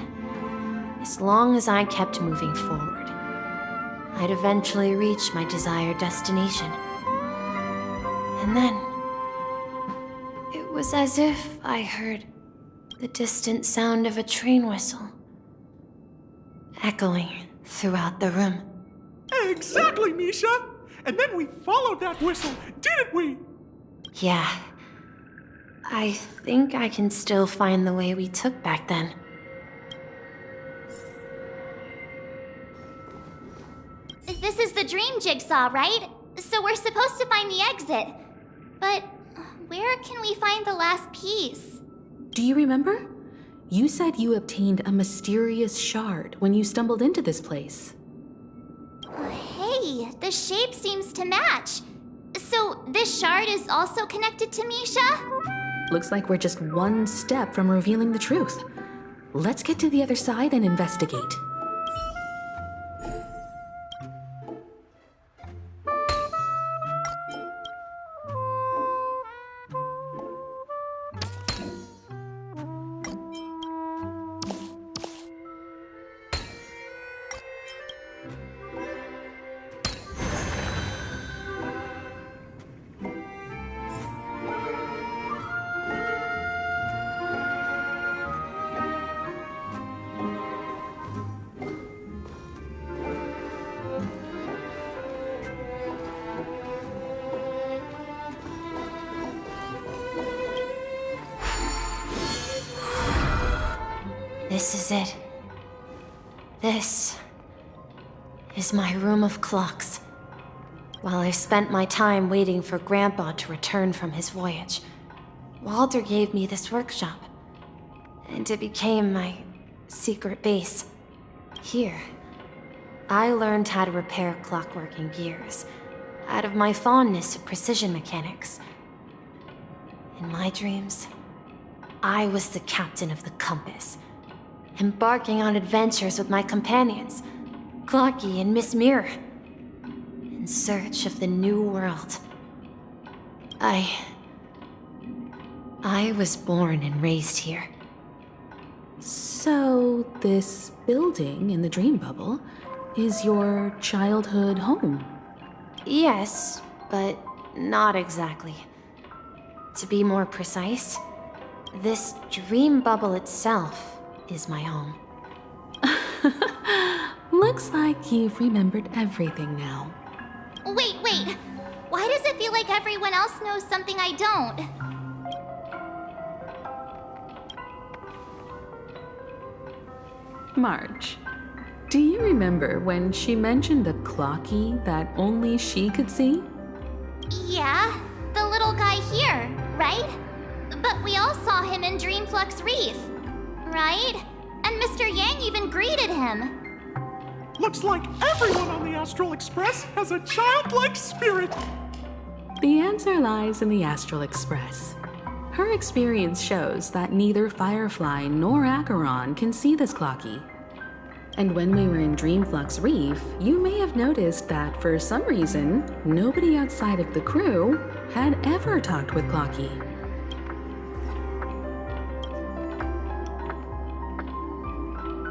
Speaker 20: as long as I kept moving forward, I'd eventually reach my desired destination. And then, it was as if I heard the distant sound of a train whistle, echoing throughout the room.
Speaker 8: Exactly, Misha! And then we followed that whistle, didn't we?
Speaker 20: Yeah. I think I can still find the way we took back then.
Speaker 9: This is the dream jigsaw, right? So we're supposed to find the exit. But where can we find the last piece?
Speaker 4: Do you remember? You said you obtained a mysterious shard when you stumbled into this place.
Speaker 9: Hey, the shape seems to match. So this shard is also connected to Misha?
Speaker 4: Looks like we're just one step from revealing the truth. Let's get to the other side and investigate.
Speaker 20: This is it. This is my room of clocks. While I spent my time waiting for Grandpa to return from his voyage, Walter gave me this workshop, and it became my secret base. Here, I learned how to repair clockwork and gears, out of my fondness of precision mechanics. In my dreams, I was the captain of the compass, embarking on adventures with my companions, Clocky and Miss Mirror, in search of the new world I was born and raised here.
Speaker 4: So, this building in the dream bubble is your childhood home?
Speaker 20: Yes, but not exactly. To be more precise, this dream bubble itself is my home.
Speaker 4: Looks like you've remembered everything now.
Speaker 9: Wait. Why does it feel like everyone else knows something I don't?
Speaker 4: March, do you remember when she mentioned a clocky that only she could see?
Speaker 9: Yeah, the little guy here, right? But we all saw him in Dreamflux Reef, right? And Mr. Yang even greeted him.
Speaker 8: Looks like everyone on the Astral Express has a childlike spirit.
Speaker 4: The answer lies in the Astral Express. Her experience shows that neither Firefly nor Acheron can see this clocky. And when we were in Dreamflux Reef, you may have noticed that for some reason, nobody outside of the crew had ever talked with Clocky.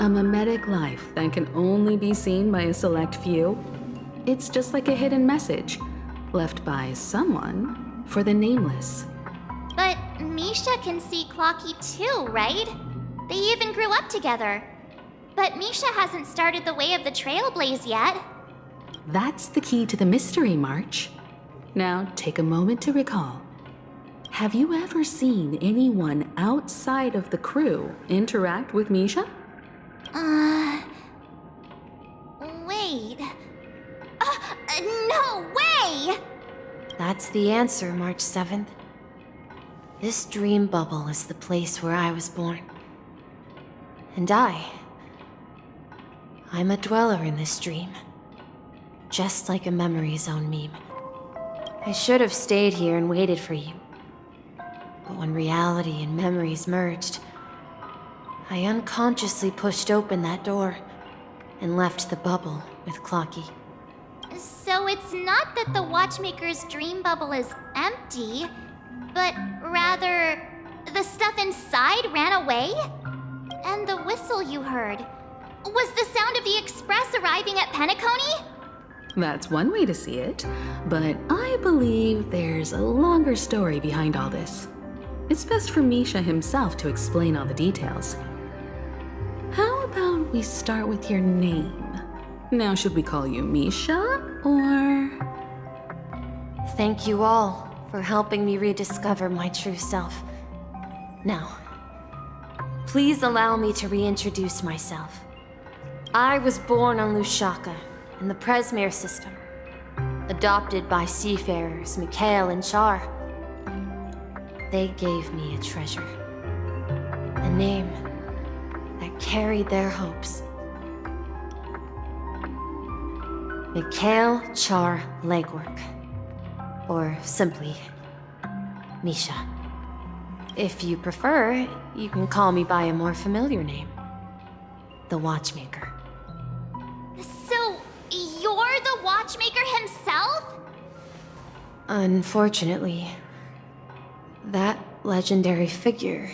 Speaker 4: A mimetic life that can only be seen by a select few. It's just like a hidden message left by someone for the nameless.
Speaker 9: But Misha can see Clocky too, right? They even grew up together. But Misha hasn't started the way of the Trailblaze yet.
Speaker 4: That's the key to the mystery, March. Now take a moment to recall. Have you ever seen anyone outside of the crew interact with Misha?
Speaker 9: Wait. No way!
Speaker 20: That's the answer, March 7th. This dream bubble is the place where I was born. And I'm a dweller in this dream. Just like a memory zone meme. I should have stayed here and waited for you. But when reality and memories merged, I unconsciously pushed open that door and left the bubble with Clocky.
Speaker 9: So it's not that the Watchmaker's dream bubble is empty, but rather the stuff inside ran away? And the whistle you heard was the sound of the Express arriving at Penacony?
Speaker 4: That's one way to see it, but I believe there's a longer story behind all this. It's best for Misha himself to explain all the details. How about we start with your name? Now, should we call you Misha, or...?
Speaker 20: Thank you all for helping me rediscover my true self. Now, please allow me to reintroduce myself. I was born on Lushaka, in the Presmere system, adopted by seafarers Mikhail and Char. They gave me a treasure, a name that carried their hopes. Mikhail Char Legwork, or simply Misha. If you prefer, you can call me by a more familiar name, the Watchmaker.
Speaker 9: So, you're the Watchmaker himself?
Speaker 20: Unfortunately, that legendary figure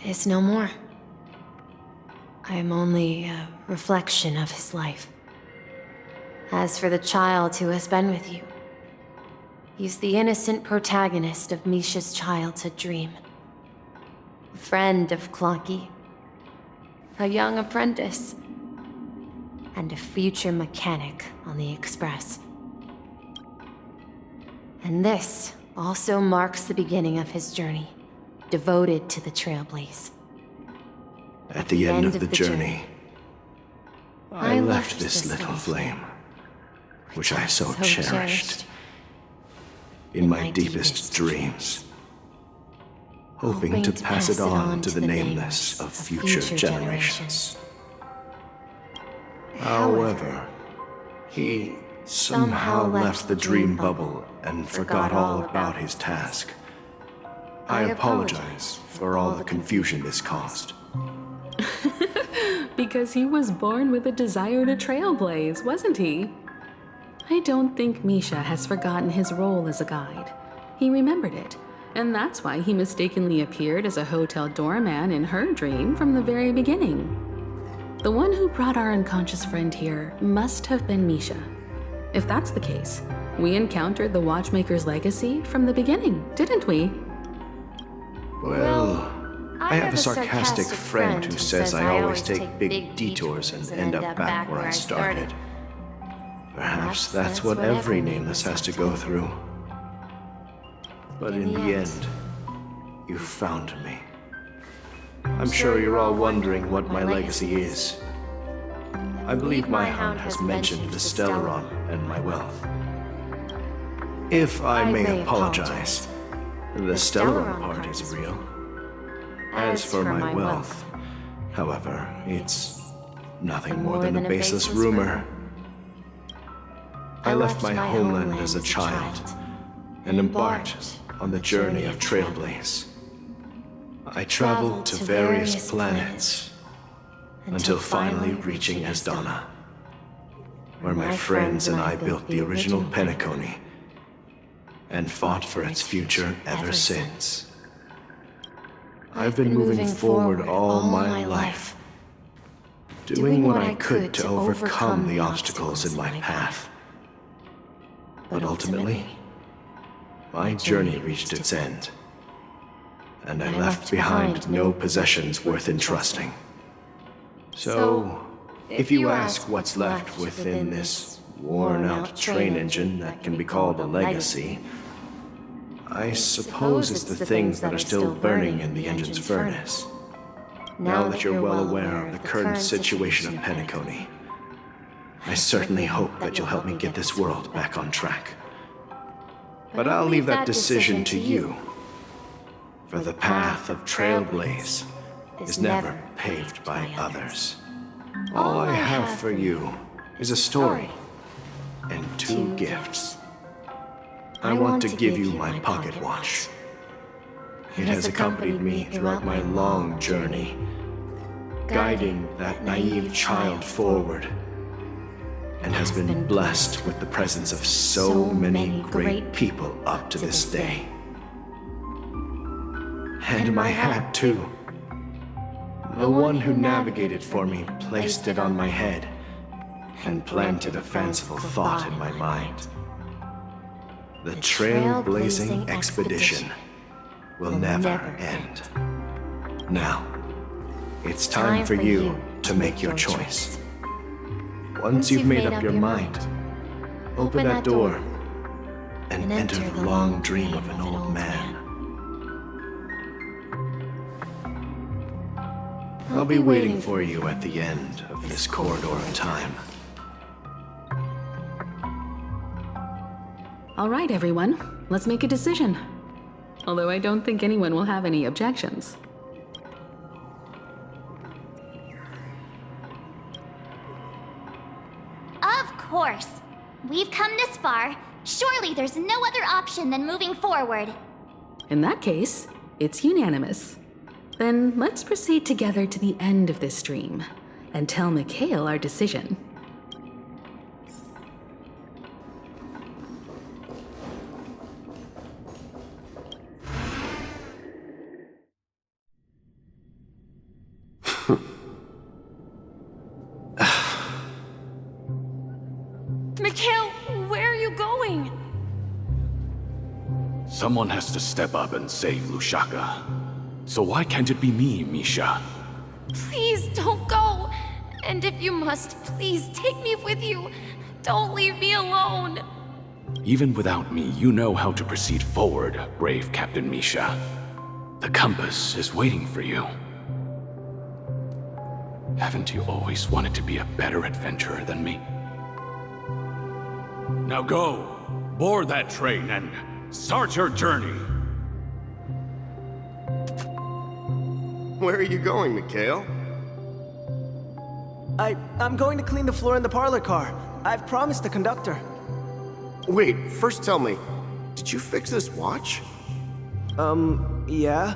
Speaker 20: is no more. I am only a reflection of his life. As for the child who has been with you, he's the innocent protagonist of Misha's childhood dream. A friend of Clocky, a young apprentice, and a future mechanic on the Express. And this also marks the beginning of his journey, devoted to the Trailblaze.
Speaker 14: At the end of the journey, I left this little flame, which I so cherished in my deepest dreams, hoping to pass it on to the nameless of future generations. However, he somehow left the dream bubble and forgot all about his task. I apologize for all the confusion this caused.
Speaker 4: Because he was born with a desire to trailblaze, wasn't he? I don't think Misha has forgotten his role as a guide. He remembered it, and that's why he mistakenly appeared as a hotel doorman in her dream from the very beginning. The one who brought our unconscious friend here must have been Misha. If that's the case, we encountered the Watchmaker's legacy from the beginning, didn't we?
Speaker 14: Well, I have a sarcastic friend who says I always take big detours and end up back where I started. Perhaps that's what every Nameless has to go through. But in the end, you found me. I'm sure you're all wondering what my legacy is. I believe my hound has mentioned the Stellaron and my wealth. If I may apologize, the Stellaron part is real. As for my wealth, however, it's nothing more than a baseless rumor. I left my homeland as a child and embarked on the journey of Trailblaze. I traveled to various planets until finally reaching Asdana, where my friends and I built the original Penacony and fought for its future ever since. I've been moving forward all my life, doing what I could to overcome the obstacles in my path. But ultimately, my journey reached its end, and I left behind no possessions worth entrusting. So, if you ask what's left within this worn-out train engine that can be called a legacy, I suppose it's the things that are still burning in the engine's furnace. Now that you're well aware of the current situation of Penacony, I certainly hope that you'll help me get this world back on track. But I'll leave that decision to you, for the path of Trailblaze is never paved by others. All I have for you is a story and 2 gifts. I want to give you my pocket watch. It has accompanied me throughout my long journey, guiding that naive child forward, and has been blessed with the presence of so many great people up to this day. And my hat, too. The one who navigated for me placed it on my head and planted a fanciful thought in my mind. The trailblazing expedition will never end. Now, it's time for you to make your choice. Once you've made up your mind, open that door and enter the long dream of an old man. I'll be waiting for you at the end of this corridor of time.
Speaker 4: All right, everyone, let's make a decision. Although I don't think anyone will have any objections.
Speaker 9: Of course. We've come this far. Surely there's no other option than moving forward.
Speaker 4: In that case, it's unanimous. Then let's proceed together to the end of this dream and tell Mikhail our decision.
Speaker 12: Mikhail, where are you going?
Speaker 11: Someone has to step up and save Lushaka. So why can't it be me, Misha?
Speaker 12: Please don't go. And if you must, please take me with you. Don't leave me alone.
Speaker 11: Even without me, you know how to proceed forward, brave Captain Misha. The compass is waiting for you. Haven't you always wanted to be a better adventurer than me? Now go, board that train and start your journey.
Speaker 3: Where are you going, Mikhail?
Speaker 21: I'm going to clean the floor in the parlor car. I've promised the conductor.
Speaker 3: Wait, first tell me, did you fix this watch?
Speaker 21: Yeah?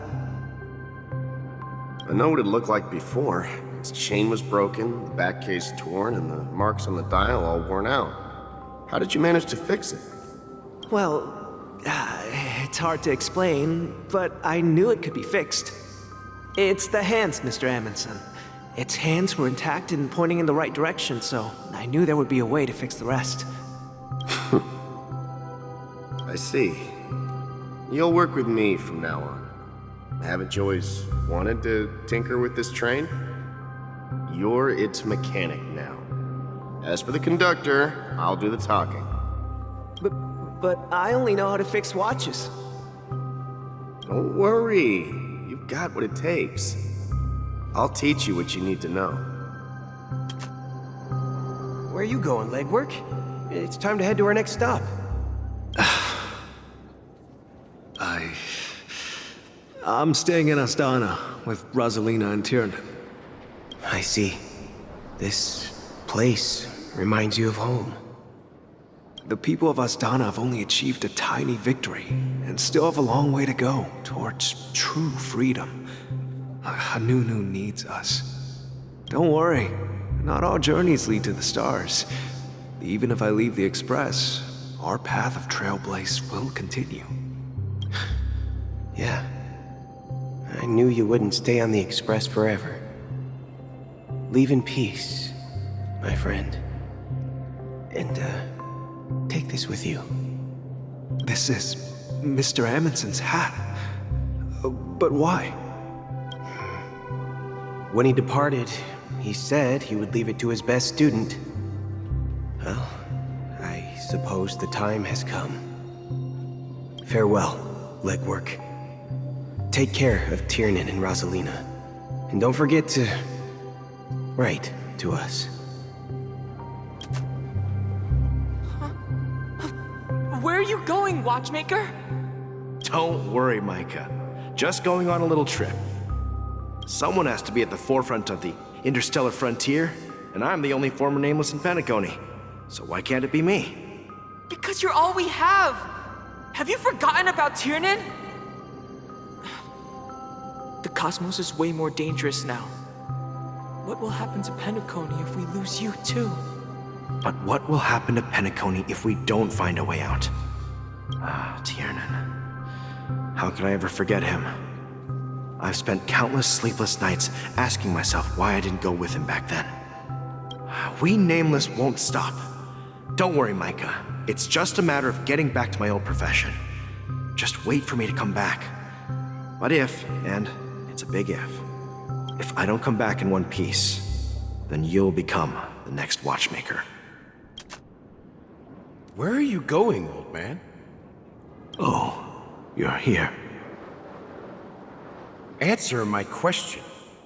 Speaker 3: I know what it looked like before. Its chain was broken, the back case torn, and the marks on the dial all worn out.
Speaker 2: How did you manage to fix it?
Speaker 21: Well, it's hard to explain, but I knew it could be fixed. It's the hands, Mr. Amundsen. Its hands were intact and pointing in the right direction, so I knew there would be a way to fix the rest.
Speaker 2: I see. You'll work with me from now on. Haven't you always wanted to tinker with this train? You're its mechanic now. As for the conductor, I'll do the talking.
Speaker 21: But I only know how to fix watches.
Speaker 2: Don't worry. You've got what it takes. I'll teach you what you need to know.
Speaker 21: Where are you going, legwork? It's time to head to our next stop. I'm staying in Astana with Rosalina and Tiernan.
Speaker 22: I see. This place reminds you of home.
Speaker 21: The people of Astana have only achieved a tiny victory and still have a long way to go towards true freedom. Hanunu needs us. Don't worry, not all journeys lead to the stars. Even if I leave the Express, our path of Trailblaze will continue.
Speaker 22: Yeah. I knew you wouldn't stay on the Express forever. Leave in peace, my friend. And, take this with you.
Speaker 21: This is Mr. Amundsen's hat. But why?
Speaker 22: When he departed, he said he would leave it to his best student. Well, I suppose the time has come. Farewell, legwork. Take care of Tiernan and Rosalina. And don't forget to write to us.
Speaker 23: Where are you going, Watchmaker?
Speaker 14: Don't worry, Micah. Just going on a little trip. Someone has to be at the forefront of the interstellar frontier, and I'm the only former Nameless in Penacony. So why can't it be me?
Speaker 23: Because you're all we have! Have you forgotten about Tiernan? The cosmos is way more dangerous now. What will happen to Penacony if we lose you too?
Speaker 14: But what will happen to Penacony if we don't find a way out? Ah, Tiernan. How could I ever forget him? I've spent countless sleepless nights asking myself why I didn't go with him back then. We Nameless won't stop. Don't worry, Micah. It's just a matter of getting back to my old profession. Just wait for me to come back. But if, and it's a big if I don't come back in one piece, then you'll become the next Watchmaker.
Speaker 6: Where are you going, old man?
Speaker 14: Oh, you're here.
Speaker 6: Answer my question.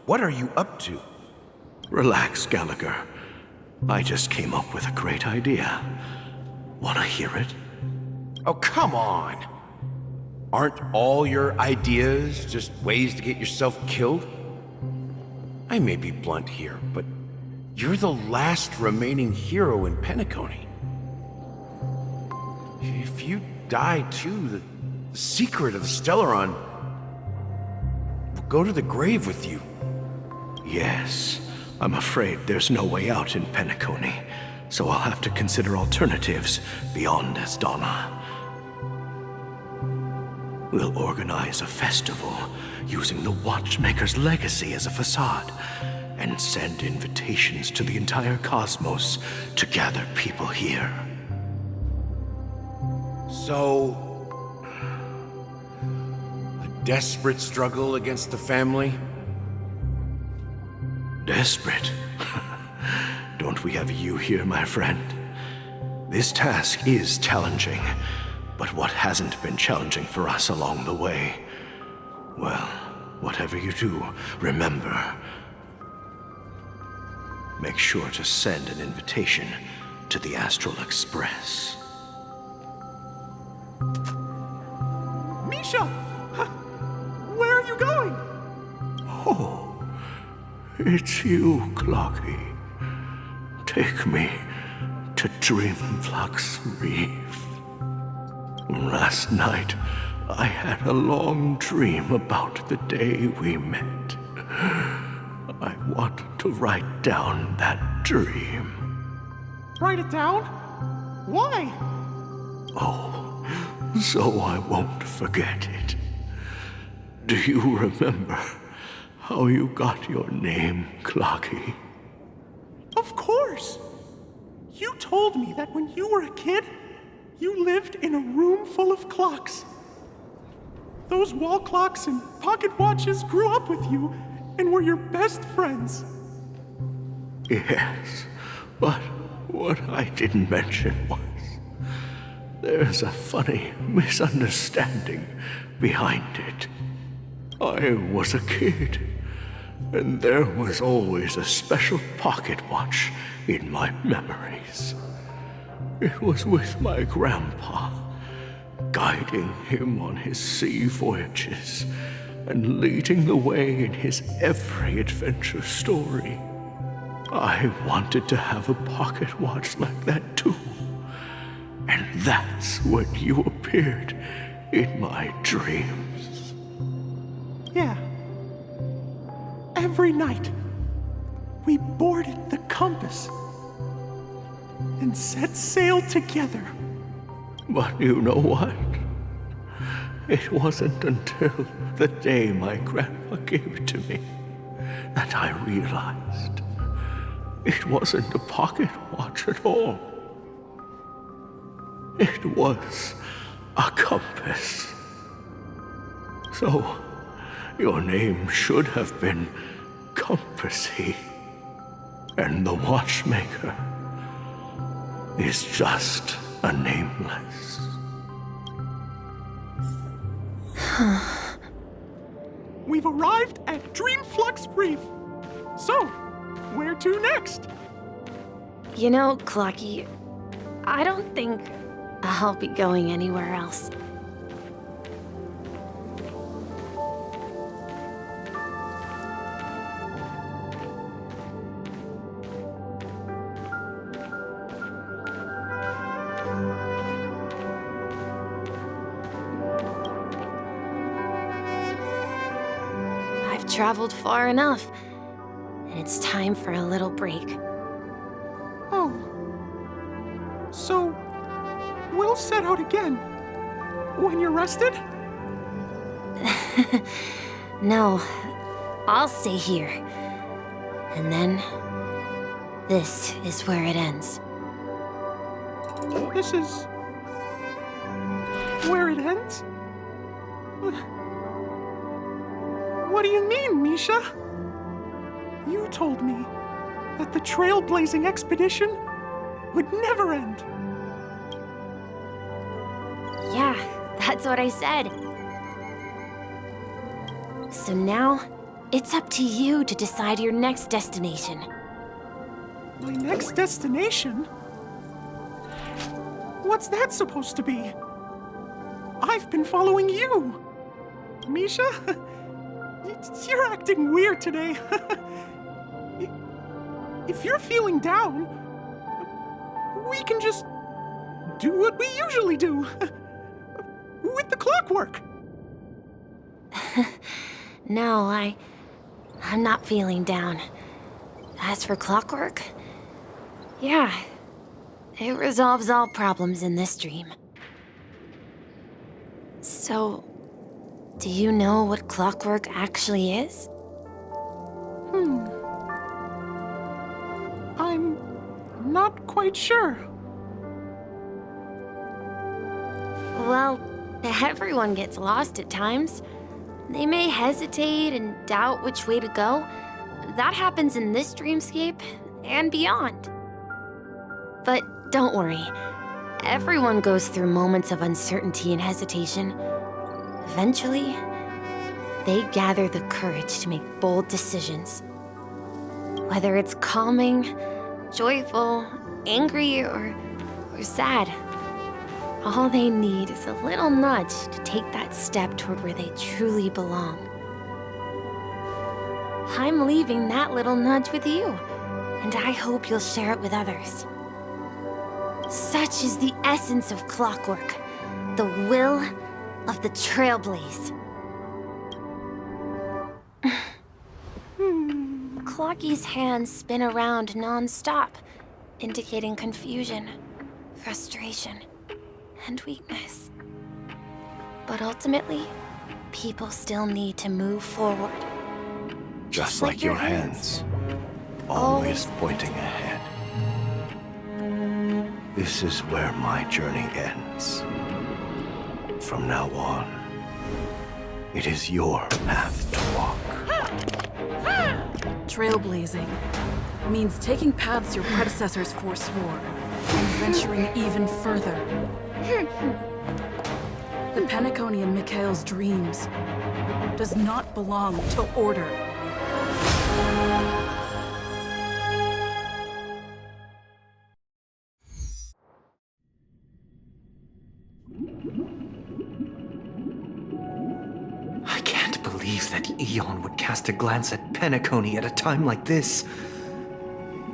Speaker 6: What are you up to?
Speaker 14: Relax, Gallagher. I just came up with a great idea. Wanna hear it?
Speaker 6: Oh, come on! Aren't all your ideas just ways to get yourself killed? I may be blunt here, but you're the last remaining hero in Penacony. If you die too, the secret of the Stellaron will go to the grave with you.
Speaker 14: Yes, I'm afraid there's no way out in Penacony, so I'll have to consider alternatives beyond Astana. We'll organize a festival using the Watchmaker's legacy as a facade and send invitations to the entire cosmos to gather people here.
Speaker 6: So, a desperate struggle against the family?
Speaker 14: Desperate? Don't we have you here, my friend? This task is challenging, but what hasn't been challenging for us along the way? Well, whatever you do, remember, make sure to send an invitation to the Astral Express.
Speaker 8: Misha! Where are you going?
Speaker 14: Oh, it's you, Clocky. Take me to Dreamflux Reef. Last night, I had a long dream about the day we met. I want to write down that dream.
Speaker 8: Write it down? Why?
Speaker 17: Oh, so I won't forget it. Do you remember how you got your name, Clocky?
Speaker 8: Of course! You told me that when you were a kid, you lived in a room full of clocks. Those wall clocks and pocket watches grew up with you and were your best friends.
Speaker 17: Yes, but what I didn't mention was there's a funny misunderstanding behind it. I was a kid, and there was always a special pocket watch in my memories. It was with my grandpa, guiding him on his sea voyages and leading the way in his every adventure story. I wanted to have a pocket watch like that too. And that's when you appeared in my dreams.
Speaker 8: Yeah. Every night, we boarded the compass and set sail together.
Speaker 17: But you know what? It wasn't until the day my grandpa gave it to me that I realized it wasn't a pocket watch at all. It was a compass. So, your name should have been Compassy. And the watchmaker is just a nameless.
Speaker 8: We've arrived at Dreamflux Reef. So, where to next?
Speaker 12: You know, Clocky, I don't think I'll be going anywhere else. I've traveled far enough, and it's time for a little break.
Speaker 8: Oh. So, we'll set out again when you're rested?
Speaker 12: No, I'll stay here. And then, this is where it ends.
Speaker 8: This is where it ends? What do you mean, Misha? You told me that the trailblazing expedition would never end.
Speaker 12: Yeah, that's what I said. So now, it's up to you to decide your next destination.
Speaker 8: My next destination? What's that supposed to be? I've been following you. Misha? You're acting weird today. If you're feeling down, we can just do what we usually do. With the clockwork.
Speaker 12: No, I'm not feeling down. As for clockwork, yeah, it resolves all problems in this dream. So, do you know what clockwork actually is?
Speaker 8: I'm not quite sure.
Speaker 12: Well, everyone gets lost at times. They may hesitate and doubt which way to go. That happens in this dreamscape and beyond. But don't worry. Everyone goes through moments of uncertainty and hesitation. Eventually, they gather the courage to make bold decisions. Whether it's calming, joyful, angry, or sad. All they need is a little nudge to take that step toward where they truly belong. I'm leaving that little nudge with you, and I hope you'll share it with others. Such is the essence of clockwork, the will of the Trailblaze. Clocky's hands spin around non-stop, indicating confusion, frustration, and weakness. But ultimately, people still need to move forward.
Speaker 14: Just like your hands, always pointing ahead. This is where my journey ends. From now on, it is your path to walk.
Speaker 4: Trailblazing means taking paths your predecessors forswore and venturing even further. The Penacony in Mikhail's dreams does not belong to order.
Speaker 1: I can't believe that Eon would cast a glance at Penacony at a time like this.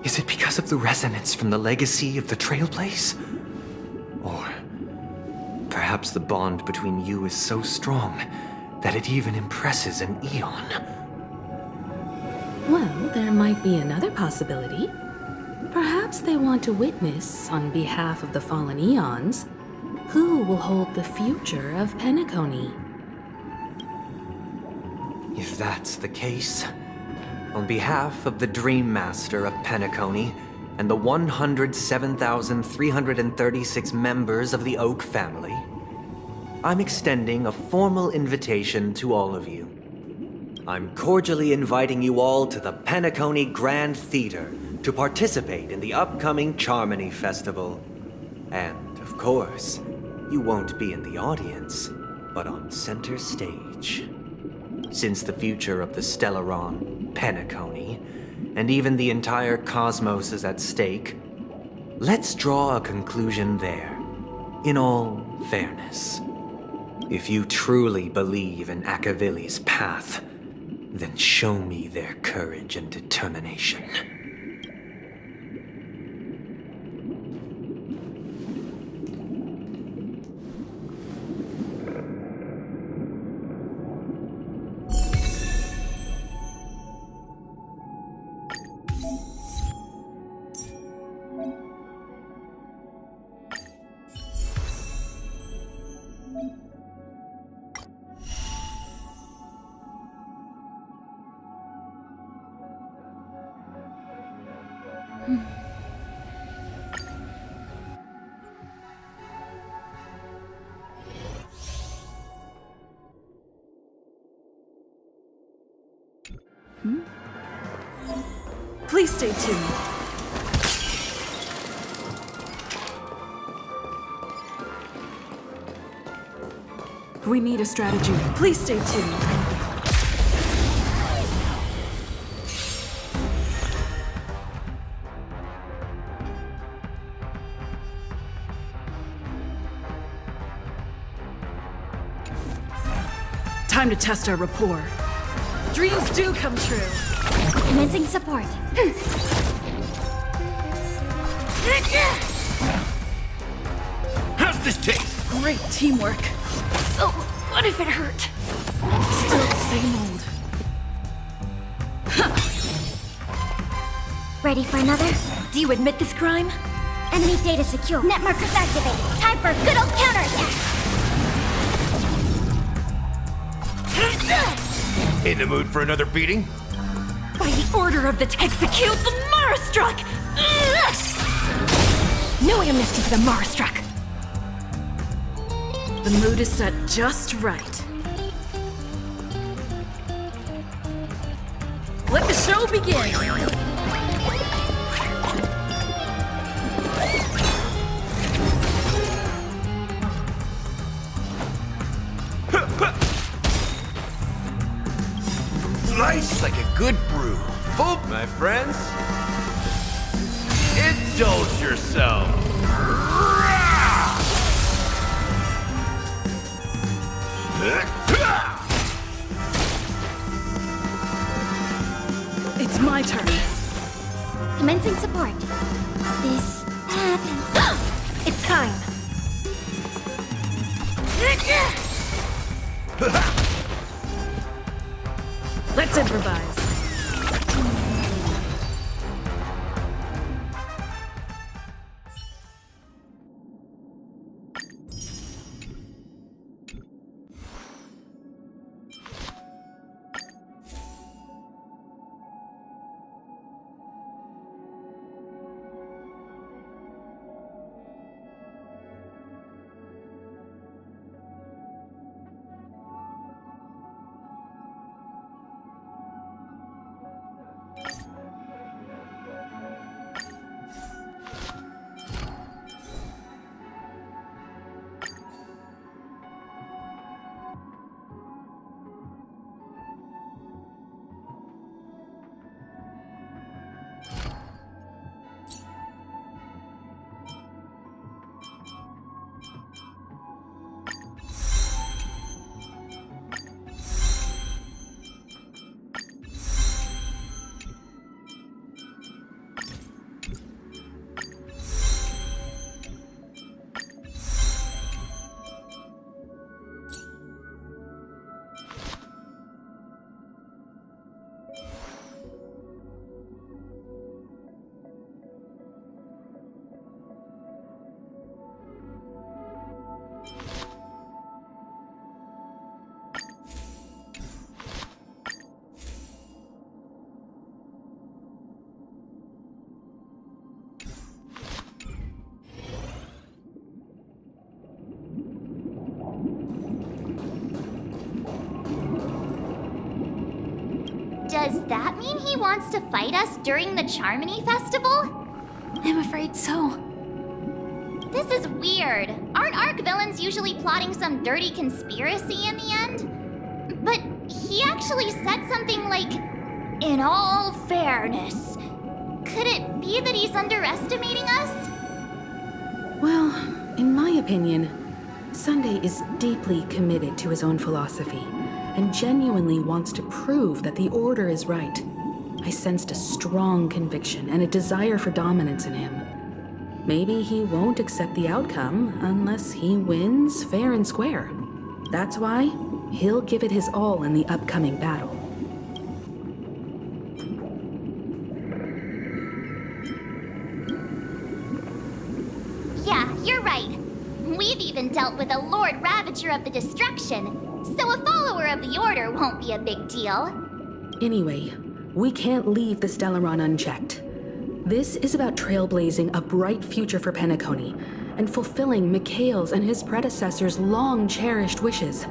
Speaker 1: Is it because of the resonance from the legacy of the Trailblaze? Or perhaps the bond between you is so strong that it even impresses an Eon?
Speaker 4: Well, there might be another possibility. Perhaps they want to witness, on behalf of the fallen Eons, who will hold the future of Penacony.
Speaker 1: If that's the case, on behalf of the Dream Master of Penacony and the 107,336 members of the Oak family, I'm extending a formal invitation to all of you. I'm cordially inviting you all to the Penacony Grand Theater to participate in the upcoming Charmony Festival. And, of course, you won't be in the audience, but on center stage. Since the future of the Stellaron, Penacony, and even the entire cosmos is at stake, let's draw a conclusion there, in all fairness. If you truly believe in Akavili's path, then show me their courage and determination.
Speaker 4: Please stay tuned. We need a strategy. Please stay tuned. Time to test our rapport. Dreams do come true.
Speaker 9: Commencing support.
Speaker 6: How's this taste?
Speaker 4: Great teamwork.
Speaker 12: So, what if it hurt?
Speaker 4: Still the same old.
Speaker 9: Ready for another?
Speaker 12: Do you admit this crime?
Speaker 9: Enemy data secure. Net markers activated. Time for a good old counterattack.
Speaker 6: In the mood for another beating?
Speaker 12: By the order of the Execute the Marastruck! No amnesty for the Marastruck!
Speaker 4: The mood is set just right. Let the show begin!
Speaker 6: Nice like a good brew. Full, my friends. Indulge yourself.
Speaker 4: It's my turn.
Speaker 9: Commencing support. This happened.
Speaker 12: It's time.
Speaker 4: Let's improvise.
Speaker 9: Does that mean he wants to fight us during the Charmony Festival?
Speaker 12: I'm afraid so.
Speaker 9: This is weird. Aren't Arc villains usually plotting some dirty conspiracy in the end? But he actually said something like, "In all fairness." Could it be that he's underestimating us?
Speaker 4: Well, in my opinion, Sunday is deeply committed to his own philosophy and genuinely wants to prove that the Order is right. I sensed a strong conviction and a desire for dominance in him. Maybe he won't accept the outcome unless he wins fair and square. That's why he'll give it his all in the upcoming battle.
Speaker 9: Yeah, you're right. We've even dealt with a Lord Ravager of the Destruction, so a follower of the Order won't be a big deal.
Speaker 4: Anyway, we can't leave the Stellaron unchecked. This is about trailblazing a bright future for Penacony and fulfilling Mikhail's and his predecessors' long-cherished wishes.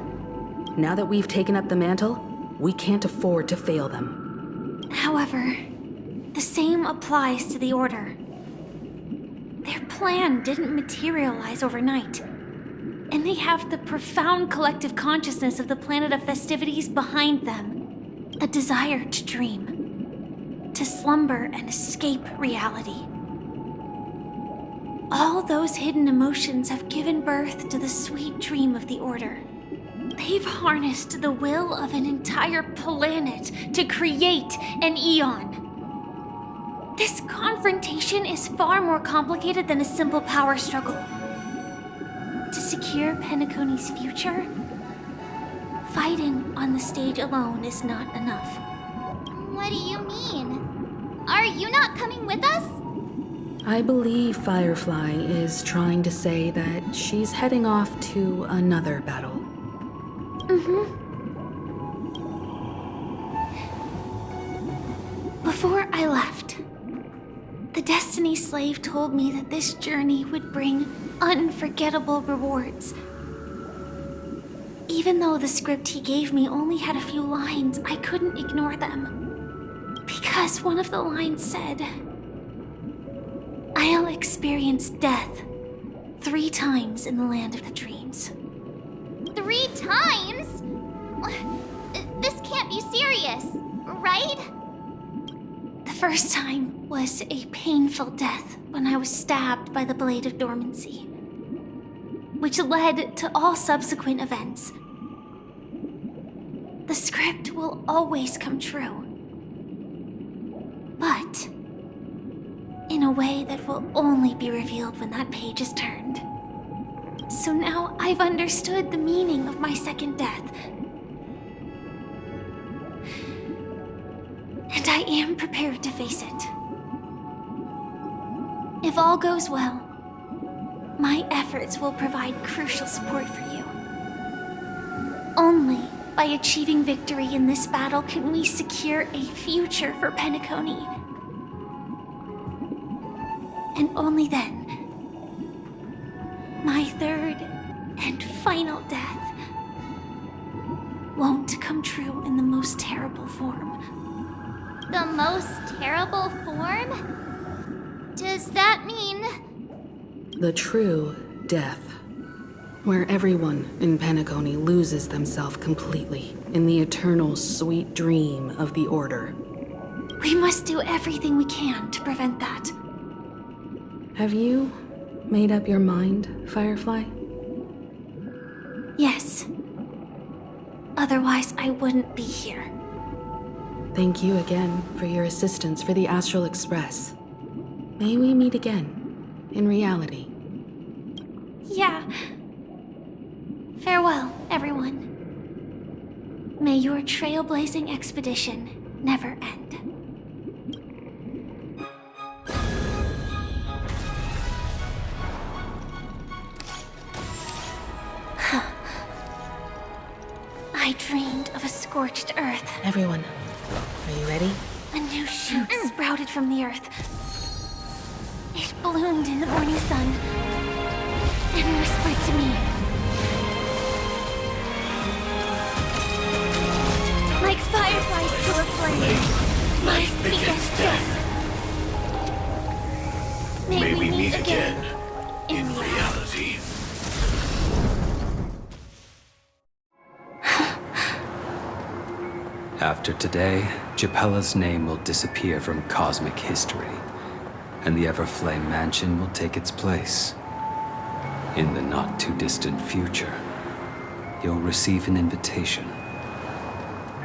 Speaker 4: Now that we've taken up the mantle, we can't afford to fail them.
Speaker 12: However, the same applies to the Order. Their plan didn't materialize overnight, and they have the profound collective consciousness of the planet of festivities behind them. A desire to dream, to slumber and escape reality. All those hidden emotions have given birth to the sweet dream of the Order. They've harnessed the will of an entire planet to create an eon. This confrontation is far more complicated than a simple power struggle. To secure Penacony's future, fighting on the stage alone is not enough.
Speaker 9: What do you mean? Are you not coming with us?
Speaker 4: I believe Firefly is trying to say that she's heading off to another battle.
Speaker 12: Before I left, the Destiny Slave told me that this journey would bring unforgettable rewards. Even though the script he gave me only had a few lines, I couldn't ignore them. Because one of the lines said, "I'll experience death 3 times in the land of the dreams."
Speaker 9: 3 times? This can't be serious, right?
Speaker 12: The first time was a painful death when I was stabbed by the Blade of Dormancy, which led to all subsequent events. The script will always come true, but in a way that will only be revealed when that page is turned. So now I've understood the meaning of my second death. And I am prepared to face it. If all goes well, my efforts will provide crucial support for you. Only by achieving victory in this battle can we secure a future for Penacony. And only then, my third and final death won't come true in the most terrible form.
Speaker 9: The most terrible form? Does that mean...
Speaker 4: The true death, where everyone in Penacony loses themselves completely in the eternal sweet dream of the Order.
Speaker 12: We must do everything we can to prevent that.
Speaker 4: Have you made up your mind, Firefly?
Speaker 12: Yes. Otherwise, I wouldn't be here.
Speaker 4: Thank you again for your assistance for the Astral Express. May we meet again, in reality.
Speaker 12: Yeah. Farewell, everyone. May your trailblazing expedition never end. I dreamed of a scorched earth.
Speaker 4: Everyone, are you ready?
Speaker 12: A new shoot sprouted from the earth. It bloomed in the morning sun and whispered to me. Like fireflies to a flame. again in reality.
Speaker 7: After today, Japella's name will disappear from cosmic history, and the Everflame Mansion will take its place. In the not-too-distant future, you'll receive an invitation.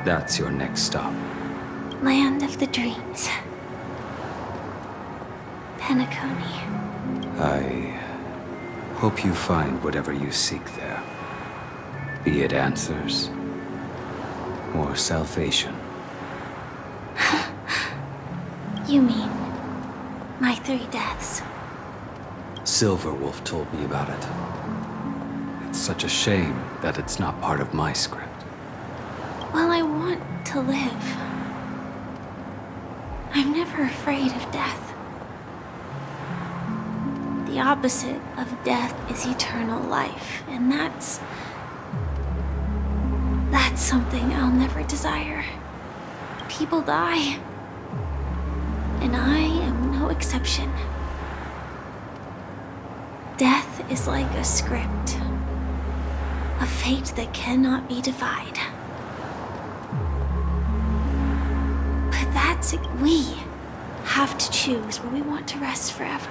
Speaker 7: That's your next stop.
Speaker 12: Land of the Dreams. Penacony.
Speaker 7: I hope you find whatever you seek there. Be it answers or salvation.
Speaker 12: You mean my 3 deaths?
Speaker 7: Silverwolf told me about it. It's such a shame that it's not part of my script.
Speaker 12: Well, I want to live. I'm never afraid of death. The opposite of death is eternal life, and that's something I'll never desire. People die, and I am no exception. Death is like a script, a fate that cannot be defied. But that's it. We have to choose where we want to rest forever.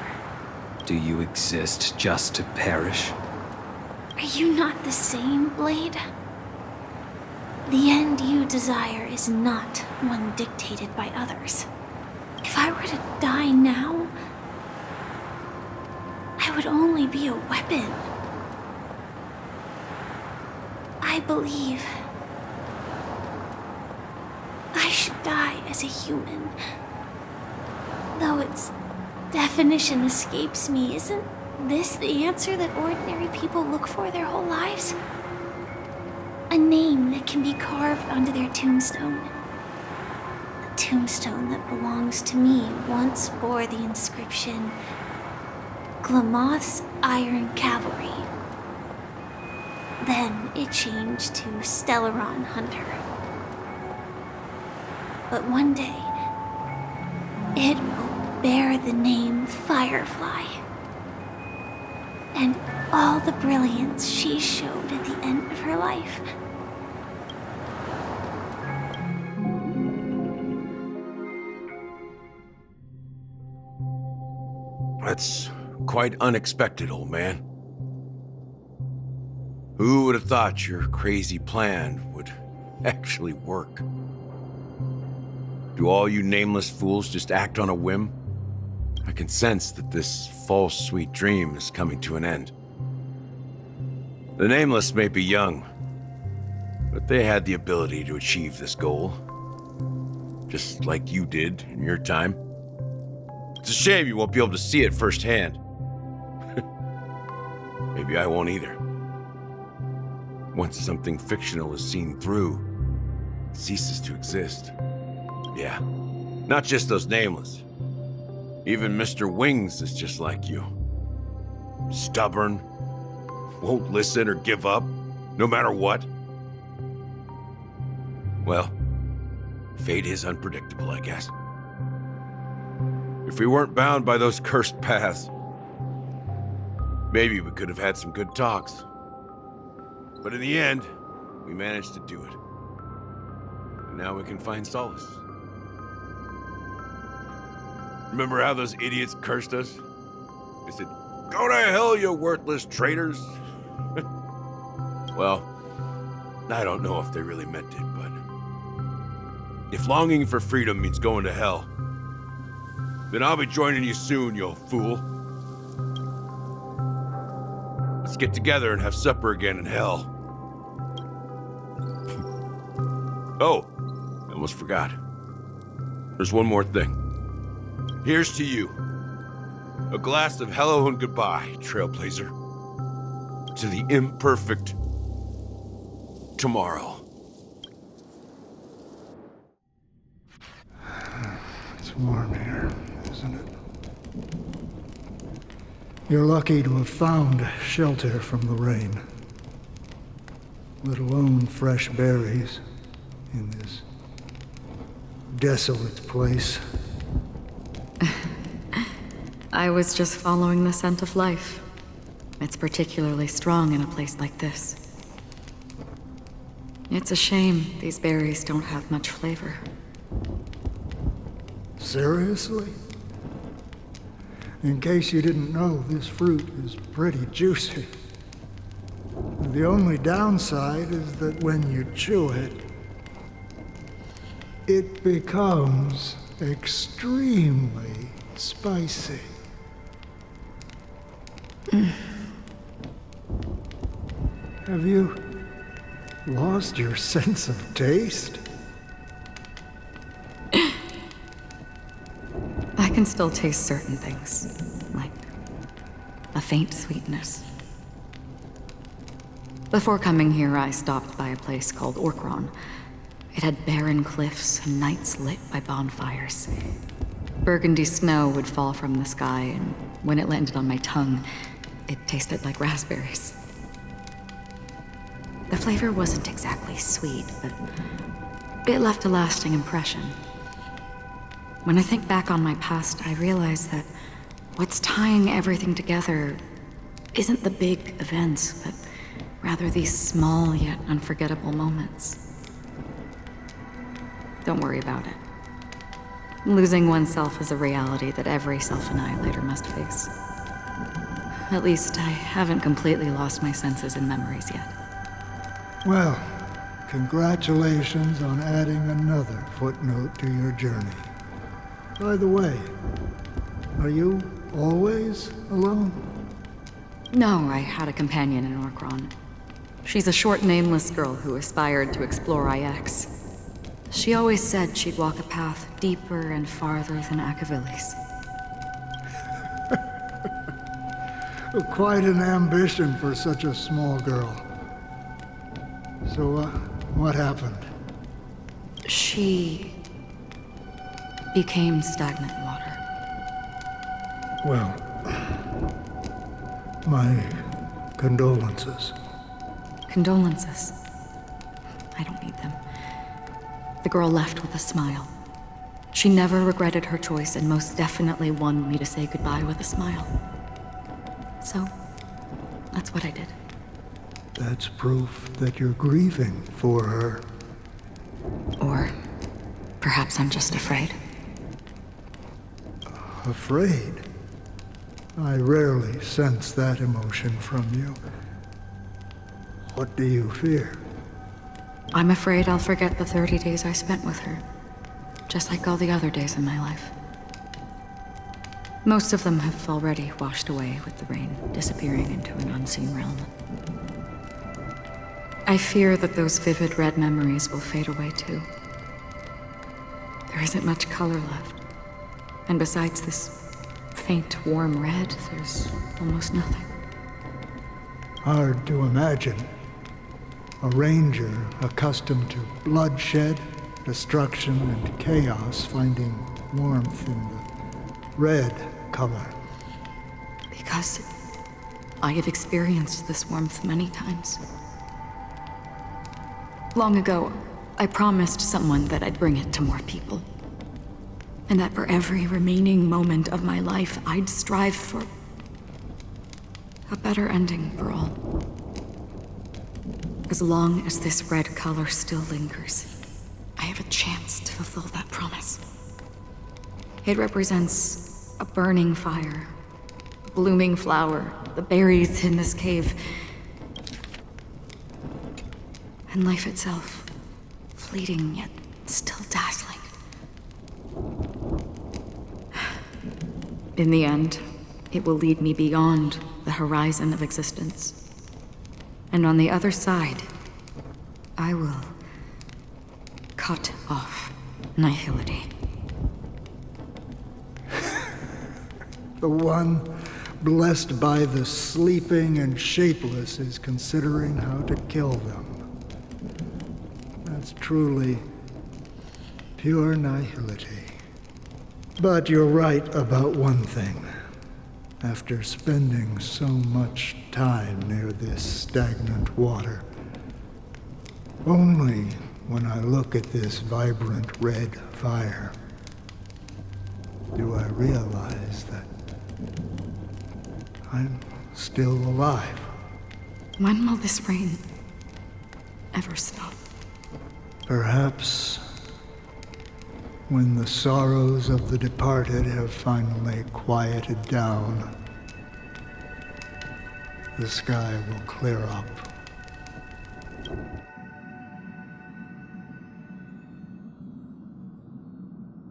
Speaker 7: Do you exist just to perish?
Speaker 12: Are you not the same, Blade? The end you desire is not one dictated by others. If I were to die now, I would only be a weapon. I believe I should die as a human. Though its definition escapes me, isn't this the answer that ordinary people look for their whole lives? A name that can be carved onto their tombstone. The tombstone that belongs to me once bore the inscription, Glamoth's Iron Cavalry. Then it changed to Stellaron Hunter. But one day, it will bear the name Firefly. And all the brilliance she showed at the end of her life.
Speaker 6: That's quite unexpected, old man. Who would have thought your crazy plan would actually work? Do all you nameless fools just act on a whim? I can sense that this false sweet dream is coming to an end. The Nameless may be young, but they had the ability to achieve this goal. Just like you did in your time. It's a shame you won't be able to see it firsthand. Maybe I won't either. Once something fictional is seen through, it ceases to exist. Yeah, not just those Nameless. Even Mr. Wings is just like you. Stubborn, won't listen or give up, no matter what. Well, fate is unpredictable, I guess. If we weren't bound by those cursed paths, maybe we could have had some good talks. But in the end, we managed to do it. And now we can find solace. Remember how those idiots cursed us? They said, "Go to hell, you worthless traitors." Well, I don't know if they really meant it, but if longing for freedom means going to hell, then I'll be joining you soon, you fool. Let's get together and have supper again in hell. Oh, I almost forgot. There's one more thing. Here's to you. A glass of hello and goodbye, Trailblazer. To the imperfect tomorrow.
Speaker 10: It's warm here, isn't it? You're lucky to have found shelter from the rain. Let alone fresh berries in this desolate place.
Speaker 13: I was just following the scent of life. It's particularly strong in a place like this. It's a shame these berries don't have much flavor.
Speaker 10: Seriously? In case you didn't know, this fruit is pretty juicy. The only downside is that when you chew it, it becomes extremely spicy. Have you lost your sense of taste?
Speaker 13: I can still taste certain things, like a faint sweetness. Before coming here, I stopped by a place called Orkron. It had barren cliffs and nights lit by bonfires. Burgundy snow would fall from the sky, and when it landed on my tongue, it tasted like raspberries. The flavor wasn't exactly sweet, but it left a lasting impression. When I think back on my past, I realize that what's tying everything together isn't the big events, but rather these small yet unforgettable moments. Don't worry about it. Losing oneself is a reality that every self-annihilator must face. At least I haven't completely lost my senses and memories yet.
Speaker 10: Well, congratulations on adding another footnote to your journey. By the way, are you always alone?
Speaker 13: No, I had a companion in Orkron. She's a short, nameless girl who aspired to explore IX. She always said she'd walk a path deeper and farther than Akavilis.
Speaker 10: Quite an ambition for such a small girl. So, what happened?
Speaker 13: She became stagnant water.
Speaker 10: Well, my condolences.
Speaker 13: Condolences. I don't need them. The girl left with a smile. She never regretted her choice and most definitely wanted me to say goodbye with a smile. So, that's what I did.
Speaker 10: That's proof that you're grieving for her.
Speaker 13: Or perhaps I'm just afraid.
Speaker 10: Afraid? I rarely sense that emotion from you. What do you fear?
Speaker 13: I'm afraid I'll forget the 30 days I spent with her, just like all the other days in my life. Most of them have already washed away with the rain, disappearing into an unseen realm. I fear that those vivid red memories will fade away too. There isn't much color left. And besides this faint, warm red, there's almost nothing.
Speaker 10: Hard to imagine. A ranger accustomed to bloodshed, destruction, and chaos finding warmth in the red color.
Speaker 13: Because I have experienced this warmth many times. Long ago, I promised someone that I'd bring it to more people. And that for every remaining moment of my life, I'd strive for a better ending for all. As long as this red color still lingers, I have a chance to fulfill that promise. It represents a burning fire, a blooming flower, the berries in this cave, and life itself, fleeting yet still dazzling. In the end, it will lead me beyond the horizon of existence. And on the other side, I will cut off nihility.
Speaker 10: The one blessed by the sleeping and shapeless is considering how to kill them. That's truly pure nihility. But you're right about one thing. After spending so much time near this stagnant water, only when I look at this vibrant red fire do I realize that I'm still alive.
Speaker 13: When will this rain ever stop?
Speaker 10: Perhaps when the sorrows of the departed have finally quieted down, the sky will clear up.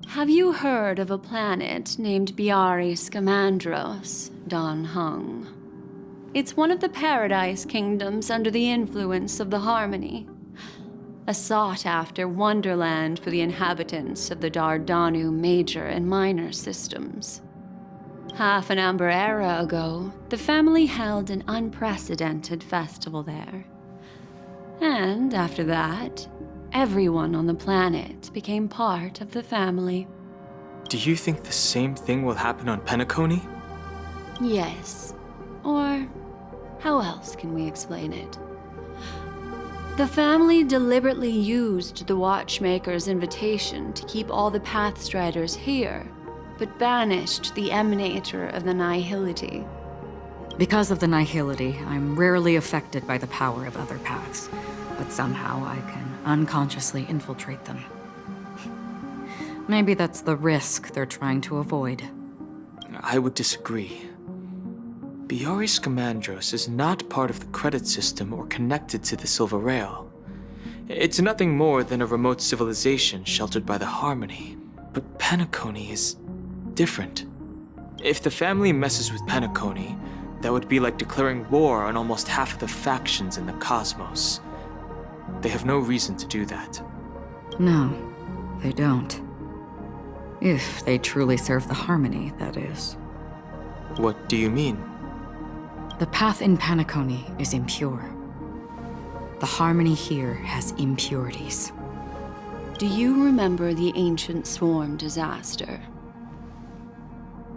Speaker 15: Have you heard of a planet named Biari Scamandros, Don Hung? It's one of the Paradise Kingdoms under the influence of the Harmony. A sought-after wonderland for the inhabitants of the Dardanu Major and Minor systems. Half an Amber Era ago, the family held an unprecedented festival there. And after that, everyone on the planet became part of the family.
Speaker 23: Do you think the same thing will happen on Penacony?
Speaker 15: Yes. Or how else can we explain it? The family deliberately used the Watchmaker's invitation to keep all the Pathstriders here, but banished the Emanator of the Nihility.
Speaker 13: Because of the Nihility, I'm rarely affected by the power of other paths, but somehow I can unconsciously infiltrate them. Maybe that's the risk they're trying to avoid.
Speaker 23: I would disagree. Biari Scamandros is not part of the credit system or connected to the Silver Rail. It's nothing more than a remote civilization sheltered by the Harmony. But Penacony is different. If the family messes with Penacony, that would be like declaring war on almost half of the factions in the cosmos. They have no reason to do that.
Speaker 13: No, they don't. If they truly serve the Harmony, that is.
Speaker 23: What do you mean?
Speaker 13: The path in Penacony is impure. The Harmony here has impurities.
Speaker 15: Do you remember the Ancient Swarm disaster?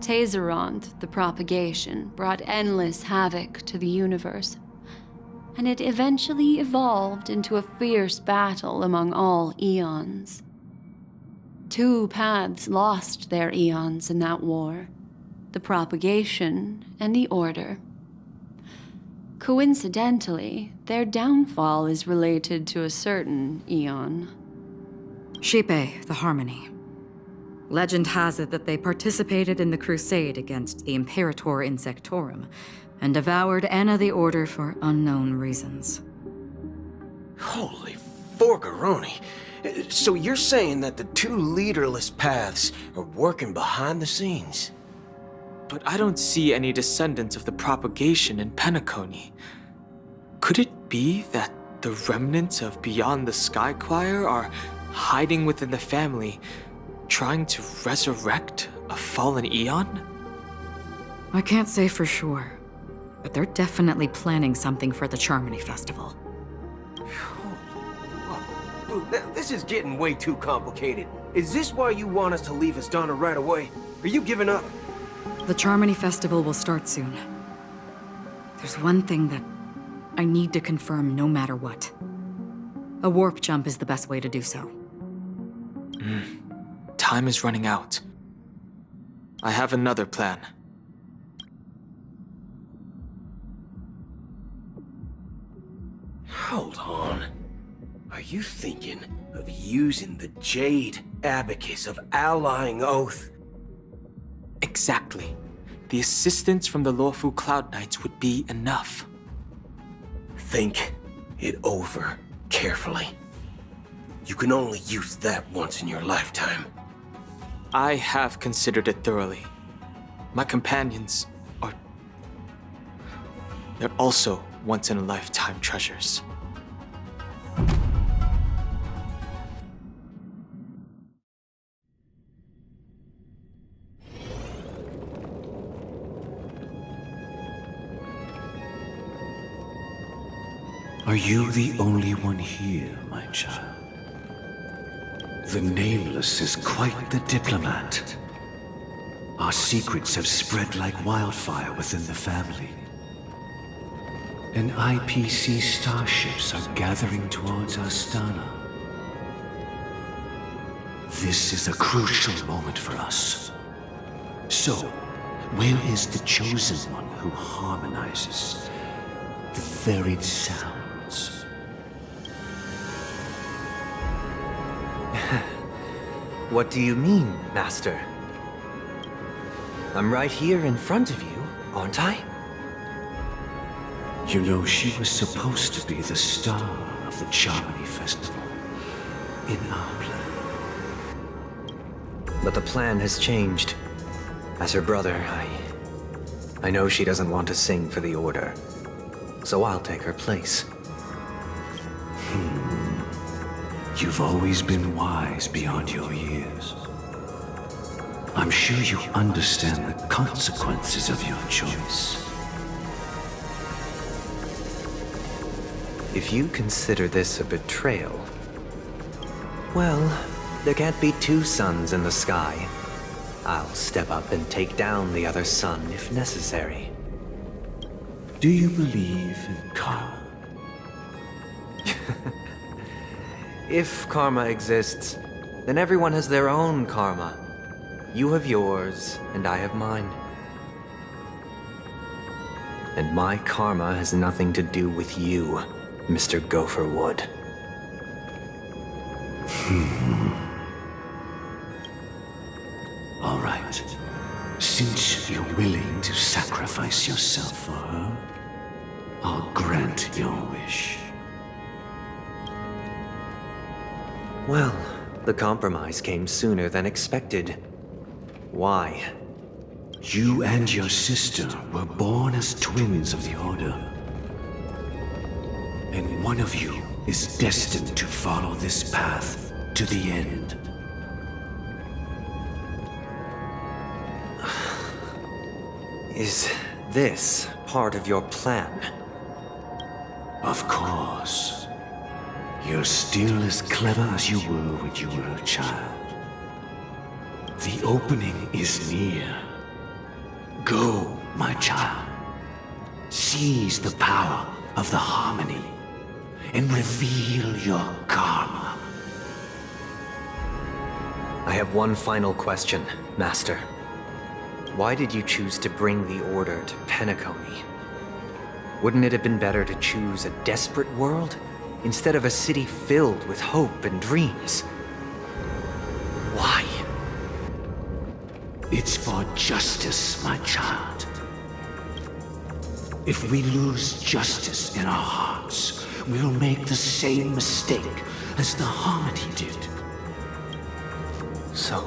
Speaker 15: Tazeront, the propagation, brought endless havoc to the universe, and it eventually evolved into a fierce battle among all eons. 2 paths lost their eons in that war, the propagation and the Order. Coincidentally, their downfall is related to a certain eon.
Speaker 13: Xipe, the Harmony. Legend has it that they participated in the crusade against the Imperator Insectorum and devoured Anna the Order for unknown reasons.
Speaker 22: Holy forgaroni. So you're saying that the 2 leaderless paths are working behind the scenes?
Speaker 23: But I don't see any descendants of the propagation in Penacony. Could it be that the remnants of Beyond the Sky Choir are hiding within the family, trying to resurrect a fallen eon?
Speaker 13: I can't say for sure, but they're definitely planning something for the Charmony Festival.
Speaker 22: This is getting way too complicated. Is this why you want us to leave Astana right away? Are you giving up?
Speaker 13: The Charmony Festival will start soon. There's one thing that I need to confirm no matter what. A warp jump is the best way to do so.
Speaker 23: Time is running out. I have another plan.
Speaker 22: Hold on. Are you thinking of using the Jade Abacus of Allying Oath?
Speaker 23: Exactly. The assistance from the Lawfu Cloud Knights would be enough.
Speaker 22: Think it over carefully. You can only use that once in your lifetime.
Speaker 23: I have considered it thoroughly. My companions are... they're also once-in-a-lifetime treasures.
Speaker 17: Are you the only one here, my child? The Nameless is quite the diplomat. Our secrets have spread like wildfire within the family. And IPC starships are gathering towards Astana. This is a crucial moment for us. So, Where is the chosen one who harmonizes the varied sounds?
Speaker 1: What do you mean, Master? I'm right here in front of you, aren't I?
Speaker 17: You know, she was supposed to be the star of the Charmony Festival in our plan.
Speaker 1: But the plan has changed. As her brother, I know she doesn't want to sing for the Order. So I'll take her place.
Speaker 17: You've always been wise beyond your years. I'm sure you understand the consequences of your choice.
Speaker 1: If you consider this a betrayal, well, there can't be two suns in the sky. I'll step up and take down the other sun if necessary.
Speaker 17: Do you believe in karma?
Speaker 1: If karma exists, then everyone has their own karma. You have yours, and I have mine. And my karma has nothing to do with you, Mr. Gopherwood.
Speaker 17: All right. Since you're willing to sacrifice yourself for her, I'll grant your wish.
Speaker 1: Well, the compromise came sooner than expected. Why?
Speaker 17: You and your sister were born as twins of the Order. And one of you is destined to follow this path to the end.
Speaker 1: Is this part of your plan?
Speaker 17: Of course. You're still as clever as you were when you were a child. The opening is near. Go, my child. Seize the power of the harmony and reveal your karma.
Speaker 1: I have one final question, Master. Why did you choose to bring the Order to Penacony? Wouldn't it have been better to choose a desperate world instead of a city filled with hope and dreams? Why?
Speaker 17: It's for justice, my child. If we lose justice in our hearts, we'll make the same mistake as the Harmony did.
Speaker 1: So,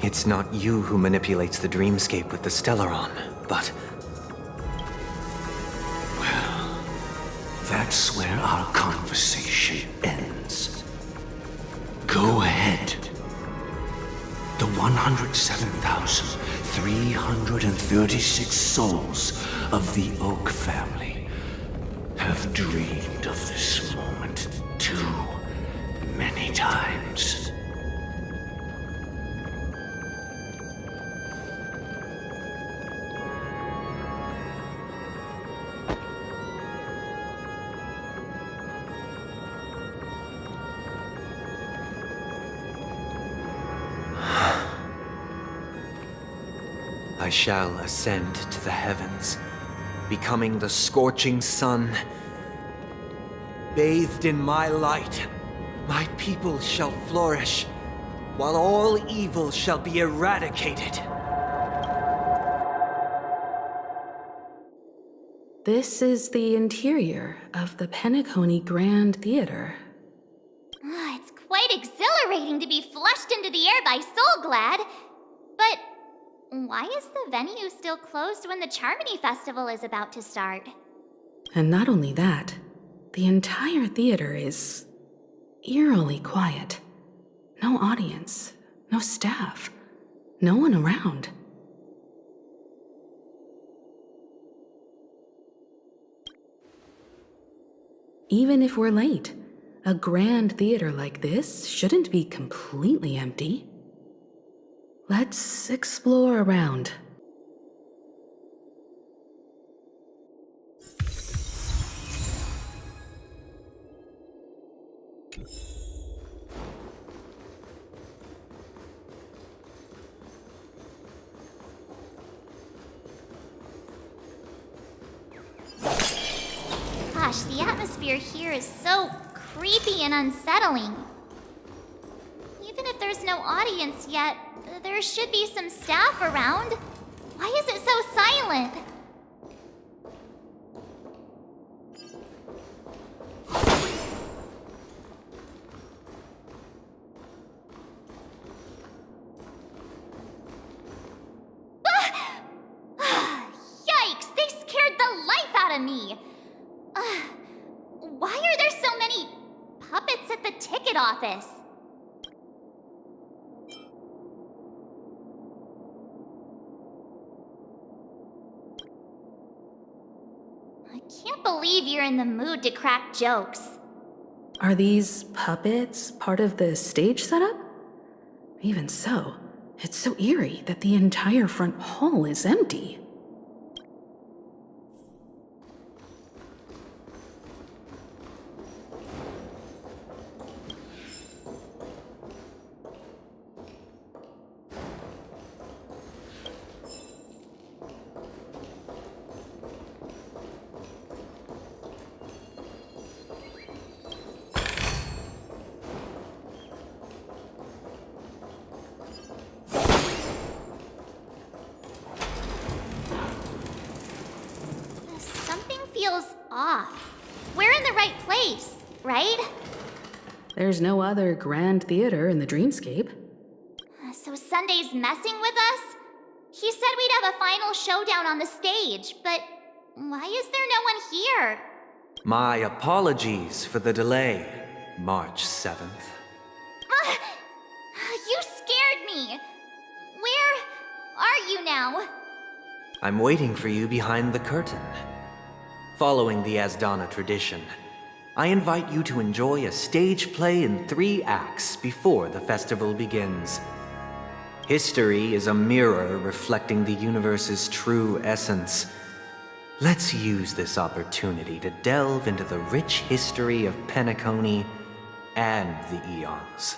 Speaker 1: it's not you who manipulates the dreamscape with the Stellaron, but...
Speaker 17: Well, that's where our conversation ends. Go ahead. The 107,336 souls of the Oak family have dreamed of this moment too many times.
Speaker 1: I shall ascend to the heavens, becoming the scorching sun. Bathed in my light, my people shall flourish, while all evil shall be eradicated.
Speaker 4: This is the interior of the Penacony Grand Theater.
Speaker 9: It's quite exhilarating to be flushed into the air by Soulglad. But why is the venue still closed when the Charmony Festival is about to start?
Speaker 4: And not only that, the entire theater is eerily quiet. No audience, no staff, no one around. Even if we're late, a grand theater like this shouldn't be completely empty. Let's explore around.
Speaker 9: Gosh, the atmosphere here is so creepy and unsettling. Even if there's no audience yet, there should be some staff around. Why is it so silent? Yikes! They scared the life out of me! Why are there so many puppets at the ticket office? I can't believe you're in the mood to crack jokes.
Speaker 4: Are these puppets part of the stage setup? Even so, it's so eerie that the entire front hall is empty.
Speaker 9: Feels off. We're in the right place, right?
Speaker 4: There's no other grand theater in the dreamscape.
Speaker 9: So Sunday's messing with us? He said we'd have a final showdown on the stage, but why is there no one here?
Speaker 1: My apologies for the delay, March 7th.
Speaker 9: You scared me. Where are you now?
Speaker 1: I'm waiting for you behind the curtain. Following the Asdana tradition, I invite you to enjoy a stage play in 3 acts before the festival begins. History is a mirror reflecting the universe's true essence. Let's use this opportunity to delve into the rich history of Penacony and the eons.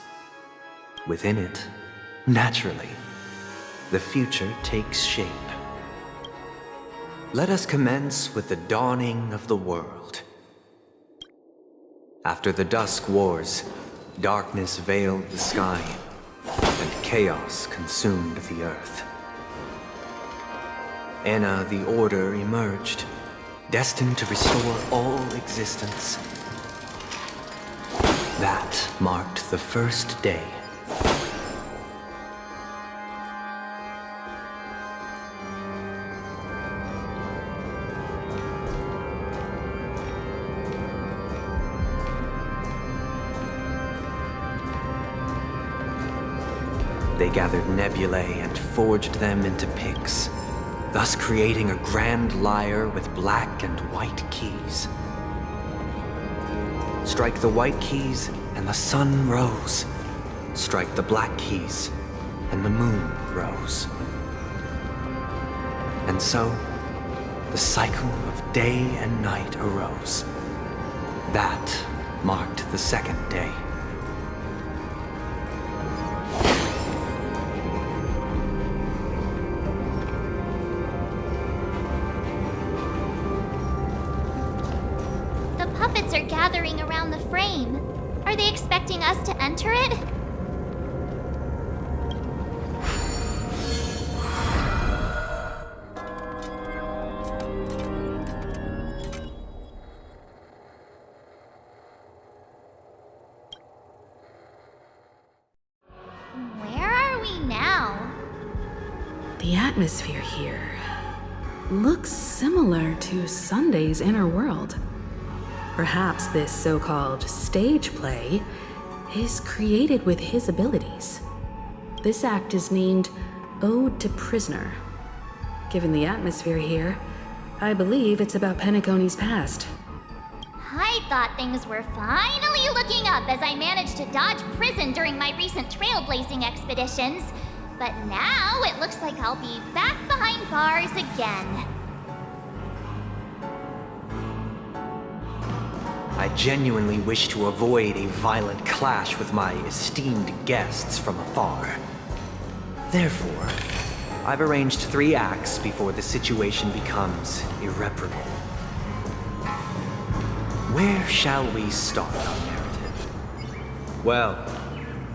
Speaker 1: Within it, naturally, the future takes shape. Let us commence with the dawning of the world. After the Dusk Wars, darkness veiled the sky, and chaos consumed the earth. Enna the Order emerged, destined to restore all existence. That marked the first day. They gathered nebulae and forged them into picks, thus creating a grand lyre with black and white keys. Strike the white keys, and the sun rose. Strike the black keys, and the moon rose. And so, the cycle of day and night arose. That marked the second day.
Speaker 9: Are gathering around the frame. Are they expecting us to enter it? Where are we now?
Speaker 4: The atmosphere here looks similar to Sunday's inner world. Perhaps this so-called stage play is created with his abilities. This act is named Ode to Prisoner. Given the atmosphere here, I believe it's about Penacony's past.
Speaker 9: I thought things were finally looking up as I managed to dodge prison during my recent trailblazing expeditions. But now it looks like I'll be back behind bars again.
Speaker 1: I genuinely wish to avoid a violent clash with my esteemed guests from afar. Therefore, I've arranged 3 acts before the situation becomes irreparable. Where shall we start our narrative? Well,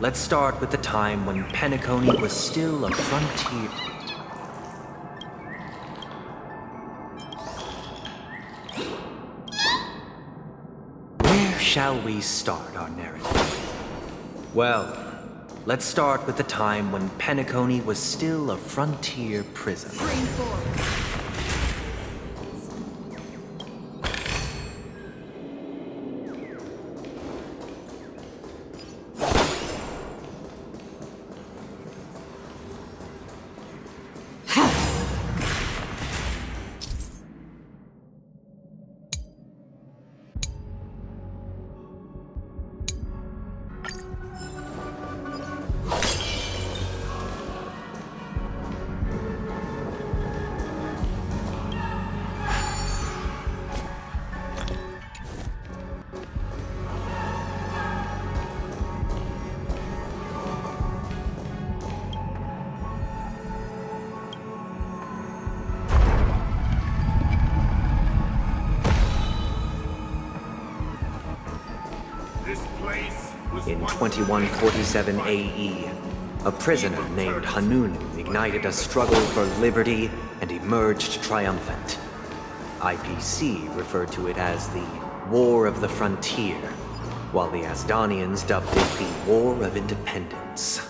Speaker 1: let's start with the time when Penacony was still a frontier. Where shall we start our narrative? Well, let's start with the time when Penacony was still a frontier prison. In 2147 AE, a prisoner named Hanunu ignited a struggle for liberty and emerged triumphant. IPC referred to it as the War of the Frontier, while the Asdanians dubbed it the War of Independence.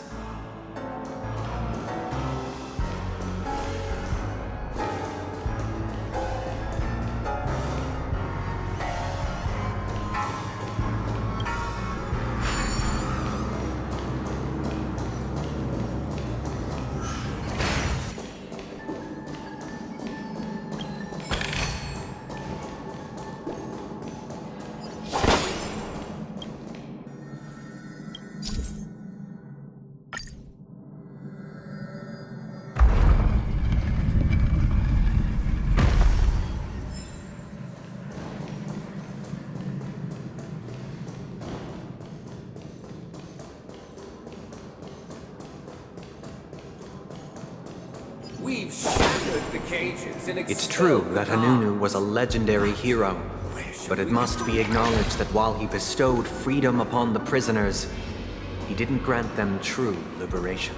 Speaker 16: We've shattered the cages and
Speaker 1: It's true that Hanunu was a legendary hero, but it must be acknowledged that while he bestowed freedom upon the prisoners, he didn't grant them true liberation.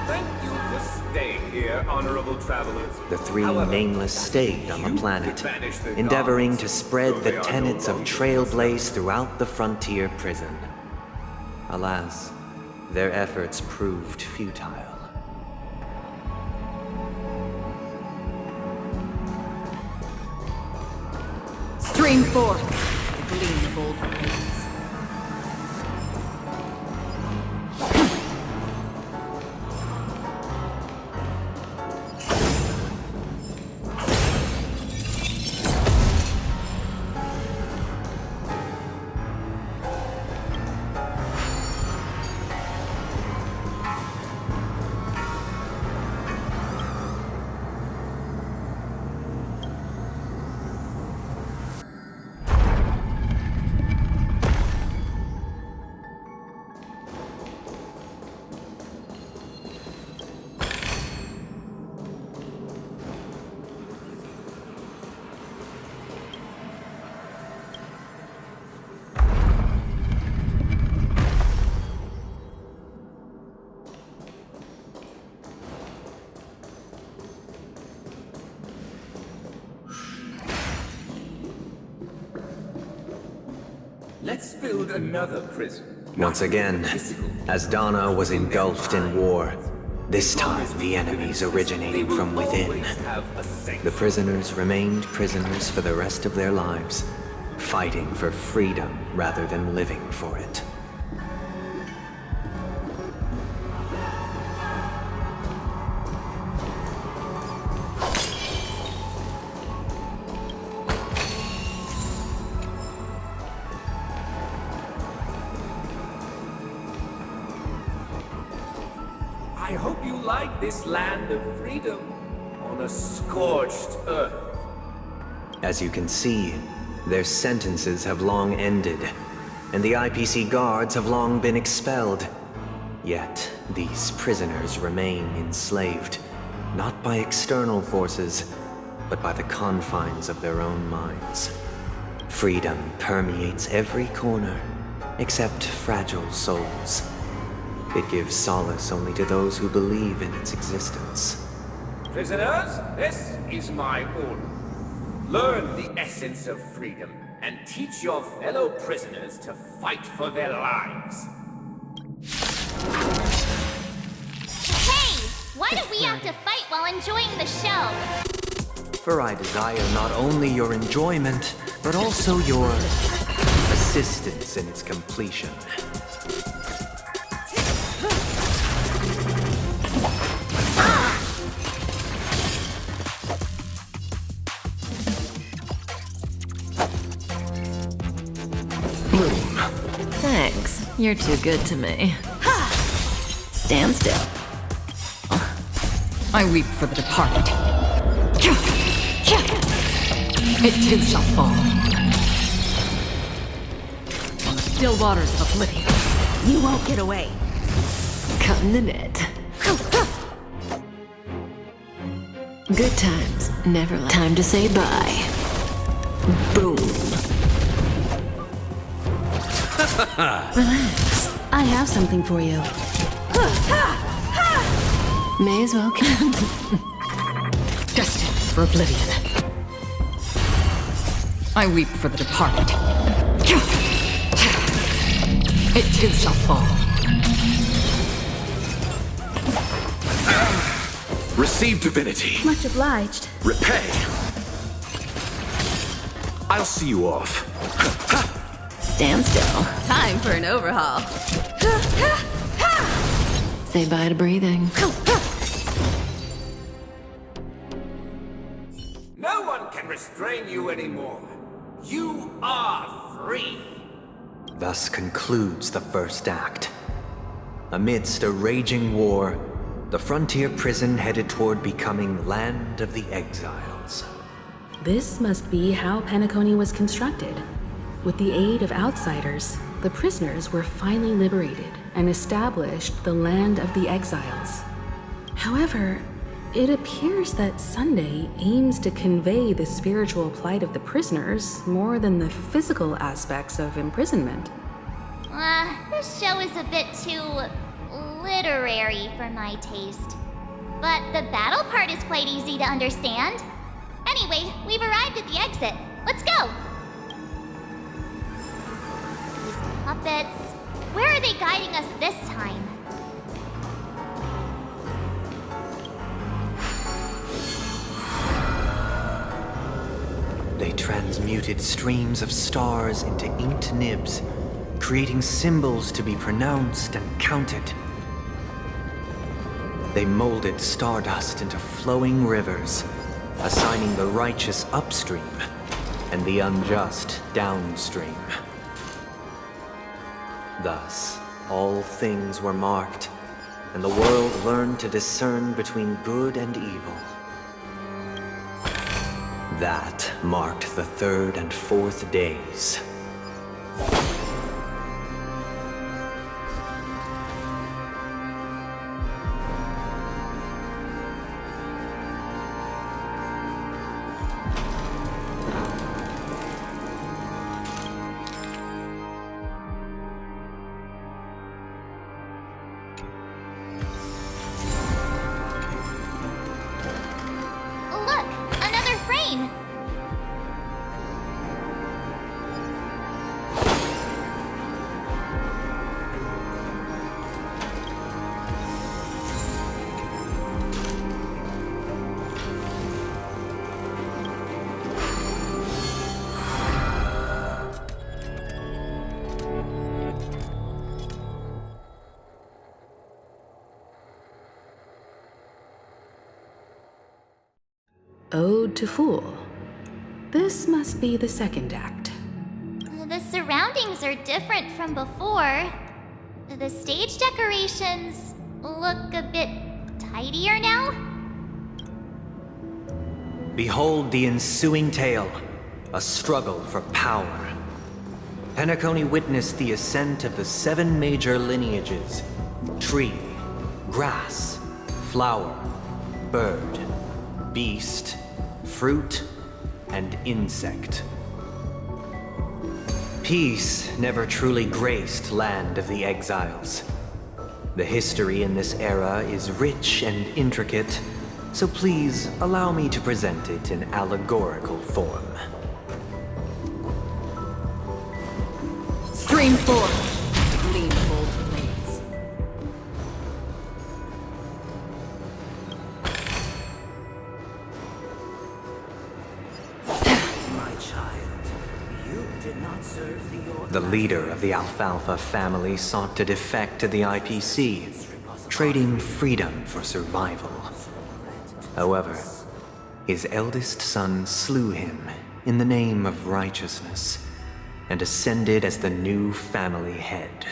Speaker 16: Thank you for staying here, honorable travelers.
Speaker 1: The three nameless stayed on the planet, endeavoring to spread the tenets of Trailblaze throughout the frontier prison. Alas, their efforts proved futile.
Speaker 5: Stream forth the gleam of old remains.
Speaker 16: Let's build another prison.
Speaker 1: Once again, Asdana was engulfed in war. This time, the enemies originating from within. The prisoners remained prisoners for the rest of their lives, fighting for freedom rather than living for it.
Speaker 16: I hope you like this land of freedom on a scorched earth.
Speaker 1: As you can see, their sentences have long ended, and the IPC guards have long been expelled. Yet, these prisoners remain enslaved, not by external forces, but by the confines of their own minds. Freedom permeates every corner, except fragile souls. It gives solace only to those who believe in its existence.
Speaker 16: Prisoners, this is my order. Learn the essence of freedom and teach your fellow prisoners to fight for their lives.
Speaker 9: Hey! Why do we have to fight while enjoying the show?
Speaker 1: For I desire not only your enjoyment, but also your assistance in its completion.
Speaker 18: Thanks. You're too good to me. Stand still.
Speaker 13: I weep for the departed. It too shall fall. On the still waters of oblivion.
Speaker 18: You won't get away. Cutting the net. Good times, never last. Time to say bye. Boom.
Speaker 4: Relax. I have something for you.
Speaker 18: May as well count.
Speaker 13: Destined for oblivion. I weep for the departed. It too shall fall.
Speaker 6: Receive divinity.
Speaker 4: Much obliged.
Speaker 6: Repay. I'll see you off.
Speaker 18: Stand still.
Speaker 4: Time for an overhaul.
Speaker 18: Say bye to breathing.
Speaker 16: No one can restrain you anymore. You are free.
Speaker 1: Thus concludes the first act. Amidst a raging war, the frontier prison headed toward becoming Land of the Exiles.
Speaker 4: This must be how Penacony was constructed. With the aid of outsiders, the prisoners were finally liberated and established the Land of the Exiles. However, it appears that Sunday aims to convey the spiritual plight of the prisoners more than the physical aspects of imprisonment.
Speaker 9: This show is a bit too literary for my taste. But the battle part is quite easy to understand. Anyway, we've arrived at the exit. Let's go! These puppets... Where are they guiding us this time?
Speaker 1: They transmuted streams of stars into inked nibs, creating symbols to be pronounced and counted. They molded stardust into flowing rivers, assigning the righteous upstream and the unjust downstream. Thus, all things were marked, and the world learned to discern between good and evil. That marked the third and fourth days.
Speaker 9: Look! Another frame!
Speaker 4: Ode to Fool. This must be the second act.
Speaker 9: The surroundings are different from before. The stage decorations look a bit tidier now.
Speaker 1: Behold the ensuing tale, a struggle for power. Penacony witnessed the ascent of the 7 major lineages, tree, grass, flower, bird, beast, fruit, and insect. Peace never truly graced Land of the Exiles. The history in this era is rich and intricate, so please allow me to present it in allegorical form.
Speaker 5: Stream 4. Gleamful blades.
Speaker 11: My child, you did not serve the order.
Speaker 1: The leader of the Alfalfa family sought to defect to the IPC, trading freedom for survival. However, his eldest son slew him in the name of righteousness and ascended as the new family head.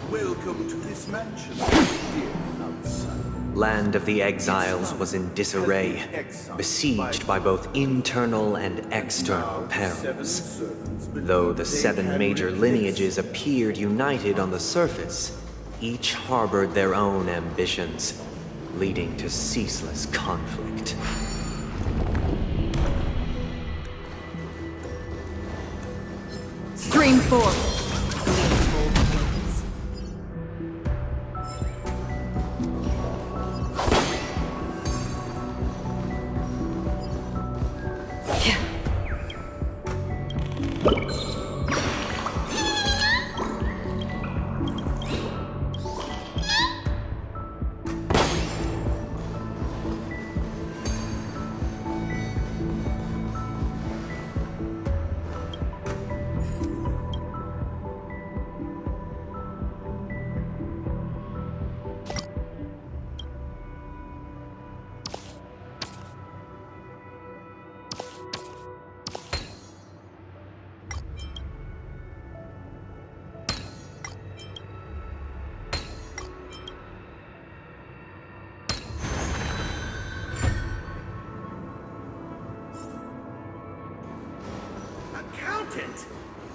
Speaker 17: Welcome to this mansion, dear outside.
Speaker 1: Land of the Exiles was in disarray, besieged by both internal and external perils. Though the 7 major lineages appeared united on the surface, each harbored their own ambitions, leading to ceaseless conflict.
Speaker 5: Stream 4.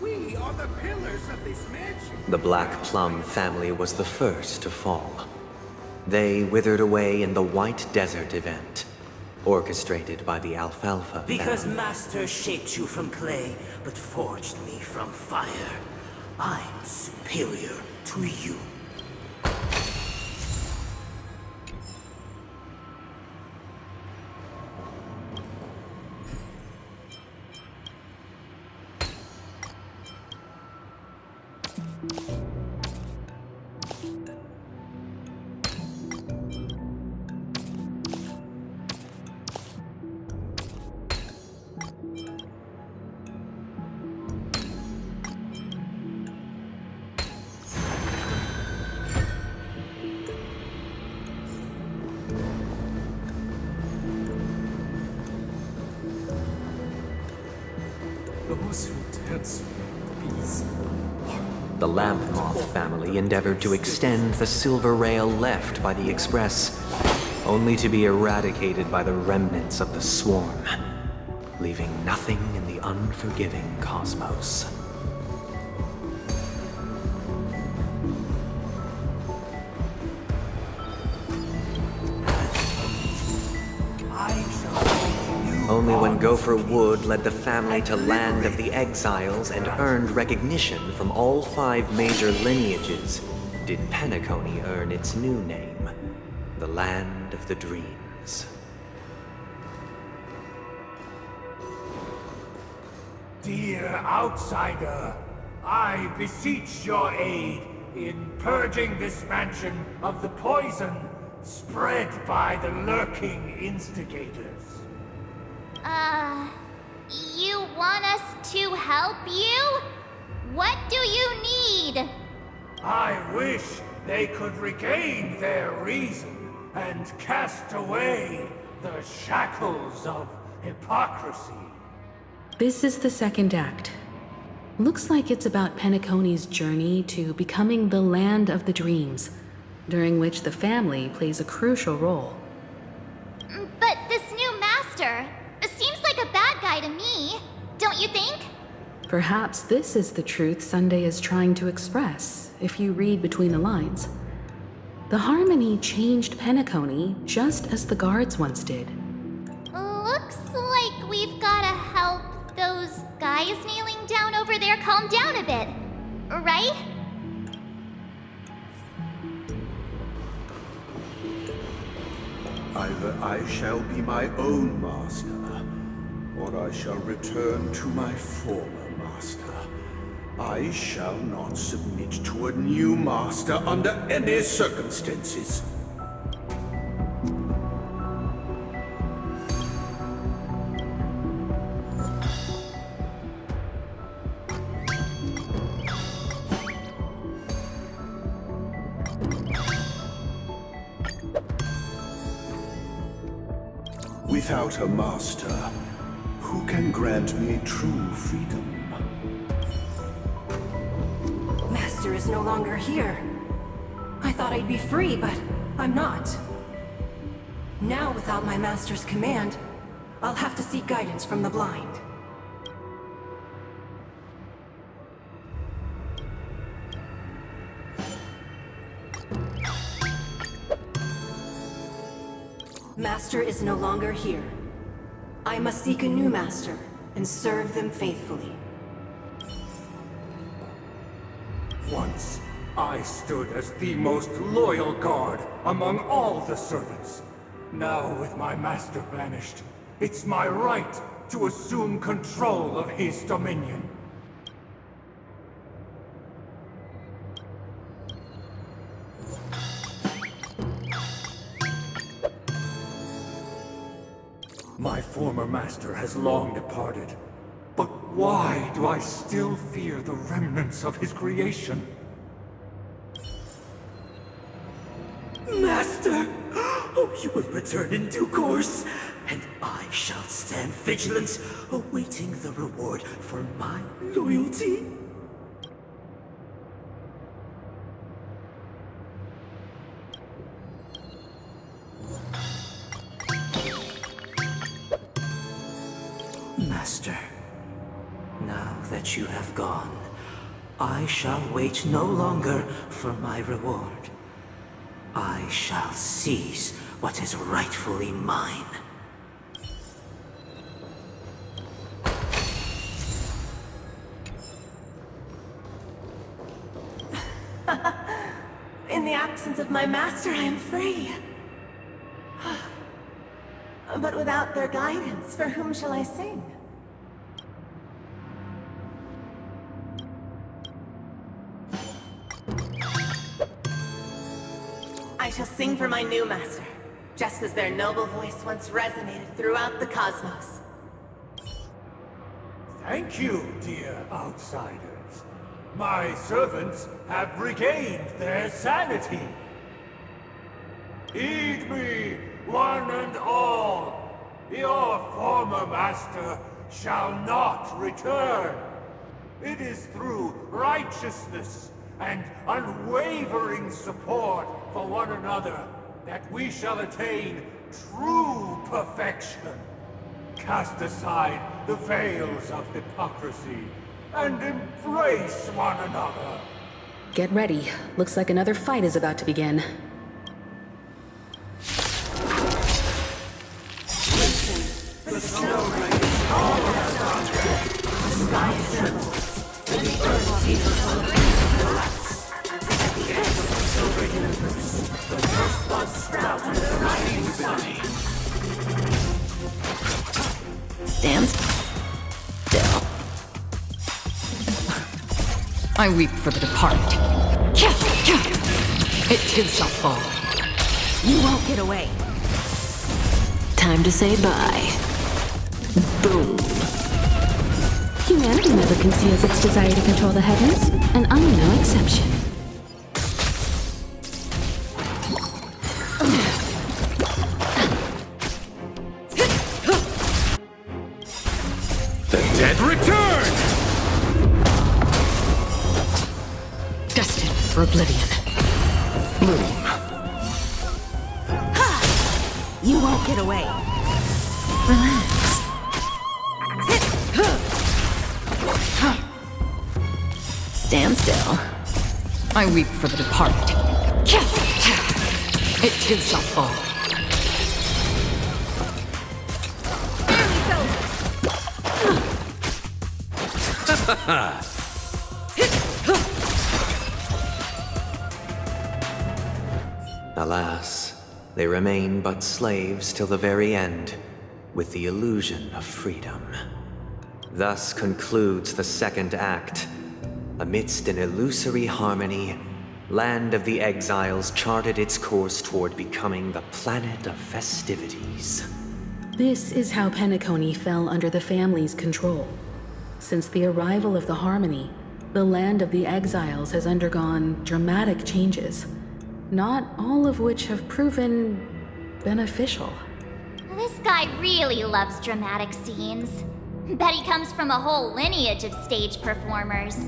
Speaker 17: We are the pillars of this mansion.
Speaker 1: The Black Plum family was the first to fall. They withered away in the White Desert event, orchestrated by the Alfalfa
Speaker 11: Because
Speaker 1: family.
Speaker 11: Master shaped you from clay, but forged me from fire. I'm superior to you.
Speaker 17: Those who dance peace.
Speaker 1: The Lamp Moth family endeavored to extend the silver rail left by the Express, only to be eradicated by the remnants of the Swarm, leaving nothing in the unforgiving cosmos. Only when Gopher Wood led the family to Land of the Exiles and earned recognition from all 5 major lineages did Penacony earn its new name, the Land of the Dreams.
Speaker 16: Dear outsider, I beseech your aid in purging this mansion of the poison spread by the lurking instigators.
Speaker 9: You want us to help you? What do you need?
Speaker 16: I wish they could regain their reason and cast away the shackles of hypocrisy.
Speaker 4: This is the second act. Looks like it's about Penacony's journey to becoming the land of the dreams, during which the family plays a crucial role.
Speaker 9: But this new master seems like a bad guy to me, don't you think?
Speaker 4: Perhaps this is the truth Sunday is trying to express, if you read between the lines. The Harmony changed Penacony just as the guards once did.
Speaker 9: Looks like we've gotta help those guys kneeling down over there calm down a bit, right?
Speaker 3: Either I shall be my own master, or I shall return to my former master. I shall not submit to a new master under any circumstances. Without a master, who can grant me true freedom?
Speaker 19: Master is no longer here. I thought I'd be free, but I'm not. Now, without my master's command, I'll have to seek guidance from the blind. Master is no longer here. I must seek a new master and serve them faithfully.
Speaker 16: Once, I stood as the most loyal guard among all the servants. Now, with my master banished, it's my right to assume control of his dominion. My former master has long departed. But why do I still fear the remnants of his creation?
Speaker 11: Master! Oh, you will return in due course, and I shall stand vigilant, awaiting the reward for my loyalty. Master, now that you have gone, I shall wait no longer for my reward. I shall seize what is rightfully mine.
Speaker 19: In the absence of my master, I am free. But without their guidance, for whom shall I sing? I shall sing for my new master, just as their noble voice once resonated throughout the cosmos.
Speaker 16: Thank you, dear outsiders. My servants have regained their sanity. Heed me, one and all. Your former master shall not return. It is through righteousness and unwavering support for one another that we shall attain true perfection. Cast aside the veils of hypocrisy and embrace one another.
Speaker 4: Get ready. Looks like another fight is about to begin.
Speaker 11: The snow rains all around. The sky trembles, and the earth seems to collapse. At the end of the silver universe, the first buds sprout under the rising sun.
Speaker 13: Stand still. I weep for the departed. It too shall fall.
Speaker 19: You won't get away.
Speaker 18: Time to say bye. Boom.
Speaker 19: You
Speaker 4: humanity never conceals its desire to control the heavens, and I'm no exception.
Speaker 6: The dead return!
Speaker 13: Destined for oblivion.
Speaker 6: Bloom.
Speaker 11: You won't get away.
Speaker 13: Relax. Stand still. I weep for the departed. It too shall fall.
Speaker 1: Alas, they remain but slaves till the very end, with the illusion of freedom. Thus concludes the second act. Amidst an illusory harmony, Land of the Exiles charted its course toward becoming the planet of festivities.
Speaker 4: This is how Penacony fell under the family's control. Since the arrival of the Harmony, the Land of the Exiles has undergone dramatic changes, not all of which have proven beneficial.
Speaker 9: This guy really loves dramatic scenes. Bet he comes from a whole lineage of stage performers.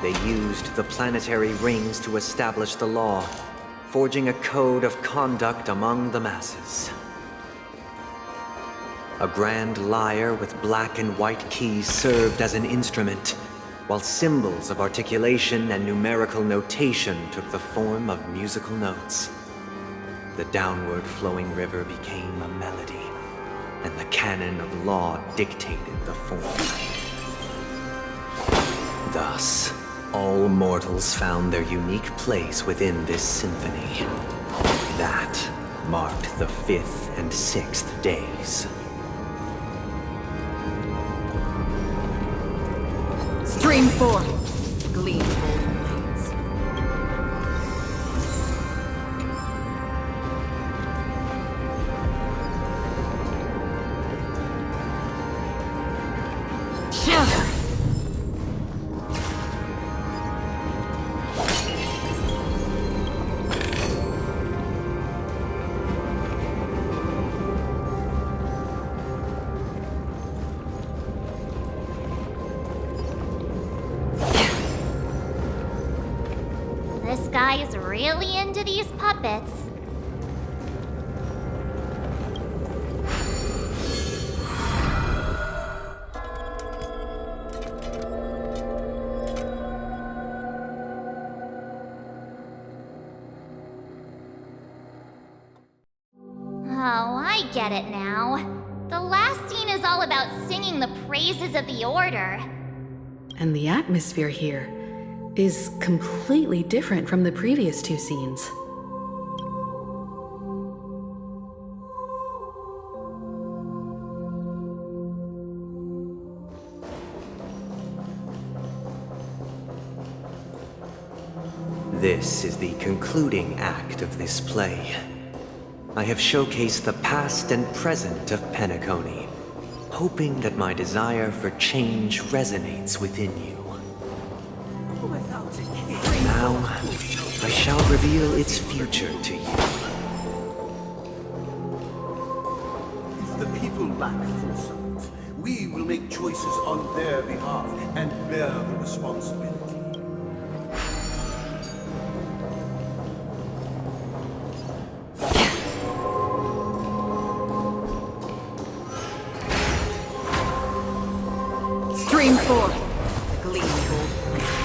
Speaker 1: They used the planetary rings to establish the law, forging a code of conduct among the masses. A grand lyre with black and white keys served as an instrument, while symbols of articulation and numerical notation took the form of musical notes. The downward flowing river became a melody, and the canon of law dictated the form. Thus, all mortals found their unique place within this symphony. That marked the 5th and 6th days.
Speaker 13: Stream forth, gleamful blades.
Speaker 9: This guy is really into these puppets. Oh, I get it now. The last scene is all about singing the praises of the Order.
Speaker 4: And the atmosphere here is completely different from the previous two scenes.
Speaker 1: This is the concluding act of this play. I have showcased the past and present of Penacony, hoping that my desire for change resonates within you. Now, I shall reveal its future to you.
Speaker 3: If the people lack foresight, we will make choices on their behalf and bear the responsibility.
Speaker 13: Stream forth, gleamful blades.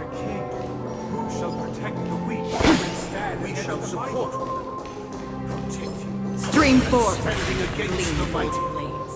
Speaker 16: a king, who shall protect the weak and stand
Speaker 3: We
Speaker 16: against
Speaker 3: shall
Speaker 16: the mighty?
Speaker 3: support one another, protect you.
Speaker 11: Stream forth.
Speaker 3: Standing against the mighty.
Speaker 11: Blades.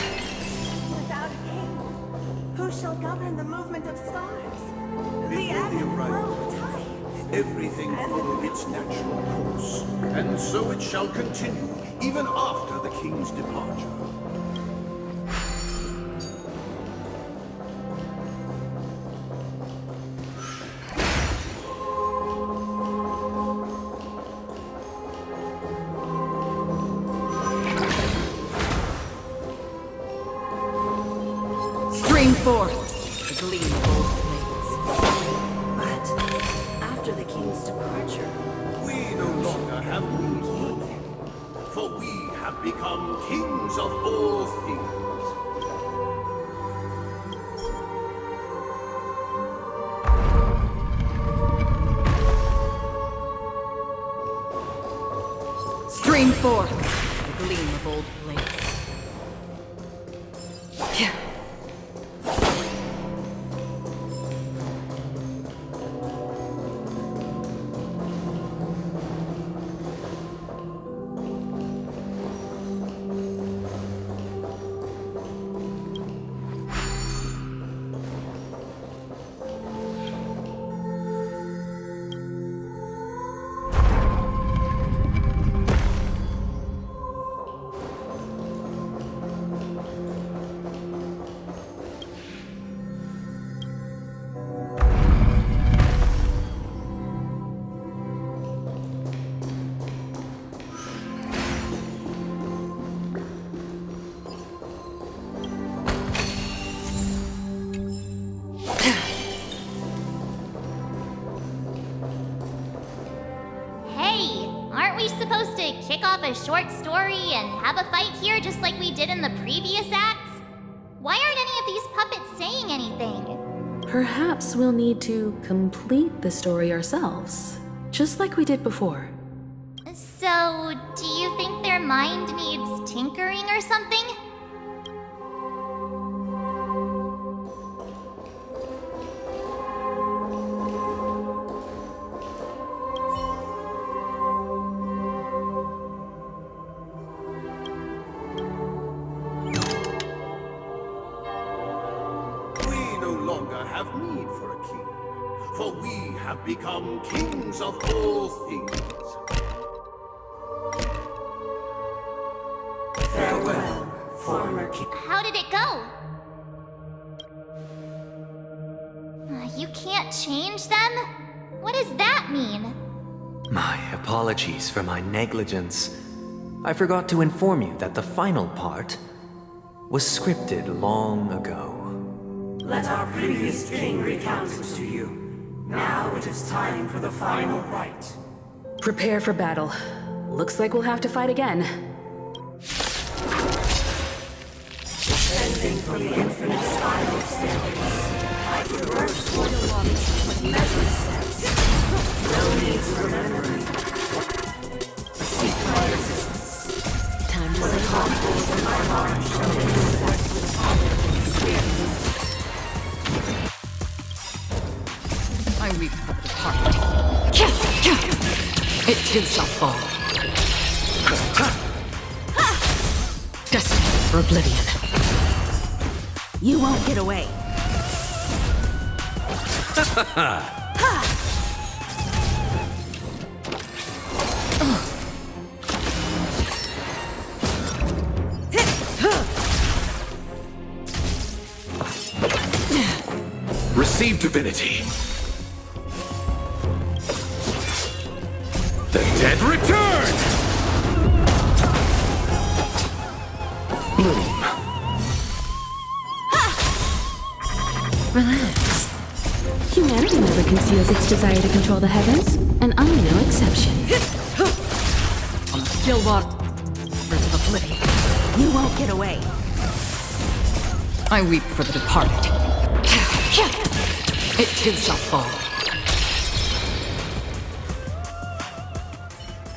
Speaker 19: Without a king, who shall govern the movement of stars? The ebb and flow of tides.
Speaker 3: Everything followed its natural course, and so it shall continue, even after the king's departure.
Speaker 11: Stream forth. The gleam of old blades.
Speaker 19: But after the king's departure,
Speaker 3: We no longer have need for a king, for we have become kings of all things.
Speaker 11: Stream forth. The gleam of old blades. Yeah.
Speaker 9: Hey, aren't we supposed to kick off a short story and have a fight here just like we did in the previous acts? Why aren't any of these puppets saying anything?
Speaker 4: Perhaps we'll need to complete the story ourselves, just like we did before.
Speaker 9: So, do you think their mind needs tinkering or something?
Speaker 3: We no longer have need for a king, for we have become kings of all things.
Speaker 19: farewell, former king.
Speaker 9: How did it go? You can't change them? What does that mean?
Speaker 1: My apologies for my negligence. I forgot to inform you that the final part was scripted long ago.
Speaker 19: Let our previous king recount it to you. Now it is time for the final rite.
Speaker 4: Prepare for battle. Looks like we'll have to fight again.
Speaker 11: descending from the infinite spiral staircase. I traverse towards the peace with measured steps. No need to remember me. Seek my existence.
Speaker 18: Time to
Speaker 11: For the
Speaker 18: say
Speaker 11: contours of my mind shall intersect with
Speaker 13: I weep for the departed. It too shall fall. Destined for oblivion.
Speaker 12: You won't get away.
Speaker 6: Receive divinity. The dead return! Bloom.
Speaker 4: Relax. Humanity never conceals its desire to control the heavens, and I'm no exception.
Speaker 13: On the still waters of oblivion.
Speaker 12: You won't get away.
Speaker 13: I weep for the departed. It too shall fall.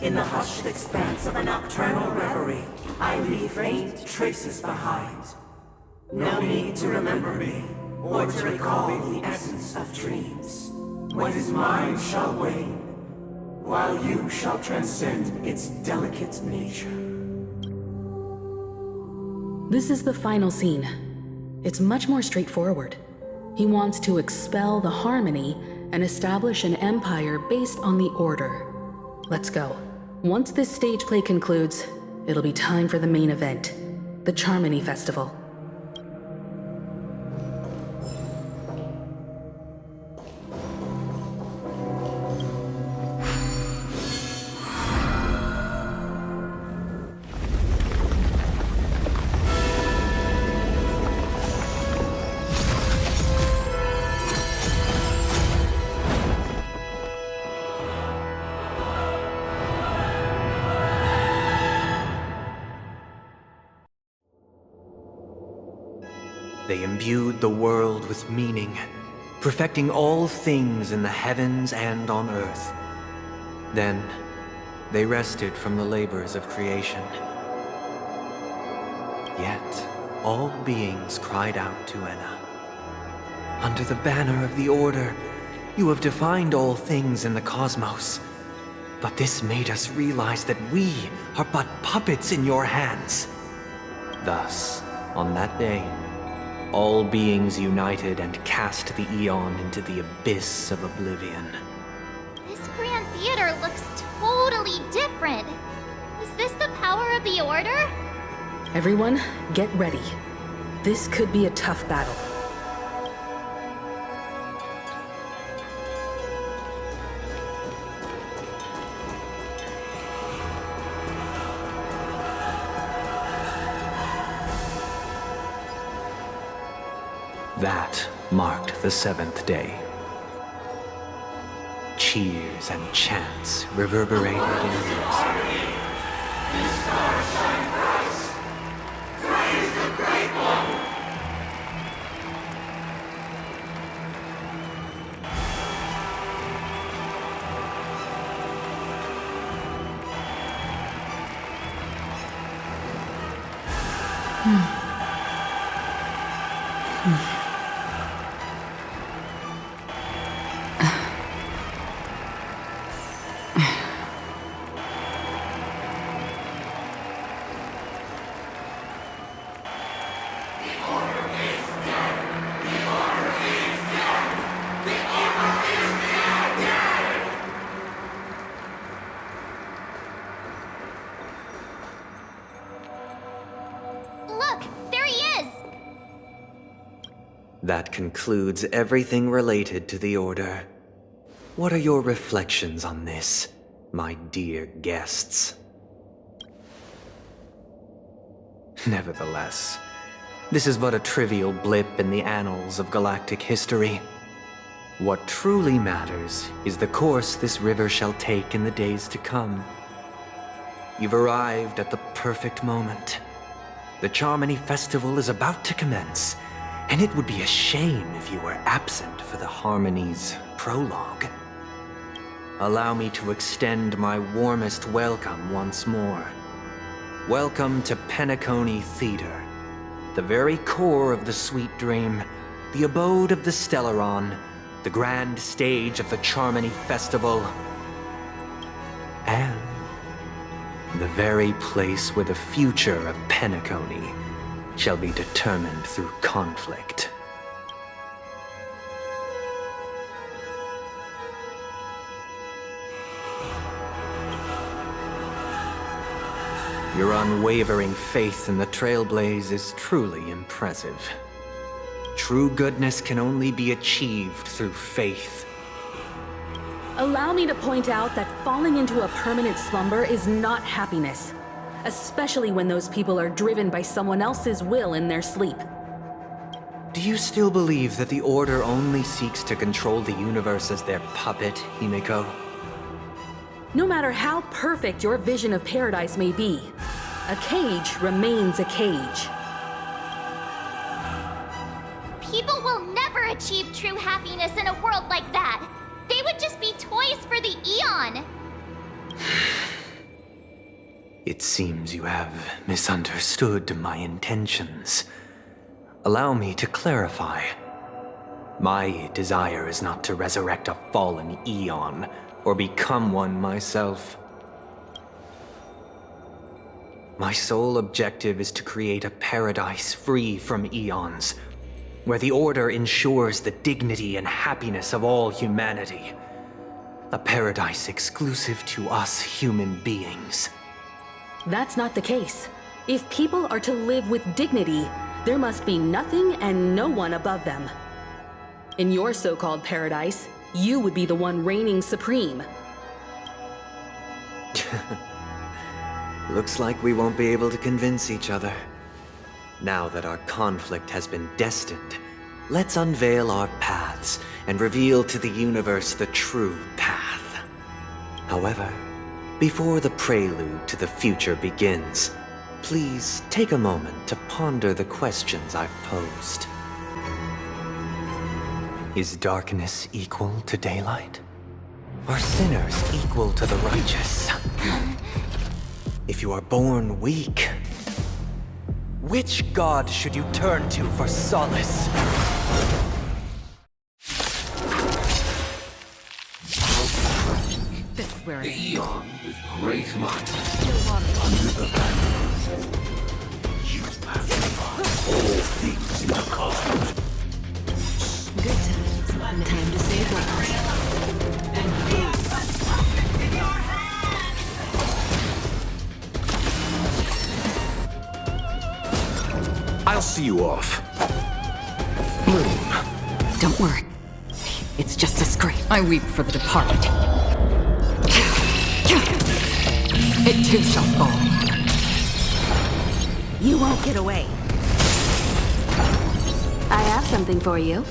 Speaker 11: In the hushed expanse of a nocturnal reverie, I leave faint traces behind. No need to remember me, or to recall the essence of dreams. What is mine shall wane, while you shall transcend its delicate nature.
Speaker 4: This is the final scene. It's much more straightforward. He wants to expel the harmony and establish an empire based on the order. Let's go. Once this stage play concludes, it'll be time for the main event, the Charmony Festival.
Speaker 1: They imbued the world with meaning, perfecting all things in the heavens and on earth. Then, they rested from the labors of creation. Yet, all beings cried out to Enna. Under the banner of the Order, you have defined all things in the cosmos. But this made us realize that we are but puppets in your hands. Thus, on that day, all beings united and cast the Eon into the abyss of oblivion.
Speaker 9: This Grand Theater looks totally different. Is this the power of the Order?
Speaker 4: Everyone, get ready. This could be a tough battle.
Speaker 1: That marked the seventh day. Cheers and chants reverberated in unison. That concludes everything related to the Order. What are your reflections on this, my dear guests? Nevertheless, this is but a trivial blip in the annals of galactic history. What truly matters is the course this river shall take in the days to come. You've arrived at the perfect moment. The Charmony Festival is about to commence, and it would be a shame if you were absent for the Harmony's prologue. Allow me to extend my warmest welcome once more. Welcome to Penacony Theater, the very core of the Sweet Dream, the abode of the Stellaron, the grand stage of the Charmony Festival, and the very place where the future of Penacony shall be determined through conflict. Your unwavering faith in the Trailblaze is truly impressive. True goodness can only be achieved through faith.
Speaker 4: Allow me to point out that falling into a permanent slumber is not happiness, especially when those people are driven by someone else's will in their sleep.
Speaker 1: Do you still believe that the Order only seeks to control the universe as their puppet, Himiko?
Speaker 4: No matter how perfect your vision of paradise may be, a cage remains a cage.
Speaker 9: People will never achieve true happiness in a world like that. They would just be toys for the Eon.
Speaker 1: It seems you have misunderstood my intentions. Allow me to clarify. My desire is not to resurrect a fallen Eon, or become one myself. My sole objective is to create a paradise free from Eons, where the Order ensures the dignity and happiness of all humanity. A paradise exclusive to us human beings.
Speaker 4: That's not the case. If people are to live with dignity, there must be nothing and no one above them. In your so-called paradise, you would be the one reigning supreme.
Speaker 1: Looks like we won't be able to convince each other. Now that our conflict has been destined, let's unveil our paths and reveal to the universe the true path. However, before the prelude to the future begins, please take a moment to ponder the questions I've posed. Is darkness equal to daylight? Are sinners equal to the righteous? If you are born weak, which god should you turn to for solace?
Speaker 11: This is where the Eon with great might. Under the banner, you have defined all things in the cosmos.
Speaker 18: Good times. Time to say goodbye.
Speaker 14: I'll see you off. Bloom.
Speaker 13: Don't worry. It's just a scrape. I weep for the departed. It too shall fall.
Speaker 4: You won't get away. I have something for you.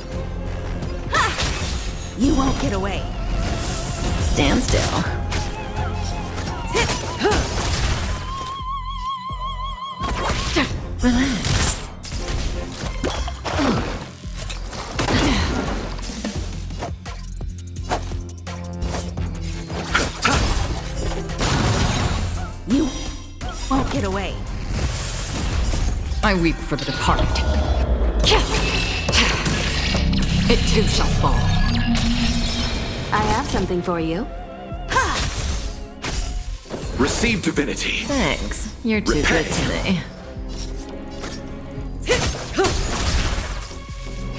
Speaker 4: You won't get away.
Speaker 18: Stand still. Relax.
Speaker 4: You won't get away.
Speaker 13: I weep for the departed. It too shall fall.
Speaker 4: I have something for you.
Speaker 14: Receive divinity.
Speaker 18: Thanks. You're too
Speaker 14: Repay.
Speaker 18: good today.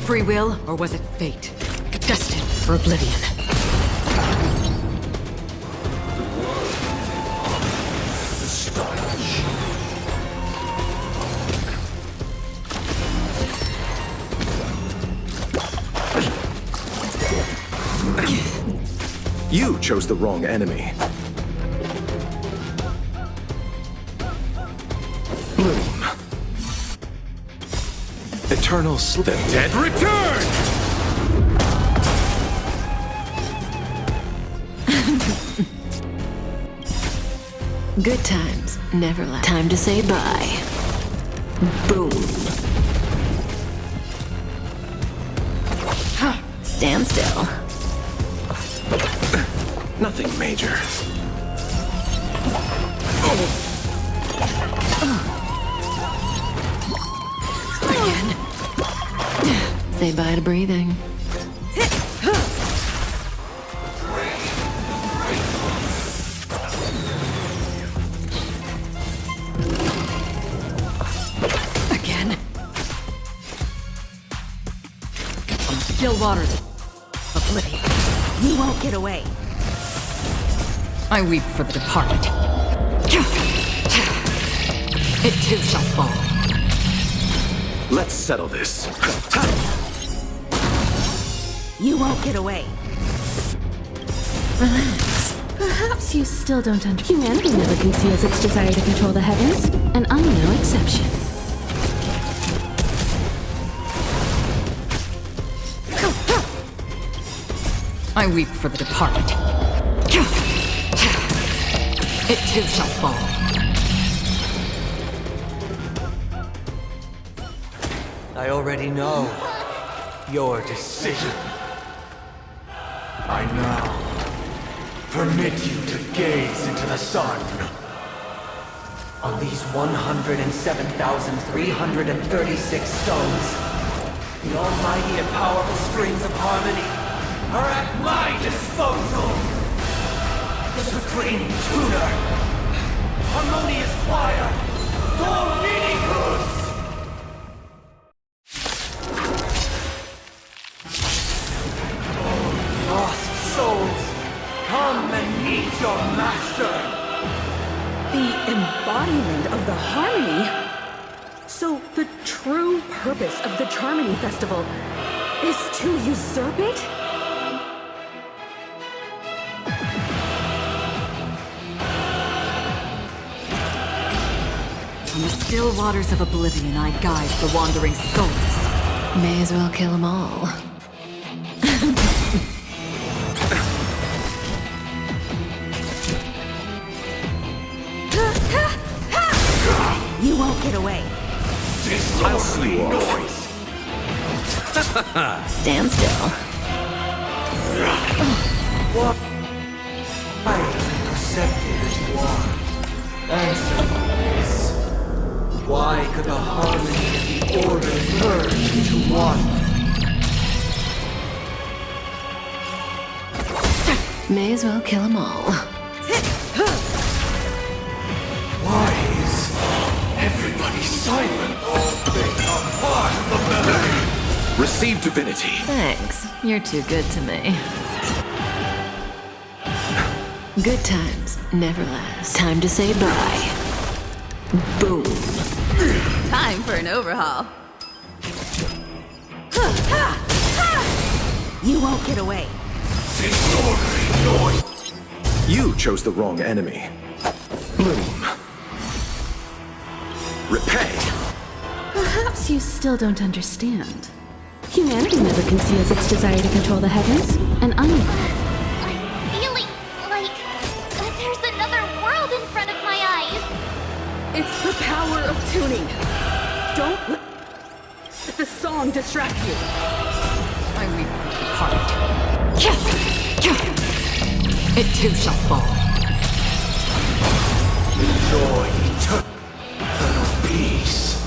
Speaker 13: Free will, or was it fate? Destined for oblivion.
Speaker 14: You chose the wrong enemy. Bloom. Eternal sleep. The dead return!
Speaker 18: Good times never last. Time to say bye. Boom. Stand still.
Speaker 14: Nothing major.
Speaker 18: Again. Say bye to breathing. Again.
Speaker 13: From still waters of oblivion, you won't get away. I weep for the departed. It too shall fall.
Speaker 14: Let's settle this.
Speaker 13: You won't get away.
Speaker 4: Relax. Perhaps you still don't understand. Humanity never conceals its desire to control the heavens, and I'm no exception.
Speaker 13: I weep for the departed. It too shall fall.
Speaker 1: I already know your decision.
Speaker 16: I now permit you to gaze into the sun.
Speaker 1: On these 107,336 stones, the almighty and powerful strings of harmony are at my disposal. Supreme tuner, harmonious choir, Dominicus! Lost souls, come and meet your master!
Speaker 2: The embodiment of the harmony? So the true purpose of the Charmony Festival is to usurp it?
Speaker 13: From the still waters of oblivion, I guide the wandering souls.
Speaker 18: May as well kill them all.
Speaker 2: You won't get away.
Speaker 14: I'll see you off.
Speaker 18: Stand still.
Speaker 1: Why perceptive as you are? Answer me this. Why could the harmony and the order merge into one?
Speaker 18: May as well kill them all.
Speaker 16: Why is everybody silent? They are part of the melody.
Speaker 14: Receive divinity.
Speaker 18: Thanks. You're too good to me. Good times never last. Time to say bye. Boom.
Speaker 2: Time for an overhaul. You won't get away.
Speaker 14: You chose the wrong enemy. Bloom. Repay.
Speaker 4: Perhaps you still don't understand. Humanity never conceals its desire to control the heavens, and I'm
Speaker 9: Feeling like there's another world in front of my eyes.
Speaker 2: It's the power of tuning. Don't let the song distract you.
Speaker 13: I weep for the departed. It too shall fall.
Speaker 16: Enjoy eternal peace.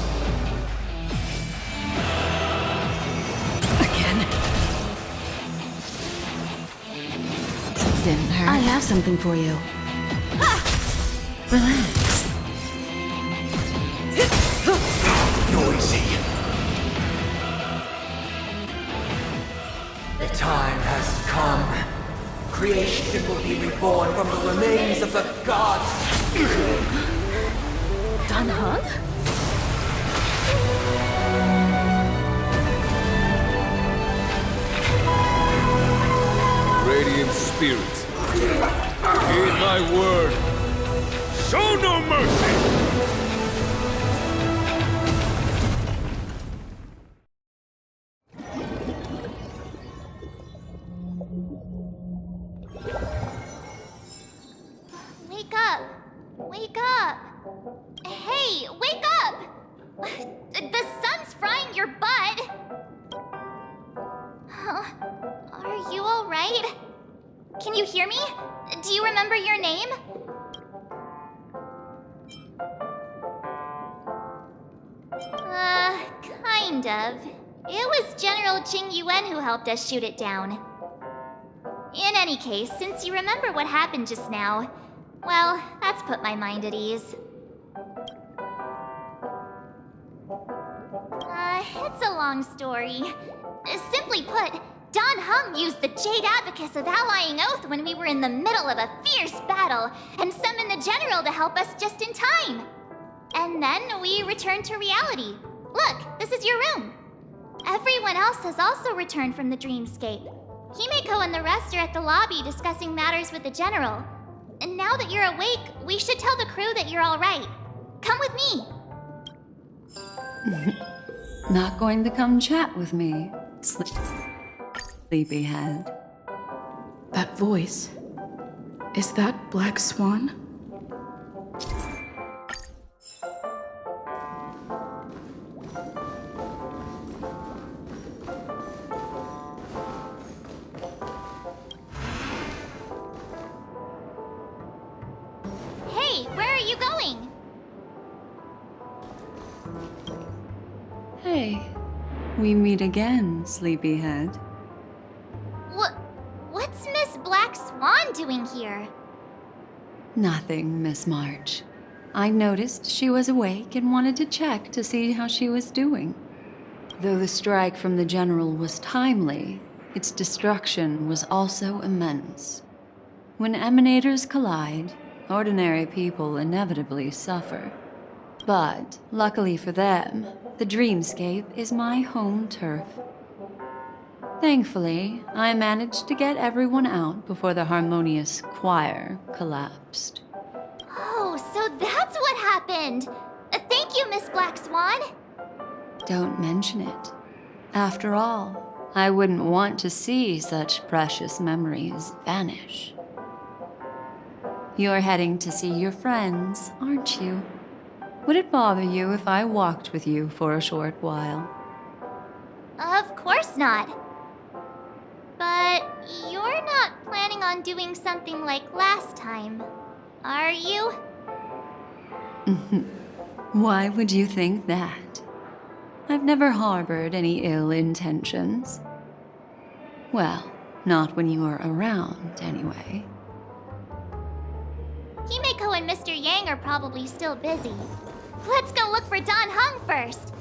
Speaker 13: Again.
Speaker 4: didn't hurt. I have something for you.
Speaker 18: Relax.
Speaker 16: Noisy.
Speaker 1: The time has come. Creation will be reborn from the remains of the gods.
Speaker 2: Dan Heng?
Speaker 20: Radiant spirits, heed my word. Show no mercy!
Speaker 9: Wake up! Wake up! Hey, wake up! Can you hear me? Do you remember your name? Kind of. It was General Jing Yuan who helped us shoot it down. In any case, since you remember what happened just now, well, that's put my mind at ease. It's a long story. Simply put, Don Hung used the Jade Abacus of Allying Oath when we were in the middle of a fierce battle, and summoned the General to help us just in time. And then we returned to reality. Look, this is your room. Everyone else has also returned from the dreamscape. Himeko and the rest are at the lobby discussing matters with the General. And now that you're awake, we should tell the crew that you're all right. Come with me.
Speaker 15: Not going to come chat with me, sleepyhead.
Speaker 4: That voice. Is that Black Swan?
Speaker 9: Hey, where are you going?
Speaker 15: Hey, we meet again, sleepyhead.
Speaker 9: What's Miss Black Swan doing here?
Speaker 15: Nothing, Miss March. I noticed she was awake and wanted to check to see how she was doing. Though the strike from the General was timely, its destruction was also immense. When emanators collide, ordinary people inevitably suffer. But, luckily for them, the dreamscape is my home turf. Thankfully, I managed to get everyone out before the harmonious choir collapsed.
Speaker 9: Oh, so that's what happened! Thank you, Miss Black Swan!
Speaker 15: Don't mention it. After all, I wouldn't want to see such precious memories vanish. You're heading to see your friends, aren't you? Would it bother you if I walked with you for a short while?
Speaker 9: Of course not. But you're not planning on doing something like last time, are you?
Speaker 15: Why would you think that? I've never harbored any ill intentions. Well, not when you are around, anyway.
Speaker 9: Himeko and Mr. Yang are probably still busy. Let's go look for Don Hung first.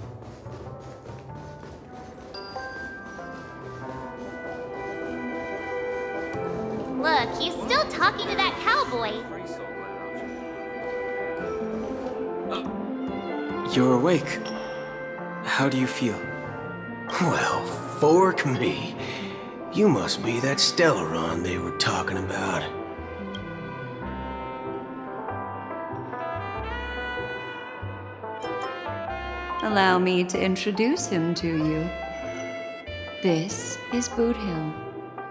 Speaker 9: Look, he's still talking to that cowboy.
Speaker 23: You're awake. How do you feel?
Speaker 22: Well, fork me. You must be that Stellaron they were talking about.
Speaker 15: Allow me to introduce him to you. This is Boot Hill,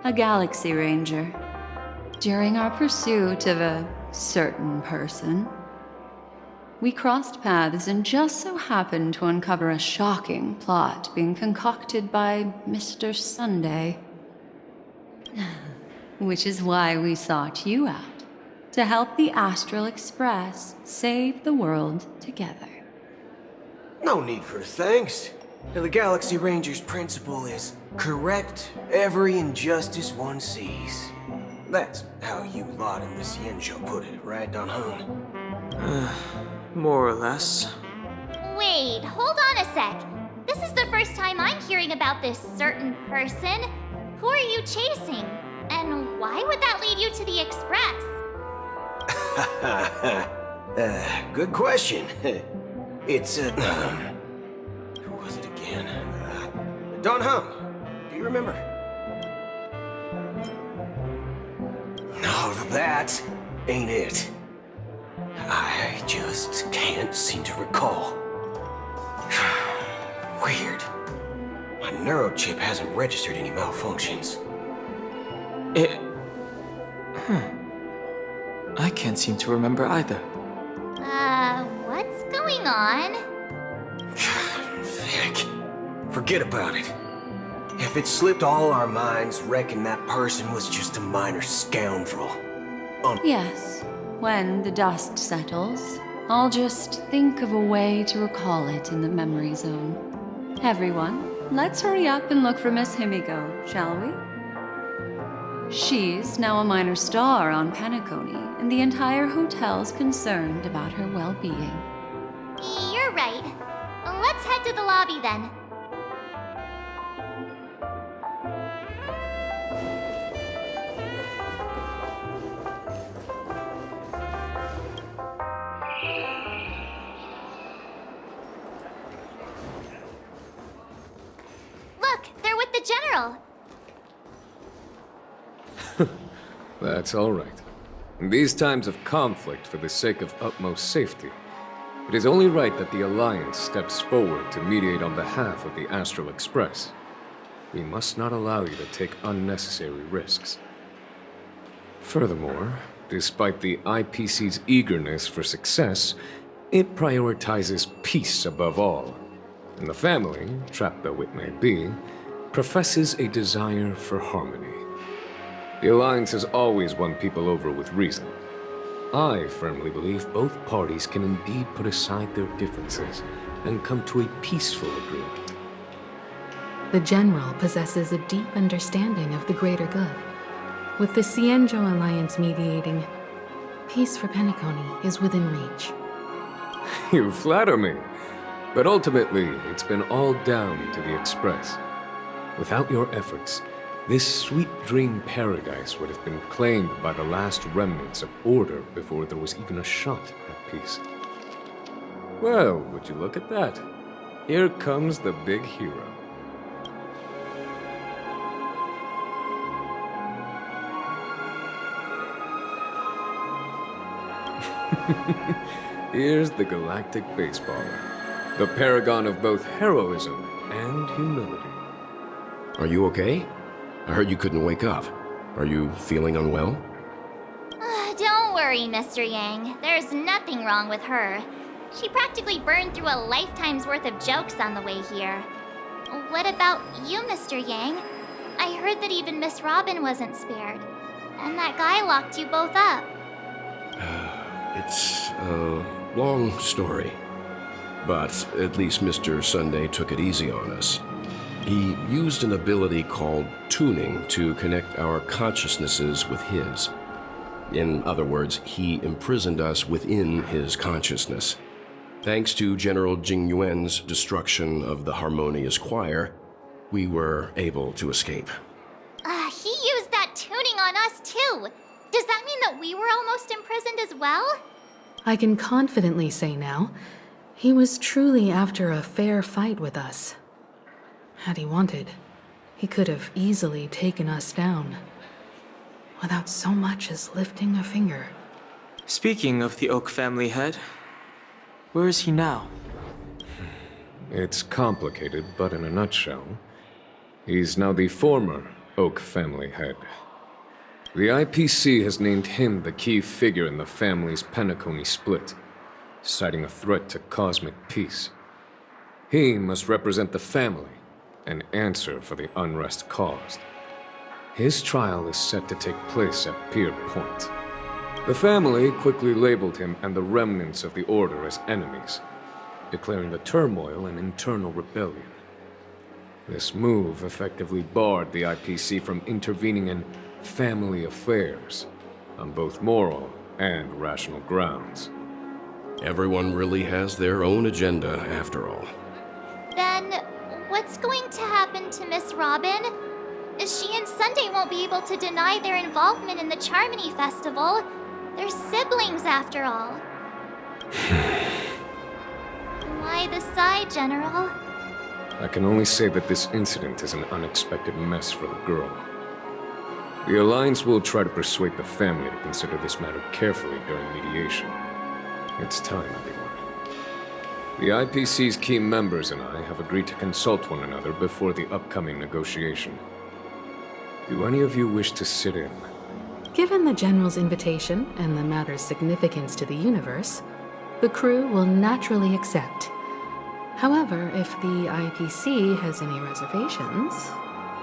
Speaker 15: a Galaxy Ranger. During our pursuit of a certain person, we crossed paths and just so happened to uncover a shocking plot being concocted by Mr. Sunday. Which is why we sought you out, to help the Astral Express save the world together.
Speaker 22: No need for thanks. The Galaxy Ranger's principle is correct every injustice one sees. That's how you lot in the Xianzhou put it, right, Don Hung?
Speaker 23: More or less.
Speaker 9: Wait, hold on a sec. This is the first time I'm hearing about this certain person. Who are you chasing? And why would that lead you to the Express?
Speaker 22: Good question. It's, who was it again? Don Hung. Do you remember? No, that ain't it. I just can't seem to recall. Weird. My neurochip hasn't registered any malfunctions.
Speaker 23: I can't seem to remember either.
Speaker 9: What's going on?
Speaker 22: Heck, forget about it. If it slipped all our minds, reckon that person was just a minor scoundrel.
Speaker 15: Yes, when the dust settles, I'll just think of a way to recall it in the memory zone. Everyone, let's hurry up and look for Miss Himiko, shall we? She's now a minor star on Penacony, and the entire hotel's concerned about her well-being.
Speaker 9: You're right. Let's head to the lobby then. Look, they're with the General.
Speaker 20: That's all right. In these times of conflict for the sake of utmost safety, it is only right that the Alliance steps forward to mediate on behalf of the Astral Express. We must not allow you to take unnecessary risks. Furthermore, despite the IPC's eagerness for success, it prioritizes peace above all. And the family, trapped though it may be, professes a desire for harmony. The Alliance has always won people over with reason. I firmly believe both parties can indeed put aside their differences and come to a peaceful agreement.
Speaker 4: The General possesses a deep understanding of the greater good. With the Cienjo Alliance mediating, peace for Penacony is within reach.
Speaker 20: You flatter me. But ultimately, it's been all down to the Express. Without your efforts, this sweet dream paradise would have been claimed by the last remnants of order before there was even a shot at peace. Well, would you look at that? Here comes the big hero. Here's the galactic baseballer, the paragon of both heroism and humility.
Speaker 14: Are you okay? I heard you couldn't wake up. Are you feeling unwell?
Speaker 9: Don't worry, Mr. Yang. There's nothing wrong with her. She practically burned through a lifetime's worth of jokes on the way here. What about you, Mr. Yang? I heard that even Miss Robin wasn't spared. And that guy locked you both up.
Speaker 14: It's a long story. But at least Mr. Sunday took it easy on us. He used an ability called tuning to connect our consciousnesses with his. In other words, he imprisoned us within his consciousness. Thanks to General Jing Yuan's destruction of the Harmonious Choir, we were able to escape.
Speaker 9: He used that tuning on us too. Does that mean that we were almost imprisoned as well?
Speaker 4: I can confidently say now, he was truly after a fair fight with us. Had he wanted, he could have easily taken us down, without so much as lifting a finger.
Speaker 23: Speaking of the Oak family head, where is he now?
Speaker 20: It's complicated, but in a nutshell, he's now the former Oak family head. The IPC has named him the key figure in the family's Penacony split, citing a threat to cosmic peace. He must represent the family and answer for the unrest caused. His trial is set to take place at Pier Point. The family quickly labeled him and the remnants of the Order as enemies, declaring the turmoil an internal rebellion. This move effectively barred the IPC from intervening in family affairs on both moral and rational grounds.
Speaker 14: Everyone really has their own agenda, after all.
Speaker 9: Then, what's going to happen to Miss Robin? She and Sunday won't be able to deny their involvement in the Charmony Festival. They're siblings, after all. Why the sigh, General?
Speaker 20: I can only say that this incident is an unexpected mess for the girl. The Alliance will try to persuade the family to consider this matter carefully during mediation. It's time, everyone. The IPC's key members and I have agreed to consult one another before the upcoming negotiation. Do any of you wish to sit in?
Speaker 4: Given the General's invitation and the matter's significance to the universe, the crew will naturally accept. However, if the IPC has any reservations...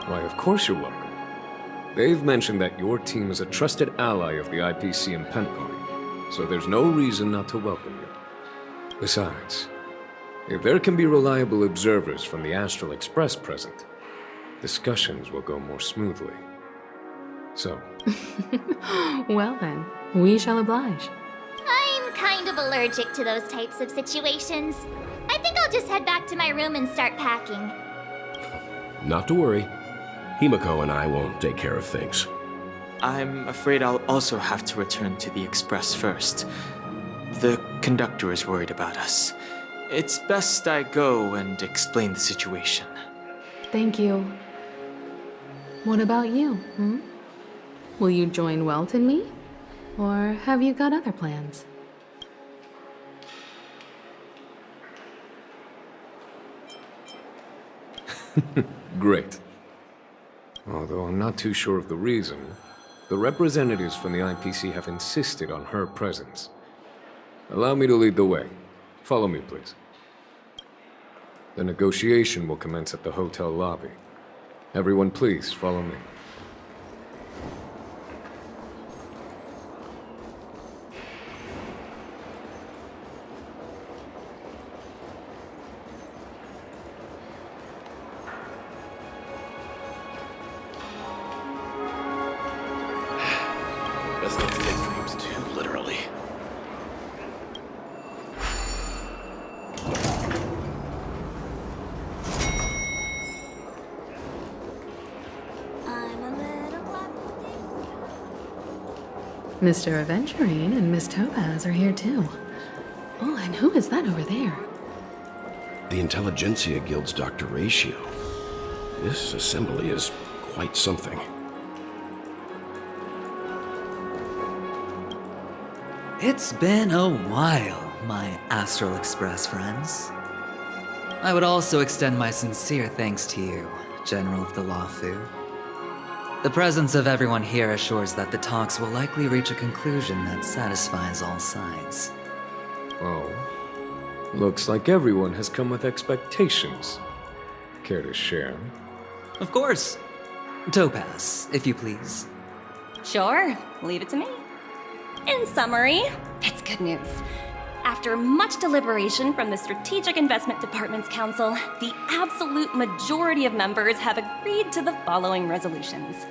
Speaker 20: Why, of course you're welcome. They've mentioned that your team is a trusted ally of the IPC in Penacony, so there's no reason not to welcome you. Besides, if there can be reliable observers from the Astral Express present, discussions will go more smoothly. So...
Speaker 4: Well then, we shall oblige.
Speaker 9: I'm kind of allergic to those types of situations. I think I'll just head back to my room and start packing.
Speaker 14: Not to worry. Himiko and I will take care of things.
Speaker 23: I'm afraid I'll also have to return to the Express first. The conductor is worried about us. It's best I go and explain the situation.
Speaker 4: Thank you. What about you, Will you join Welt and me? Or have you got other plans?
Speaker 20: Great. Although I'm not too sure of the reason, the representatives from the IPC have insisted on her presence. Allow me to lead the way. Follow me, please. The negotiation will commence at the hotel lobby. Everyone, please follow me.
Speaker 14: Best not to take dreams too literally.
Speaker 4: Mr. Aventurine and Miss Topaz are here too. Oh, and who is that over there?
Speaker 14: The Intelligentsia Guild's Dr. Ratio. This assembly is quite something.
Speaker 7: It's been a while, my Astral Express friends. I would also extend my sincere thanks to you, General of the Lawfu. The presence of everyone here assures that the talks will likely reach a conclusion that satisfies all sides.
Speaker 20: Oh. Looks like everyone has come with expectations. Care to share?
Speaker 7: Of course. Topaz, if you please.
Speaker 8: Sure, leave it to me. In summary, it's good news. After much deliberation from the Strategic Investment Department's Council, the absolute majority of members have agreed to the following resolutions.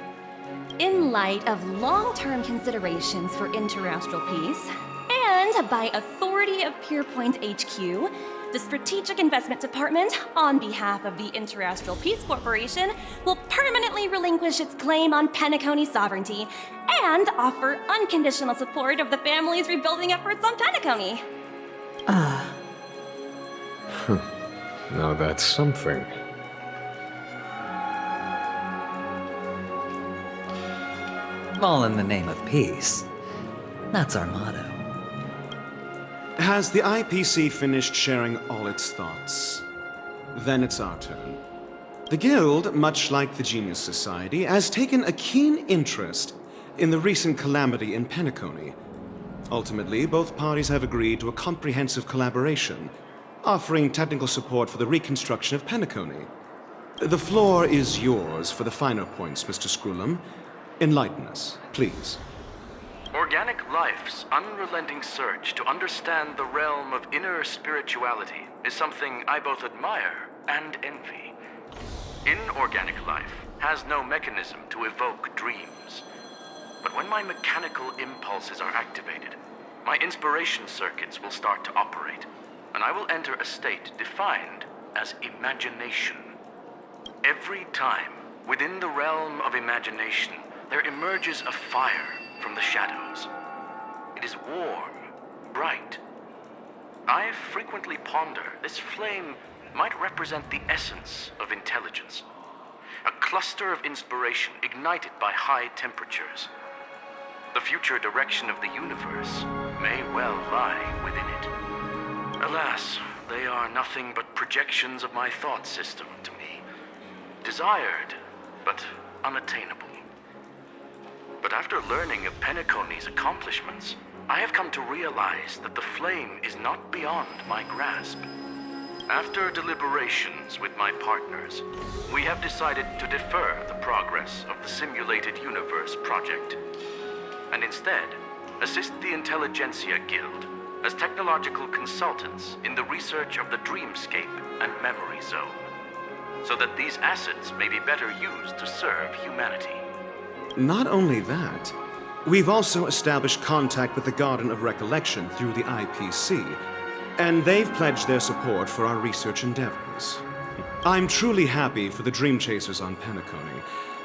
Speaker 8: In light of long-term considerations for interastral peace, and by authority of Pierpoint HQ, the Strategic Investment Department, on behalf of the Interastral Peace Corporation, will permanently relinquish its claim on Penacony sovereignty and offer unconditional support of the family's rebuilding efforts on Penacony.
Speaker 20: Now that's something.
Speaker 7: All in the name of peace. That's our motto.
Speaker 21: Has the IPC finished sharing all its thoughts? Then it's our turn. The Guild, much like the Genius Society, has taken a keen interest in the recent calamity in Penacony. Ultimately, both parties have agreed to a comprehensive collaboration, offering technical support for the reconstruction of Penacony. The floor is yours for the finer points, Mr. Screwlam. Enlighten us, please.
Speaker 24: Organic life's unrelenting search to understand the realm of inner spirituality is something I both admire and envy. Inorganic life has no mechanism to evoke dreams. But when my mechanical impulses are activated, my inspiration circuits will start to operate, and I will enter a state defined as imagination. Every time, within the realm of imagination, there emerges a fire from the shadows. It is warm, bright. I frequently ponder this flame might represent the essence of intelligence. A cluster of inspiration ignited by high temperatures. The future direction of the universe may well lie within it. Alas, they are nothing but projections of my thought system to me. Desired, but unattainable. But after learning of Penacony's accomplishments, I have come to realize that the flame is not beyond my grasp. After deliberations with my partners, we have decided to defer the progress of the Simulated Universe project, and instead assist the Intelligentsia Guild as technological consultants in the research of the Dreamscape and Memory Zone, so that these assets may be better used to serve humanity.
Speaker 21: Not only that, we've also established contact with the Garden of Recollection through the IPC, and they've pledged their support for our research endeavors. I'm truly happy for the Dream Chasers on Penacony.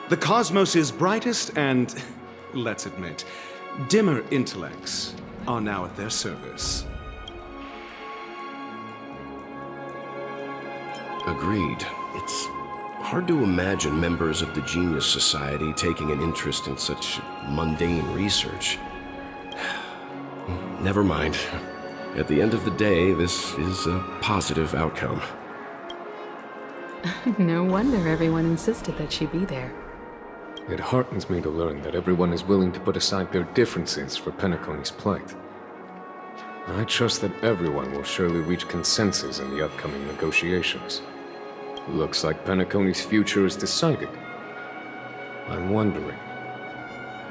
Speaker 21: The cosmos' brightest and, let's admit, dimmer intellects are now at their service.
Speaker 14: Agreed. It's hard to imagine members of the Genius Society taking an interest in such mundane research. Never mind. At the end of the day, this is a positive outcome.
Speaker 4: No wonder everyone insisted that she be there.
Speaker 20: It heartens me to learn that everyone is willing to put aside their differences for Penacony's plight. I trust that everyone will surely reach consensus in the upcoming negotiations. Looks like Penacony's future is decided. I'm wondering,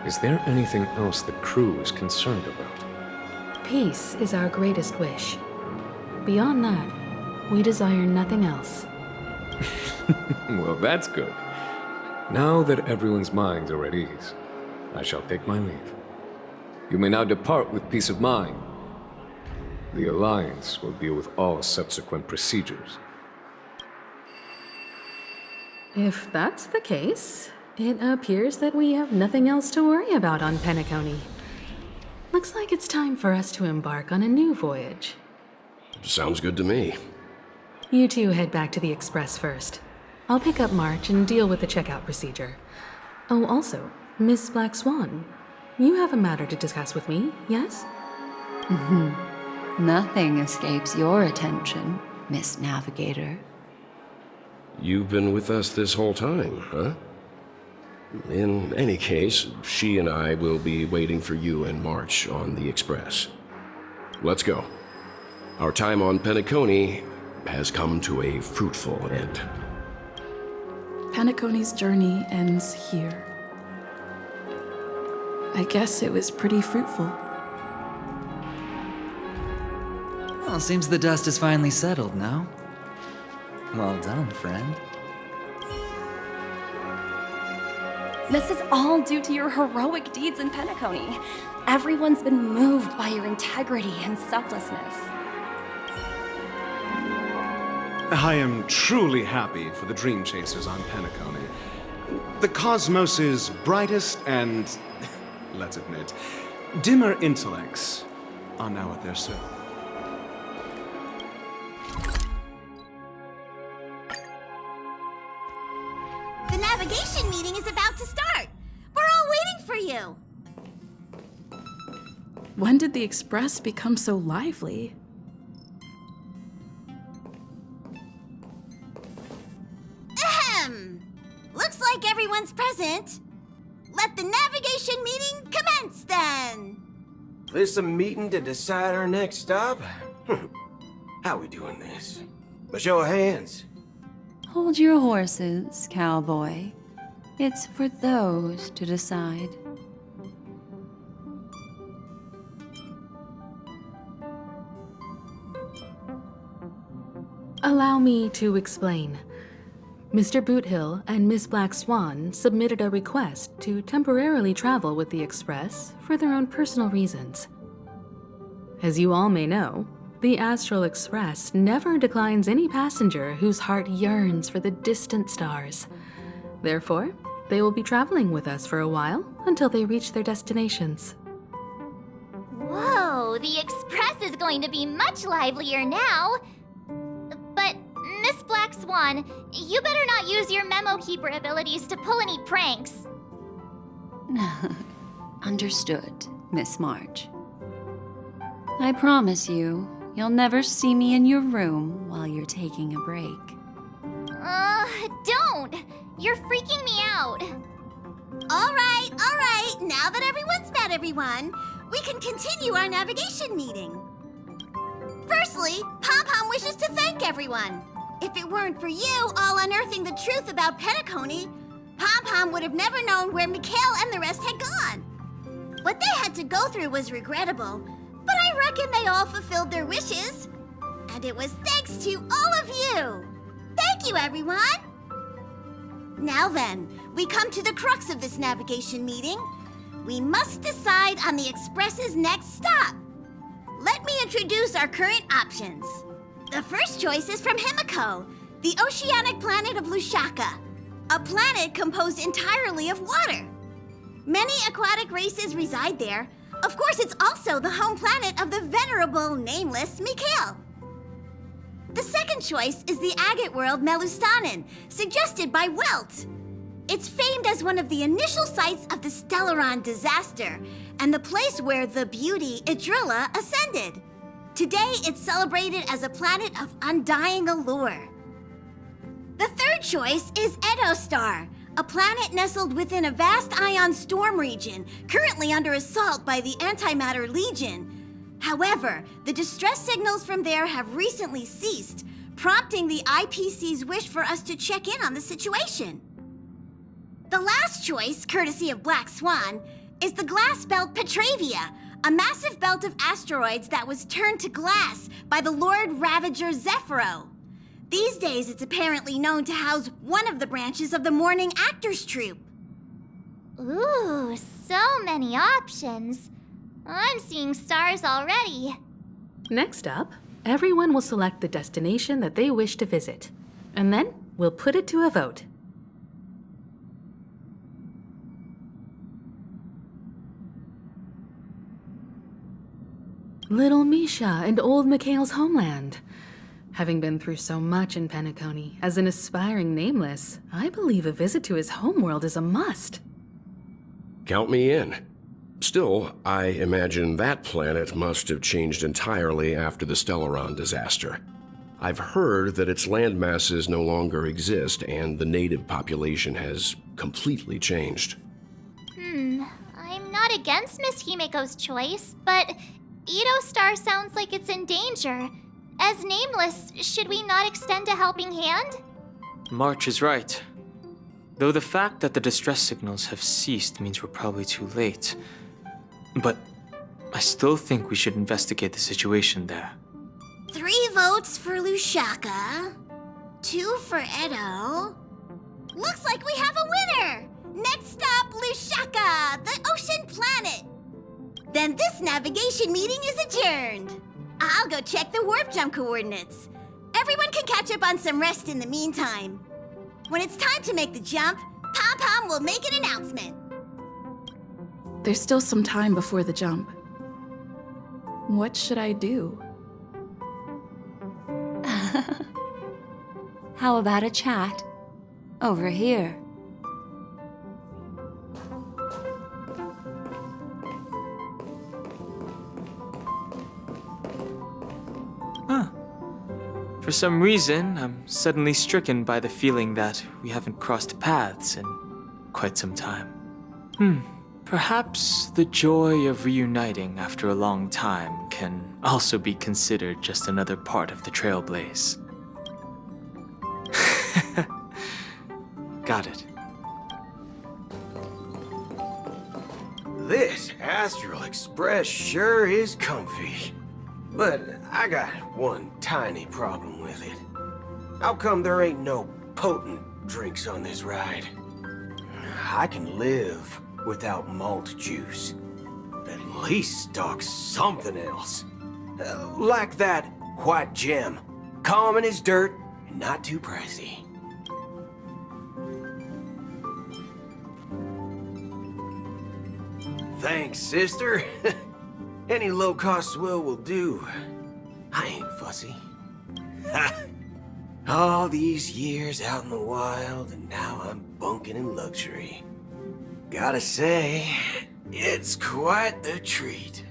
Speaker 20: is there anything else the crew is concerned about?
Speaker 4: Peace is our greatest wish. Beyond that, we desire nothing else.
Speaker 20: Well, that's good. Now that everyone's minds are at ease, I shall take my leave. You may now depart with peace of mind. The Alliance will deal with all subsequent procedures.
Speaker 4: If that's the case, it appears that we have nothing else to worry about on Penacony. Looks like it's time for us to embark on a new voyage.
Speaker 14: Sounds good to me.
Speaker 4: You two head back to the Express first. I'll pick up March and deal with the checkout procedure. Oh, also, Miss Black Swan, you have a matter to discuss with me, yes?
Speaker 15: Nothing escapes your attention, Miss Navigator.
Speaker 14: You've been with us this whole time, huh? In any case, she and I will be waiting for you and March on the Express. Let's go. Our time on Penacony has come to a fruitful end.
Speaker 3: Penacony's journey ends here. I guess it was pretty fruitful.
Speaker 7: Well, seems the dust is finally settled now. Well done, friend.
Speaker 8: This is all due to your heroic deeds in Penacony. Everyone's been moved by your integrity and selflessness.
Speaker 21: I am truly happy for the Dream Chasers on Penacony. The cosmos' brightest and, let's admit, dimmer intellects are now at their service.
Speaker 5: The navigation meeting is about to start. We're all waiting for you.
Speaker 3: When did the Express become so lively?
Speaker 5: Ahem! Looks like everyone's present. Let the navigation meeting commence then.
Speaker 22: This a meeting to decide our next stop? How we doing this? A show of hands.
Speaker 15: Hold your horses, cowboy. It's for those to decide.
Speaker 4: Allow me to explain. Mr. Boothill and Miss Black Swan submitted a request to temporarily travel with the Express for their own personal reasons. As you all may know, the Astral Express never declines any passenger whose heart yearns for the distant stars. Therefore, they will be traveling with us for a while until they reach their destinations.
Speaker 9: Whoa, the Express is going to be much livelier now. But, Miss Black Swan, you better not use your memo keeper abilities to pull any pranks.
Speaker 15: Understood, Miss March. I promise you, you'll never see me in your room while you're taking a break.
Speaker 9: Don't! You're freaking me out.
Speaker 5: All right. Now that everyone's met everyone, we can continue our navigation meeting. For Firstly, Pom-Pom wishes to thank everyone. If it weren't for you all unearthing the truth about Penacony, Pom-Pom would have never known where Mikhail and the rest had gone. What they had to go through was regrettable, but I reckon they all fulfilled their wishes. And it was thanks to all of you. Thank you, everyone. Now then, we come to the crux of this navigation meeting. We must decide on the Express's next stop. Let me introduce our current options. The first choice is from Himiko, the oceanic planet of Lushaka, a planet composed entirely of water. Many aquatic races reside there. Of course, it's also the home planet of the venerable, nameless Mikhail. The second choice is the agate world Melustanen, suggested by Welt. It's famed as one of the initial sites of the Stellaron disaster, and the place where the beauty Idrilla ascended. Today, it's celebrated as a planet of undying allure. The third choice is Edo Star, a planet nestled within a vast ion storm region, currently under assault by the Antimatter Legion. However, the distress signals from there have recently ceased, prompting the IPC's wish for us to check in on the situation. The last choice, courtesy of Black Swan, is the glass belt Petravia, a massive belt of asteroids that was turned to glass by the Lord Ravager Zephyro. These days, it's apparently known to house one of the branches of the Morning Actors Troupe.
Speaker 9: Ooh, so many options. I'm seeing stars already.
Speaker 4: Next up, everyone will select the destination that they wish to visit, and then we'll put it to a vote. Little Misha and old Mikhail's homeland. Having been through so much in Penacony, as an aspiring nameless, I believe a visit to his homeworld is a must.
Speaker 14: Count me in. Still, I imagine that planet must have changed entirely after the Stellaron disaster. I've heard that its land masses no longer exist and the native population has completely changed.
Speaker 9: I'm not against Miss Himiko's choice, but Edo Star sounds like it's in danger. As nameless, should we not extend a helping hand?
Speaker 23: March is right. Though the fact that the distress signals have ceased means we're probably too late. But I still think we should investigate the situation there.
Speaker 5: 3 votes for Lushaka, 2 for Edo. Looks like we have a winner! Next stop, Lushaka, the ocean planet. Then this navigation meeting is adjourned. I'll go check the warp jump coordinates. Everyone can catch up on some rest in the meantime. When it's time to make the jump, Pom-Pom will make an announcement.
Speaker 3: There's still some time before the jump. What should I do?
Speaker 15: How about a chat? Over here.
Speaker 23: For some reason, I'm suddenly stricken by the feeling that we haven't crossed paths in quite some time. Perhaps the joy of reuniting after a long time can also be considered just another part of the Trailblaze. Got it.
Speaker 22: This Astral Express sure is comfy. But I got one tiny problem with it. How come there ain't no potent drinks on this ride? I can live without malt juice. At least stock something else. Like that white gem. Common as dirt and not too pricey. Thanks, sister. Any low-cost swill will do. I ain't fussy. All these years out in the wild, and now I'm bunking in luxury. Gotta say, it's quite the treat.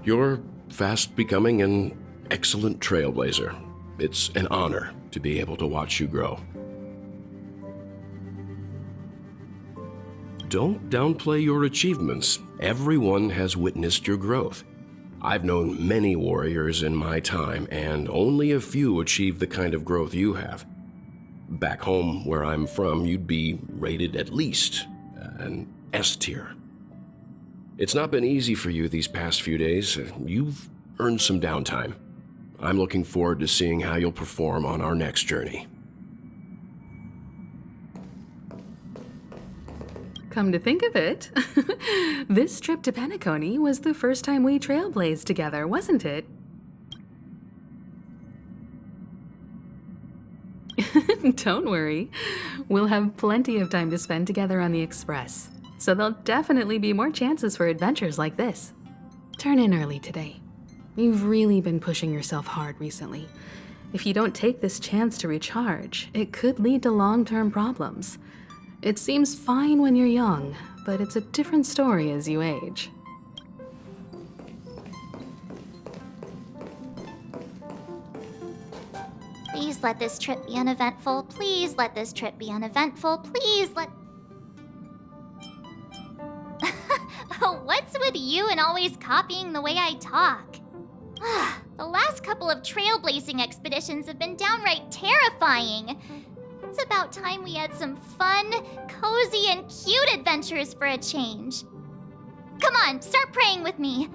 Speaker 14: You're fast becoming an excellent trailblazer. It's an honor to be able to watch you grow. don't downplay your achievements. Everyone has witnessed your growth. I've known many warriors in my time, and only a few achieve the kind of growth you have. Back home, where I'm from, you'd be rated at least an S tier. It's not been easy for you these past few days. You've earned some downtime. I'm looking forward to seeing how you'll perform on our next journey.
Speaker 4: Come to think of it, this trip to Penacony was the first time we trailblazed together, wasn't it? Don't worry. We'll have plenty of time to spend together on the Express, so there'll definitely be more chances for adventures like this. Turn in early today. You've really been pushing yourself hard recently. If you don't take this chance to recharge, it could lead to long-term problems. It seems fine when you're young, but it's a different story as you age.
Speaker 9: Please let this trip be uneventful. Please let this trip be uneventful. Please let... What's with you and always copying the way I talk? The last couple of trailblazing expeditions have been downright terrifying. It's about time we had some fun, cozy, and cute adventures for a change. Come on, start praying with me.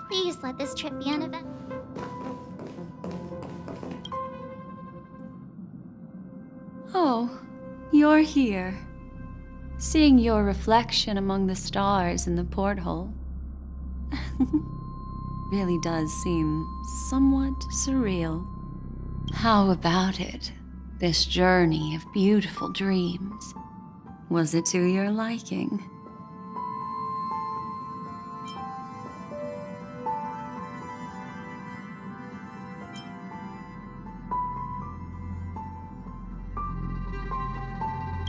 Speaker 9: Please let this trip be uneventful.
Speaker 15: Oh, you're here. Seeing your reflection among the stars in the porthole really does seem somewhat surreal. How about it? This journey of beautiful dreams. Was it to your liking?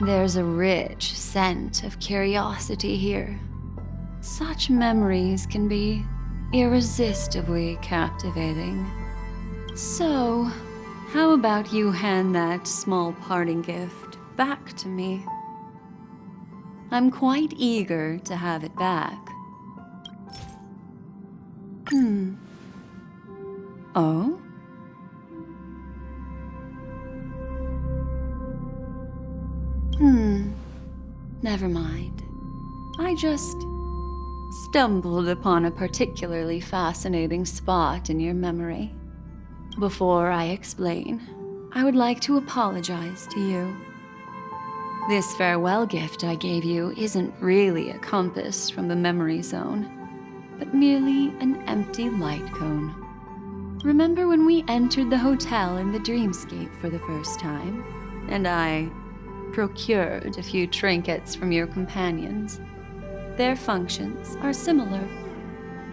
Speaker 15: There's a rich scent of curiosity here. Such memories can be irresistibly captivating. So, how about you hand that small parting gift back to me? I'm quite eager to have it back. Oh? Never mind. I just stumbled upon a particularly fascinating spot in your memory. Before I explain, I would like to apologize to you. This farewell gift I gave you isn't really a compass from the memory zone, but merely an empty light cone. Remember when we entered the hotel in the dreamscape for the first time, and I procured a few trinkets from your companions? Their functions are similar.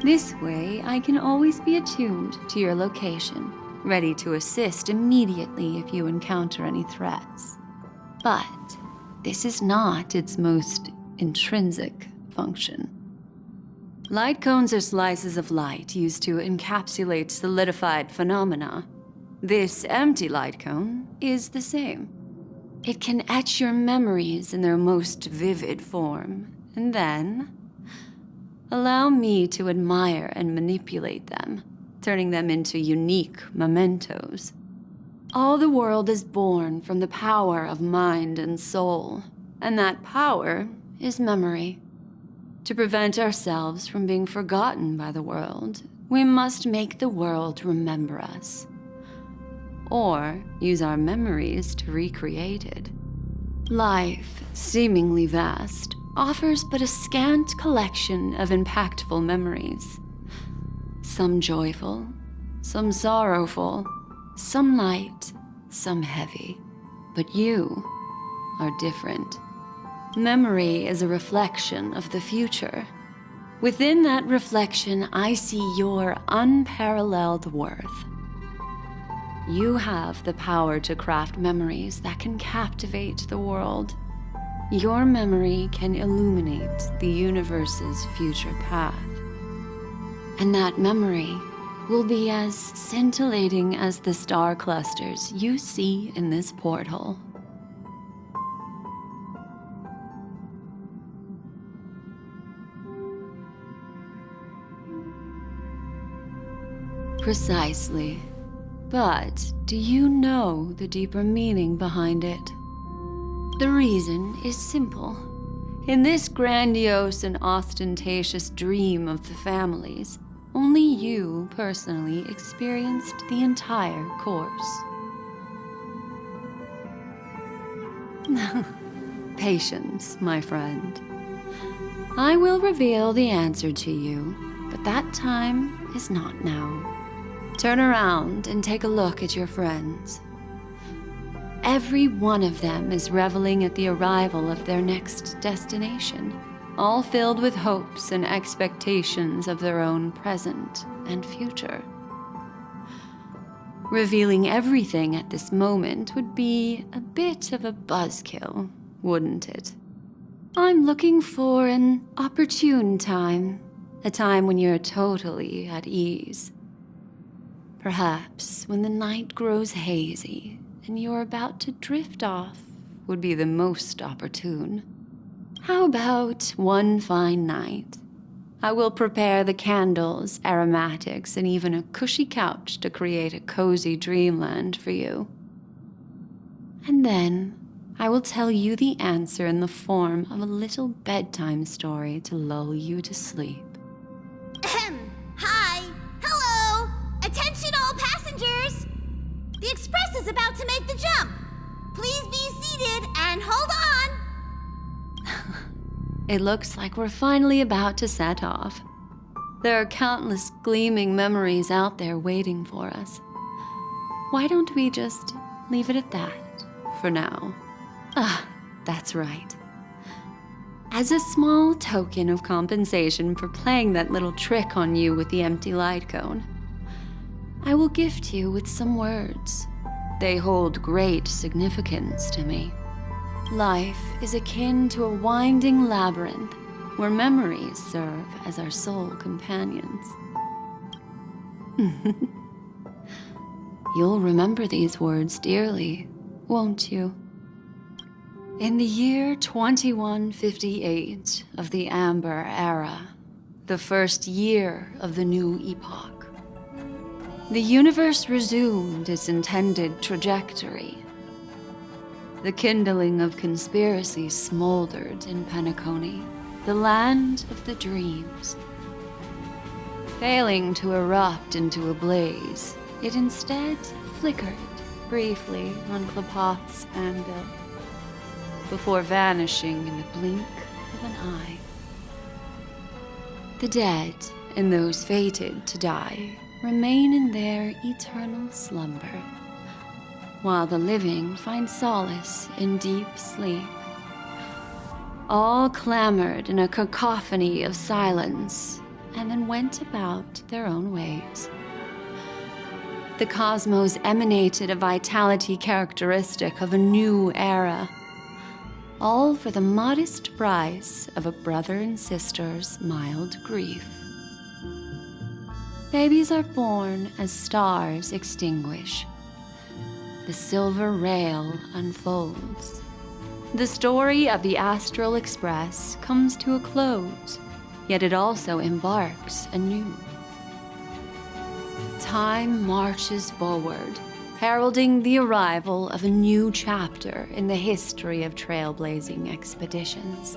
Speaker 15: This way, I can always be attuned to your location, ready to assist immediately if you encounter any threats. But this is not its most intrinsic function. Light cones are slices of light used to encapsulate solidified phenomena. This empty light cone is the same. It can etch your memories in their most vivid form, and then allow me to admire and manipulate them, turning them into unique mementos. All the world is born from the power of mind and soul, and that power is memory. To prevent ourselves from being forgotten by the world, we must make the world remember us, or use our memories to recreate it. Life, seemingly vast, offers but a scant collection of impactful memories. Some joyful, some sorrowful, some light, some heavy. But you are different. Memory is a reflection of the future. Within that reflection, I see your unparalleled worth. You have the power to craft memories that can captivate the world. Your memory can illuminate the universe's future path. And that memory will be as scintillating as the star clusters you see in this porthole. Precisely. But do you know the deeper meaning behind it? The reason is simple. In this grandiose and ostentatious dream of the families, only you personally experienced the entire course. Patience, my friend. I will reveal the answer to you, but that time is not now. Turn around and take a look at your friends. Every one of them is reveling at the arrival of their next destination, all filled with hopes and expectations of their own present and future. Revealing everything at this moment would be a bit of a buzzkill, wouldn't it? I'm looking for an opportune time, a time when you're totally at ease. Perhaps when the night grows hazy and you're about to drift off would be the most opportune. How about one fine night? I will prepare the candles, aromatics, and even a cushy couch to create a cozy dreamland for you. And then I will tell you the answer in the form of a little bedtime story to lull you to sleep.
Speaker 5: Hi! Hello! Attention all passengers! The express is about to make the jump. Please be seated and hold on!
Speaker 15: It looks like we're finally about to set off. There are countless gleaming memories out there waiting for us. Why don't we just leave it at that for now? That's right. As a small token of compensation for playing that little trick on you with the empty light cone, I will gift you with some words. They hold great significance to me. Life is akin to a winding labyrinth where memories serve as our sole companions. You'll remember these words dearly, won't you? In the year 2158 of the Amber Era, the first year of the new epoch, the universe resumed its intended trajectory. The kindling of conspiracy smoldered in Penacony, the land of the dreams. Failing to erupt into a blaze, it instead flickered briefly on Klapoth's anvil, before vanishing in the blink of an eye. The dead and those fated to die remain in their eternal slumber, while the living find solace in deep sleep. All clamored in a cacophony of silence, and then went about their own ways. The cosmos emanated a vitality characteristic of a new era, all for the modest price of a brother and sister's mild grief. Babies are born as stars extinguish. The silver rail unfolds. The story of the Astral Express comes to a close, yet it also embarks anew. Time marches forward, heralding the arrival of a new chapter in the history of trailblazing expeditions.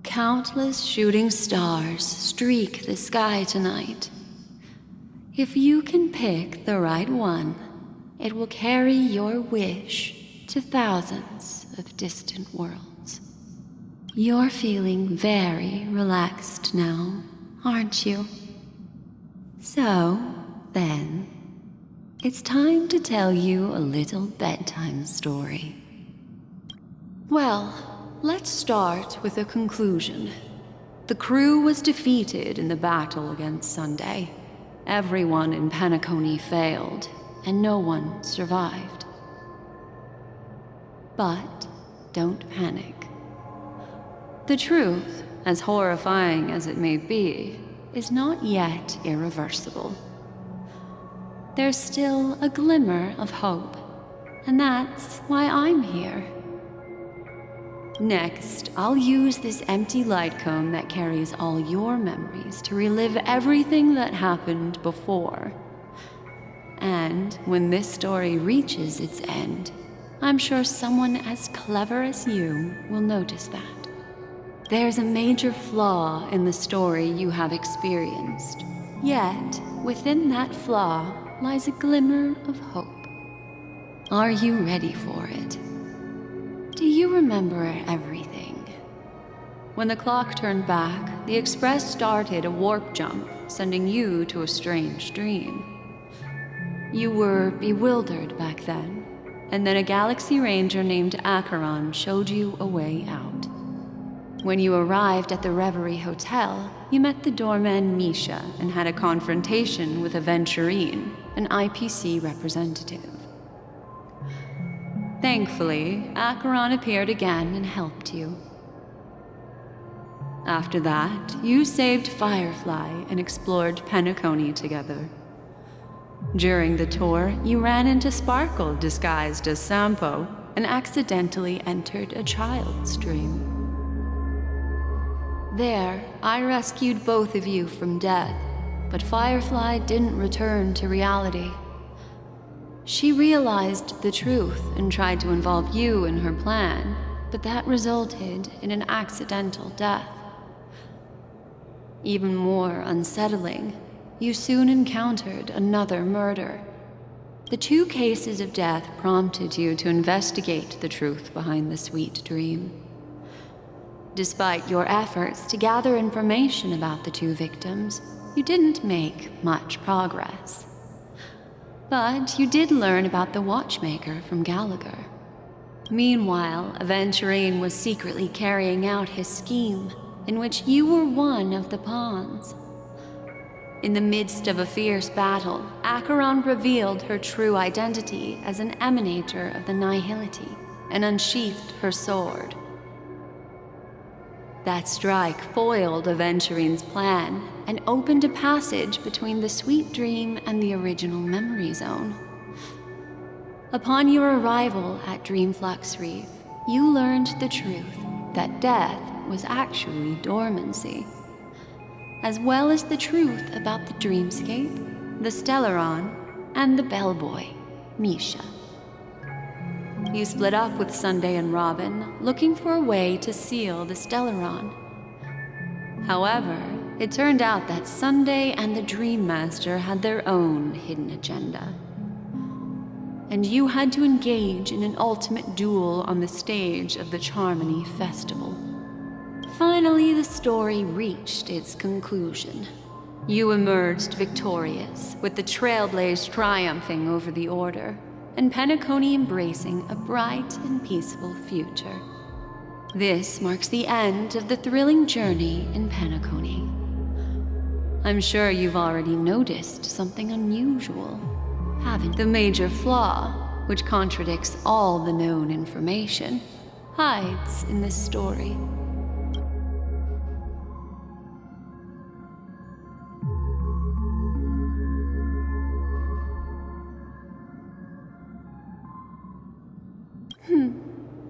Speaker 15: Countless shooting stars streak the sky tonight. If you can pick the right one, it will carry your wish to thousands of distant worlds. You're feeling very relaxed now, aren't you? So, then, it's time to tell you a little bedtime story. Well, let's start with a conclusion. The crew was defeated in the battle against Sunday. Everyone in Penacony failed, and no one survived. But don't panic. The truth, as horrifying as it may be, is not yet irreversible. There's still a glimmer of hope, and that's why I'm here. Next, I'll use this empty light cone that carries all your memories to relive everything that happened before. And when this story reaches its end, I'm sure someone as clever as you will notice that. There's a major flaw in the story you have experienced. Yet, within that flaw lies a glimmer of hope. Are you ready for it? Do you remember everything? When the clock turned back, the Express started a warp jump, sending you to a strange dream. You were bewildered back then, and then a Galaxy Ranger named Acheron showed you a way out. When you arrived at the Reverie Hotel, you met the doorman Misha and had a confrontation with Aventurine, an IPC representative. Thankfully, Acheron appeared again and helped you. After that, you saved Firefly and explored Penacony together. During the tour, you ran into Sparkle disguised as Sampo and accidentally entered a child's dream. There, I rescued both of you from death, but Firefly didn't return to reality. She realized the truth and tried to involve you in her plan, but that resulted in an accidental death. Even more unsettling, you soon encountered another murder. The 2 cases of death prompted you to investigate the truth behind the sweet dream. Despite your efforts to gather information about the 2 victims, you didn't make much progress. But you did learn about the watchmaker from Gallagher. Meanwhile, Aventurine was secretly carrying out his scheme, in which you were one of the pawns. In the midst of a fierce battle, Acheron revealed her true identity as an emanator of the Nihility and unsheathed her sword. That strike foiled Aventurine's plan and opened a passage between the sweet dream and the original memory zone. Upon your arrival at Dreamflux Reef, you learned the truth that death was actually dormancy, as well as the truth about the dreamscape, the Stellaron, and the bellboy, Misha. You split up with Sunday and Robin, looking for a way to seal the Stellaron. However, it turned out that Sunday and the Dream Master had their own hidden agenda. And you had to engage in an ultimate duel on the stage of the Charmony Festival. Finally, the story reached its conclusion. You emerged victorious, with the Trailblaze triumphing over the Order, and Penacony embracing a bright and peaceful future. This marks the end of the thrilling journey in Penacony. I'm sure you've already noticed something unusual, haven't you? The major flaw, which contradicts all the known information, hides in this story.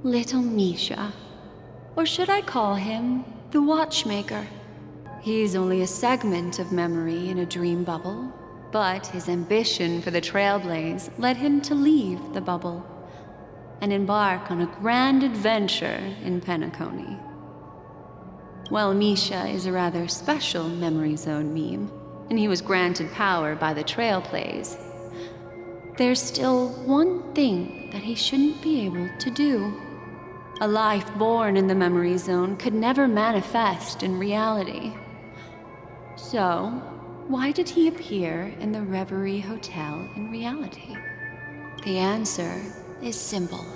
Speaker 15: Little Misha. Or should I call him the Watchmaker? He's only a segment of memory in a dream bubble, but his ambition for the Trailblaze led him to leave the bubble and embark on a grand adventure in Penacony. While Misha is a rather special memory zone meme, and he was granted power by the Trailblaze, there's still one thing that he shouldn't be able to do. A life born in the memory zone could never manifest in reality. So, why did he appear in the Reverie Hotel in reality? The answer is simple.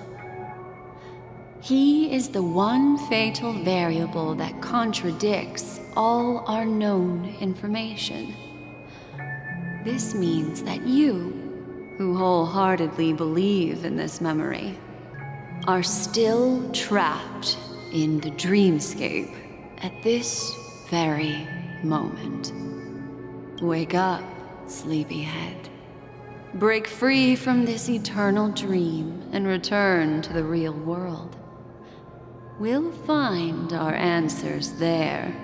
Speaker 15: He is the one fatal variable that contradicts all our known information. This means that you, who wholeheartedly believe in this memory, are still trapped in the dreamscape at this very moment. Wake up, sleepyhead. Break free from this eternal dream and return to the real world. We'll find our answers there.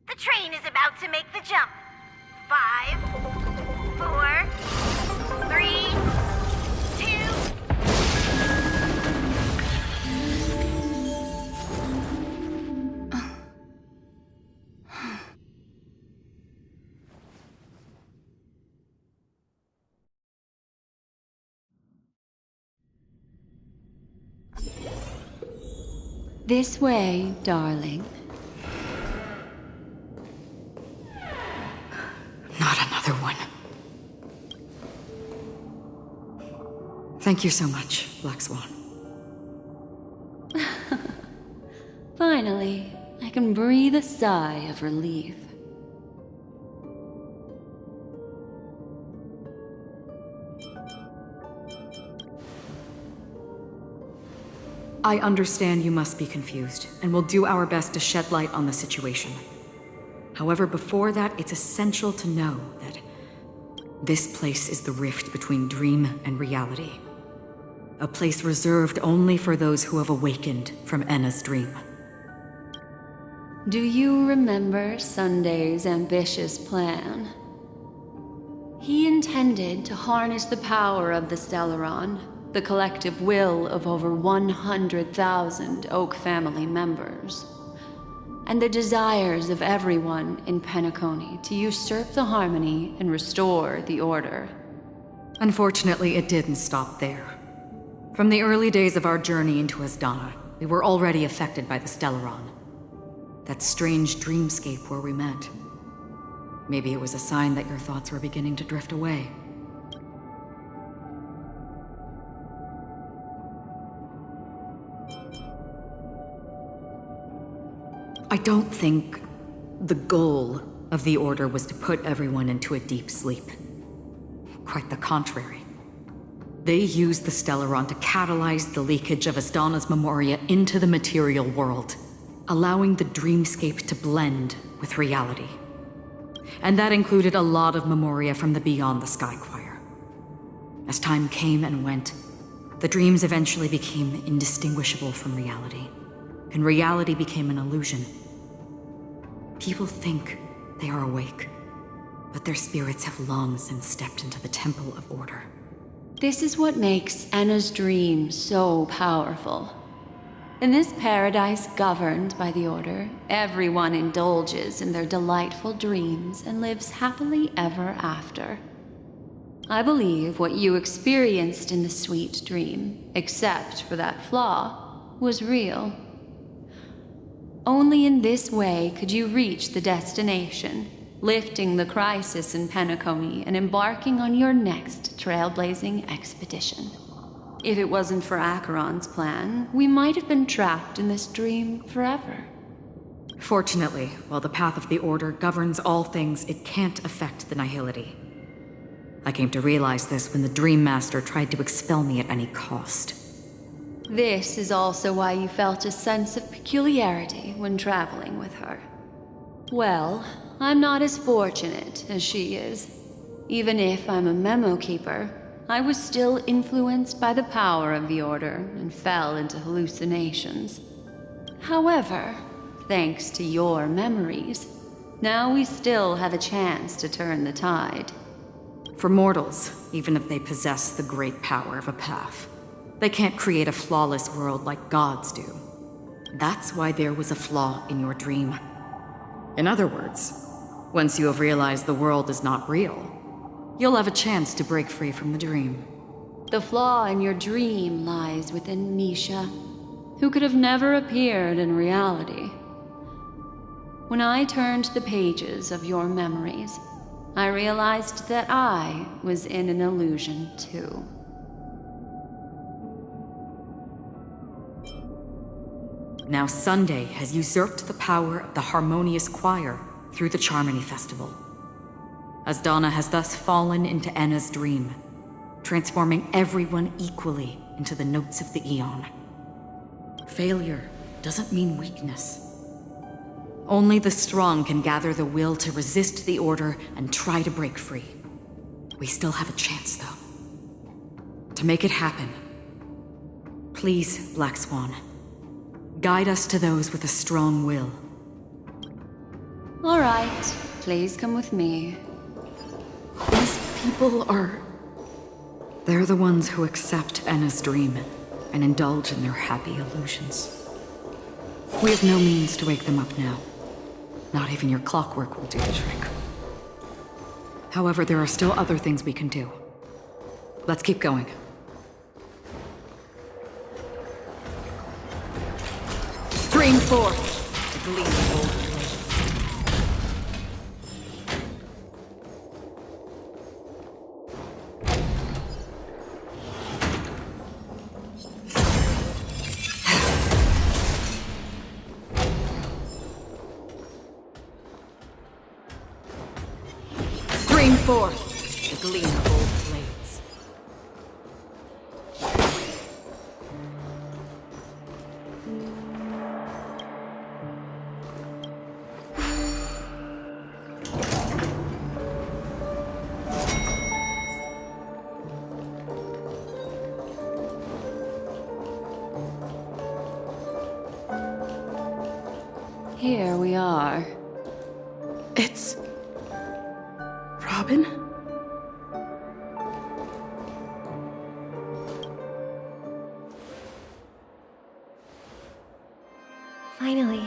Speaker 5: The train is about to make the jump. 5, 4, 3, 2.
Speaker 15: This way, darling.
Speaker 13: Not another one. Thank you so much, Black Swan.
Speaker 15: Finally, I can breathe a sigh of relief.
Speaker 13: I understand you must be confused, and will do our best to shed light on the situation. However, before that, it's essential to know that this place is the rift between dream and reality. A place reserved only for those who have awakened from Enna's dream.
Speaker 15: Do you remember Sunday's ambitious plan? He intended to harness the power of the Stellaron, the collective will of over 100,000 Oak family members, and the desires of everyone in Penacony to usurp the harmony and restore the order.
Speaker 13: Unfortunately, it didn't stop there. From the early days of our journey into Asdana, we were already affected by the Stellaron. That strange dreamscape where we met. Maybe it was a sign that your thoughts were beginning to drift away. I don't think the goal of the Order was to put everyone into a deep sleep. Quite the contrary. They used the Stellaron to catalyze the leakage of Asdana's memoria into the material world, allowing the dreamscape to blend with reality. And that included a lot of memoria from the Beyond the Sky Choir. As time came and went, the dreams eventually became indistinguishable from reality, and reality became an illusion. People think they are awake, but their spirits have long since stepped into the Temple of Order.
Speaker 15: This is what makes Enna's dream so powerful. In this paradise governed by the Order, everyone indulges in their delightful dreams and lives happily ever after. I believe what you experienced in the sweet dream, except for that flaw, was real. Only in this way could you reach the destination, lifting the crisis in Penacony and embarking on your next trailblazing expedition. If it wasn't for Acheron's plan, we might have been trapped in this dream forever.
Speaker 13: Fortunately, while the path of the Order governs all things, it can't affect the Nihility. I came to realize this when the Dream Master tried to expel me at any cost.
Speaker 15: This is also why you felt a sense of peculiarity when traveling with her. Well, I'm not as fortunate as she is. Even if I'm a memo keeper, I was still influenced by the power of the Order and fell into hallucinations. However, thanks to your memories, now we still have a chance to turn the tide.
Speaker 13: For mortals, even if they possess the great power of a path, they can't create a flawless world like gods do. That's why there was a flaw in your dream. In other words, once you have realized the world is not real, you'll have a chance to break free from the dream.
Speaker 15: The flaw in your dream lies within Nisha, who could have never appeared in reality. When I turned the pages of your memories, I realized that I was in an illusion too.
Speaker 13: Now Sunday has usurped the power of the harmonious choir through the Charmony Festival. Asdana has thus fallen into Enna's dream, transforming everyone equally into the notes of the Aeon. Failure doesn't mean weakness. Only the strong can gather the will to resist the order and try to break free. We still have a chance, though. To make it happen, please, Black Swan, guide us to those with a strong will.
Speaker 15: All right, please come with me.
Speaker 13: These people are... They're the ones who accept Enna's dream and indulge in their happy illusions. We have no means to wake them up now. Not even your clockwork will do the trick. However, there are still other things we can do. Let's keep going. Stream forth, the gleam of old blades. Stream forth, the gleam of old blades.
Speaker 15: Here we are.
Speaker 3: It's... Robin?
Speaker 9: Finally,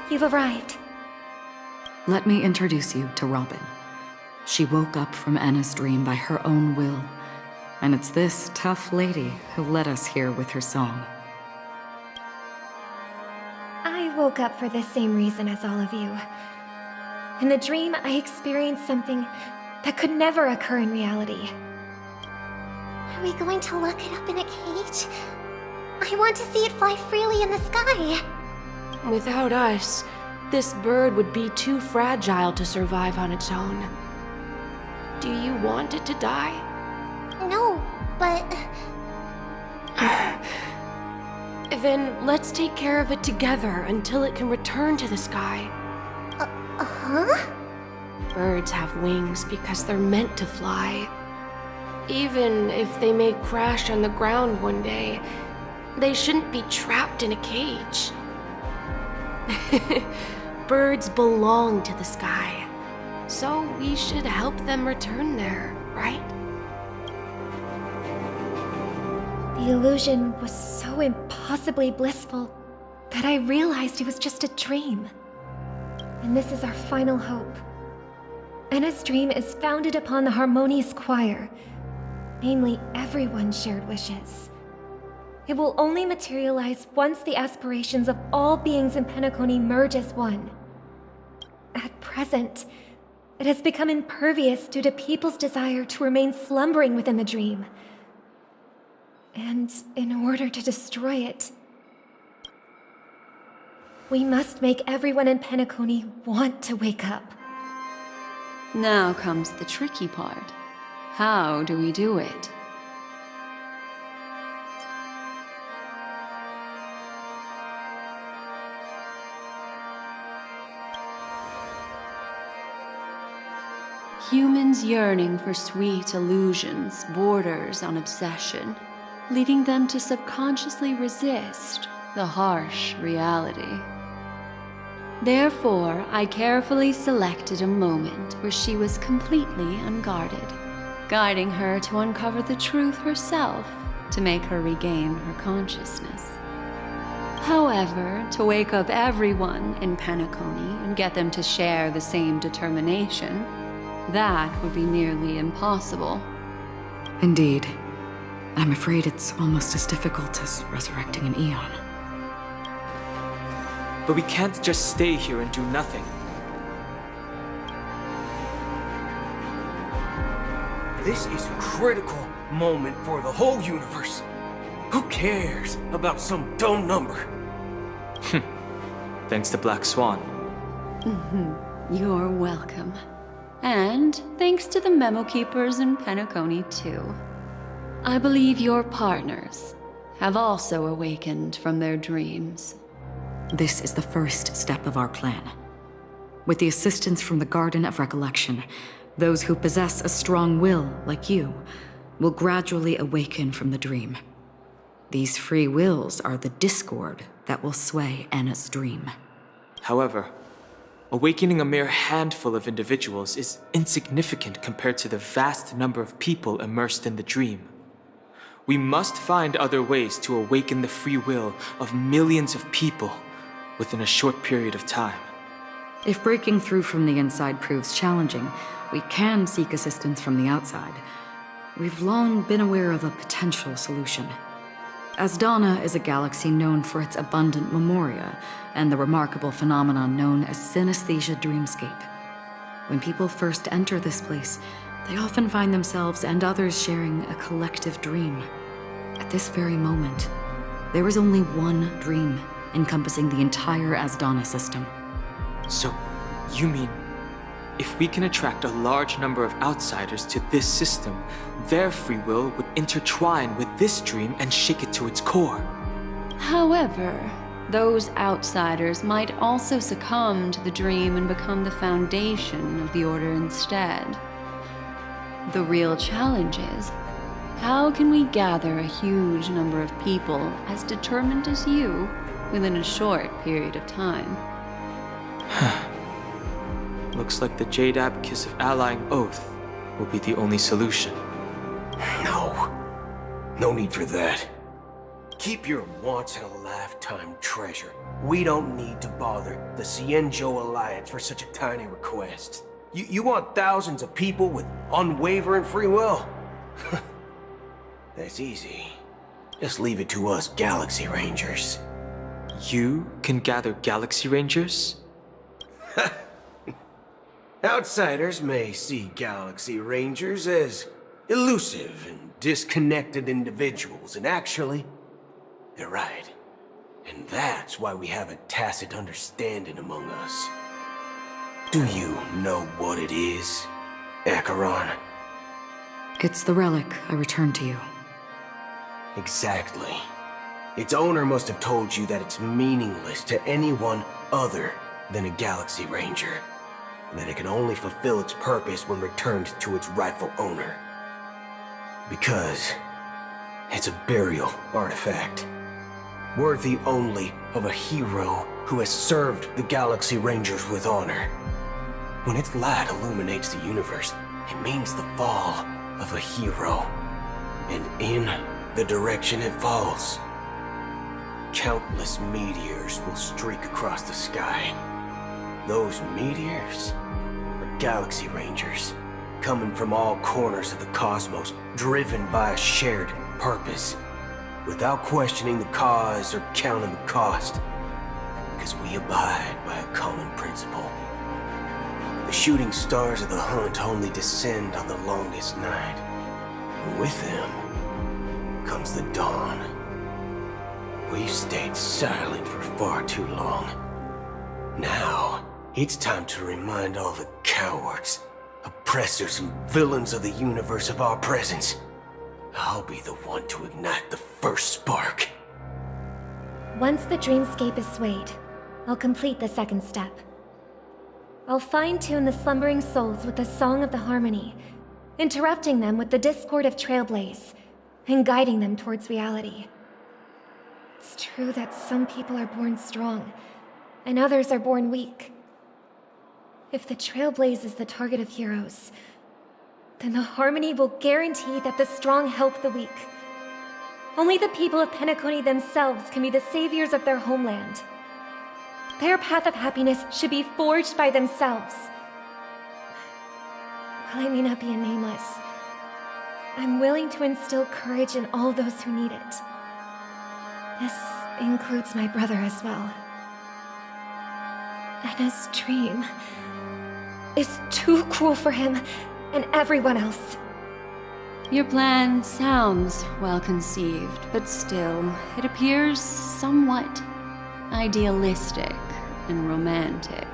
Speaker 9: you've arrived.
Speaker 13: Let me introduce you to Robin. She woke up from Enna's dream by her own will, and it's this tough lady who led us here with her song.
Speaker 9: I woke up for the same reason as all of you. In the dream, I experienced something that could never occur in reality.
Speaker 12: Are we going to lock it up in a cage? I want to see it fly freely in the sky.
Speaker 6: Without us, this bird would be too fragile to survive on its own. Do you want it to die?
Speaker 12: No, but...
Speaker 6: Then let's take care of it together until it can return to the sky.
Speaker 12: Huh?
Speaker 6: Birds have wings because they're meant to fly. Even if they may crash on the ground one day, they shouldn't be trapped in a cage. Birds belong to the sky, so we should help them return there, right?
Speaker 9: The illusion was so impossibly blissful that I realized it was just a dream. And this is our final hope. Enna's dream is founded upon the harmonious choir, namely everyone's shared wishes. It will only materialize once the aspirations of all beings in Penacony merge as one. At present, it has become impervious due to people's desire to remain slumbering within the dream. And in order to destroy it, we must make everyone in Penacony want to wake up.
Speaker 15: Now comes the tricky part. How do we do it? Humans yearning for sweet illusions borders on obsession, leading them to subconsciously resist the harsh reality. Therefore, I carefully selected a moment where she was completely unguarded, guiding her to uncover the truth herself to make her regain her consciousness. However, to wake up everyone in Penacony and get them to share the same determination, that would be nearly impossible.
Speaker 13: Indeed. I'm afraid it's almost as difficult as resurrecting an Eon.
Speaker 23: But we can't just stay here and do nothing.
Speaker 10: This is a critical moment for the whole universe. Who cares about some dumb number?
Speaker 23: Thanks to Black Swan.
Speaker 15: You're welcome. And thanks to the memo keepers in Penacony, too. I believe your partners have also awakened from their dreams.
Speaker 13: This is the first step of our plan. With the assistance from the Garden of Recollection, those who possess a strong will, like you, will gradually awaken from the dream. These free wills are the discord that will sway Anna's dream.
Speaker 23: However, awakening a mere handful of individuals is insignificant compared to the vast number of people immersed in the dream. We must find other ways to awaken the free will of millions of people within a short period of time.
Speaker 13: If breaking through from the inside proves challenging, we can seek assistance from the outside. We've long been aware of a potential solution. Asdana is a galaxy known for its abundant memoria and the remarkable phenomenon known as synesthesia dreamscape. When people first enter this place, they often find themselves and others sharing a collective dream. At this very moment, there is only one dream encompassing the entire Asdana system.
Speaker 23: So, you mean, if we can attract a large number of outsiders to this system, their free will would intertwine with this dream and shake it to its core.
Speaker 15: However, those outsiders might also succumb to the dream and become the foundation of the Order instead. The real challenge is, how can we gather a huge number of people as determined as you within a short period of time?
Speaker 23: Looks like the Jade Kiss of Allying Oath will be the only solution.
Speaker 10: No need for that. Keep your once-in-a-lifetime treasure. We don't need to bother the Cienjo Alliance for such a tiny request. You want thousands of people with unwavering free will? That's easy. Just leave it to us Galaxy Rangers.
Speaker 23: You can gather Galaxy Rangers?
Speaker 10: Outsiders may see Galaxy Rangers as elusive and disconnected individuals, and actually, they're right. And that's why we have a tacit understanding among us. Do you know what it is, Acheron?
Speaker 13: It's the relic I returned to you.
Speaker 10: Exactly. Its owner must have told you that it's meaningless to anyone other than a Galaxy Ranger, and that it can only fulfill its purpose when returned to its rightful owner. Because it's a burial artifact, worthy only of a hero who has served the Galaxy Rangers with honor. When its light illuminates the universe, it means the fall of a hero, and in the direction it falls, countless meteors will streak across the sky. Those meteors are Galaxy Rangers, coming from all corners of the cosmos, driven by a shared purpose, without questioning the cause or counting the cost, because we abide by a common principle. The shooting stars of the hunt only descend on the longest night, and with them comes the dawn. We've stayed silent for far too long. Now, it's time to remind all the cowards, oppressors, and villains of the universe of our presence. I'll be the one to ignite the first spark.
Speaker 11: Once the dreamscape is swayed, I'll complete the second step. I'll fine-tune the slumbering souls with the Song of the Harmony, interrupting them with the discord of Trailblaze, and guiding them towards reality. It's true that some people are born strong, and others are born weak. If the Trailblaze is the target of heroes, then the Harmony will guarantee that the strong help the weak. Only the people of Penacony themselves can be the saviors of their homeland. Their path of happiness should be forged by themselves. While I may not be a nameless, I'm willing to instill courage in all those who need it. This includes my brother as well. Anna's dream is too cruel for him and everyone else.
Speaker 15: Your plan sounds well conceived, but still, it appears somewhat idealistic and romantic.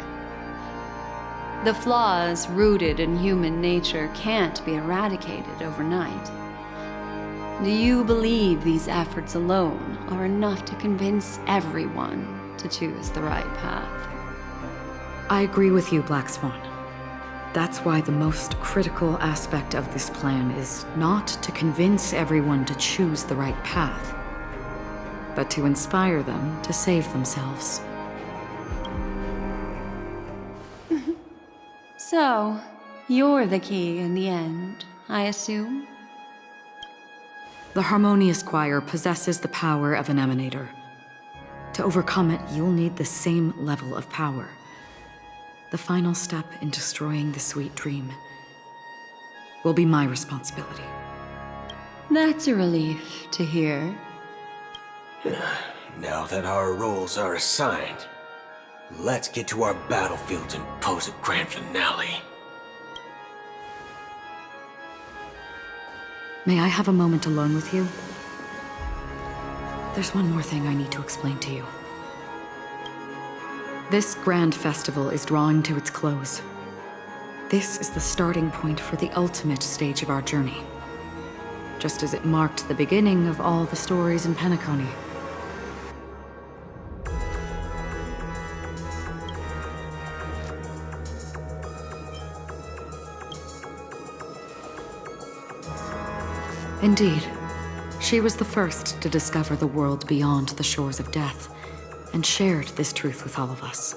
Speaker 15: The flaws rooted in human nature can't be eradicated overnight. Do you believe these efforts alone are enough to convince everyone to choose the right path?
Speaker 13: I agree with you, Black Swan. That's why the most critical aspect of this plan is not to convince everyone to choose the right path, but to inspire them to save themselves.
Speaker 15: So, you're the key in the end, I assume?
Speaker 13: The Harmonious Choir possesses the power of an emanator. To overcome it, you'll need the same level of power. The final step in destroying the sweet dream will be my responsibility.
Speaker 15: That's a relief to hear.
Speaker 10: Now that our roles are assigned, let's get to our battlefields and pose a grand finale.
Speaker 13: May I have a moment alone with you? There's one more thing I need to explain to you. This grand festival is drawing to its close. This is the starting point for the ultimate stage of our journey. Just as it marked the beginning of all the stories in Penacony. Indeed, she was the first to discover the world beyond the shores of death, and shared this truth with all of us.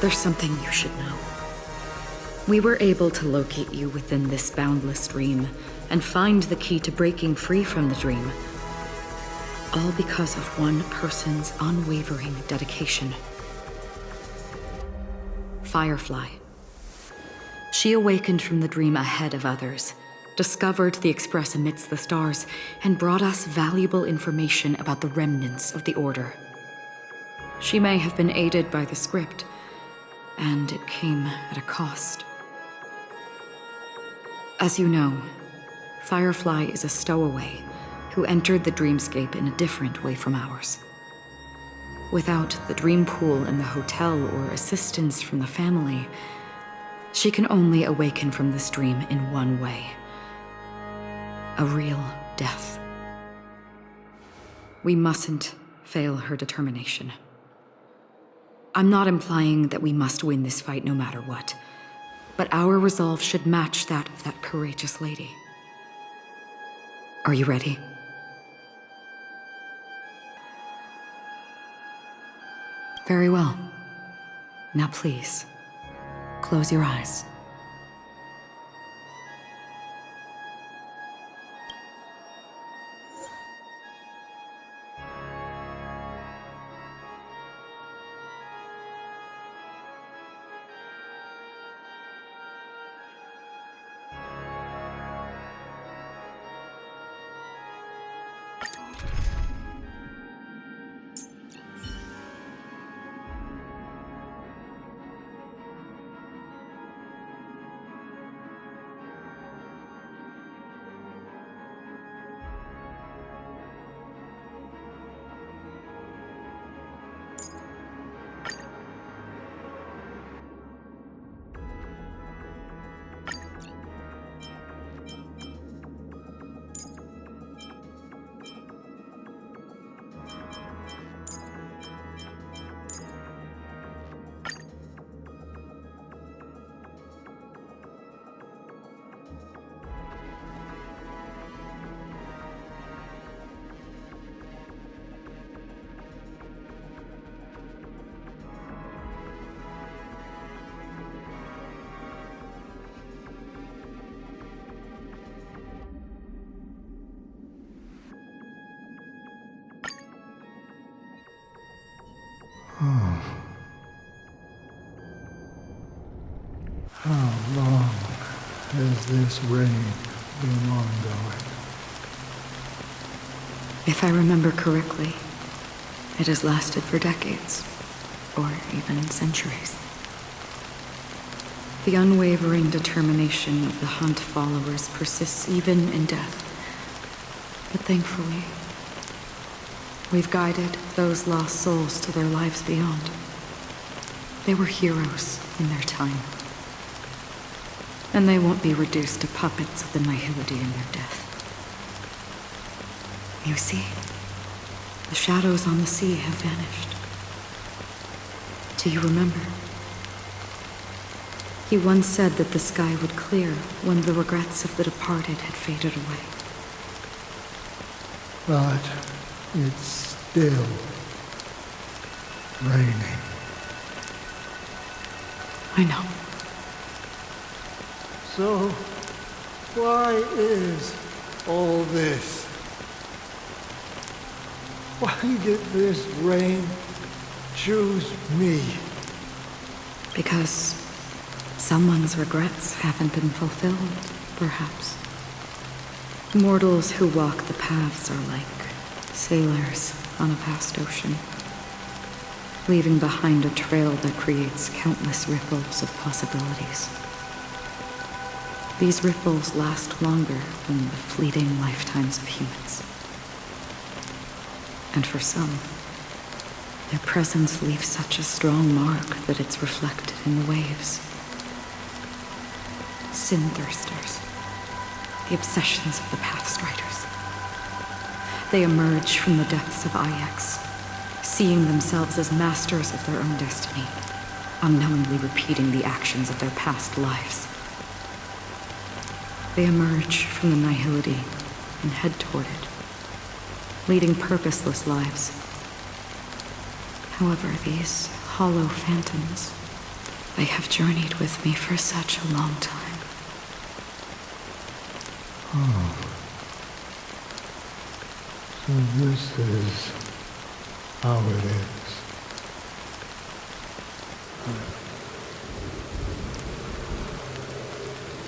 Speaker 13: There's something you should know. We were able to locate you within this boundless dream, and find the key to breaking free from the dream. All because of one person's unwavering dedication. Firefly. She awakened from the dream ahead of others, discovered the Express amidst the stars, and brought us valuable information about the remnants of the Order. She may have been aided by the script, and it came at a cost. As you know, Firefly is a stowaway who entered the dreamscape in a different way from ours. Without the dream pool in the hotel or assistance from the family, she can only awaken from this dream in one way. A real death. We mustn't fail her determination. I'm not implying that we must win this fight no matter what, but our resolve should match that of that courageous lady. Are you ready? Very well. Now please, close your eyes.
Speaker 16: How long has this reign been ongoing?
Speaker 13: If I remember correctly, it has lasted for decades, or even centuries. The unwavering determination of the Hunt followers persists even in death. But thankfully, we've guided those lost souls to their lives beyond. They were heroes in their time. And they won't be reduced to puppets of the Nihility in their death. You see, the shadows on the sea have vanished. Do you remember? He once said that the sky would clear when the regrets of the departed had faded away.
Speaker 16: But it's still raining.
Speaker 13: I know.
Speaker 16: So, why is all this? Why did this rain choose me?
Speaker 13: Because someone's regrets haven't been fulfilled, perhaps. Mortals who walk the paths are like sailors on a vast ocean, leaving behind a trail that creates countless ripples of possibilities. These ripples last longer than the fleeting lifetimes of humans. And for some, their presence leaves such a strong mark that it's reflected in the waves. Sin-thirsters, the obsessions of the Pathstriders. They emerge from the depths of Ix, seeing themselves as masters of their own destiny, unknowingly repeating the actions of their past lives. They emerge from the Nihility and head toward it, leading purposeless lives. However, these hollow phantoms, they have journeyed with me for such a long time.
Speaker 16: Oh. So this is how it is.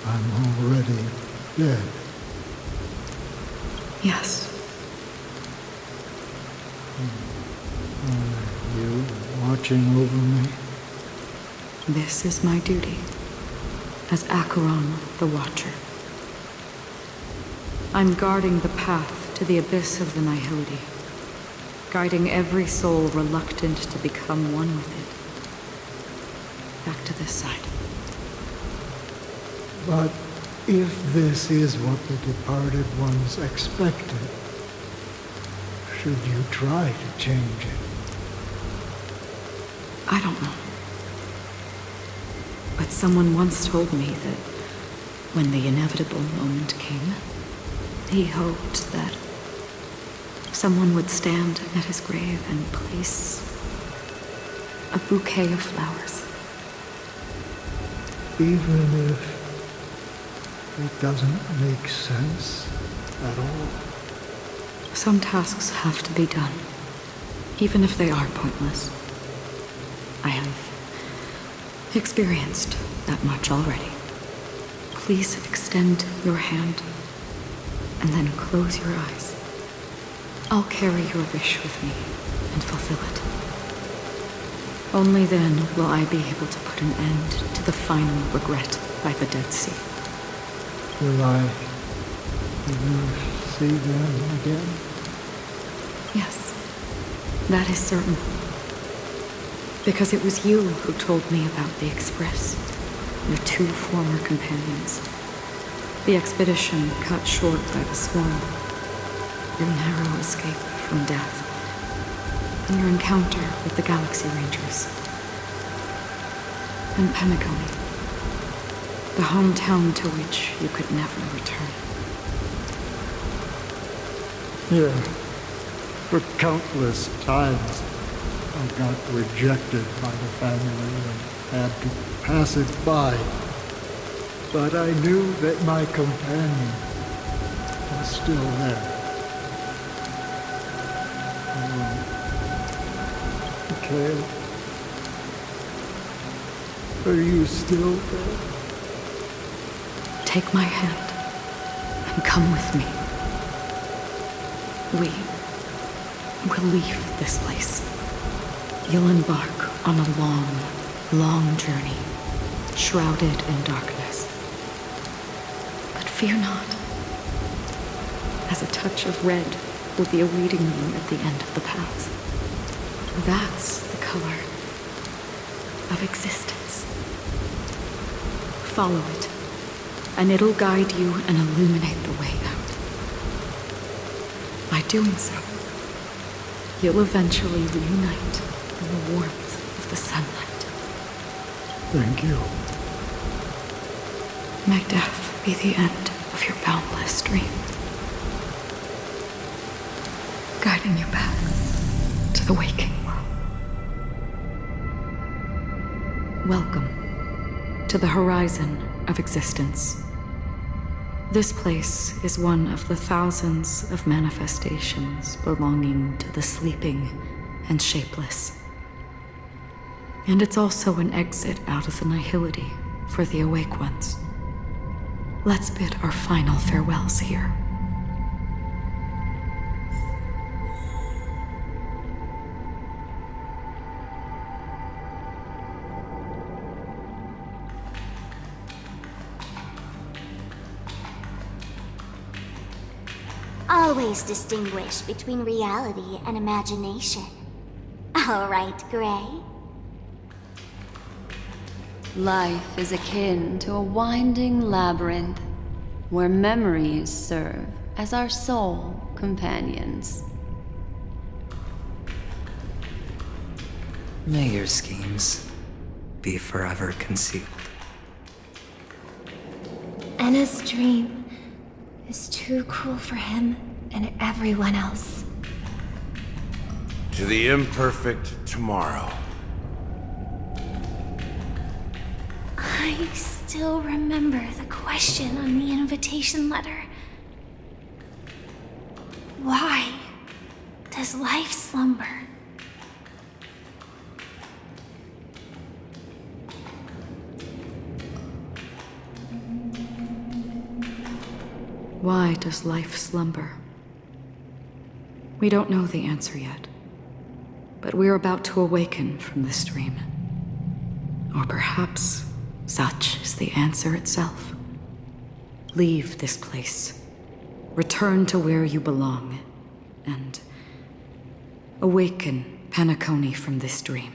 Speaker 16: I'm already dead.
Speaker 13: Yes.
Speaker 16: Are you watching over me?
Speaker 13: This is my duty as Acheron the Watcher. I'm guarding the path to the abyss of the Nihility, guiding every soul reluctant to become one with it. Back to this side.
Speaker 16: But if this is what the departed ones expected, should you try to change it?
Speaker 13: I don't know. But someone once told me that when the inevitable moment came, he hoped that someone would stand at his grave and place a bouquet of flowers.
Speaker 16: Even if it doesn't make sense at all?
Speaker 13: Some tasks have to be done, even if they are pointless. I have experienced that much already. Please extend your hand and then close your eyes. I'll carry your wish with me and fulfill it. Only then will I be able to put an end to the final regret by the Dead Sea.
Speaker 16: Will I ever see them again?
Speaker 13: Yes, that is certain. Because it was you who told me about the Express, your two former companions. The expedition cut short by the Swarm, your narrow escape from death, and your encounter with the Galaxy Rangers. And Penacony, the hometown to which you could never return.
Speaker 16: Yeah. For countless times, I got rejected by the family and had to pass it by. But I knew that my companion was still there. Mikhail, are you still there?
Speaker 13: Take my hand and come with me. We will leave this place. You'll embark on a long, long journey, shrouded in darkness. But fear not, as a touch of red will be awaiting you at the end of the path. That's the color of existence. Follow it, and it'll guide you and illuminate the way out. By doing so, you'll eventually reunite in the warmth of the sunlight.
Speaker 16: Thank you.
Speaker 13: May death be the end of your boundless dream, guiding you back to the waking world. Welcome to the horizon of existence. This place is one of the thousands of manifestations belonging to the sleeping and shapeless. And it's also an exit out of the nihility for the awake ones. Let's bid our final farewells here.
Speaker 9: Always distinguish between reality and imagination. All right, Gray?
Speaker 15: Life is akin to a winding labyrinth, where memories serve as our sole companions.
Speaker 7: May your schemes be forever concealed.
Speaker 11: Enna's dream is too cruel for him and everyone else.
Speaker 1: To the imperfect tomorrow.
Speaker 12: I still remember the question on the invitation letter. Why does life slumber?
Speaker 13: Why does life slumber? We don't know the answer yet, but we're about to awaken from this dream. Or perhaps such is the answer itself. Leave this place, return to where you belong, and awaken Penacony from this dream.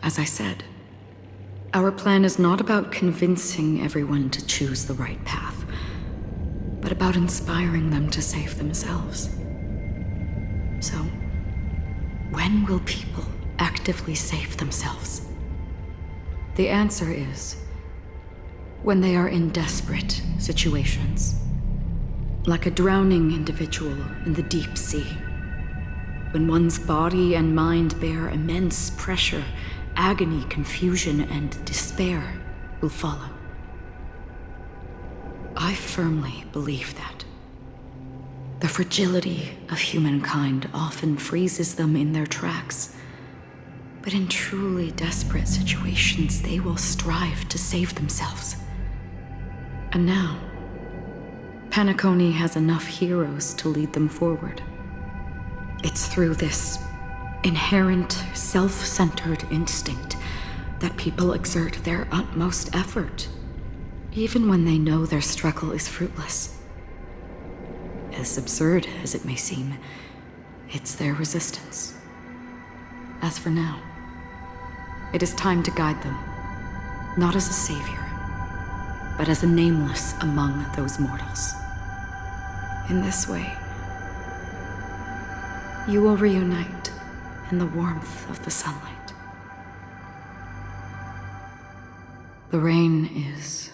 Speaker 13: As I said, our plan is not about convincing everyone to choose the right path, but about inspiring them to save themselves. So, when will people actively save themselves? The answer is when they are in desperate situations, like a drowning individual in the deep sea, when one's body and mind bear immense pressure. Agony, confusion, and despair will follow. I firmly believe that. The fragility of humankind often freezes them in their tracks. But in truly desperate situations, they will strive to save themselves. And now, Penacony has enough heroes to lead them forward. It's through this inherent, self-centered instinct that people exert their utmost effort, even when they know their struggle is fruitless. As absurd as it may seem, it's their resistance. As for now, it is time to guide them, not as a savior, but as a nameless among those mortals. In this way, you will reunite in the warmth of the sunlight. The rain is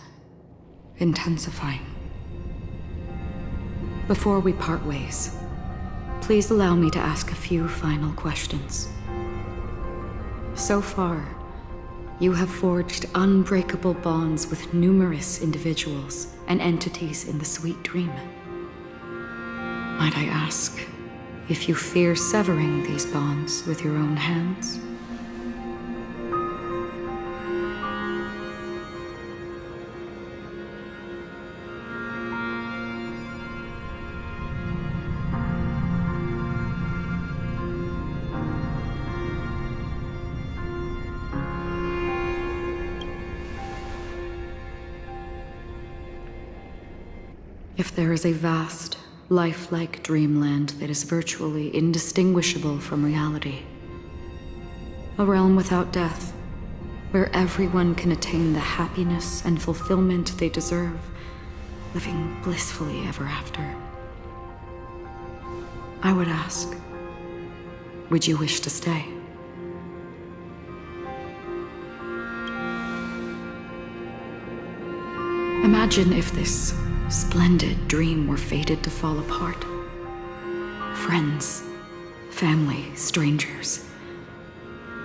Speaker 13: intensifying. Before we part ways, please allow me to ask a few final questions. So far, you have forged unbreakable bonds with numerous individuals and entities in the sweet dream. Might I ask if you fear severing these bonds with your own hands? If there is a vast, lifelike dreamland that is virtually indistinguishable from reality, a realm without death, where everyone can attain the happiness and fulfillment they deserve, living blissfully ever after, I would ask, would you wish to stay? Imagine if this splendid dream were fated to fall apart. Friends, family, strangers,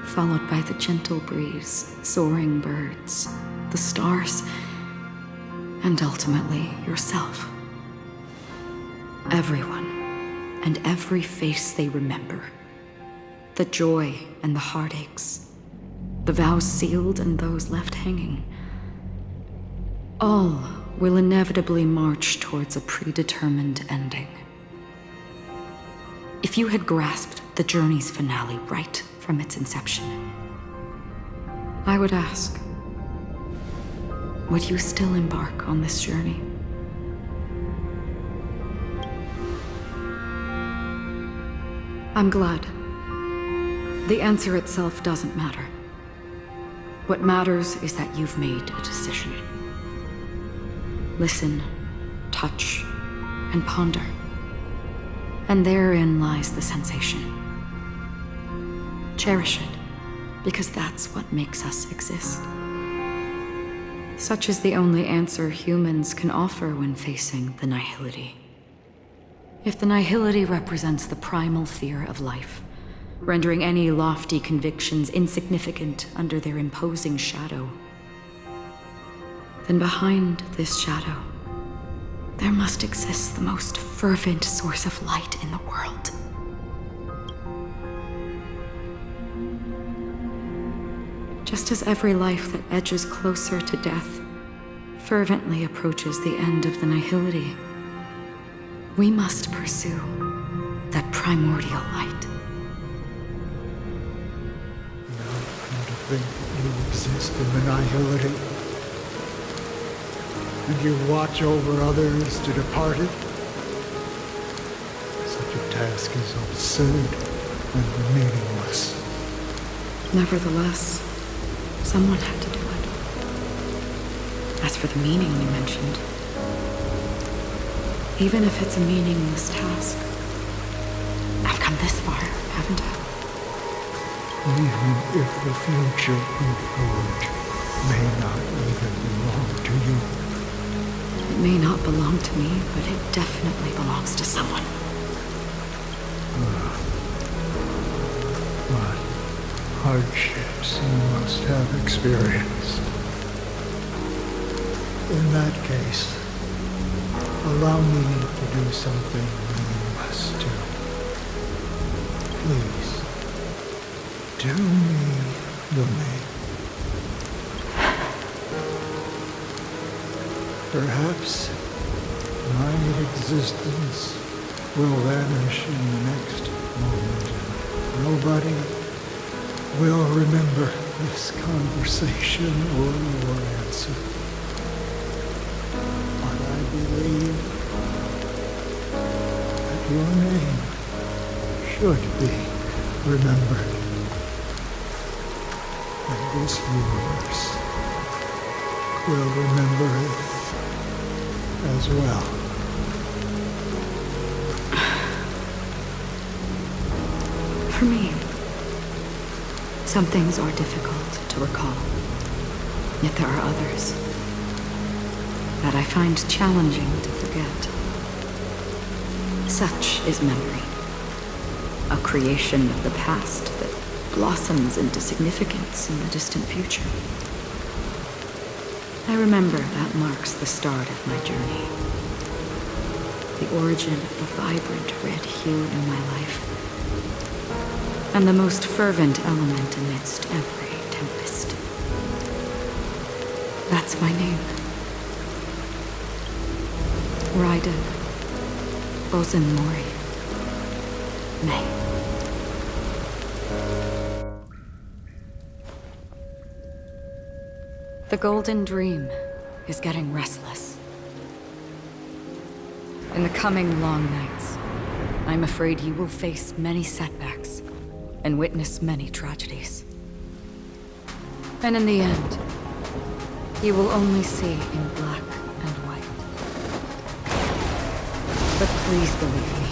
Speaker 13: followed by the gentle breeze, soaring birds, the stars, and ultimately yourself. Everyone, and every face they remember. The joy and the heartaches, the vows sealed and those left hanging. All will inevitably march towards a predetermined ending. If you had grasped the journey's finale right from its inception, I would ask, would you still embark on this journey? I'm glad. The answer itself doesn't matter. What matters is that you've made a decision. Listen, touch, and ponder. And therein lies the sensation. Cherish it, because that's what makes us exist. Such is the only answer humans can offer when facing the nihility. If the nihility represents the primal fear of life, rendering any lofty convictions insignificant under their imposing shadow, then behind this shadow, there must exist the most fervent source of light in the world. Just as every life that edges closer to death fervently approaches the end of the nihility, we must pursue that primordial light.
Speaker 16: Now come to think that you exist in the nihility, and you watch over others to depart it. Such a task is absurd and meaningless.
Speaker 13: Nevertheless, someone had to do it. As for the meaning you mentioned, even if it's a meaningless task, I've come this far, haven't I?
Speaker 16: Even if the future you forge may not even belong to you.
Speaker 13: It may not belong to me, but it definitely belongs to someone.
Speaker 16: What hardships you must have experienced. In that case, allow me to do something meaningless too. Please, do me the maid. Perhaps my existence will vanish in the next moment. Nobody will remember this conversation or your answer. But I believe that your name should be remembered. And this universe will remember it as well.
Speaker 13: For me, some things are difficult to recall. Yet there are others that I find challenging to forget. Such is memory, a creation of the past that blossoms into significance in the distant future. I remember that marks the start of my journey, the origin of the vibrant red hue in my life, and the most fervent element amidst every tempest. That's my name. Raiden Bozen Mori May. The Golden Dream is getting restless. In the coming long nights, I'm afraid you will face many setbacks and witness many tragedies. And in the end, you will only see in black and white. But please believe me,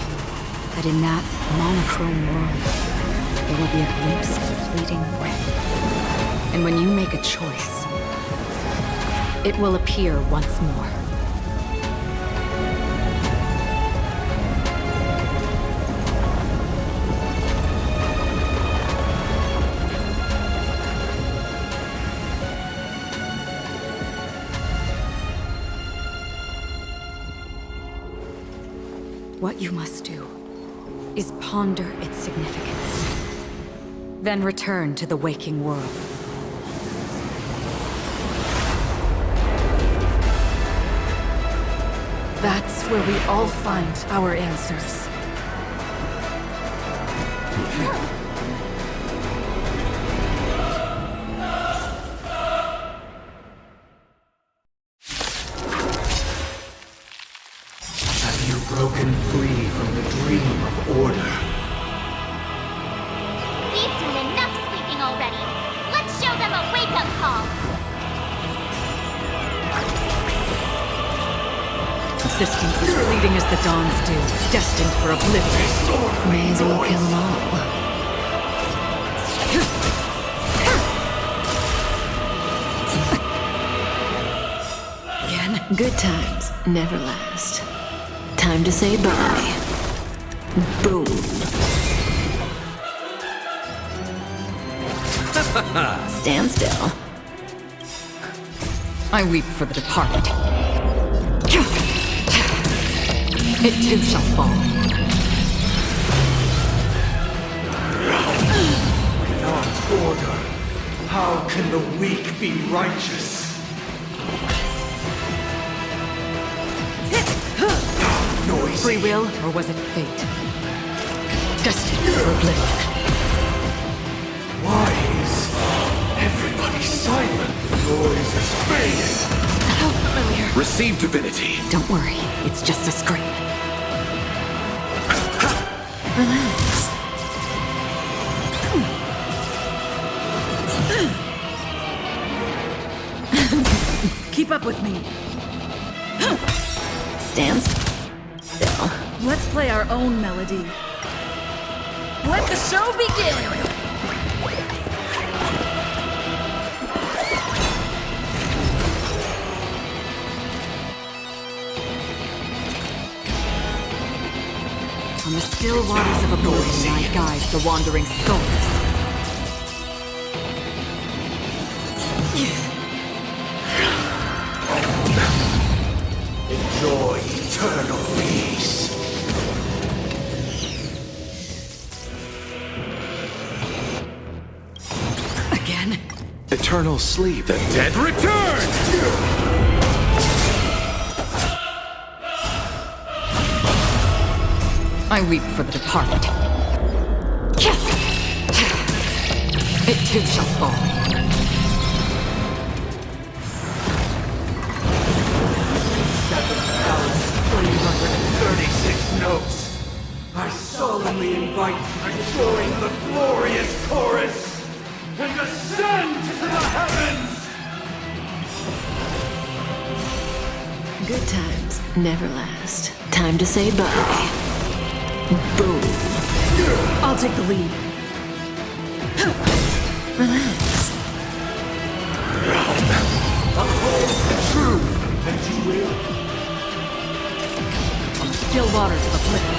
Speaker 13: that in that monochrome world, there will be a glimpse of fleeting red. And when you make a choice, it will appear once more. What you must do is ponder its significance, then return to the waking world. That's where we all find our answers.
Speaker 2: Have you broken free from the dream of order?
Speaker 9: We've done enough sleeping already. Let's show them a wake-up call.
Speaker 13: Existence as fleeting as the dawn's dew, destined for oblivion. May as well kill them all. Again?
Speaker 17: Good times never last. Time to say bye. Boom. Stand still.
Speaker 13: I weep for the departed. It too shall fall.
Speaker 2: Without order, how can the weak be righteous?
Speaker 13: Free will, or was it fate? Destined for oblivion.
Speaker 2: Why is everybody silent? The noise is fading.
Speaker 13: How familiar.
Speaker 2: Receive divinity.
Speaker 13: Don't worry, it's just a scream.
Speaker 17: Relax.
Speaker 13: Keep up with me.
Speaker 17: Stand still.
Speaker 13: Let's play our own melody. Let the show begin! On the still waters of oblivion, I guide the wandering souls.
Speaker 2: Enjoy eternal peace.
Speaker 13: Again?
Speaker 2: Eternal sleep.
Speaker 1: The dead return!
Speaker 13: I weep for the departed. It too shall fall.
Speaker 2: 7,336 notes. I solemnly invite you to join the glorious chorus and ascend to the heavens!
Speaker 17: Good times never last. Time to say bye. Boom.
Speaker 13: I'll take the lead.
Speaker 17: Relax.
Speaker 2: Uphold the truth, and you will.
Speaker 13: On the still waters of oblivion.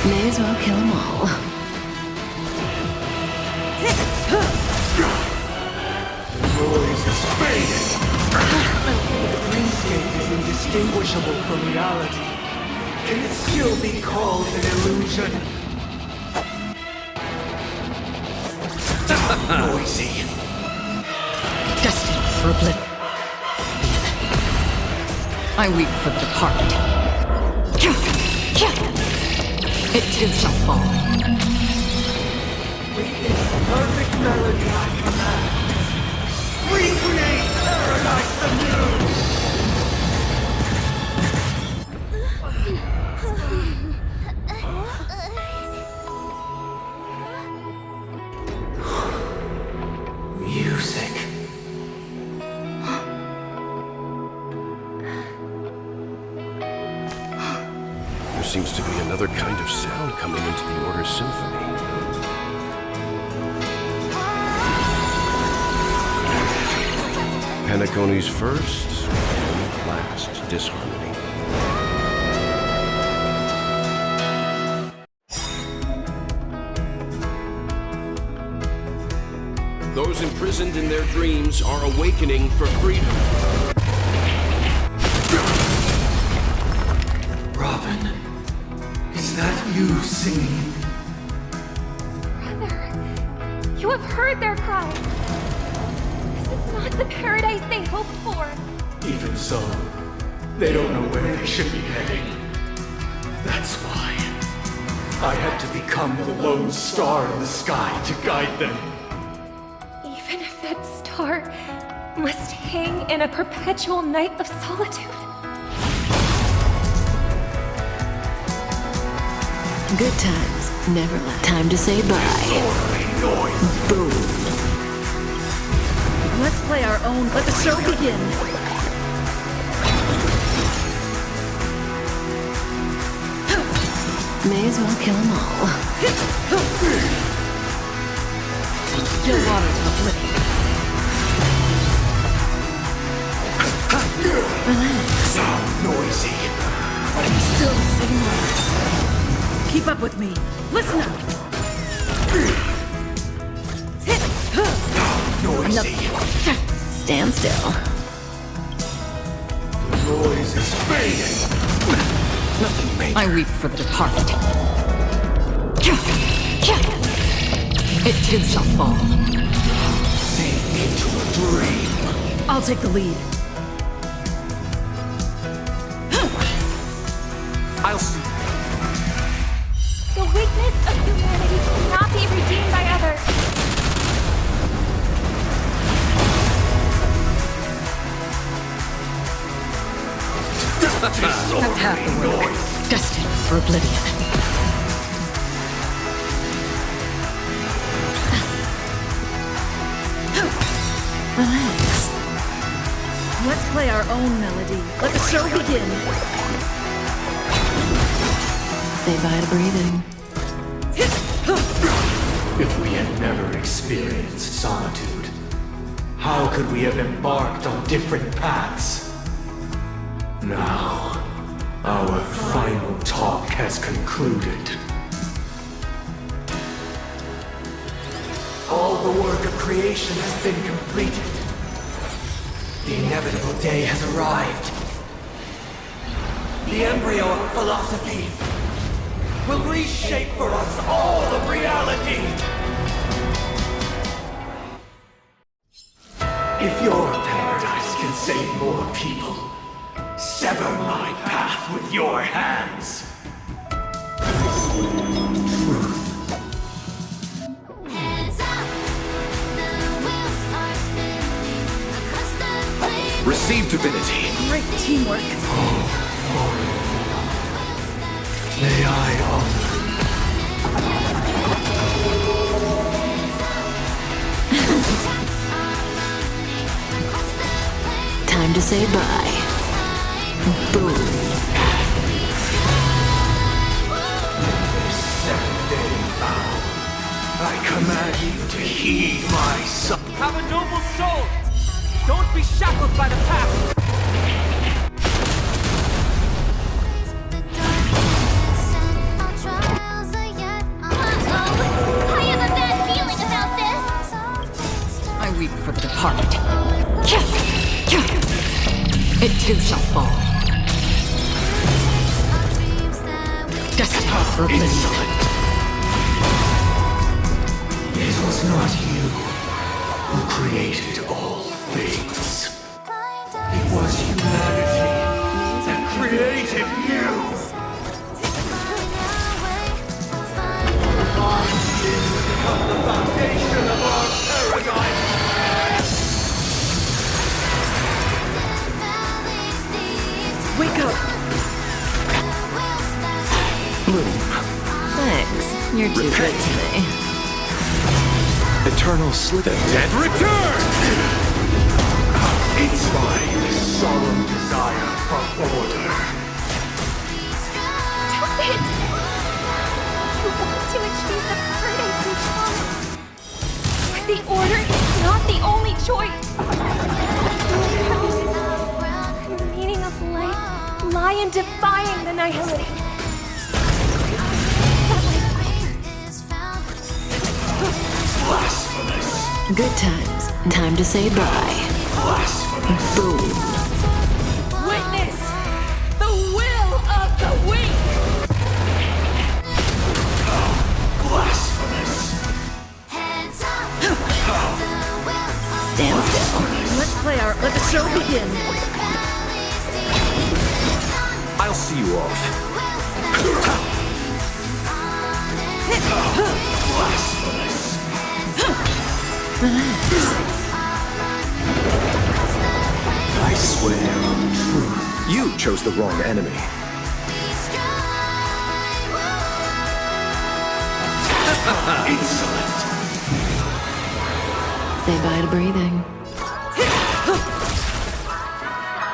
Speaker 17: May as well kill them all.
Speaker 2: The noise is fading. The dreamscape is indistinguishable from reality. Can it still be called an illusion? Noisy.
Speaker 13: Destined for oblivion. I weep for the departed. It too shall fall.
Speaker 2: With this perfect melody I command, recreate paradise anew!
Speaker 14: seems to be another kind of sound coming into the Order's symphony. Penacony's first and last disharmony. Those imprisoned in their dreams are awakening for freedom.
Speaker 2: Robin, is that you singing?
Speaker 12: Brother, you have heard their cries. This is not the paradise they hoped for.
Speaker 2: Even so, they don't know where they should be heading. That's why I had to become the lone star in the sky to guide them.
Speaker 12: Even if that star must hang in a perpetual night of solitude.
Speaker 17: Good times never last. Time to say bye. Boom.
Speaker 18: Let's play our own. Let the show begin.
Speaker 17: May as well kill them all.
Speaker 18: Still waters of living.
Speaker 17: Relax.
Speaker 2: Sound noisy.
Speaker 18: Still the same words. Keep up with me. Listen up.
Speaker 2: Noisy.
Speaker 17: Stand still.
Speaker 2: The noise is fading. Nothing major.
Speaker 18: I weep for the departed. It too shall fall.
Speaker 2: Sink into a dream.
Speaker 18: I'll take the lead.
Speaker 23: I'll see.
Speaker 12: The weakness of humanity cannot be redeemed by others.
Speaker 18: That's half the work. Destined for oblivion.
Speaker 17: Relax.
Speaker 18: Let's play our own melody. Let the show begin.
Speaker 17: Say bye to breathing.
Speaker 2: If we had never experienced solitude, how could we have embarked on different paths? Now, our final talk has concluded. All the work of creation has been completed. The inevitable day has arrived. The embryo of philosophy will reshape for us all of reality. If your paradise can save more people, sever my path with your hands. Truth.
Speaker 1: Receive divinity.
Speaker 18: Great teamwork.
Speaker 2: May I honor.
Speaker 17: Time to say bye. Boom.
Speaker 2: Seven-day vow. I command you to heed my son.
Speaker 23: Have a noble soul! Don't be shackled by the past!
Speaker 12: I have a bad feeling about this.
Speaker 18: I weep for the departed. It too shall fall. Destined for oblivion.
Speaker 2: It was not you who created all things. It was humanity that created you. Sin would become the foundation of our paradise.
Speaker 18: Wake up!
Speaker 17: Thanks. You're too good to me.
Speaker 23: Eternal slip.
Speaker 1: The dead return!
Speaker 2: It's my solemn desire for order.
Speaker 12: Don't
Speaker 11: lie in defying the nihility.
Speaker 1: Blasphemous!
Speaker 17: Good times. Time to say bye.
Speaker 1: Blasphemous!
Speaker 17: Boom.
Speaker 18: Witness the will of the weak!
Speaker 1: Blasphemous!
Speaker 17: Stand still.
Speaker 18: Let the show begin.
Speaker 1: I'll see you off. Blasphemous! I swear on truth, you chose the wrong enemy. Insolent!
Speaker 17: Say bye to breathing.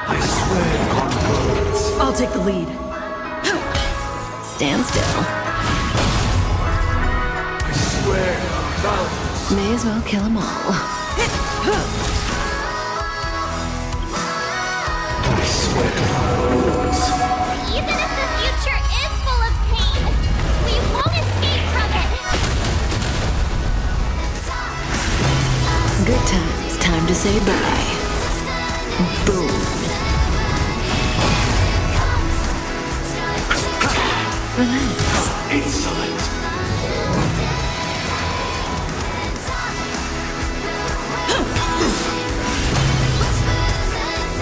Speaker 1: I swear on words.
Speaker 18: I'll take the lead.
Speaker 17: Stand still.
Speaker 1: I swear on mountains.
Speaker 17: May as well kill them all.
Speaker 1: I swear on rules.
Speaker 9: Even if the future is full of pain, we won't escape from it.
Speaker 17: Good times. Time to say bye. Boom. Relax.
Speaker 1: Insolent!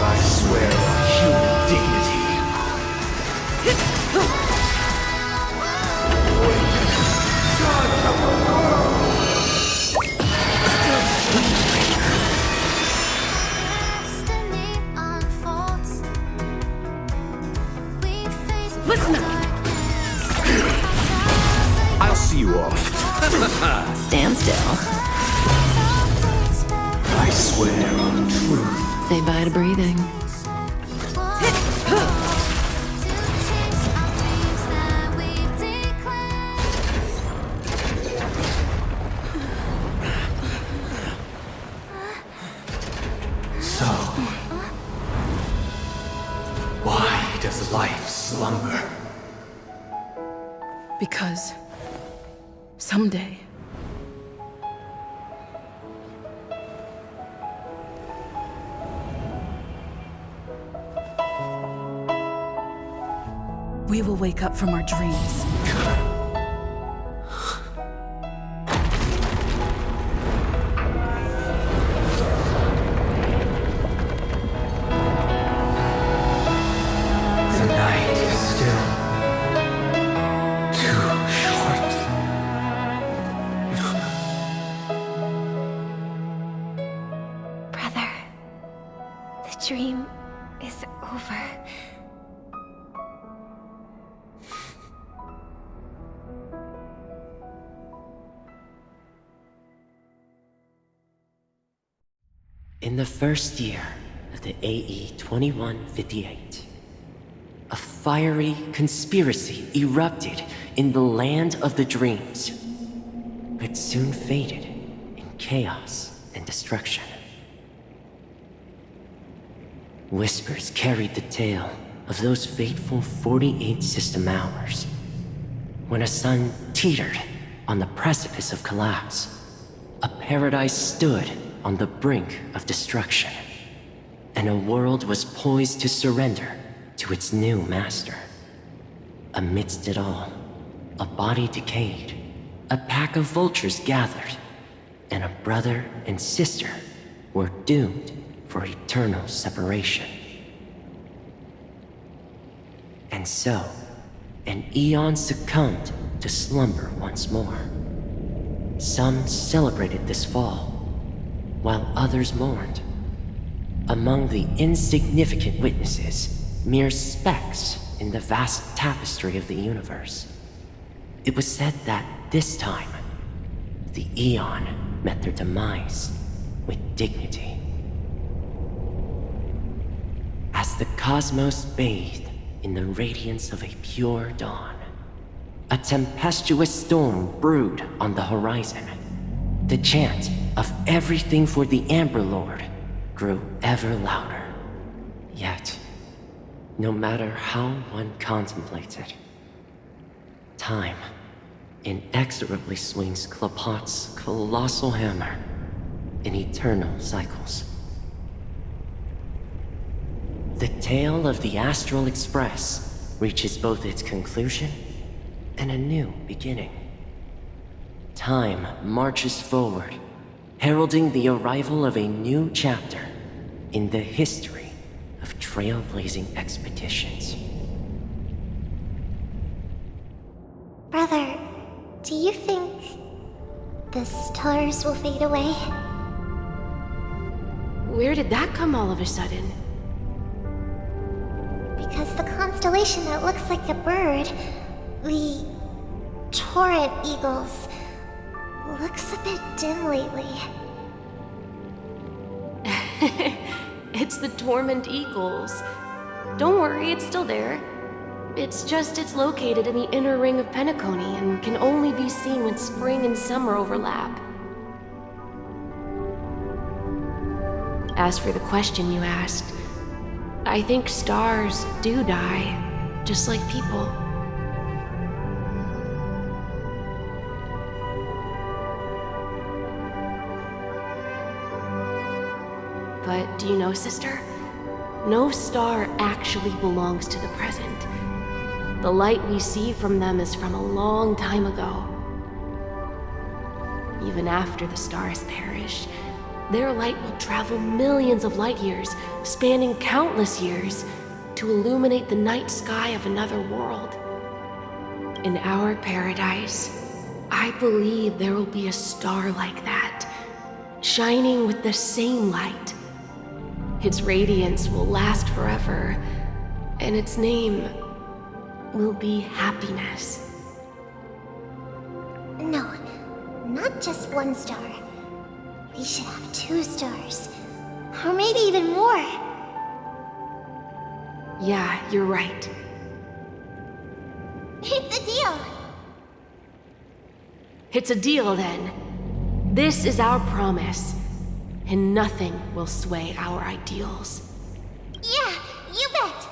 Speaker 1: I swear on human dignity.
Speaker 18: Listen up.
Speaker 1: I'll see you off.
Speaker 17: Stand still.
Speaker 1: I swear on truth.
Speaker 17: Say bye to breathing.
Speaker 1: So, why does life slumber?
Speaker 3: Because someday we will wake up from our dreams.
Speaker 1: The night is still too short.
Speaker 11: Brother, the dream is over.
Speaker 8: In the first year of the AE 2158, a fiery conspiracy erupted in the land of the dreams, but soon faded in chaos and destruction. Whispers carried the tale of those fateful 48 system hours, when a sun teetered on the precipice of collapse. A paradise stood on the brink of destruction, and a world was poised to surrender to its new master. Amidst it all, a body decayed, a pack of vultures gathered, and a brother and sister were doomed for eternal separation. And so, an eon succumbed to slumber once more. Some celebrated this fall, while others mourned. Among the insignificant witnesses, mere specks in the vast tapestry of the universe, it was said that this time, the Eon met their demise with dignity. As the cosmos bathed in the radiance of a pure dawn, a tempestuous storm brewed on the horizon. The chant of everything for the Amber Lord grew ever louder. Yet, No matter how one contemplates it, time inexorably swings Klapot's colossal hammer in eternal cycles. The tale of the Astral Express reaches both its conclusion and a new beginning. Time marches forward, heralding the arrival of a new chapter in the history of trailblazing expeditions.
Speaker 9: Brother, do you think the stars will fade away?
Speaker 6: Where did that come all of a sudden?
Speaker 9: Because the constellation that looks like a bird, the Torrent Eagles, looks a bit dim lately.
Speaker 6: It's the Torment Eagles. Don't worry, it's still there. It's just it's located in the inner ring of Penacony and can only be seen when spring and summer overlap. As for the question you asked, I think stars do die, just like people. But do you know, sister? No star actually belongs to the present. The light we see from them is from a long time ago. Even after the stars perish, their light will travel millions of light years, spanning countless years, to illuminate the night sky of another world. In our paradise, I believe there will be a star like that, shining with the same light. Its radiance will last forever, and its name will be happiness.
Speaker 9: No, not just one star. We should have 2 stars. Or maybe even more.
Speaker 6: Yeah, you're right.
Speaker 9: It's a deal.
Speaker 6: It's a deal then. This is our promise, and nothing will sway our ideals.
Speaker 9: Yeah, you bet.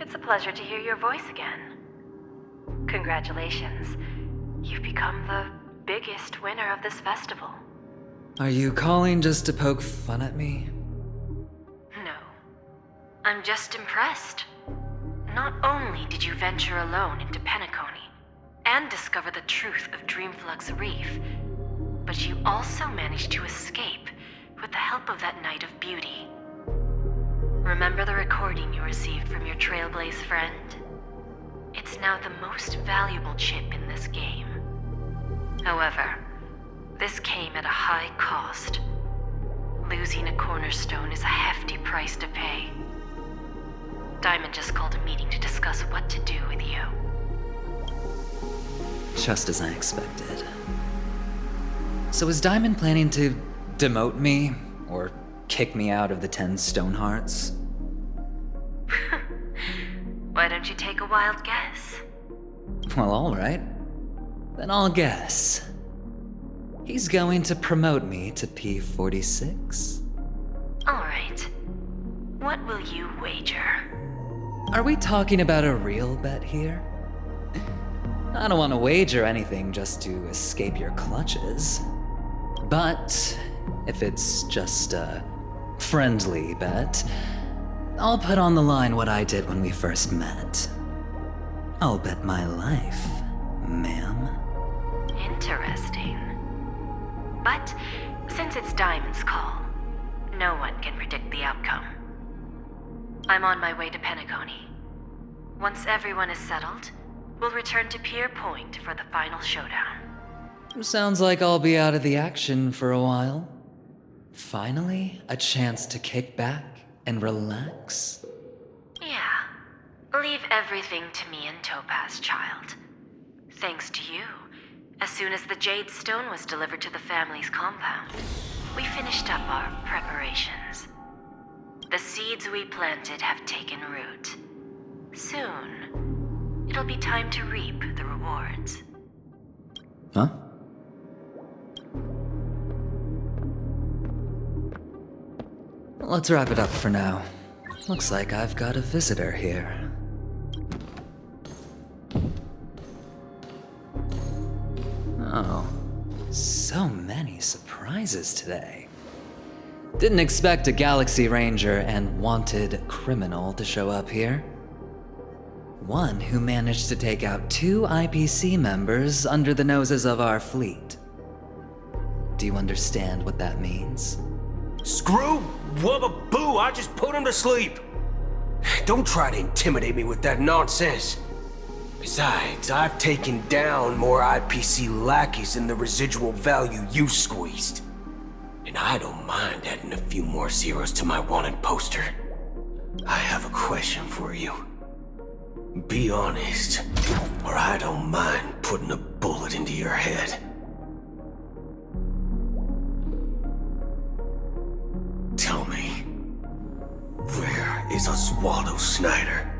Speaker 19: It's a pleasure to hear your voice again. Congratulations. You've become the biggest winner of this festival.
Speaker 7: Are you calling just to poke fun at me?
Speaker 19: No. I'm just impressed. Not only did you venture alone into Penacony and discover the truth of Dreamflux Reef, but you also managed to escape with the help of that Knight of Beauty. Remember the recording you received from your Trailblaze friend? It's now the most valuable chip in this game. However, this came at a high cost. Losing a cornerstone is a hefty price to pay. Diamond just called a meeting to discuss what to do with you.
Speaker 7: Just as I expected. So is Diamond planning to demote me, or kick me out of the 10 Stonehearts?
Speaker 19: Why don't you take a wild guess?
Speaker 7: Well, alright. Then I'll guess. He's going to promote me to P46?
Speaker 19: Alright. What will you wager?
Speaker 7: Are we talking about a real bet here? I don't want to wager anything just to escape your clutches. But if it's just a friendly bet, I'll put on the line what I did when we first met. I'll bet my life, ma'am.
Speaker 19: Interesting. But since it's Diamond's call, no one can predict the outcome. I'm on my way to Penacony. Once everyone is settled, we'll return to Pier Point for the final showdown.
Speaker 7: Sounds like I'll be out of the action for a while. Finally, a chance to kick back and relax.
Speaker 19: Yeah. Leave everything to me and Topaz, child. Thanks to you, as soon as the Jade Stone was delivered to the family's compound, we finished up our preparations. The seeds we planted have taken root. Soon, it'll be time to reap the rewards.
Speaker 7: Huh? Let's wrap it up for now. Looks like I've got a visitor here. Oh, so many surprises today. Didn't expect a Galaxy Ranger and wanted criminal to show up here. One who managed to take out 2 IPC members under the noses of our fleet. Do you understand what that means?
Speaker 10: Screw wubba boo, I just put him to sleep. Don't try to intimidate me with that nonsense. Besides, I've taken down more IPC lackeys than the residual value you squeezed. And I don't mind adding a few more zeros to my wanted poster. I have a question for you. Be honest, or I don't mind putting a bullet into your head. Tell me, where is Oswaldo Snyder?